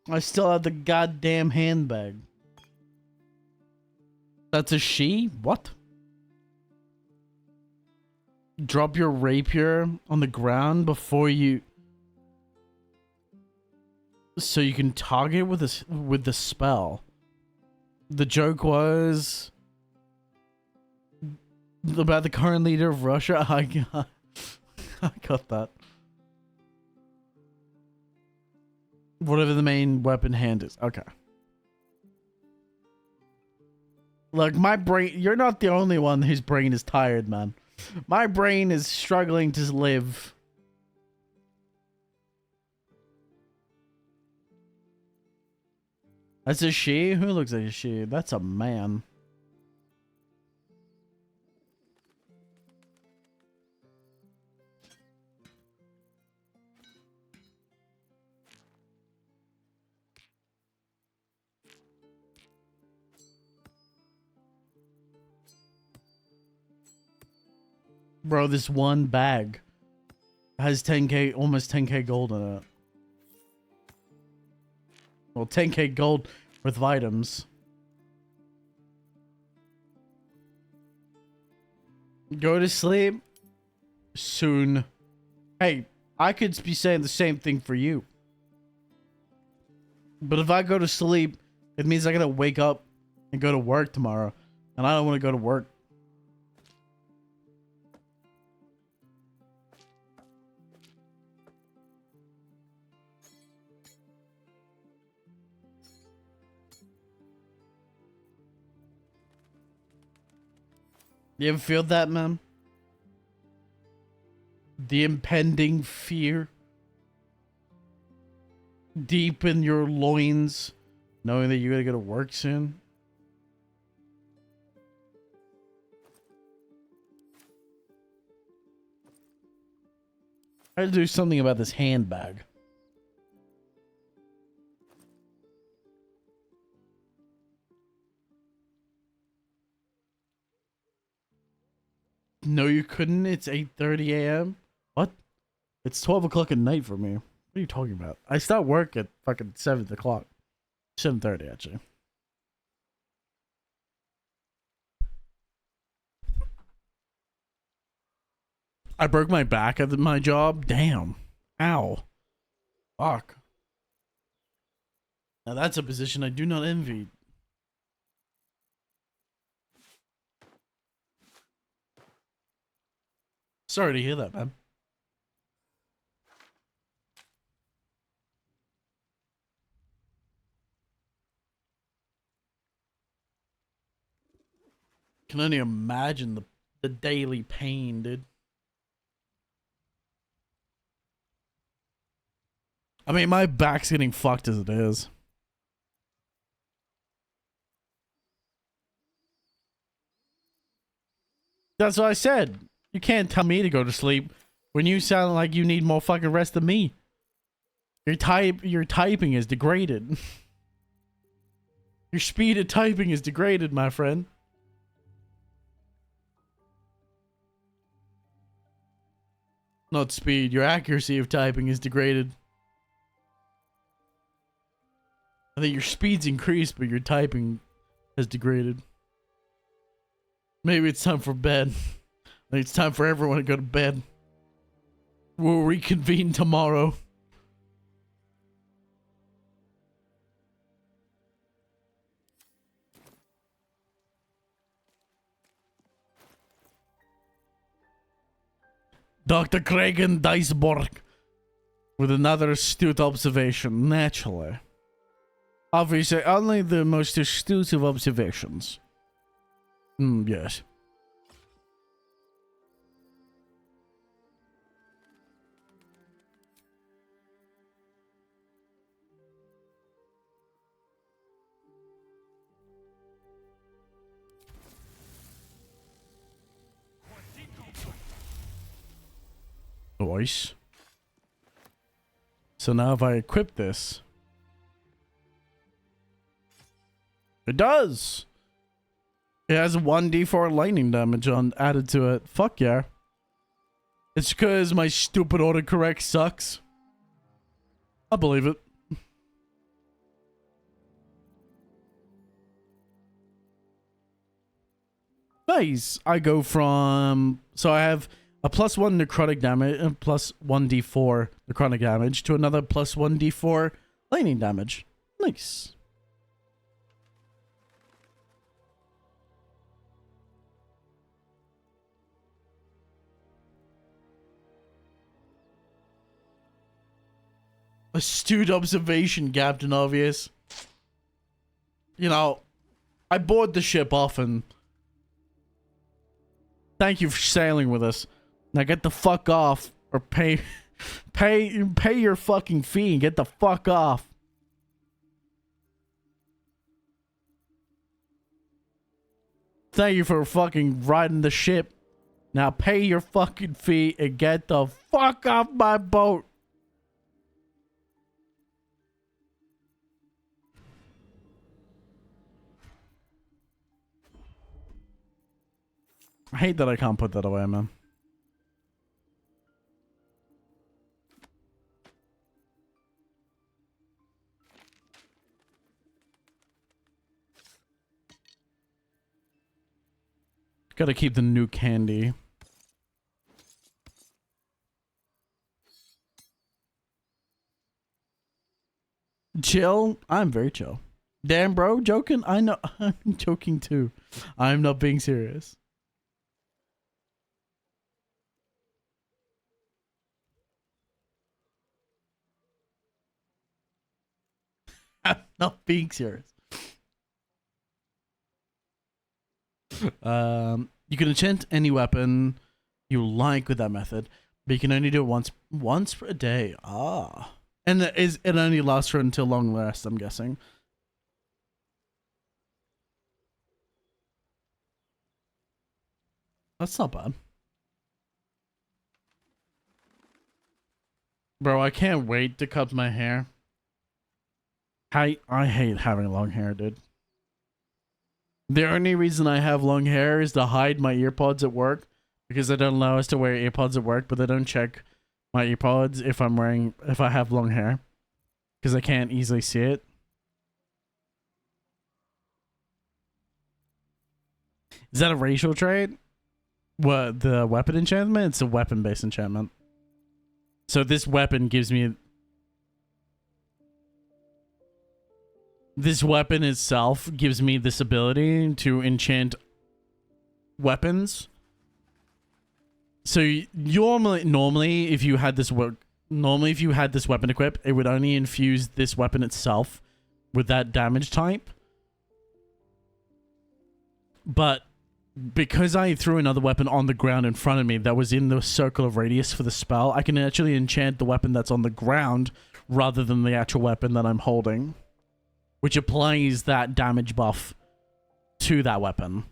I still have the goddamn handbag. That's a she? What? Drop your rapier on the ground before you... So you can target with the spell. The joke was... about the current leader of Russia. I got that. Whatever the main weapon hand is. Okay. Look, my brain... You're not the only one whose brain is tired, man. My brain is struggling to live. That's a she? Who looks like a she? That's a man. Bro, this one bag has 10K, almost 10K gold in it. Well, 10K gold with items. Go to sleep soon. Hey, I could be saying the same thing for you. But if I go to sleep, it means I gotta wake up and go to work tomorrow. And I don't want to go to work. You ever feel that, man? The impending fear deep in your loins, knowing that you gotta go to work soon. I had to do something about this handbag. No, you couldn't. It's 8:30 a.m. What? It's 12 o'clock at night for me. What are you talking about? I start work at fucking 7 o'clock. 7:30, actually. I broke my back at my job. Damn. Ow. Fuck. Now that's a position I do not envy. Sorry to hear that, man. Can only imagine the daily pain, dude. I mean, my back's getting fucked as it is. That's what I said. You can't tell me to go to sleep when you sound like you need more fucking rest than me. Your typing is degraded. Your speed of typing is degraded, my friend. Not speed, your accuracy of typing is degraded. I think your speed's increased, but your typing has degraded. Maybe it's time for bed. I think it's time for everyone to go to bed. We'll reconvene tomorrow. Dr. Kragen Diceborg with another astute observation. Naturally. Obviously, only the most astute of observations. Yes. Nice. So now if I equip this, it does. It has 1d4 lightning damage added to it. Fuck yeah. It's because my stupid autocorrect sucks. I believe it. Nice. I go from... So I have a +1 necrotic damage, plus 1d4 necrotic damage to another plus 1d4 lightning damage. Nice. Astute observation, Captain Obvious. You know, I board the ship often. Thank you for sailing with us. Now get the fuck off, or pay your fucking fee and get the fuck off. Thank you for fucking riding the ship. Now pay your fucking fee and get the fuck off my boat. I hate that I can't put that away, man. Gotta keep the new candy. Chill? I'm very chill. Damn, bro, joking? I know. I'm joking too. I'm not being serious. I'm not being serious. You can enchant any weapon you like with that method, but you can only do it once per day. Ah. And it only lasts for until long rest, I'm guessing. That's not bad. Bro, I can't wait to cut my hair. I hate having long hair, dude. The only reason I have long hair is to hide my earpods at work, because they don't allow us to wear earpods at work, but they don't check my earpods if I have long hair, because I can't easily see it. Is that a racial trait? What, the weapon enchantment? It's a weapon-based enchantment. So this weapon gives me... This weapon itself gives me this ability to enchant weapons. So normally if you had this weapon equipped, it would only infuse this weapon itself with that damage type. But because I threw another weapon on the ground in front of me that was in the circle of radius for the spell, I can actually enchant the weapon that's on the ground rather than the actual weapon that I'm holding, which applies that damage buff to that weapon.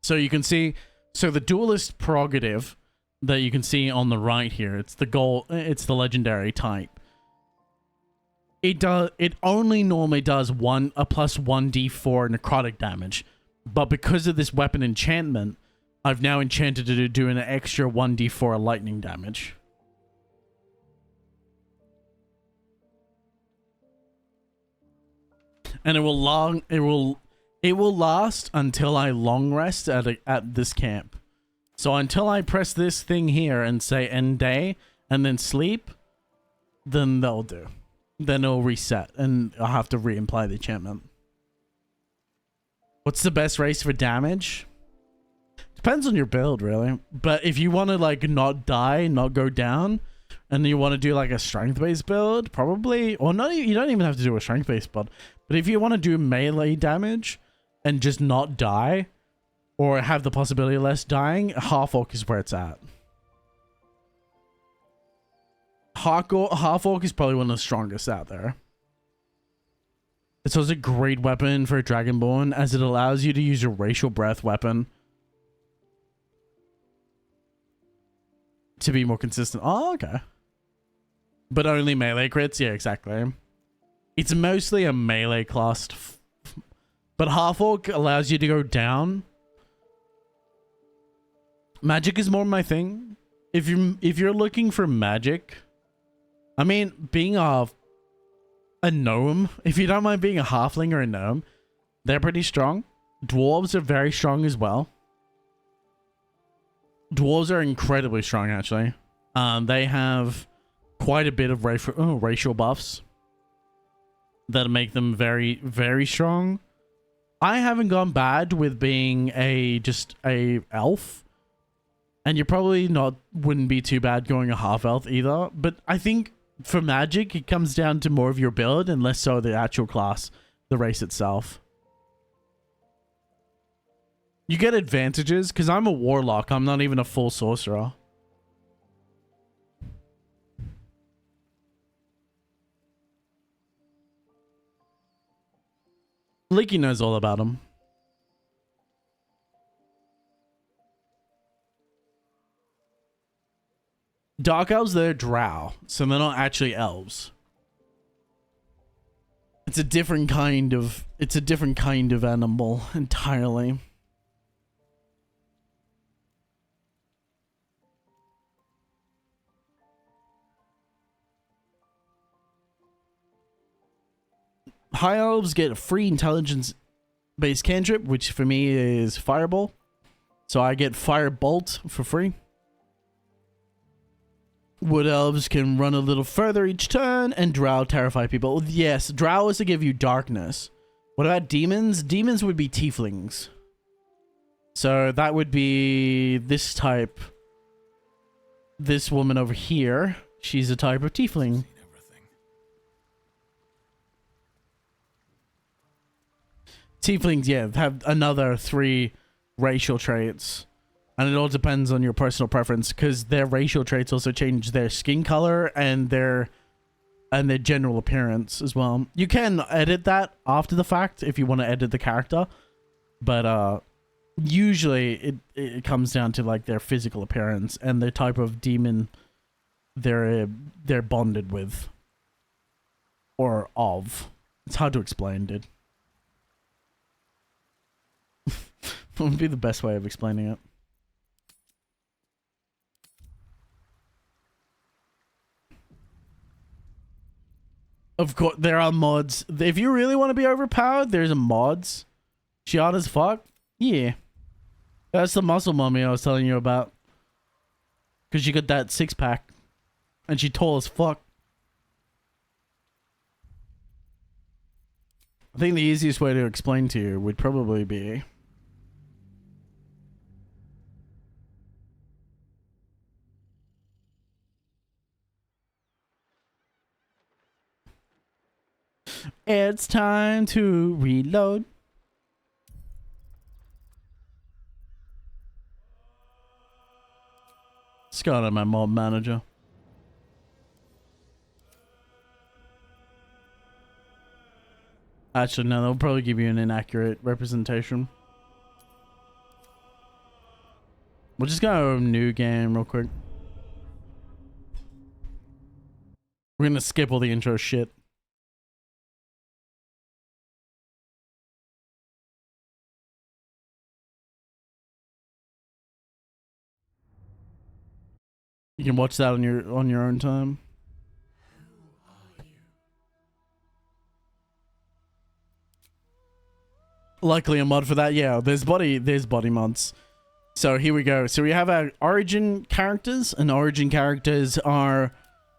So you can see, so the duelist prerogative that you can see on the right here, it's the legendary type. It only normally does a +1d4 necrotic damage, but because of this weapon enchantment, I've now enchanted it to do an extra 1d4 lightning damage. And it will last until I long rest at this camp. So until I press this thing here and say end day and then sleep, then they'll do. Then it'll reset and I'll have to re-apply the enchantment. What's the best race for damage? Depends on your build, really. But if you want to like not die, not go down, and you want to do like a strength-based build, probably, or not, you don't even have to do a strength-based build. But if you want to do melee damage and just not die, or have the possibility of less dying, half-orc is where it's at. Half-orc is probably one of the strongest out there. It's also a great weapon for a Dragonborn, as it allows you to use your racial breath weapon to be more consistent. Oh, okay. But only melee crits? Yeah, exactly. It's mostly a melee class. But half-orc allows you to go down. Magic is more my thing. If you're looking for magic, I mean, being a gnome, if you don't mind being a halfling or a gnome, they're pretty strong. Dwarves are very strong as well. Dwarves are incredibly strong, actually. They have quite a bit of racial buffs that make them very, very strong. I haven't gone bad with being just a elf. And you probably wouldn't be too bad going a half elf either. But I think for magic, it comes down to more of your build and less so the actual class, the race itself. You get advantages because I'm a warlock. I'm not even a full sorcerer. Leaky knows all about them. Dark elves, they're drow, so they're not actually elves. It's a different kind of animal entirely. High elves get a free intelligence-based cantrip, which for me is Fireball. So I get Firebolt for free. Wood elves can run a little further each turn, and drow terrify people. Yes, drow is to give you darkness. What about demons? Demons would be tieflings. So that would be this type. This woman over here, she's a type of tiefling. Tieflings, yeah, have another 3 racial traits. And it all depends on your personal preference, because their racial traits also change their skin color and their general appearance as well. You can edit that after the fact if you want to edit the character, but usually it comes down to like their physical appearance and the type of demon they're bonded with or of. It's hard to explain, dude. What would be the best way of explaining it? Of course, there are mods. If you really want to be overpowered, there's a mods. She hot as fuck? Yeah. That's the muscle mummy I was telling you about. Because she got that 6-pack. And she tall as fuck. I think the easiest way to explain to you would probably be... It's time to reload. Scott, my mob manager. Actually, no, they'll probably give you an inaccurate representation. We'll just go new game real quick. We're gonna skip all the intro shit. You can watch that on your own time. Likely a mod for that. Yeah, there's body mods. So here we go. So we have our origin characters, and origin characters are,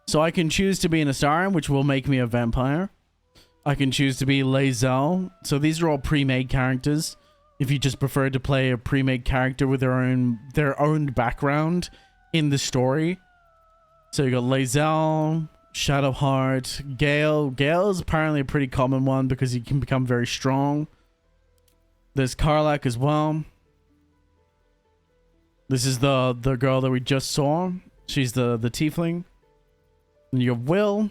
so I can choose to be an Astarion, which will make me a vampire. I can choose to be Lae'zel. So these are all pre-made characters. If you just prefer to play a pre-made character with their own background in the story. So you got Lae'zel, Shadowheart, Gale. Gale is apparently a pretty common one because he can become very strong. There's Karlach as well. This is the girl that we just saw. She's the tiefling. And you have Will,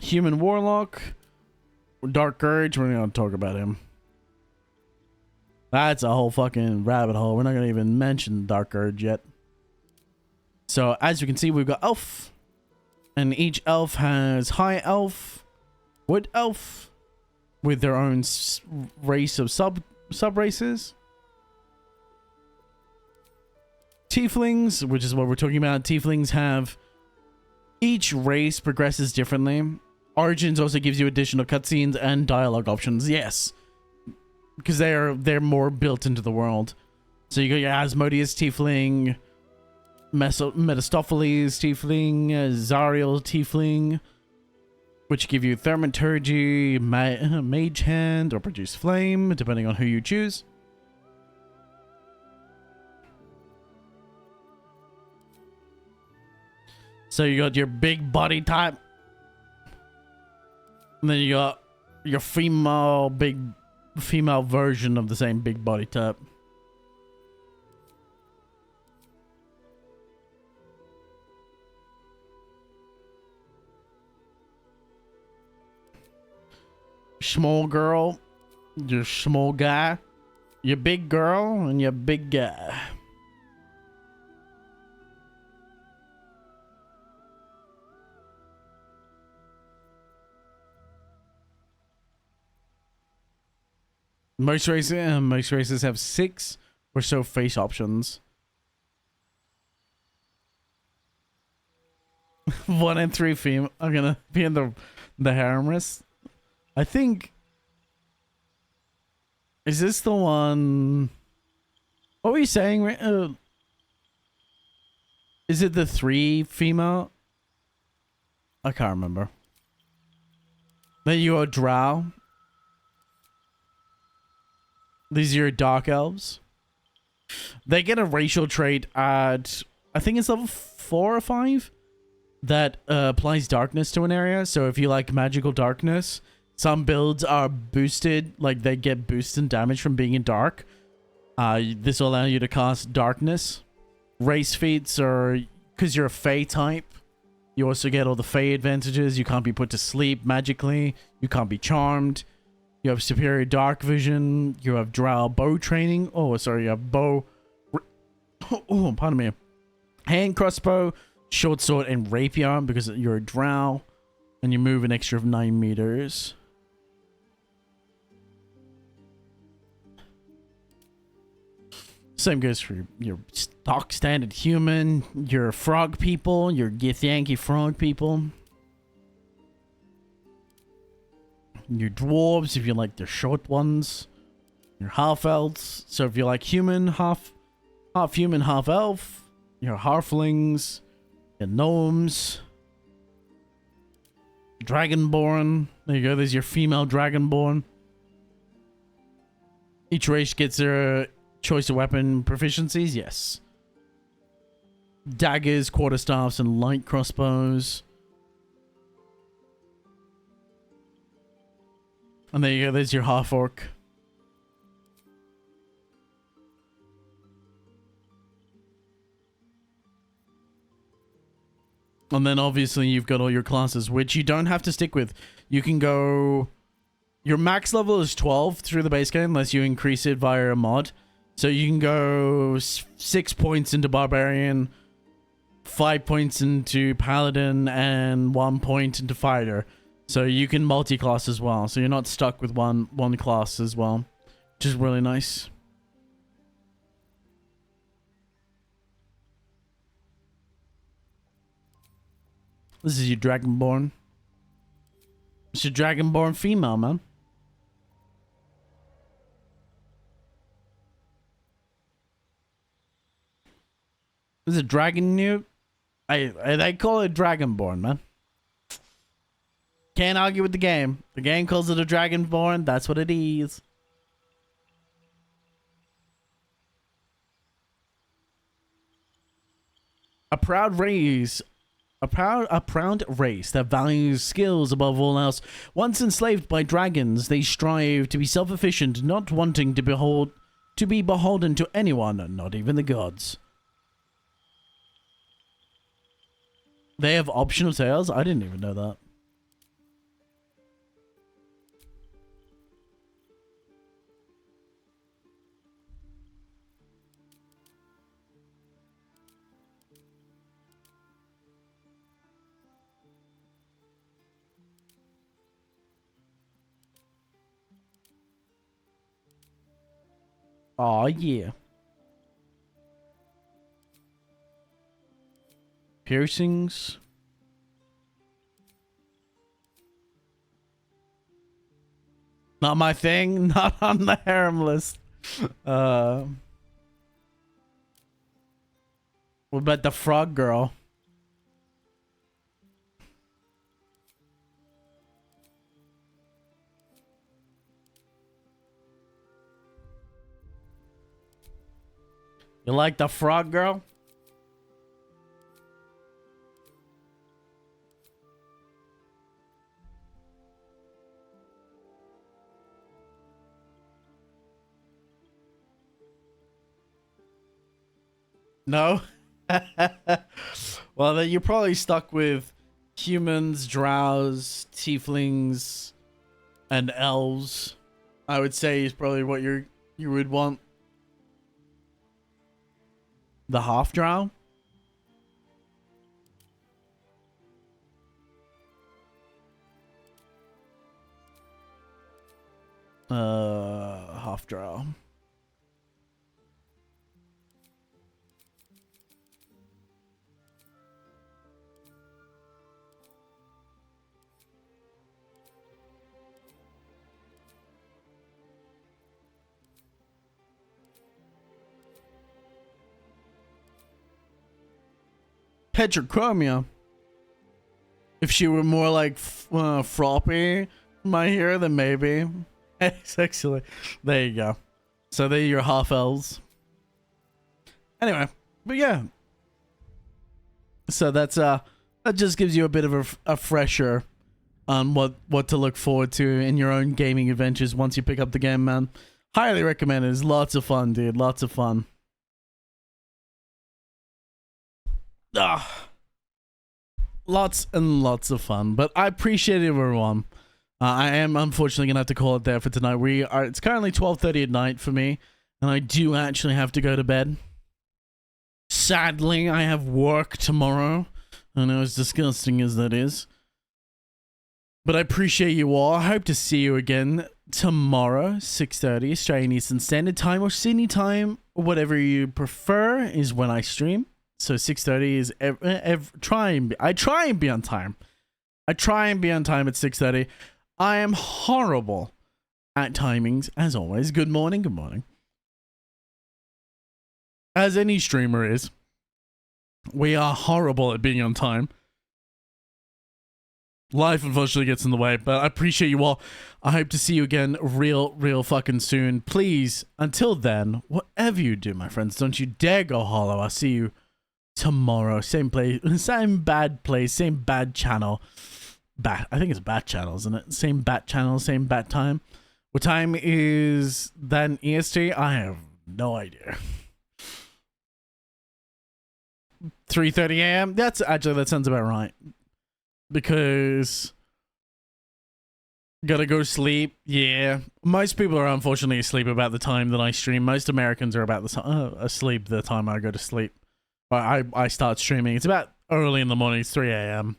Human Warlock, Dark Urge. We're not gonna talk about him. That's a whole fucking rabbit hole. We're not gonna even mention Dark Urge yet. So as you can see, we've got elf, and each elf has high elf, wood elf, with their own race of sub races. Tieflings, which is what we're talking about. Tieflings have, each race progresses differently. Origins also gives you additional cutscenes and dialogue options. Yes, because they're more built into the world. So you got your Asmodeus Tiefling, Metastopheles Tiefling, Zariel Tiefling, which give you Thaumaturgy, Mage Hand, or Produce Flame, depending on who you choose. So you got your big body type, and then you got your female version of the same big body type. Small girl, your small guy, your big girl, and your big guy. Most races have 6 or so face options. 1 in 3 female. I'm gonna be in the haremless. I think. Is this the one? What were you saying? Is it the 3 female? I can't remember. Then you are drow. These are your dark elves. They get a racial trait at, I think it's level 4 or 5, that applies darkness to an area. So if you like magical darkness, some builds are boosted, like they get boosted damage from being in dark. This will allow you to cast darkness. Race feats are, because you're a Fey type, you also get all the Fey advantages. You can't be put to sleep magically. You can't be charmed. You have superior dark vision. You have drow bow training. Oh, sorry, you have bow. Oh, pardon me. Hand crossbow, short sword, and rapier because you're a drow. And you move an extra of 9 meters. Same goes for your stock standard human, your frog people, your Githyanki frog people. Your dwarves, if you like the short ones. Your half-elves. So if you like human, half human, half elf. Your halflings. Your gnomes. Dragonborn. There you go, there's your female dragonborn. Each race gets their choice of weapon proficiencies, yes. Daggers, quarterstaffs, and light crossbows. And there you go, there's your half-orc. And then obviously you've got all your classes, which you don't have to stick with. You can go your max level is 12 through the base game unless you increase it via a mod. So you can go 6 points into Barbarian, 5 points into Paladin, and 1 point into Fighter. So you can multi-class as well. So you're not stuck with one class as well, which is really nice. This is your Dragonborn. It's your Dragonborn female, man. Is it Dragon New? They call it Dragonborn, man. Can't argue with the game. The game calls it a Dragonborn. That's what it is. A proud race. A proud race that values skills above all else. Once enslaved by dragons, they strive to be self-efficient, not wanting to be beholden to anyone, not even the gods. They have optional tails? I didn't even know that. Aw, yeah. Piercings. Not my thing. Not on the harem list. What about the frog girl? You like the frog girl? No? Well, then you're probably stuck with humans, drows, tieflings, and elves. I would say is probably what you would want. The half drow? Half drow. Petrochromia. If she were more like Froppy, my hero, then maybe. Actually, there you go. So they're your half elves. Anyway, but yeah. So that's that just gives you a bit of a fresher on what to look forward to in your own gaming adventures once you pick up the game, man. Highly recommend it. It's lots of fun, dude. Lots of fun. Lots and lots of fun, but I appreciate it, everyone. I am unfortunately gonna have to call it there for tonight. It's currently 12:30 at night for me, and I do actually have to go to bed. Sadly, I have work tomorrow. I know, as disgusting as that is, but I appreciate you all. I hope to see you again tomorrow, 6:30 Australian Eastern Standard Time or Sydney time, whatever you prefer is when I stream. So 6:30 is I try and be on time. I try and be on time at 6:30. I am horrible at timings, as always. Good morning, good morning. As any streamer is. We are horrible at being on time. Life unfortunately gets in the way, but I appreciate you all. I hope to see you again real fucking soon. Please, until then, whatever you do, my friends, don't you dare go hollow. I'll see you tomorrow. Same place, same bad place, same bad channel. I think it's bat channel, isn't it? Same bat channel, same bat time. What time is that in EST? I have no idea. 3:30 a.m. That sounds about right. Because Gotta go sleep. Yeah. Most people are unfortunately asleep about the time that I stream. Most Americans are about asleep the time I go to sleep. I start streaming. It's about early in the morning. It's 3 a.m.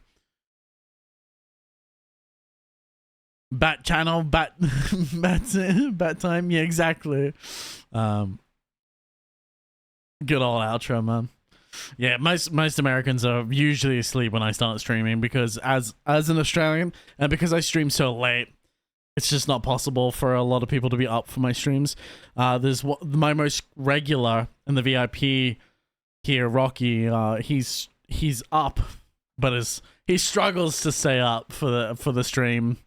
Bat channel, bat time. Yeah, exactly. Good old outro, man. Yeah, most Americans are usually asleep when I start streaming because as an Australian and because I stream so late, it's just not possible for a lot of people to be up for my streams. There's my most regular in the VIP here, Rocky. He's up, but he struggles to stay up for the stream.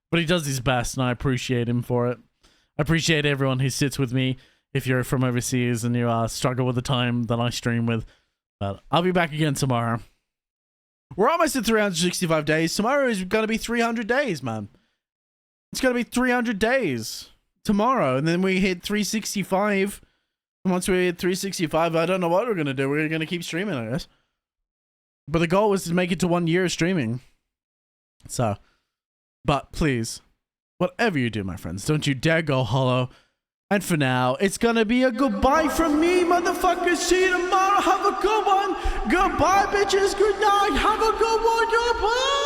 But he does his best, and I appreciate him for it. I appreciate everyone who sits with me if you're from overseas and you struggle with the time that I stream with. But I'll be back again tomorrow. We're almost at 365 days. Tomorrow is going to be 300 days, man. It's going to be 300 days tomorrow, and then we hit 365. And once we hit 365, I don't know what we're going to do. We're going to keep streaming, I guess. But the goal was to make it to 1 year of streaming. So... But please, whatever you do, my friends, don't you dare go hollow. And for now, it's gonna be a goodbye from me, motherfuckers. See you tomorrow. Have a good one. Goodbye, bitches. Good night. Have a good one. Goodbye.